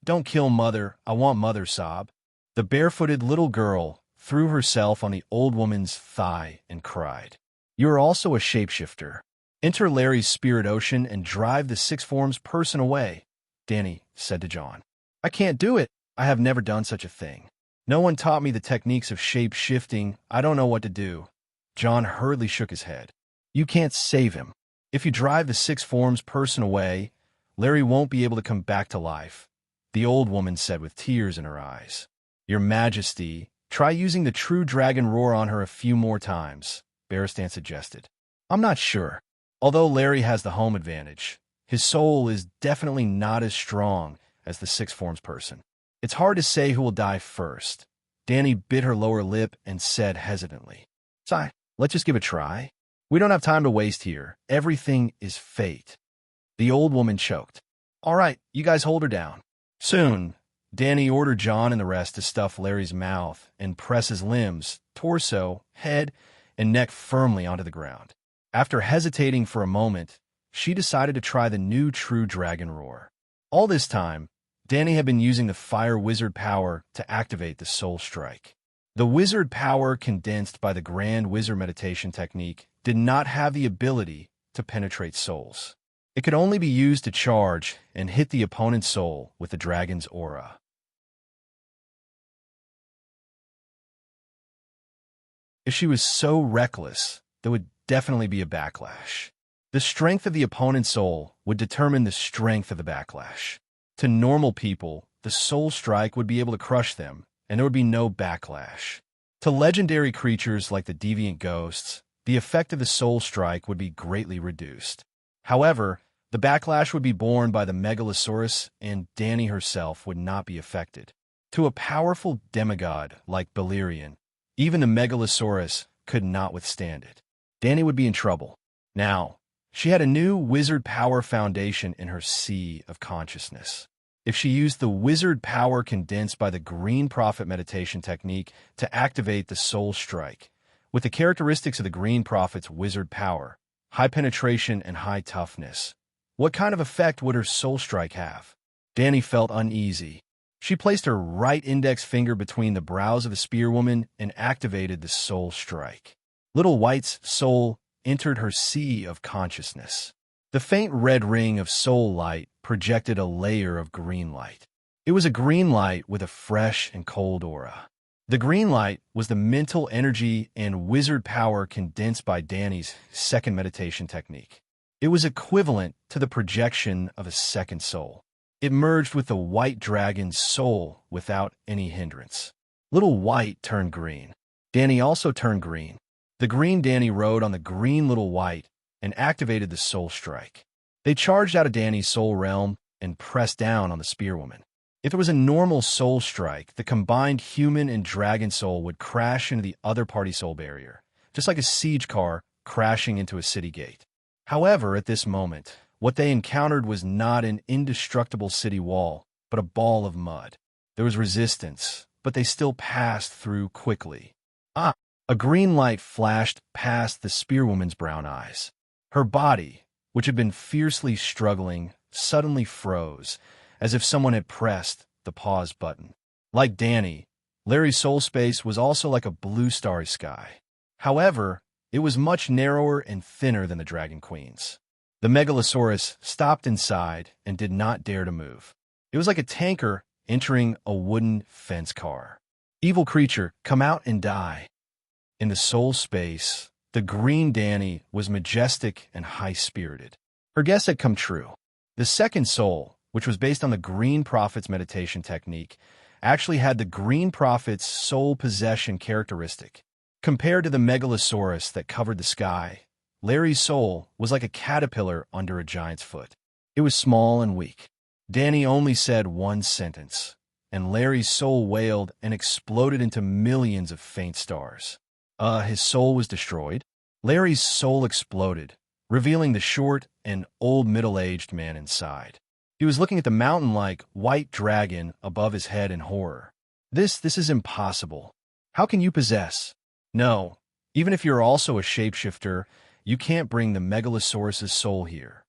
don't kill Mother, I want Mother, sob. The barefooted little girl threw herself on the old woman's thigh and cried. You are also a shapeshifter. Enter Larry's spirit ocean and drive the six forms person away, Danny said to John. I can't do it. I have never done such a thing. No one taught me the techniques of shape-shifting. I don't know what to do. John hurriedly shook his head. You can't save him. If you drive the six forms person away, Larry won't be able to come back to life, the old woman said with tears in her eyes. Your Majesty, try using the true dragon roar on her a few more times, Barristan suggested. I'm not sure. Although Larry has the home advantage, his soul is definitely not as strong as the six forms person. It's hard to say who will die first. Danny bit her lower lip and said hesitantly, Sigh, let's just give it a try. We don't have time to waste here. Everything is fate. The old woman choked. All right, you guys hold her down. Soon, Danny ordered John and the rest to stuff Larry's mouth and press his limbs, torso, head, and neck firmly onto the ground. After hesitating for a moment, she decided to try the new true dragon roar. All this time, Danny had been using the fire wizard power to activate the soul strike. The wizard power condensed by the grand wizard meditation technique did not have the ability to penetrate souls. It could only be used to charge and hit the opponent's soul with the dragon's aura. If she was so reckless, there would definitely be a backlash. The strength of the opponent's soul would determine the strength of the backlash. To normal people, the soul strike would be able to crush them, and there would be no backlash. To legendary creatures like the deviant ghosts, the effect of the soul strike would be greatly reduced. However, the backlash would be borne by the Megalosaurus, and Danny herself would not be affected. To a powerful demigod like Balerion, even the Megalosaurus could not withstand it. Danny would be in trouble. Now, she had a new wizard power foundation in her sea of consciousness. If she used the wizard power condensed by the Green Prophet meditation technique to activate the soul strike, with the characteristics of the Green Prophet's wizard power, high penetration and high toughness, what kind of effect would her soul strike have? Danny felt uneasy. She placed her right index finger between the brows of the spearwoman and activated the soul strike. Little White's soul entered her sea of consciousness. The faint red ring of soul light projected a layer of green light. It was a green light with a fresh and cold aura. The green light was the mental energy and wizard power condensed by Danny's second meditation technique. It was equivalent to the projection of a second soul. It merged with the white dragon's soul without any hindrance. Little White turned green. Danny also turned green. The green Danny rode on the green Little White and activated the soul strike. They charged out of Danny's soul realm and pressed down on the spearwoman. If it was a normal soul strike, the combined human and dragon soul would crash into the other party soul barrier, just like a siege car crashing into a city gate. However, at this moment, what they encountered was not an indestructible city wall, but a ball of mud. There was resistance, but they still passed through quickly. A green light flashed past the spearwoman's brown eyes. Her body, which had been fiercely struggling, suddenly froze, as if someone had pressed the pause button. Like Danny, Larry's soul space was also like a blue starry sky. However, it was much narrower and thinner than the Dragon Queen's. The Megalosaurus stopped inside and did not dare to move. It was like a tanker entering a wooden fence car. Evil creature, come out and die. In the soul space, the green Danny was majestic and high-spirited. Her guess had come true. The second soul, which was based on the Green Prophet's meditation technique, actually had the Green Prophet's soul possession characteristic. Compared to the Megalosaurus that covered the sky, Larry's soul was like a caterpillar under a giant's foot. It was small and weak. Danny only said one sentence, and Larry's soul wailed and exploded into millions of faint stars. His soul was destroyed. Larry's soul exploded, revealing the short and old middle-aged man inside. He was looking at the mountain-like white dragon above his head in horror. This is impossible. How can you possess? No, even if you're also a shapeshifter, you can't bring the Megalosaurus's soul here.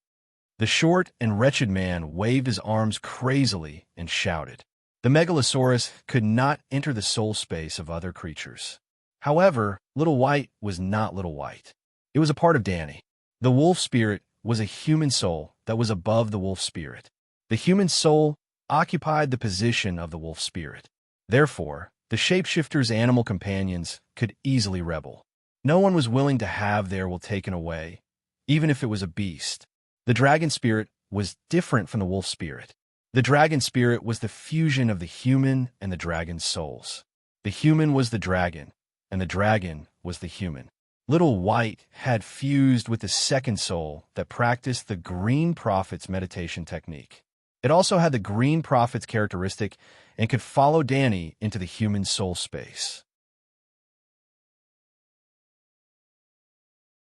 The short and wretched man waved his arms crazily and shouted. The Megalosaurus could not enter the soul space of other creatures. However, Little White was not Little White. It was a part of Danny. The wolf spirit was a human soul that was above the wolf spirit. The human soul occupied the position of the wolf spirit. Therefore, the shapeshifter's animal companions could easily rebel. No one was willing to have their will taken away, even if it was a beast. The dragon spirit was different from the wolf spirit. The dragon spirit was the fusion of the human and the dragon's souls. The human was the dragon, and the dragon was the human. Little White had fused with the second soul that practiced the Green Prophet's meditation technique. It also had the Green Prophet's characteristic and could follow Danny into the human soul space.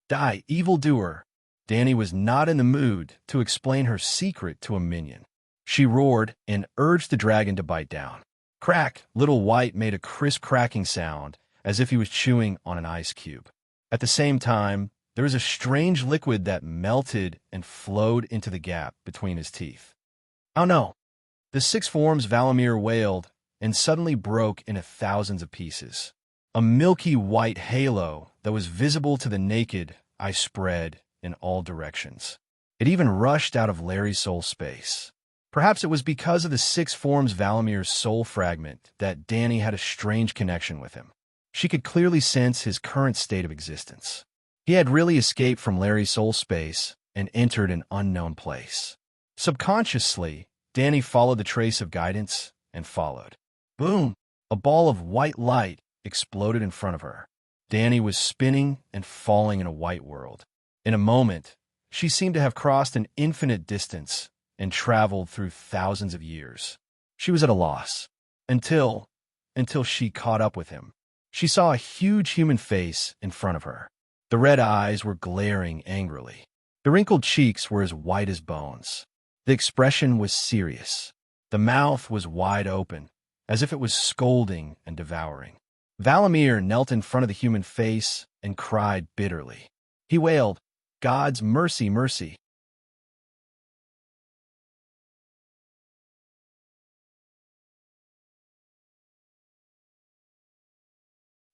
Die, evildoer! Danny was not in the mood to explain her secret to a minion. She roared and urged the dragon to bite down. Crack! Little White made a crisp cracking sound, as if he was chewing on an ice cube. At the same time, there was a strange liquid that melted and flowed into the gap between his teeth. "Oh no!" The six forms Valamir wailed, and suddenly broke into thousands of pieces. A milky white halo that was visible to the naked eye spread in all directions. It even rushed out of Larry's soul space. Perhaps it was because of the six forms Valamir's soul fragment that Dany had a strange connection with him. She could clearly sense his current state of existence. He had really escaped from Larry's soul space and entered an unknown place. Subconsciously, Dany followed the trace of guidance and followed. Boom! A ball of white light exploded in front of her. Dany was spinning and falling in a white world. In a moment, she seemed to have crossed an infinite distance and traveled through thousands of years. She was at a loss. Until she caught up with him. She saw a huge human face in front of her. The red eyes were glaring angrily. The wrinkled cheeks were as white as bones. The expression was serious. The mouth was wide open, as if it was scolding and devouring. Valamir knelt in front of the human face and cried bitterly. He wailed, "God's mercy, mercy."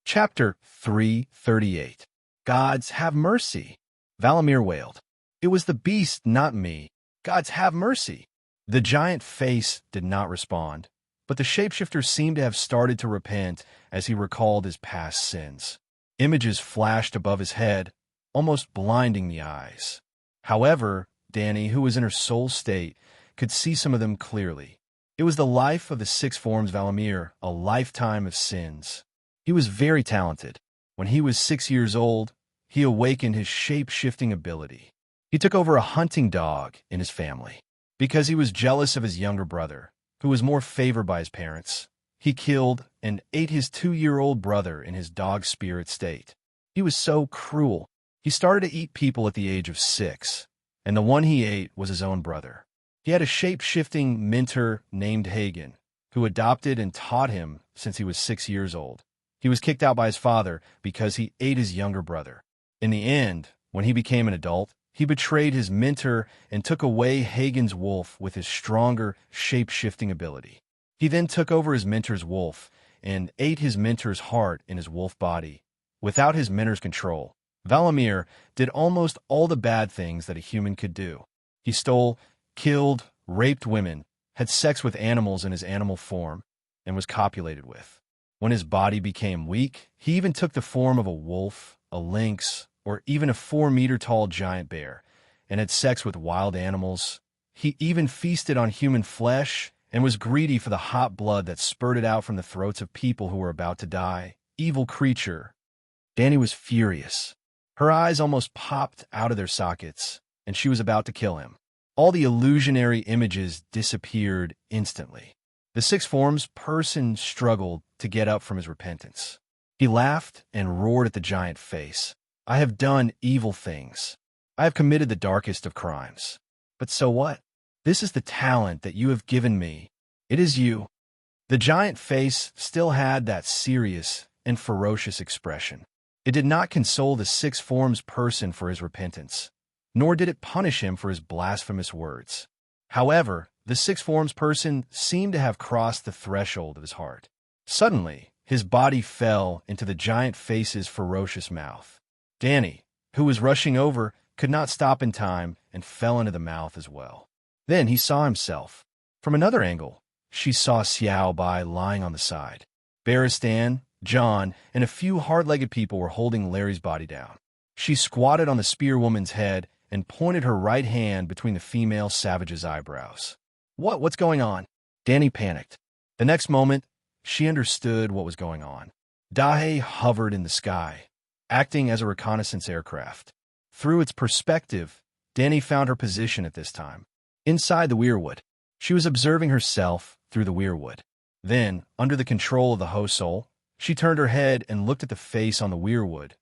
Chapter 338. Gods have mercy. Valamir wailed. It was the beast, not me. Gods have mercy. The giant face did not respond, but the shapeshifter seemed to have started to repent as he recalled his past sins. Images flashed above his head, almost blinding the eyes. However, Dany, who was in her soul state, could see some of them clearly. It was the life of the six forms Valamir, a lifetime of sins. He was very talented. When he was 6 years old, he awakened his shape-shifting ability. He took over a hunting dog in his family. Because he was jealous of his younger brother, who was more favored by his parents, he killed and ate his 2-year-old brother in his dog spirit state. He was so cruel. He started to eat people at the age of 6, and the one he ate was his own brother. He had a shape-shifting mentor named Hagen, who adopted and taught him since he was 6 years old. He was kicked out by his father because he ate his younger brother. In the end, when he became an adult, he betrayed his mentor and took away Hagen's wolf with his stronger shape-shifting ability. He then took over his mentor's wolf and ate his mentor's heart in his wolf body. Without his mentor's control, Valamir did almost all the bad things that a human could do. He stole, killed, raped women, had sex with animals in his animal form, and was copulated with. When his body became weak, he even took the form of a wolf, a lynx, or even a 4-meter-tall giant bear, and had sex with wild animals. He even feasted on human flesh and was greedy for the hot blood that spurted out from the throats of people who were about to die. Evil creature. Dany was furious. Her eyes almost popped out of their sockets, and she was about to kill him. All the illusionary images disappeared instantly. The six forms person struggled to get up from his repentance. He laughed and roared at the giant face. I have done evil things. I have committed the darkest of crimes. But so what? This is the talent that you have given me. It is you. The giant face still had that serious and ferocious expression. It did not console the six forms person for his repentance, nor did it punish him for his blasphemous words. However, the six forms person seemed to have crossed the threshold of his heart. Suddenly, his body fell into the giant face's ferocious mouth. Dany, who was rushing over, could not stop in time and fell into the mouth as well. Then he saw himself. From another angle, she saw Xiao Bai lying on the side. Barristan, John, and a few hard-legged people were holding Larry's body down. She squatted on the spearwoman's head and pointed her right hand between the female savage's eyebrows. What's going on? Dany panicked. The next moment, she understood what was going on. Dahe hovered in the sky, acting as a reconnaissance aircraft. Through its perspective, Dany found her position at this time. Inside the weirwood, she was observing herself through the weirwood. Then, under the control of the Ho Soul, she turned her head and looked at the face on the weirwood.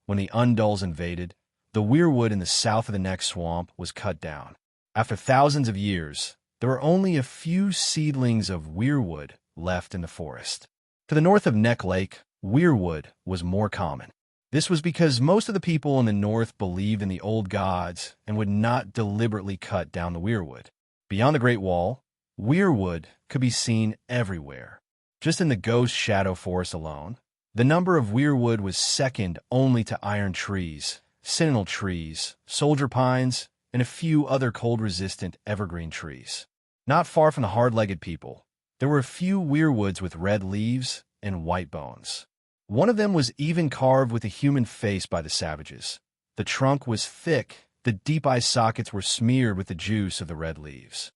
When the Undulls invaded, the weirwood in the south of the next swamp was cut down. After thousands of years, there were only a few seedlings of weirwood left in the forest. To the north of Neck Lake, weirwood was more common. This was because most of the people in the north believed in the old gods and would not deliberately cut down the weirwood. Beyond the Great Wall, weirwood could be seen everywhere. Just in the Ghost Shadow Forest alone, the number of weirwood was second only to iron trees, sentinel trees, soldier pines, and a few other cold-resistant evergreen trees. Not far from the hard-legged people, there were a few weirwoods with red leaves and white bones. One of them was even carved with a human face by the savages. The trunk was thick, the deep eye sockets were smeared with the juice of the red leaves.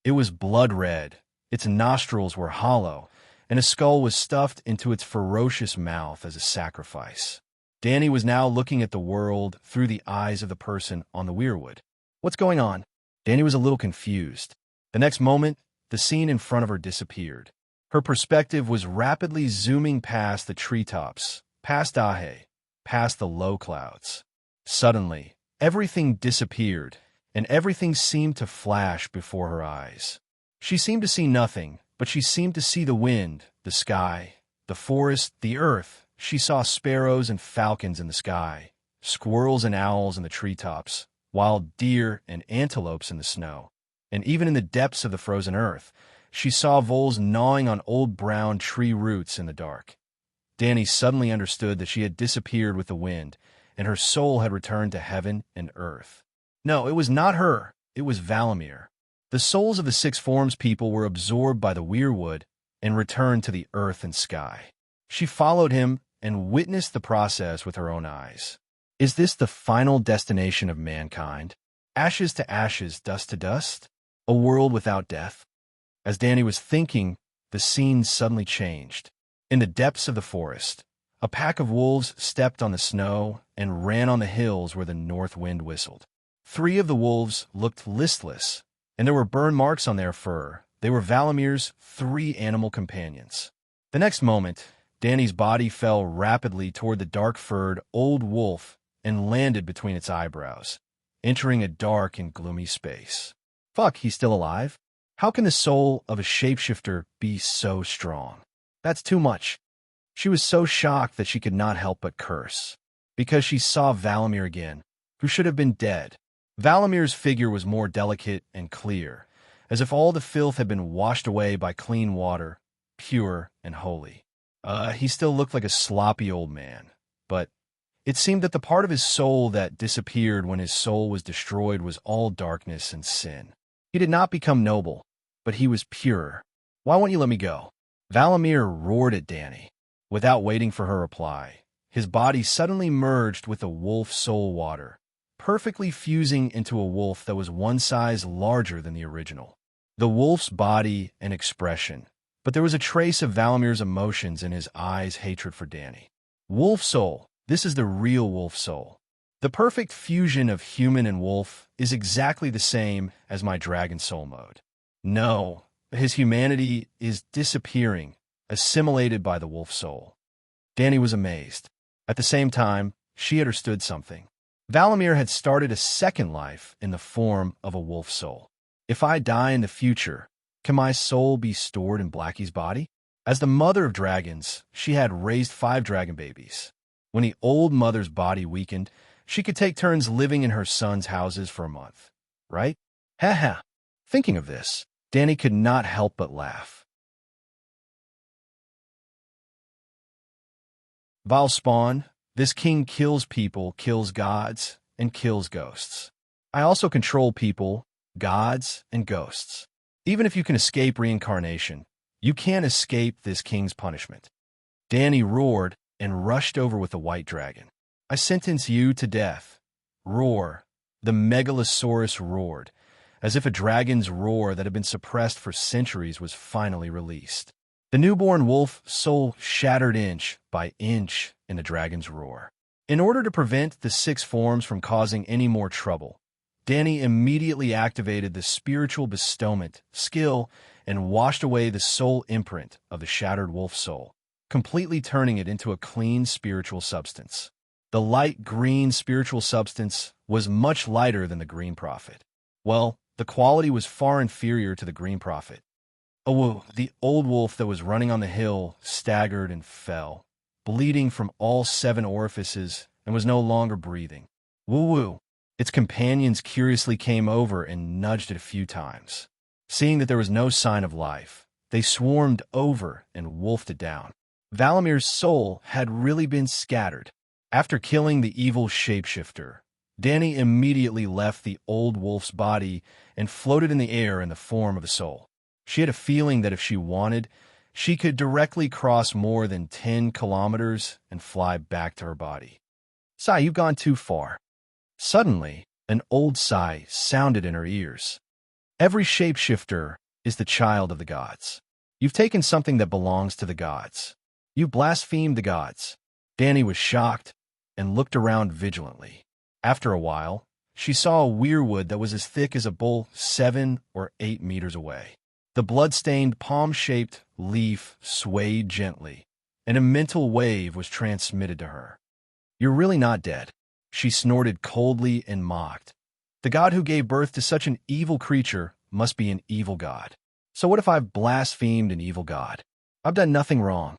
It was blood red, its nostrils were hollow, and a skull was stuffed into its ferocious mouth as a sacrifice. Danny was now looking at the world through the eyes of the person on the weirwood. What's going on? Danny was a little confused. The next moment, the scene in front of her disappeared. Her perspective was rapidly zooming past the treetops, past Dahe, past the low clouds. Suddenly, everything disappeared, and everything seemed to flash before her eyes. She seemed to see nothing, but she seemed to see the wind, the sky, the forest, the earth. She saw sparrows and falcons in the sky, squirrels and owls in the treetops, wild deer and antelopes in the snow. And even in the depths of the frozen earth, she saw voles gnawing on old brown tree roots in the dark. Danny suddenly understood that she had disappeared with the wind, and her soul had returned to heaven and earth. No, it was not her. It was Valamir. The souls of the six forms people were absorbed by the weirwood and returned to the earth and sky. She followed him and witnessed the process with her own eyes. Is this the final destination of mankind? Ashes to ashes, dust to dust? A world without death? As Danny was thinking, the scene suddenly changed. In the depths of the forest, a pack of wolves stepped on the snow and ran on the hills where the north wind whistled. 3 of the wolves looked listless, and there were burn marks on their fur. They were Valamir's 3 animal companions. The next moment, Danny's body fell rapidly toward the dark-furred old wolf and landed between its eyebrows, entering a dark and gloomy space. Fuck, he's still alive? How can the soul of a shapeshifter be so strong? That's too much. She was so shocked that she could not help but curse, because she saw Valamir again, who should have been dead. Valamir's figure was more delicate and clear, as if all the filth had been washed away by clean water, pure and holy. He still looked like a sloppy old man, but it seemed that the part of his soul that disappeared when his soul was destroyed was all darkness and sin. He did not become noble, but he was pure. Why won't you let me go? Valamir roared at Danny. Without waiting for her reply, his body suddenly merged with the wolf soul water, perfectly fusing into a wolf that was 1 size larger than the original. The wolf's body and expression, but there was a trace of Valamir's emotions in his eyes' hatred for Danny. Wolf soul, this is the real wolf soul. The perfect fusion of human and wolf is exactly the same as my dragon soul mode. No, his humanity is disappearing, assimilated by the wolf soul. Danny was amazed. At the same time, she understood something. Valamir had started a second life in the form of a wolf soul. If I die in the future, can my soul be stored in Blackie's body? As the mother of dragons, she had raised 5 dragon babies. When the old mother's body weakened, she could take turns living in her sons' houses for a month, right? Haha. Thinking of this, Danny could not help but laugh. Valspawn, this king kills people, kills gods, and kills ghosts. I also control people, gods, and ghosts. Even if you can escape reincarnation, you can't escape this king's punishment. Danny roared and rushed over with the white dragon. I sentence you to death. Roar. The Megalosaurus roared, as if a dragon's roar that had been suppressed for centuries was finally released. The newborn wolf soul shattered inch by inch in the dragon's roar. In order to prevent the 6 forms from causing any more trouble, Danny immediately activated the spiritual bestowment skill and washed away the soul imprint of the shattered wolf soul, completely turning it into a clean spiritual substance. The light green spiritual substance was much lighter than the Green Prophet. Well, the quality was far inferior to the Green Prophet. Oh, the old wolf that was running on the hill staggered and fell, bleeding from all 7 orifices, and was no longer breathing. Woo-woo! Its companions curiously came over and nudged it a few times. Seeing that there was no sign of life, they swarmed over and wolfed it down. Valamir's soul had really been scattered. After killing the evil shapeshifter, Dany immediately left the old wolf's body and floated in the air in the form of a soul. She had a feeling that if she wanted, she could directly cross more than 10 kilometers and fly back to her body. "Sigh, you've gone too far." Suddenly, an old sigh sounded in her ears. "Every shapeshifter is the child of the gods. You've taken something that belongs to the gods. You blasphemed the gods." Dany was shocked and looked around vigilantly. After a while, she saw a weirwood that was as thick as a bull 7 or 8 meters away. The blood-stained, palm-shaped leaf swayed gently, and a mental wave was transmitted to her. "You're really not dead." She snorted coldly and mocked. "The god who gave birth to such an evil creature must be an evil god. So what if I've blasphemed an evil god? I've done nothing wrong.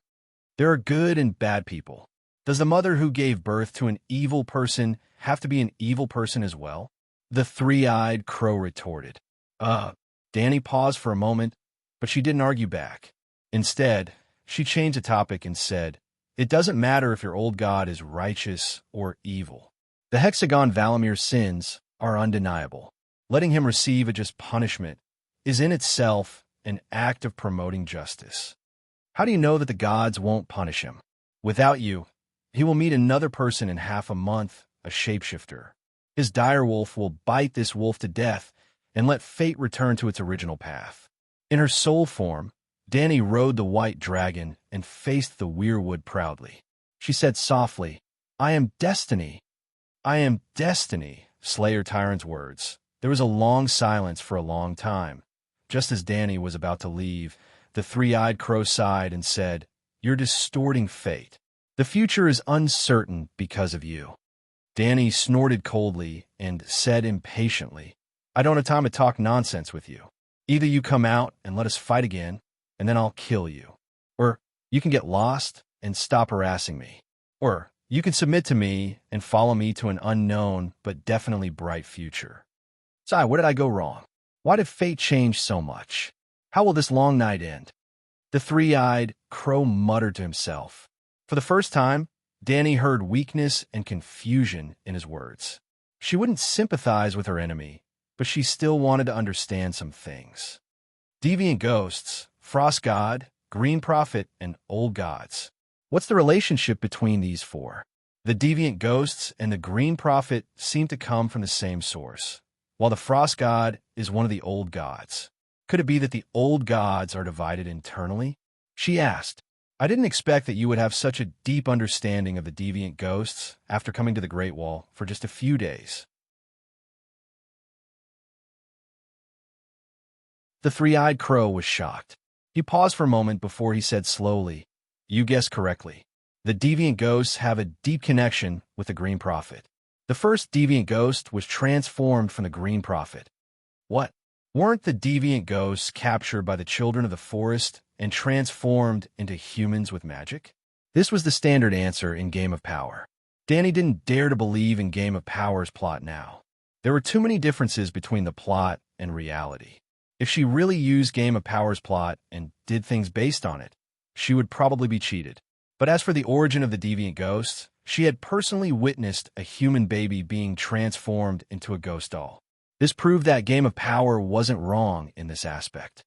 There are good and bad people. Does the mother who gave birth to an evil person have to be an evil person as well?" The three-eyed crow retorted. Dany paused for a moment, but she didn't argue back. Instead, she changed the topic and said, "It doesn't matter if your old god is righteous or evil. The hexagon Valamir's sins are undeniable. Letting him receive a just punishment is in itself an act of promoting justice. How do you know that the gods won't punish him? Without you, he will meet another person in half a month, a shapeshifter. His direwolf will bite this wolf to death and let fate return to its original path." In her soul form, Dany rode the white dragon and faced the weirwood proudly. She said softly, "I am destiny. I am destiny," Slayer Tyrant's words. There was a long silence for a long time. Just as Dany was about to leave, the three-eyed crow sighed and said, "You're distorting fate. The future is uncertain because of you." Dany snorted coldly and said impatiently, "I don't have time to talk nonsense with you. Either you come out and let us fight again, and then I'll kill you. Or you can get lost and stop harassing me. Or you can submit to me and follow me to an unknown but definitely bright future." "Sigh, where did I go wrong? Why did fate change so much? How will this long night end?" The three-eyed crow muttered to himself. For the first time, Dany heard weakness and confusion in his words. She wouldn't sympathize with her enemy, but she still wanted to understand some things. Deviant ghosts, frost god, green prophet, and old gods. What's the relationship between these 4? The deviant ghosts and the green prophet seem to come from the same source, while the frost god is one of the old gods. Could it be that the old gods are divided internally? She asked. "I didn't expect that you would have such a deep understanding of the deviant ghosts after coming to the Great Wall for just a few days." The three-eyed crow was shocked. He paused for a moment before he said slowly, "You guessed correctly. The deviant ghosts have a deep connection with the Green Prophet. The first deviant ghost was transformed from the Green Prophet." "What? Weren't the deviant ghosts captured by the children of the forest and transformed into humans with magic?" This was the standard answer in Game of Power. Dany didn't dare to believe in Game of Power's plot now. There were too many differences between the plot and reality. If she really used Game of Power's plot and did things based on it, she would probably be cheated. But as for the origin of the deviant ghosts, she had personally witnessed a human baby being transformed into a ghost doll. This proved that Game of Power wasn't wrong in this aspect.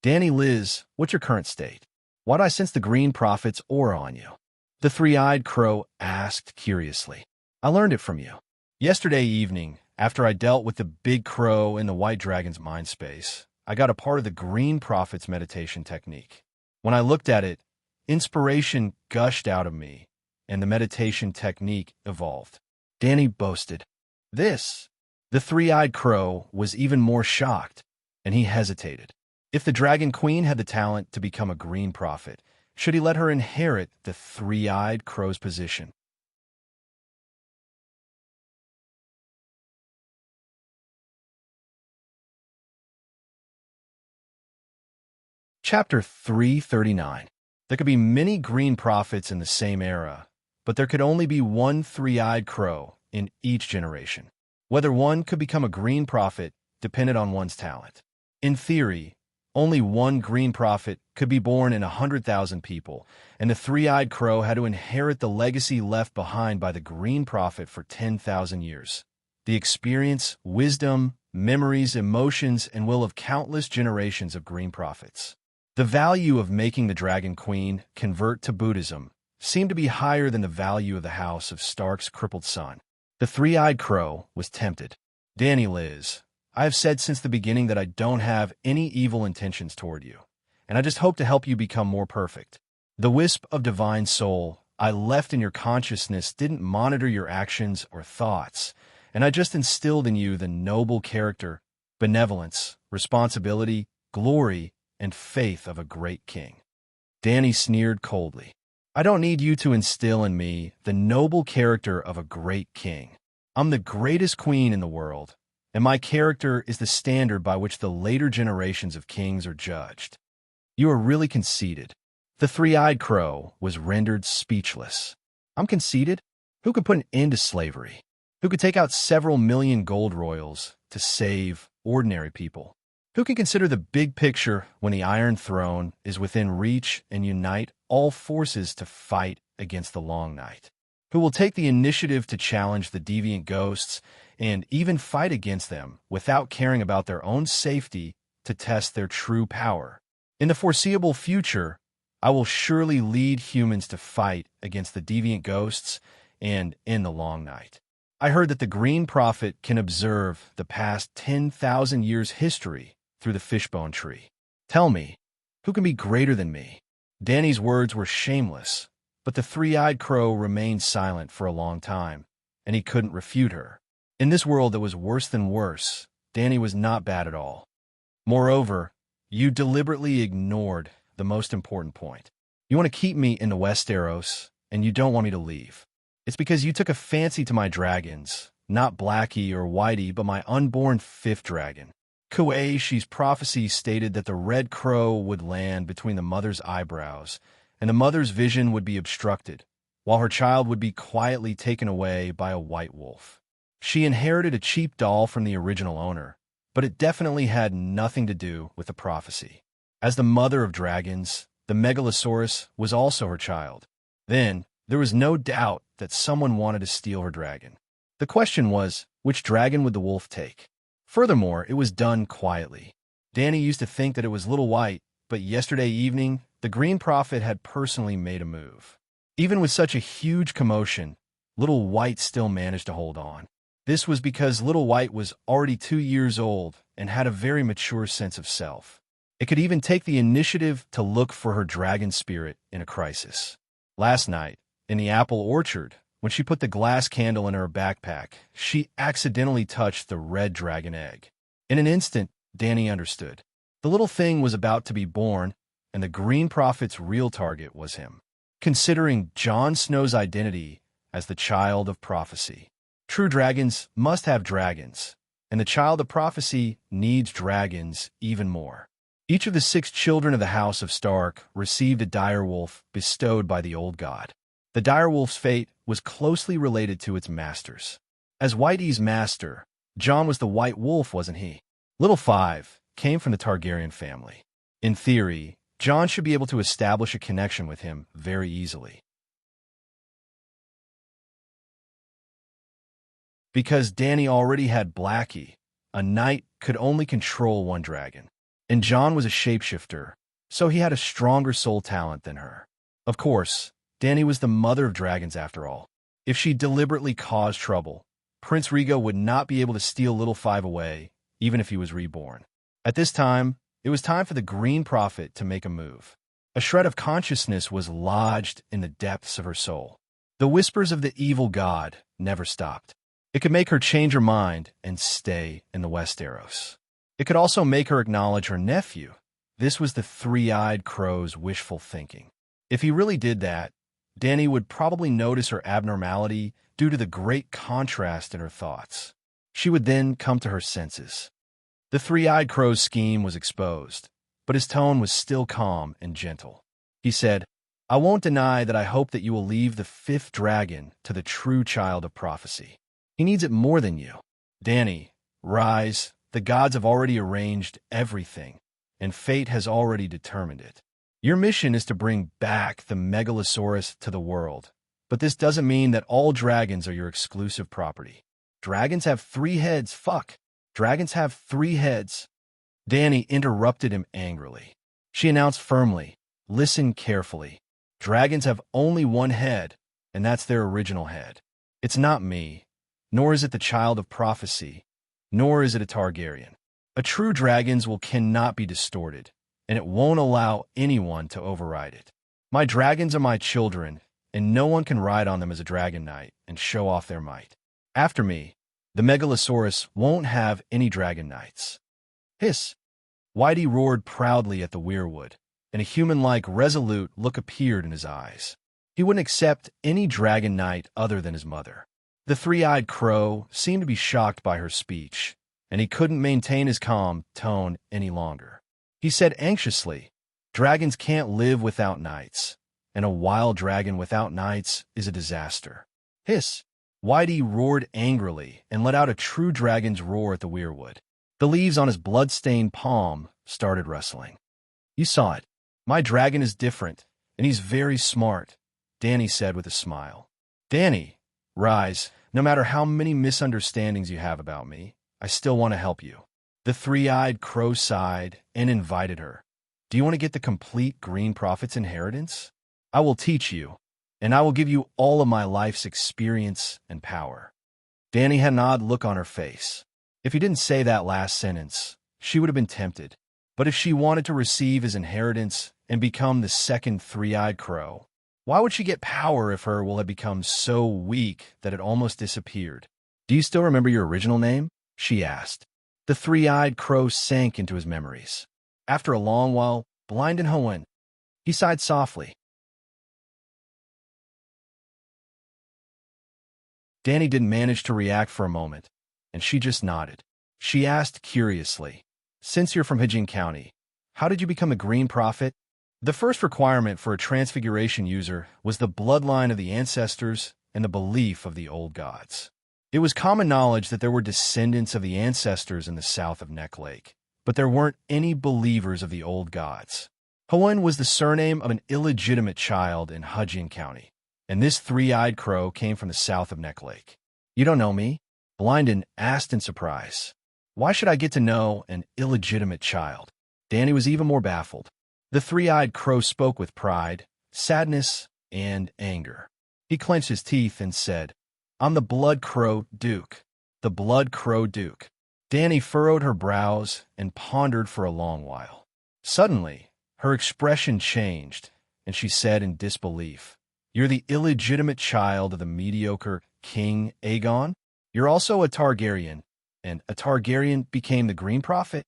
"Dany Liz, what's your current state? Why do I sense the Green Prophet's aura on you?" The three-eyed crow asked curiously. "I learned it from you. Yesterday evening, after I dealt with the big crow in the white dragon's mind space, I got a part of the Green Prophet's meditation technique. When I looked at it, inspiration gushed out of me, and the meditation technique evolved." Dany boasted. "This?" The three-eyed crow was even more shocked, and he hesitated. If the Dragon Queen had the talent to become a Green Prophet, should he let her inherit the three-eyed crow's position? Chapter 339. There could be many green prophets in the same era, but there could only be one three-eyed crow in each generation. Whether one could become a green prophet depended on one's talent. In theory, only one green prophet could be born in 100,000 people, and the three-eyed crow had to inherit the legacy left behind by the green prophet for 10,000 years. The experience, wisdom, memories, emotions, and will of countless generations of green prophets. The value of making the Dragon Queen convert to Buddhism seemed to be higher than the value of the house of Stark's crippled son. The three-eyed crow was tempted. Danny, Liz, I have said since the beginning that I don't have any evil intentions toward you, and I just hope to help you become more perfect. The wisp of divine soul I left in your consciousness didn't monitor your actions or thoughts, and I just instilled in you the noble character, benevolence, responsibility, glory, and faith of a great king. Danny sneered coldly. I don't need you to instill in me the noble character of a great king. I'm the greatest queen in the world, and my character is the standard by which the later generations of kings are judged. You are really conceited. The three-eyed crow was rendered speechless. I'm conceited? Who could put an end to slavery? Who could take out several million gold royals to save ordinary people? Who can consider the big picture when the Iron Throne is within reach and unite all forces to fight against the Long Night? Who will take the initiative to challenge the deviant ghosts and even fight against them without caring about their own safety to test their true power? In the foreseeable future, I will surely lead humans to fight against the deviant ghosts and in the Long Night. I heard that the Green Prophet can observe the past 10,000 years' history through the fishbone tree. Tell me, who can be greater than me? Danny's words were shameless, but the three-eyed crow remained silent for a long time, and he couldn't refute her. In this world that was worse than worse, Danny was not bad at all. Moreover, you deliberately ignored the most important point. You want to keep me in the Westeros, and you don't want me to leave. It's because you took a fancy to my dragons, not Blackie or Whitey, but my unborn fifth dragon. Kueishi's prophecy stated that the red crow would land between the mother's eyebrows, and the mother's vision would be obstructed, while her child would be quietly taken away by a white wolf. She inherited a cheap doll from the original owner, but it definitely had nothing to do with the prophecy. As the mother of dragons, the Megalosaurus was also her child. Then, there was no doubt that someone wanted to steal her dragon. The question was, which dragon would the wolf take? Furthermore, it was done quietly. Danny used to think that it was Little White, but yesterday evening, the Green Prophet had personally made a move. Even with such a huge commotion, Little White still managed to hold on. This was because Little White was already 2 years old and had a very mature sense of self. It could even take the initiative to look for her dragon spirit in a crisis. Last night, in the apple orchard, when she put the glass candle in her backpack, she accidentally touched the red dragon egg. In an instant, Danny understood. The little thing was about to be born, and the Green Prophet's real target was him. Considering Jon Snow's identity as the child of prophecy, true dragons must have dragons, and the child of prophecy needs dragons even more. Each of the 6 children of the House of Stark received a direwolf bestowed by the old god. The direwolf's fate was closely related to its masters. As Whitey's master, Jon was the white wolf, wasn't he? Little Five came from the Targaryen family. In theory, Jon should be able to establish a connection with him very easily. Because Danny already had Blackie, a knight could only control one dragon. And Jon was a shapeshifter, so he had a stronger soul talent than her. Of course, Danny was the mother of dragons after all. If she deliberately caused trouble, Prince Rhaego would not be able to steal Little Five away, even if he was reborn. At this time, it was time for the Green Prophet to make a move. A shred of consciousness was lodged in the depths of her soul. The whispers of the evil god never stopped. It could make her change her mind and stay in the Westeros. It could also make her acknowledge her nephew. This was the three-eyed crow's wishful thinking. If he really did that, Danny would probably notice her abnormality due to the great contrast in her thoughts. She would then come to her senses. The three-eyed crow's scheme was exposed. but his tone was still calm and gentle. He said, "I won't deny that I hope that you will leave the fifth dragon to the true child of prophecy. He needs it more than you. Danny, rise. The gods have already arranged everything, and fate has already determined it. Your mission is to bring back the Megalosaurus to the world, but this doesn't mean that all dragons are your exclusive property. Dragons have 3 heads, fuck. Dragons have 3 heads." Danny interrupted him angrily. She announced firmly, "Listen carefully. Dragons have only 1 head, and that's their original head. It's not me, nor is it the child of prophecy, nor is it a Targaryen. A true dragon's will cannot be distorted, and it won't allow anyone to override it. My dragons are my children, and no one can ride on them as a dragon knight and show off their might. After me, the Megalosaurus won't have any dragon knights." Hiss! Whitey roared proudly at the weirwood, and a human-like resolute look appeared in his eyes. He wouldn't accept any dragon knight other than his mother. The 3-eyed crow seemed to be shocked by her speech, and he couldn't maintain his calm tone any longer. He said anxiously, "Dragons can't live without knights, and a wild dragon without knights is a disaster." Hiss! Whitey roared angrily and let out a true dragon's roar at the weirwood. The leaves on his blood-stained palm started rustling. "You saw it. My dragon is different, and he's very smart," Danny said with a smile. "Danny, rise. No matter how many misunderstandings you have about me, I still want to help you." The 3-eyed crow sighed and invited her. "Do you want to get the complete Green Prophet's inheritance? I will teach you, and I will give you all of my life's experience and power." Danny had an odd look on her face. If he didn't say that last sentence, she would have been tempted. But if she wanted to receive his inheritance and become the second 3-eyed crow, why would she get power if her will had become so weak that it almost disappeared? "Do you still remember your original name?" she asked. The 3-eyed crow sank into his memories. After a long while, blind and Hoenn, he sighed softly. Danny didn't manage to react for a moment, and she just nodded. She asked curiously, "Since you're from Hijin County, how did you become a Green Prophet?" The first requirement for a Transfiguration user was the bloodline of the ancestors and the belief of the old gods. It was common knowledge that there were descendants of the ancestors in the south of Neck Lake, but there weren't any believers of the old gods. Hoenn was the surname of an illegitimate child in Hijin County, and this 3-eyed crow came from the south of Neck Lake. "You don't know me?" Blinden asked in surprise. "Why should I get to know an illegitimate child?" Danny was even more baffled. The 3-eyed crow spoke with pride, sadness, and anger. He clenched his teeth and said, "I'm the Blood Crow Duke. The Blood Crow Duke." Danny furrowed her brows and pondered for a long while. Suddenly, her expression changed, and she said in disbelief, "You're the illegitimate child of the mediocre King Aegon? You're also a Targaryen, and a Targaryen became the Green Prophet?"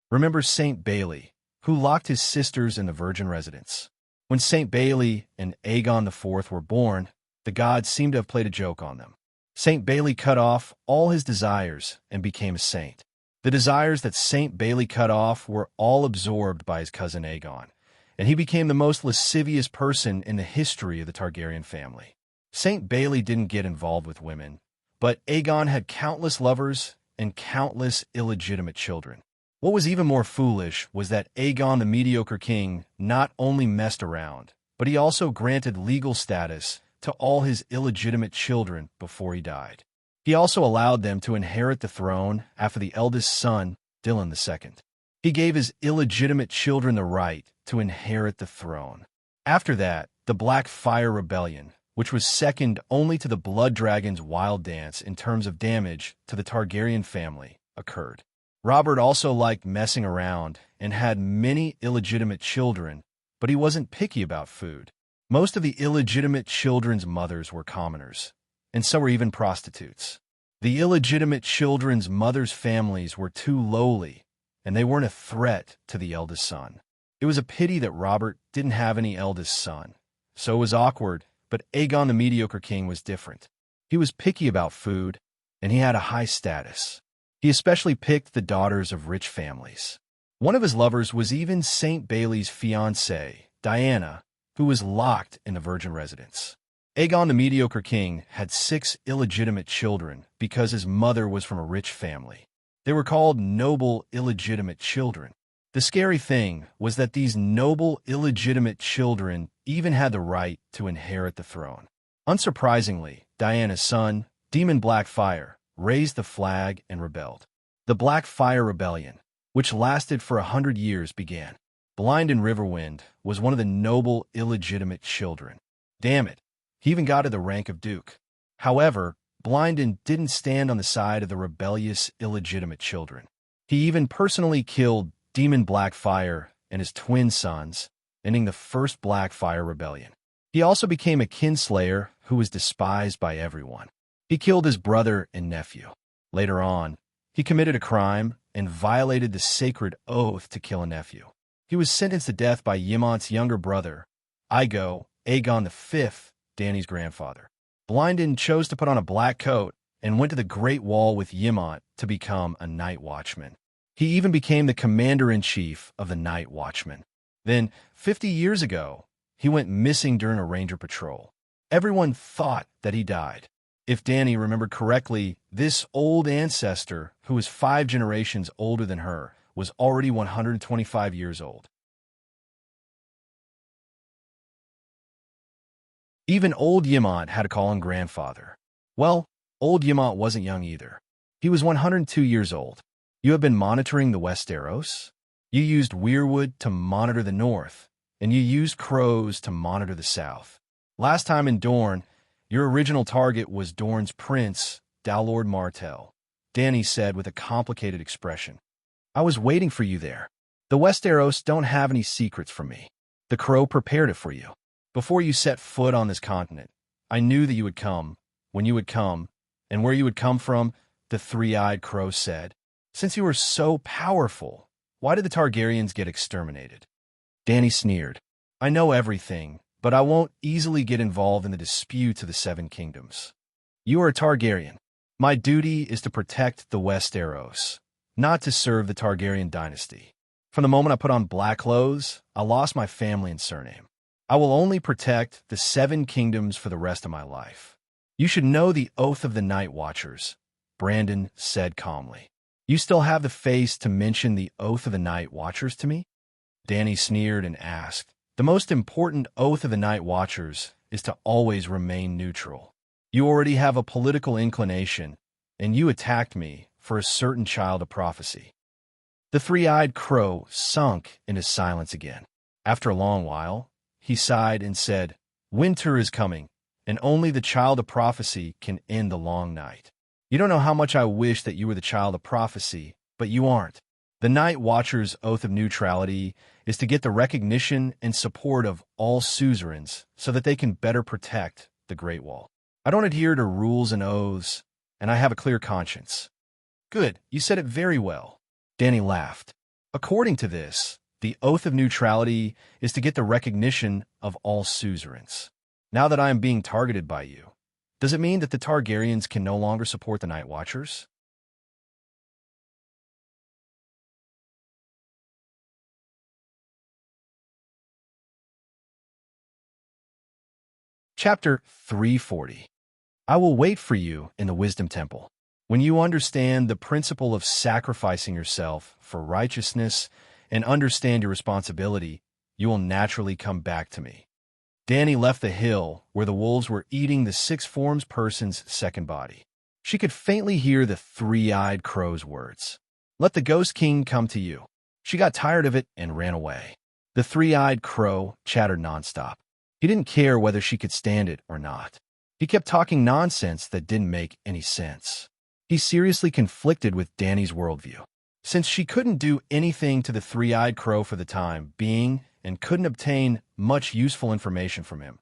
Remember St. Bailey, who locked his sisters in the virgin residence. When St. Bailey and Aegon IV were born, the gods seemed to have played a joke on them. St. Bailey cut off all his desires and became a saint. The desires that St. Bailey cut off were all absorbed by his cousin Aegon, and he became the most lascivious person in the history of the Targaryen family. St. Bailey didn't get involved with women, but Aegon had countless lovers and countless illegitimate children. What was even more foolish was that Aegon the mediocre king not only messed around, but he also granted legal status to all his illegitimate children before he died. He also allowed them to inherit the throne after the eldest son, Dylan II. He gave his illegitimate children the right to inherit the throne. After that, the Black Fire Rebellion, which was second only to the Blood Dragon's Wild Dance in terms of damage to the Targaryen family, occurred. Robert also liked messing around and had many illegitimate children, but he wasn't picky about food. Most of the illegitimate children's mothers were commoners, and so were even prostitutes. The illegitimate children's mothers' families were too lowly, and they weren't a threat to the eldest son. It was a pity that Robert didn't have any eldest son, so it was awkward, but Aegon the mediocre king was different. He was picky about food, and he had a high status. He especially picked the daughters of rich families. One of his lovers was even St. Bailey's fiancée, Diana, who was locked in a virgin residence. Aegon the Mediocre King had 6 illegitimate children because his mother was from a rich family. They were called noble illegitimate children. The scary thing was that these noble illegitimate children even had the right to inherit the throne. Unsurprisingly, Diana's son, Demon Blackfyre, raised the flag and rebelled. The Blackfyre Rebellion, which lasted for 100 years, began. Blindon Riverwind was one of the noble illegitimate children. Damn it, he even got to the rank of duke. However, Blindon didn't stand on the side of the rebellious illegitimate children. He even personally killed Demon Blackfyre and his twin sons, ending the first Blackfyre Rebellion. He also became a kinslayer who was despised by everyone. He killed his brother and nephew. Later on, he committed a crime and violated the sacred oath to kill a nephew. He was sentenced to death by Ymmont's younger brother, Aegon V, Dany's grandfather. Blindon chose to put on a black coat and went to the Great Wall with Ymmont to become a night watchman. He even became the commander-in-chief of the Night Watchmen. Then, 50 years ago, he went missing during a ranger patrol. Everyone thought that he died. If Dany remembered correctly, this old ancestor, who was 5 generations older than her, was already 125 years old. Even old Ymmont had to call him grandfather. Well, old Ymmont wasn't young either. He was 102 years old. You have been monitoring the Westeros? You used weirwood to monitor the north, and you used crows to monitor the south. Last time in Dorne, your original target was Dorne's prince, Dowlord Martell, Dany said with a complicated expression. I was waiting for you there. The Westeros don't have any secrets from me. The crow prepared it for you. Before you set foot on this continent, I knew that you would come, when you would come, and where you would come from, the three-eyed crow said. Since you were so powerful, why did the Targaryens get exterminated? Dany sneered. I know everything, but I won't easily get involved in the disputes of the Seven Kingdoms. You are a Targaryen. My duty is to protect the Westeros, not to serve the Targaryen dynasty. From the moment I put on black clothes, I lost my family and surname. I will only protect the Seven Kingdoms for the rest of my life. You should know the oath of the Night Watchers, Brandon said calmly. You still have the face to mention the oath of the Night Watchers to me? Dany sneered and asked, The most important oath of the Night Watchers is to always remain neutral. You already have a political inclination, and you attacked me for a certain child of prophecy. The three-eyed crow sunk into silence again. After a long while, he sighed and said, Winter is coming, and only the child of prophecy can end the long night. You don't know how much I wish that you were the child of prophecy, but you aren't. The Night Watcher's oath of neutrality is to get the recognition and support of all suzerains so that they can better protect the Great Wall. I don't adhere to rules and oaths, and I have a clear conscience. Good, you said it very well. Dany laughed. According to this, the oath of neutrality is to get the recognition of all suzerains. Now that I am being targeted by you, does it mean that the Targaryens can no longer support the Night Watchers? Chapter 340. I will wait for you in the Wisdom Temple. When you understand the principle of sacrificing yourself for righteousness and understand your responsibility, you will naturally come back to me. Dany left the hill where the wolves were eating the six-forms person's second body. She could faintly hear the three-eyed crow's words. Let the Ghost King come to you. She got tired of it and ran away. The three-eyed crow chattered nonstop. He didn't care whether she could stand it or not. He kept talking nonsense that didn't make any sense. He seriously conflicted with Dany's worldview. Since she couldn't do anything to the three-eyed crow for the time being and couldn't obtain much useful information from him,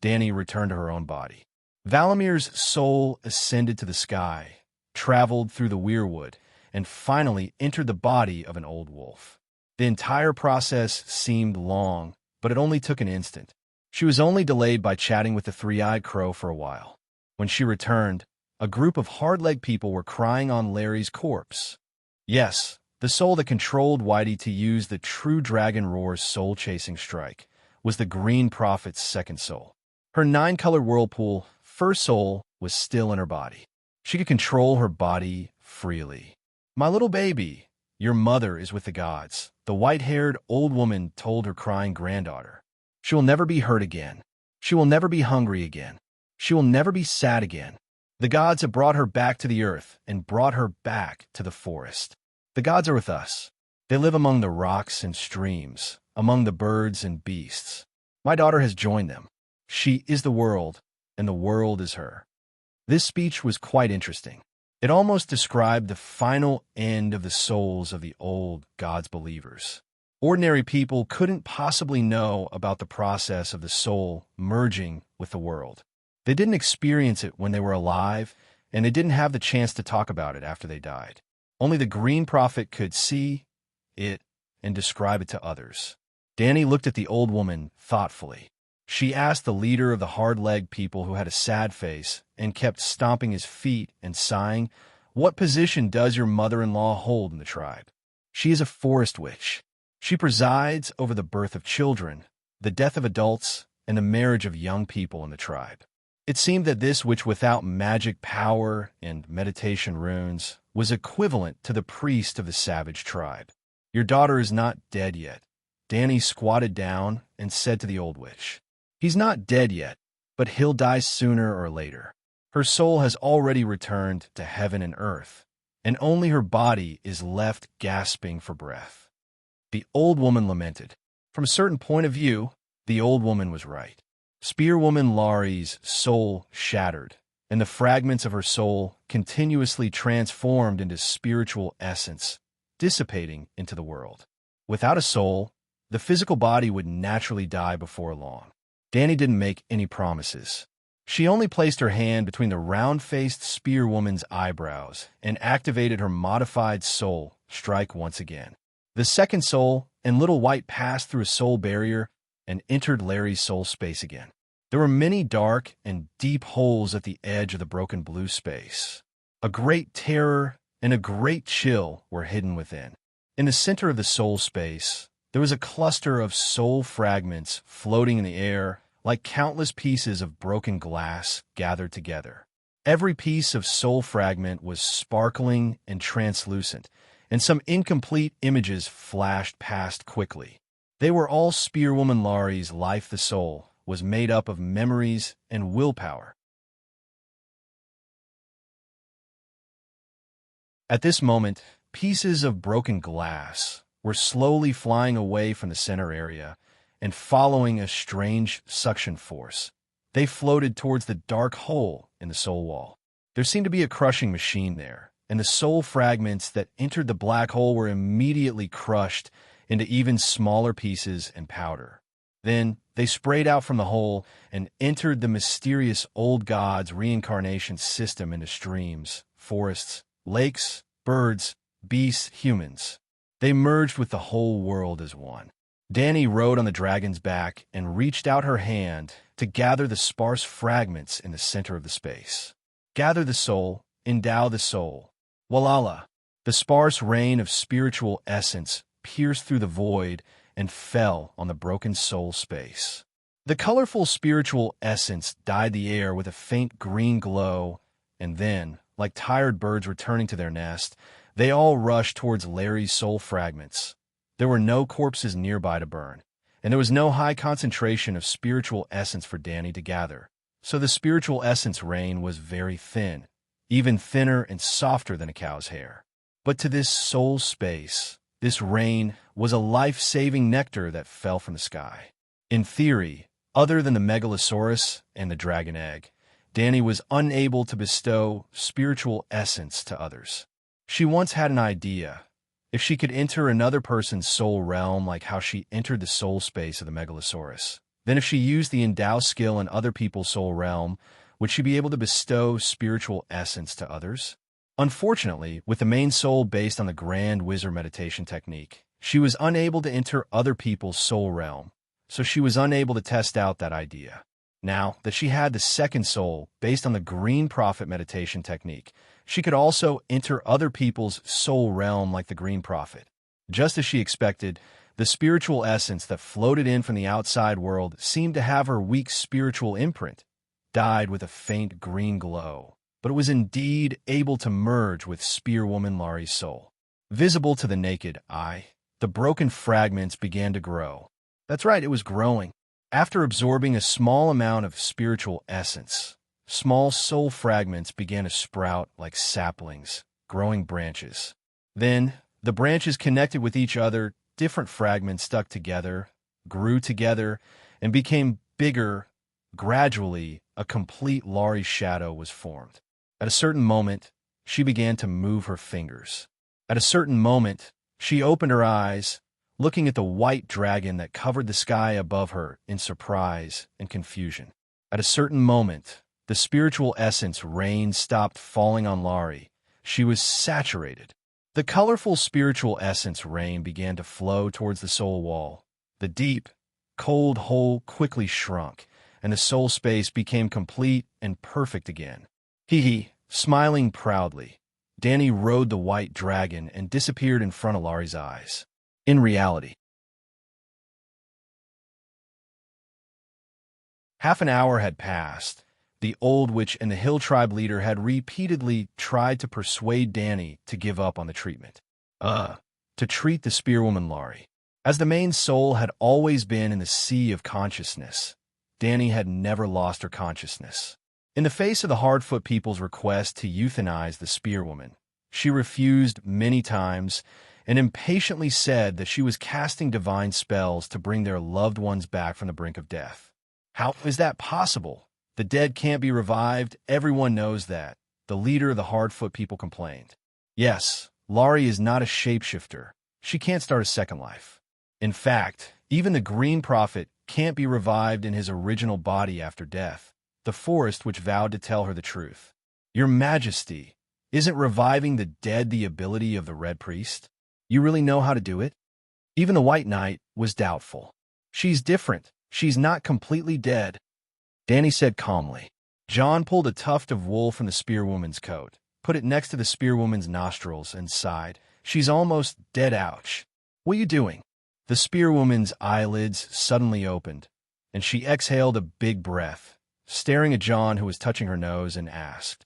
Dany returned to her own body. Valamir's soul ascended to the sky, traveled through the weirwood, and finally entered the body of an old wolf. The entire process seemed long, but it only took an instant. She was only delayed by chatting with the three-eyed crow for a while. When she returned, a group of hard-legged people were crying on Larry's corpse. Yes, The soul that controlled Whitey to use the true dragon roar's soul-chasing strike was the Green Prophet's second soul. Her nine-colored whirlpool first soul was still in her body. She could control her body freely. "My little baby, your mother is with the gods," the white-haired old woman told her crying granddaughter. "She will never be hurt again. She will never be hungry again. She will never be sad again. The gods have brought her back to the earth and brought her back to the forest. The gods are with us. They live among the rocks and streams, among the birds and beasts. My daughter has joined them. She is the world, and the world is her." This speech was quite interesting. It almost described the final end of the souls of the old gods' believers. Ordinary people couldn't possibly know about the process of the soul merging with the world. They didn't experience it when they were alive, and they didn't have the chance to talk about it after they died. Only the Green Prophet could see it and describe it to others. Danny looked at the old woman thoughtfully. She asked the leader of the hard-legged people who had a sad face and kept stomping his feet and sighing, "What position does your mother-in-law hold in the tribe?" "She is a forest witch. She presides over the birth of children, the death of adults, and the marriage of young people in the tribe." It seemed that this witch without magic power and meditation runes was equivalent to the priest of the savage tribe. "Your daughter is not dead yet." Danny squatted down and said to the old witch, "He's not dead yet, but he'll die sooner or later. Her soul has already returned to heaven and earth, and only her body is left gasping for breath." The old woman lamented. From a certain point of view, the old woman was right. Spearwoman Laurie's soul shattered, and the fragments of her soul continuously transformed into spiritual essence, dissipating into the world. Without a soul, the physical body would naturally die before long. Danny didn't make any promises. She only placed her hand between the round-faced spearwoman's eyebrows and activated her modified soul strike once again. The second soul and Little White passed through a soul barrier and entered Larry's soul space again. There were many dark and deep holes at the edge of the broken blue space. A great terror and a great chill were hidden within. In the center of the soul space, there was a cluster of soul fragments floating in the air like countless pieces of broken glass gathered together. Every piece of soul fragment was sparkling and translucent, and some incomplete images flashed past quickly. They were all Spearwoman Laurie's life. The soul was made up of memories and willpower. At this moment, pieces of broken glass were slowly flying away from the center area and following a strange suction force. They floated towards the dark hole in the soul wall. There seemed to be a crushing machine there, and the soul fragments that entered the black hole were immediately crushed into even smaller pieces and powder. Then they sprayed out from the hole and entered the mysterious old god's reincarnation system into streams, forests, lakes, birds, beasts, humans. They merged with the whole world as one. Danny rode on the dragon's back and reached out her hand to gather the sparse fragments in the center of the space. Gather the soul, endow the soul. Walala! The sparse rain of spiritual essence pierced through the void and fell on the broken soul space. The colorful spiritual essence dyed the air with a faint green glow, and then, like tired birds returning to their nest, they all rushed towards Larry's soul fragments. There were no corpses nearby to burn, and there was no high concentration of spiritual essence for Danny to gather, so the spiritual essence rain was very thin, even thinner and softer than a cow's hair. But to this soul space, this rain was a life-saving nectar that fell from the sky. In theory, other than the megalosaurus and the dragon egg, Danny was unable to bestow spiritual essence to others. She once had an idea. If she could enter another person's soul realm like how she entered the soul space of the megalosaurus, then if she used the endow skill in other people's soul realm, would she be able to bestow spiritual essence to others? Unfortunately, with the main soul based on the Grand Wizard meditation technique, she was unable to enter other people's soul realm, so she was unable to test out that idea. Now that she had the second soul based on the Green Prophet meditation technique, she could also enter other people's soul realm like the Green Prophet. Just as she expected, the spiritual essence that floated in from the outside world seemed to have her weak spiritual imprint, dyed with a faint green glow, but it was indeed able to merge with Spearwoman Laurie's soul. Visible to the naked eye, the broken fragments began to grow. That's right, it was growing. After absorbing a small amount of spiritual essence, small soul fragments began to sprout like saplings, growing branches. Then, the branches connected with each other, different fragments stuck together, grew together, and became bigger. Gradually, a complete Laurie's shadow was formed. At a certain moment, she began to move her fingers. At a certain moment, she opened her eyes, looking at the white dragon that covered the sky above her in surprise and confusion. At a certain moment, the spiritual essence rain stopped falling on Laurie. She was saturated. The colorful spiritual essence rain began to flow towards the soul wall. The deep, cold hole quickly shrunk, and the soul space became complete and perfect again. Smiling proudly, Danny rode the white dragon and disappeared in front of Laurie's eyes. In reality, half an hour had passed. The old witch and the hill tribe leader had repeatedly tried to persuade Danny to give up on the treatment. To treat the Spearwoman Laurie. As the main soul had always been in the sea of consciousness, Danny had never lost her consciousness. In the face of the Hardfoot people's request to euthanize the Spearwoman, she refused many times and impatiently said that she was casting divine spells to bring their loved ones back from the brink of death. How is that possible? The dead can't be revived. Everyone knows that. The leader of the Hardfoot people complained. Yes, Laurie is not a shapeshifter. She can't start a second life. In fact, even the Green Prophet can't be revived in his original body after death. The forest which vowed to tell her the truth. Your Majesty, isn't reviving the dead the ability of the Red Priest? You really know how to do it? Even the White Knight was doubtful. She's different. She's not completely dead, Danny said calmly. John pulled a tuft of wool from the Spearwoman's coat, put it next to the Spearwoman's nostrils, and sighed. She's almost dead. Ouch. What are you doing? The Spearwoman's eyelids suddenly opened, and she exhaled a big breath, staring at John, who was touching her nose, and asked,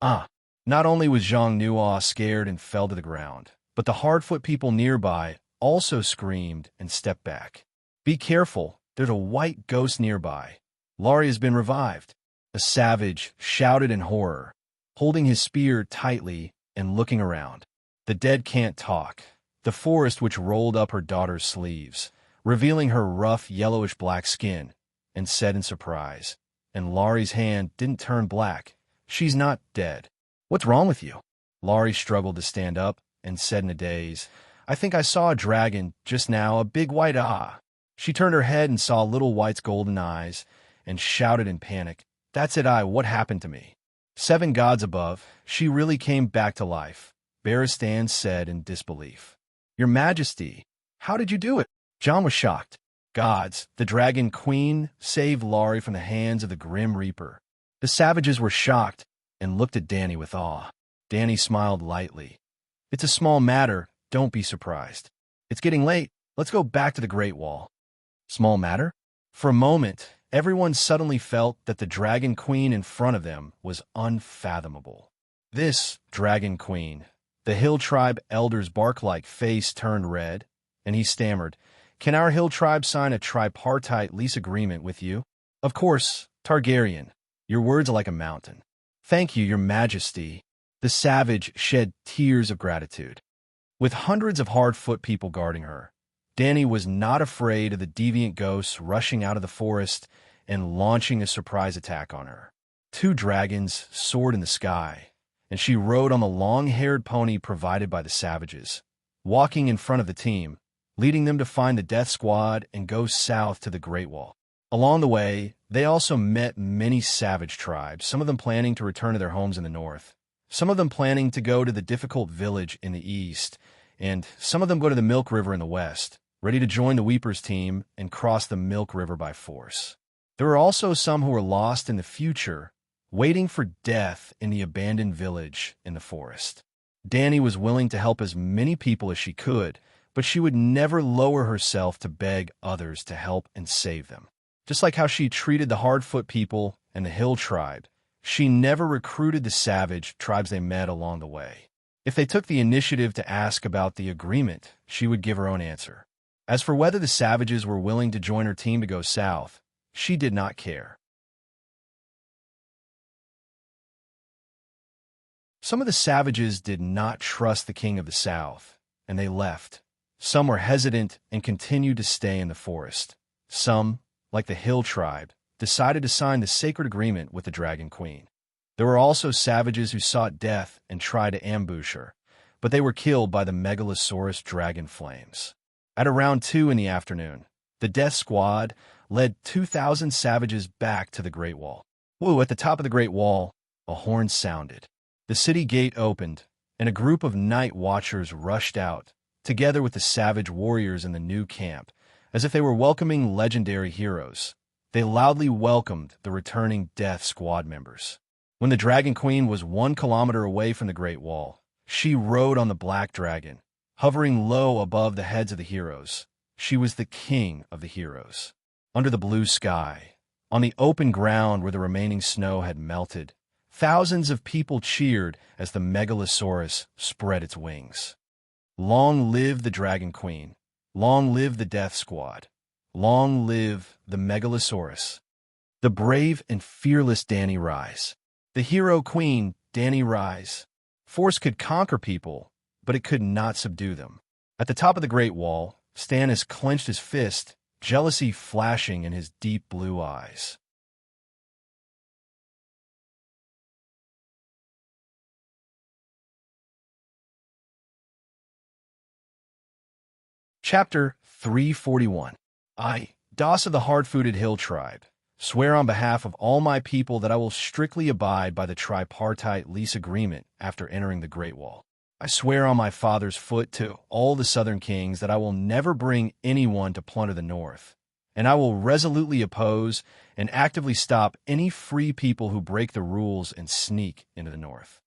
Not only was Zhang Nuo scared and fell to the ground, but the Hardfoot people nearby also screamed and stepped back. Be careful, there's a white ghost nearby. Laurie has been revived. The savage shouted in horror, holding his spear tightly and looking around. The dead can't talk. The forest which rolled up her daughter's sleeves, revealing her rough yellowish-black skin, and said in surprise, and Laurie's hand didn't turn black, She's not dead. What's wrong with you? Laurie struggled to stand up and said in a daze, I think I saw a dragon just now, a big white She turned her head and saw Little White's golden eyes and shouted in panic, That's it, what happened to me? 7 gods above, she really came back to life, Barristan said in disbelief. Your Majesty, how did you do it? John was shocked. Gods, the Dragon Queen saved Laurie from the hands of the Grim Reaper. The savages were shocked and looked at Danny with awe. Danny smiled lightly. It's a small matter, don't be surprised. It's getting late, let's go back to the Great Wall. Small matter? For a moment, everyone suddenly felt that the Dragon Queen in front of them was unfathomable. This Dragon Queen, the Hill Tribe elder's bark-like face turned red, and he stammered, Can our Hill Tribe sign a tripartite lease agreement with you? Of course, Targaryen. Your words are like a mountain. Thank you, Your Majesty. The savage shed tears of gratitude. With hundreds of Hardfoot people guarding her, Danny was not afraid of the deviant ghosts rushing out of the forest and launching a surprise attack on her. 2 dragons soared in the sky, and she rode on the long-haired pony provided by the savages, walking in front of the team, leading them to find the Death Squad and go south to the Great Wall. Along the way, they also met many savage tribes, some of them planning to return to their homes in the north, some of them planning to go to the difficult village in the east, and some of them go to the Milk River in the west, ready to join the Weeper's team and cross the Milk River by force. There were also some who were lost in the future, waiting for death in the abandoned village in the forest. Dany was willing to help as many people as she could, but she would never lower herself to beg others to help and save them. Just like how she treated the Hardfoot people and the Hill tribe, she never recruited the savage tribes they met along the way. If they took the initiative to ask about the agreement, she would give her own answer. As for whether the savages were willing to join her team to go south, she did not care. Some of the savages did not trust the king of the south, and they left. Some were hesitant and continued to stay in the forest. Some, like the Hill tribe, decided to sign the sacred agreement with the Dragon Queen. There were also savages who sought death and tried to ambush her, but they were killed by the Megalosaurus dragon flames. At around 2 in the afternoon, the Death Squad led 2,000 savages back to the Great Wall. At the top of the Great Wall, a horn sounded. The city gate opened, and a group of night watchers rushed out, together with the savage warriors in the new camp, as if they were welcoming legendary heroes. They loudly welcomed the returning Death Squad members. When the Dragon Queen was 1 kilometer away from the Great Wall, she rode on the Black Dragon, hovering low above the heads of the heroes. She was the king of the heroes. Under the blue sky, on the open ground where the remaining snow had melted, thousands of people cheered as the Megalosaurus spread its wings. Long live the Dragon Queen. Long live the Death Squad. Long live the Megalosaurus. The brave and fearless Dany rise. The hero queen, Dany rise. Force could conquer people, but it could not subdue them. At the top of the Great Wall, Stannis clenched his fist, jealousy flashing in his deep blue eyes. Chapter 341. I, Doss of the Hard-Footed Hill Tribe, swear on behalf of all my people that I will strictly abide by the tripartite lease agreement after entering the Great Wall. I swear on my father's foot to all the southern kings that I will never bring anyone to plunder the north, and I will resolutely oppose and actively stop any free people who break the rules and sneak into the north.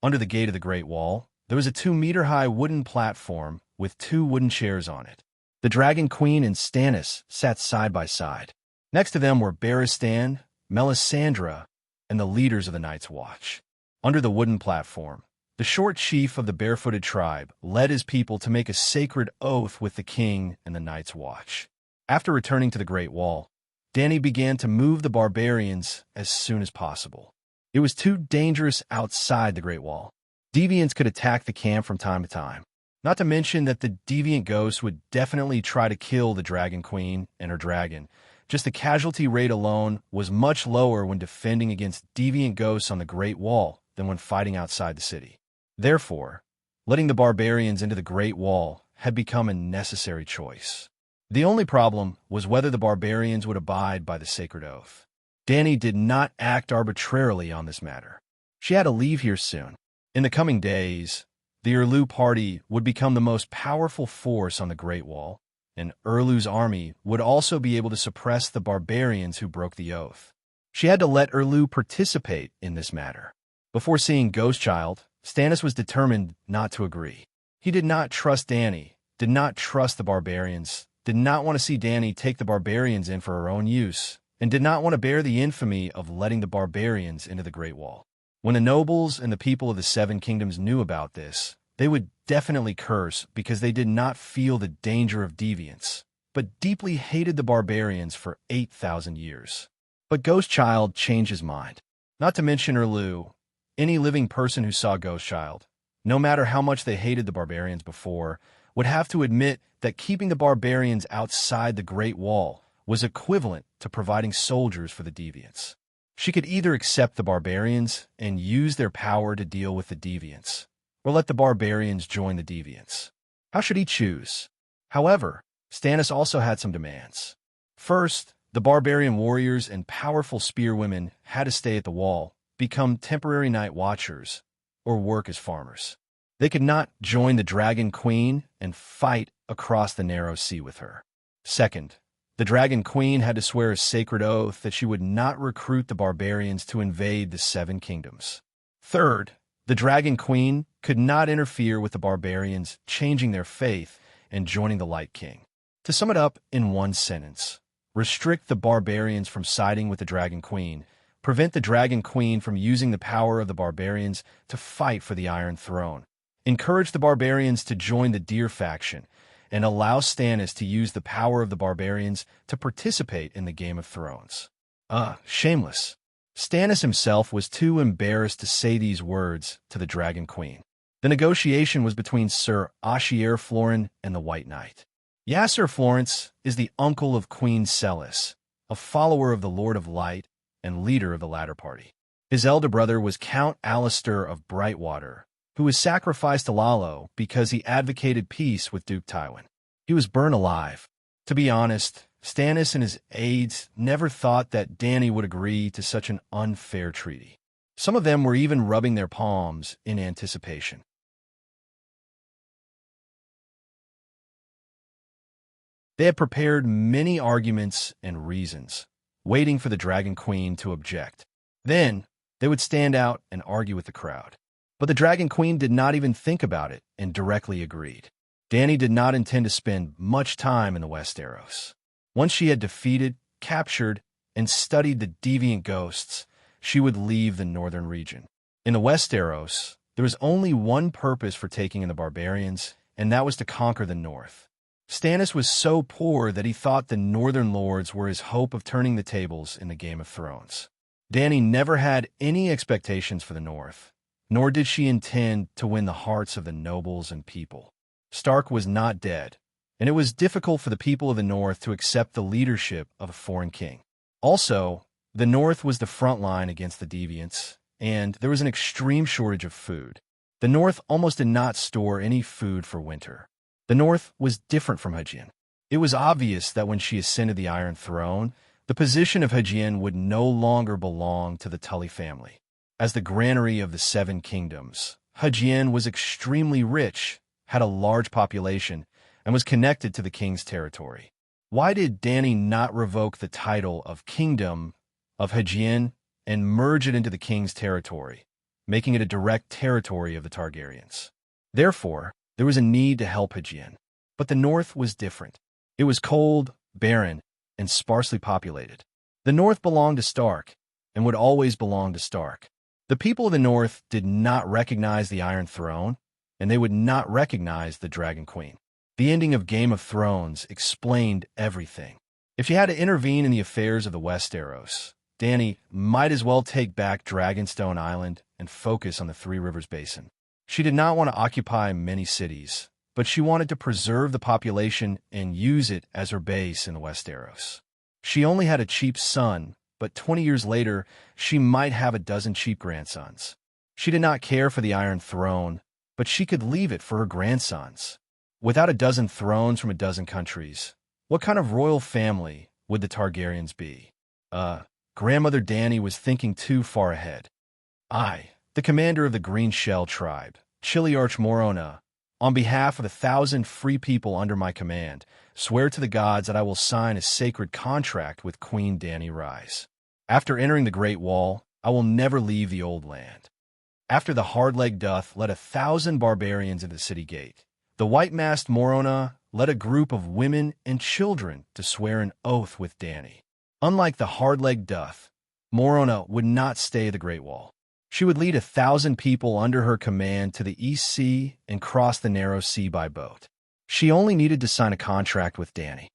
Under the gate of the Great Wall, there was a 2-meter-high wooden platform with 2 wooden chairs on it. The Dragon Queen and Stannis sat side by side. Next to them were Barristan, Melisandre, and the leaders of the Night's Watch. Under the wooden platform, the short chief of the barefooted tribe led his people to make a sacred oath with the king and the Night's Watch. After returning to the Great Wall, Dany began to move the barbarians as soon as possible. It was too dangerous outside the Great Wall. Deviants could attack the camp from time to time. Not to mention that the deviant ghosts would definitely try to kill the Dragon Queen and her dragon. Just the casualty rate alone was much lower when defending against deviant ghosts on the Great Wall than when fighting outside the city. Therefore, letting the barbarians into the Great Wall had become a necessary choice. The only problem was whether the barbarians would abide by the sacred oath. Dany did not act arbitrarily on this matter. She had to leave here soon. In the coming days, the Erlu party would become the most powerful force on the Great Wall, and Erlu's army would also be able to suppress the barbarians who broke the oath. She had to let Erlu participate in this matter. Before seeing Ghostchild, Stannis was determined not to agree. He did not trust Dany, did not trust the barbarians, did not want to see Dany take the barbarians in for her own use, and did not want to bear the infamy of letting the barbarians into the Great Wall. When the nobles and the people of the Seven Kingdoms knew about this, they would definitely curse because they did not feel the danger of deviance, but deeply hated the barbarians for 8,000 years. But Ghostchild changed his mind. Not to mention Erlu, any living person who saw Ghostchild, no matter how much they hated the barbarians before, would have to admit that keeping the barbarians outside the Great Wall was equivalent to providing soldiers for the deviants. She could either accept the barbarians and use their power to deal with the deviants, or let the barbarians join the deviants. How should he choose? However, Stannis also had some demands. First, the barbarian warriors and powerful spearwomen had to stay at the wall, become temporary night watchers, or work as farmers. They could not join the Dragon Queen and fight across the narrow sea with her. Second, the The Dragon Queen had to swear a sacred oath that she would not recruit the barbarians to invade the Seven Kingdoms. Third, the Dragon Queen could not interfere with the barbarians changing their faith and joining the Light King. To sum it up in one sentence, restrict the barbarians from siding with the Dragon Queen, prevent the Dragon Queen from using the power of the barbarians to fight for the Iron Throne, encourage the barbarians to join the Deer faction, and allow Stannis to use the power of the barbarians to participate in the Game of Thrones. Shameless. Stannis himself was too embarrassed to say these words to the Dragon Queen. The negotiation was between Sir Ashier Florin and the White Knight. Yasser Florence is the uncle of Queen Celis, a follower of the Lord of Light and leader of the latter party. His elder brother was Count Alistair of Brightwater, who was sacrificed to Lalo because he advocated peace with Duke Tywin. He was burned alive. To be honest, Stannis and his aides never thought that Dany would agree to such an unfair treaty. Some of them were even rubbing their palms in anticipation. They had prepared many arguments and reasons, waiting for the Dragon Queen to object. Then, they would stand out and argue with the crowd. But the Dragon Queen did not even think about it and directly agreed. Dany did not intend to spend much time in the Westeros. Once she had defeated, captured, and studied the deviant ghosts, she would leave the northern region. In the Westeros, there was only one purpose for taking in the barbarians, and that was to conquer the north. Stannis was so poor that he thought the northern lords were his hope of turning the tables in the Game of Thrones. Dany never had any expectations for the north, nor did she intend to win the hearts of the nobles and people. Stark was not dead, and it was difficult for the people of the north to accept the leadership of a foreign king. Also, the north was the front line against the deviants, and there was an extreme shortage of food. The north almost did not store any food for winter. The north was different from Hygien. It was obvious that when she ascended the Iron Throne, the position of Hygien would no longer belong to the Tully family. As the granary of the Seven Kingdoms, Hygien was extremely rich, had a large population, and was connected to the king's territory. Why did Dany not revoke the title of Kingdom of Hygien and merge it into the king's territory, making it a direct territory of the Targaryens? Therefore, there was a need to help Hygien. But the north was different. It was cold, barren, and sparsely populated. The north belonged to Stark, and would always belong to Stark. The people of the north did not recognize the Iron Throne, and they would not recognize the Dragon Queen. The ending of Game of Thrones explained everything. If she had to intervene in the affairs of the Westeros, Dany might as well take back Dragonstone Island and focus on the Three Rivers Basin. She did not want to occupy many cities, but she wanted to preserve the population and use it as her base in the Westeros. She only had a cheap son, but 20 years later, she might have a dozen cheap grandsons. She did not care for the Iron Throne, but she could leave it for her grandsons. Without a dozen thrones from a dozen countries, what kind of royal family would the Targaryens be? Grandmother Dany was thinking too far ahead. I, the commander of the Green Shell tribe, Chiliarch Morona, on behalf of 1,000 free people under my command, swear to the gods that I will sign a sacred contract with Queen Dany Rise. After entering the Great Wall, I will never leave the old land. After the hard-leg doth led 1,000 barbarians into the city gate, the white-masked Morona led a group of women and children to swear an oath with Dany. Unlike the hard-leg doth, Morona would not stay the Great Wall. She would lead 1,000 people under her command to the East Sea and cross the Narrow Sea by boat. She only needed to sign a contract with Dany.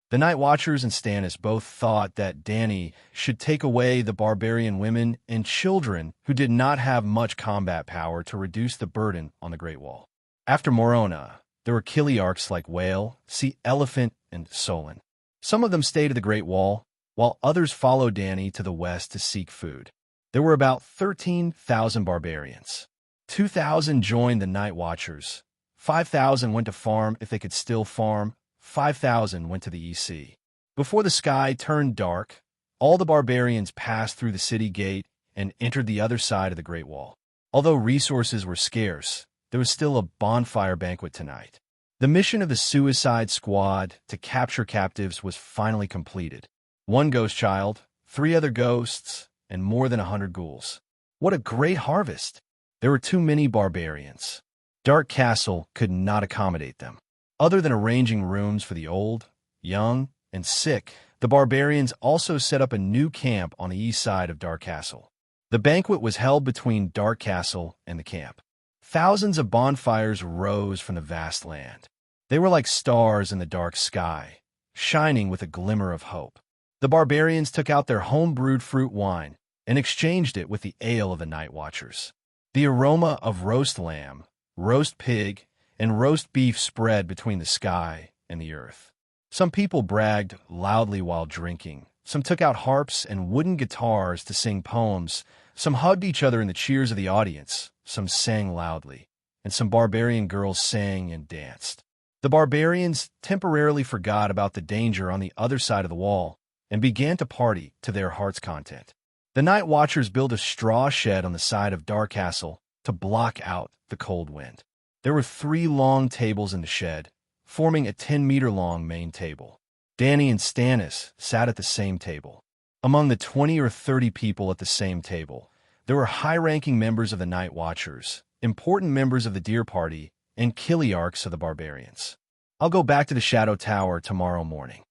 The Night Watchers and Stannis both thought that Dany should take away the barbarian women and children who did not have much combat power to reduce the burden on the Great Wall. After Morona, there were Chiliarchs like Whale, Sea Elephant, and Solon. Some of them stayed at the Great Wall, while others followed Dany to the west to seek food. There were about 13,000 barbarians. 2,000 joined the Night Watchers. 5,000 went to farm if they could still farm. 5,000 went to the East Sea. Before the sky turned dark, all the barbarians passed through the city gate and entered the other side of the Great Wall. Although resources were scarce, there was still a bonfire banquet tonight. The mission of the Suicide Squad to capture captives was finally completed. 1 ghost child, 3 other ghosts, and more than 100 ghouls. What a great harvest! There were too many barbarians. Dark Castle could not accommodate them. Other than arranging rooms for the old, young, and sick, the barbarians also set up a new camp on the east side of Dark Castle. The banquet was held between Dark Castle and the camp. Thousands of bonfires rose from the vast land. They were like stars in the dark sky, shining with a glimmer of hope. The barbarians took out their home-brewed fruit wine and exchanged it with the ale of the Night Watchers. The aroma of roast lamb, roast pig, and roast beef spread between the sky and the earth. Some people bragged loudly while drinking. Some took out harps and wooden guitars to sing poems. Some hugged each other in the cheers of the audience. Some sang loudly, and some barbarian girls sang and danced. The barbarians temporarily forgot about the danger on the other side of the wall and began to party to their heart's content. The Night Watchers built a straw shed on the side of Dark Castle to block out the cold wind. There were 3 long tables in the shed, forming a 10-meter-long main table. Danny and Stannis sat at the same table. Among the 20 or 30 people at the same table, there were high-ranking members of the Night Watchers, important members of the Deer Party, and Kiliarchs of the barbarians. I'll go back to the Shadow Tower tomorrow morning.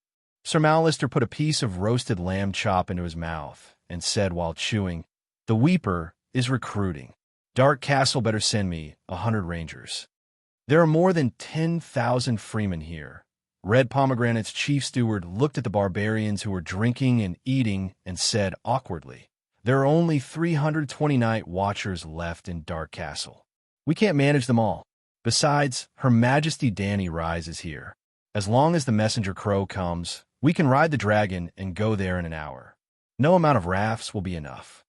Sir Mallister put a piece of roasted lamb chop into his mouth and said while chewing, "The Weeper is recruiting. Dark Castle better send me 100 rangers. There are more than 10,000 freemen here." Red Pomegranate's chief steward looked at the barbarians who were drinking and eating and said awkwardly, "There are only 320 Night Watchers left in Dark Castle. We can't manage them all. Besides, Her Majesty Danny rises here. As long as the messenger crow comes, we can ride the dragon and go there in an hour. No amount of rafts will be enough."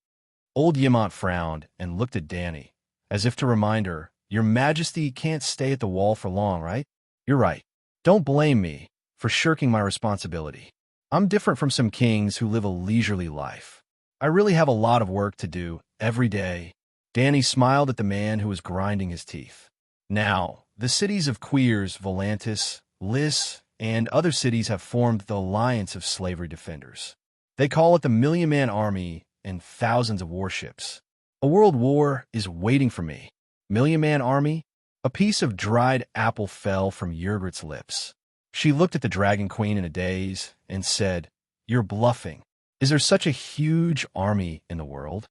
Old Yemont frowned and looked at Danny, as if to remind her, "Your Majesty can't stay at the wall for long, right? You're right. Don't blame me for shirking my responsibility. I'm different from some kings who live a leisurely life. I really have a lot of work to do every day." Danny smiled at the man who was grinding his teeth. Now, the cities of Queers, Volantis, Lys, and other cities have formed the Alliance of Slavery Defenders. They call it the Million-Man Army and thousands of warships. A world war is waiting for me. Million-Man Army? A piece of dried apple fell from Yrgrit's lips. She looked at the Dragon Queen in a daze and said, "You're bluffing. Is there such a huge army in the world?"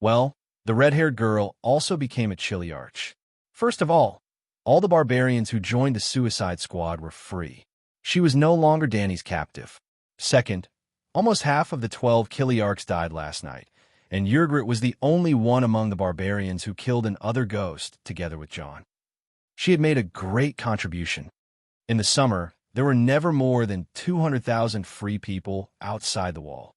Well, the red-haired girl also became a Chiliarch. First of all the barbarians who joined the Suicide Squad were free. She was no longer Danny's captive. Second, almost half of the 12 Kiliarchs died last night, and Yrgrit was the only one among the barbarians who killed an other ghost together with John. She had made a great contribution. In the summer, there were never more than 200,000 free people outside the wall.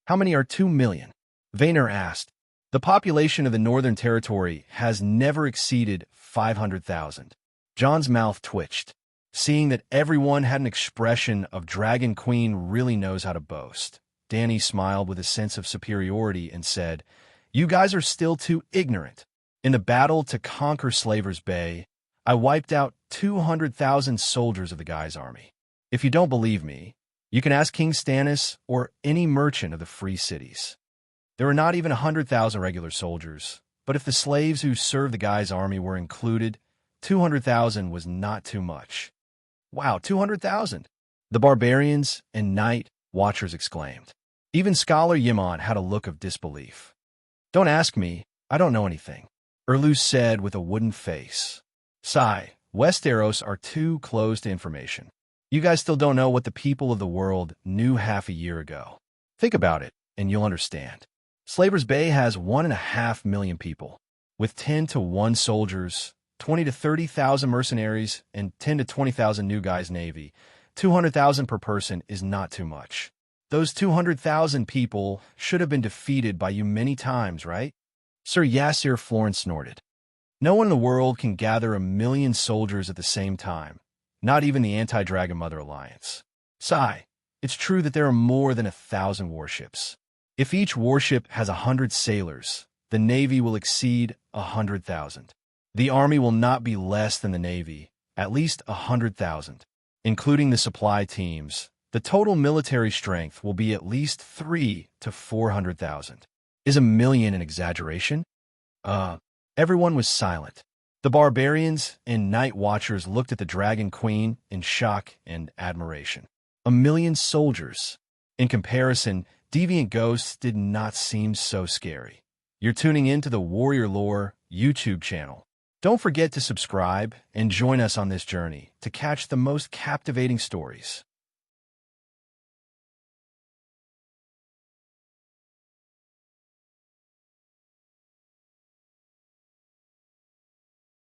How many are 2 million? Vayner asked. The population of the Northern Territory has never exceeded 500,000. John's mouth twitched, seeing that everyone had an expression of Dragon Queen really knows how to boast. Danny smiled with a sense of superiority and said, "You guys are still too ignorant. In the battle to conquer Slaver's Bay, I wiped out 200,000 soldiers of the Guy's army. If you don't believe me, you can ask King Stannis or any merchant of the free cities. There were not even 100,000 regular soldiers, but if the slaves who served the Guy's army were included, 200,000 was not too much." Wow, 200,000! The barbarians and Night Watchers exclaimed. Even Scholar Yemont had a look of disbelief. "Don't ask me, I don't know anything," Erlus said with a wooden face. "Sigh, Westeros are too closed to information. You guys still don't know what the people of the world knew half a year ago. Think about it, and you'll understand. Slaver's Bay has 1.5 million people, with 10 to 1 soldiers, 20 to 30,000 mercenaries, and 10 to 20,000 new guys Navy. 200,000 per person is not too much. Those 200,000 people should have been defeated by you many times, right?" Sir Yassir Florence snorted. "No one in the world can gather 1 million soldiers at the same time, not even the Anti-Dragon Mother Alliance. Sigh, it's true that there are more than 1,000 warships. If each warship has 100 sailors, the Navy will exceed 100,000. The Army will not be less than the Navy, at least 100,000. Including the supply teams, the total military strength will be at least 3 to 400,000. Is a million an exaggeration? Everyone was silent. The barbarians and night watchers looked at the Dragon Queen in shock and admiration. 1,000,000 soldiers. In comparison, deviant ghosts did not seem so scary. You're tuning in to the Warrior Lore YouTube channel. Don't forget to subscribe and join us on this journey to catch the most captivating stories.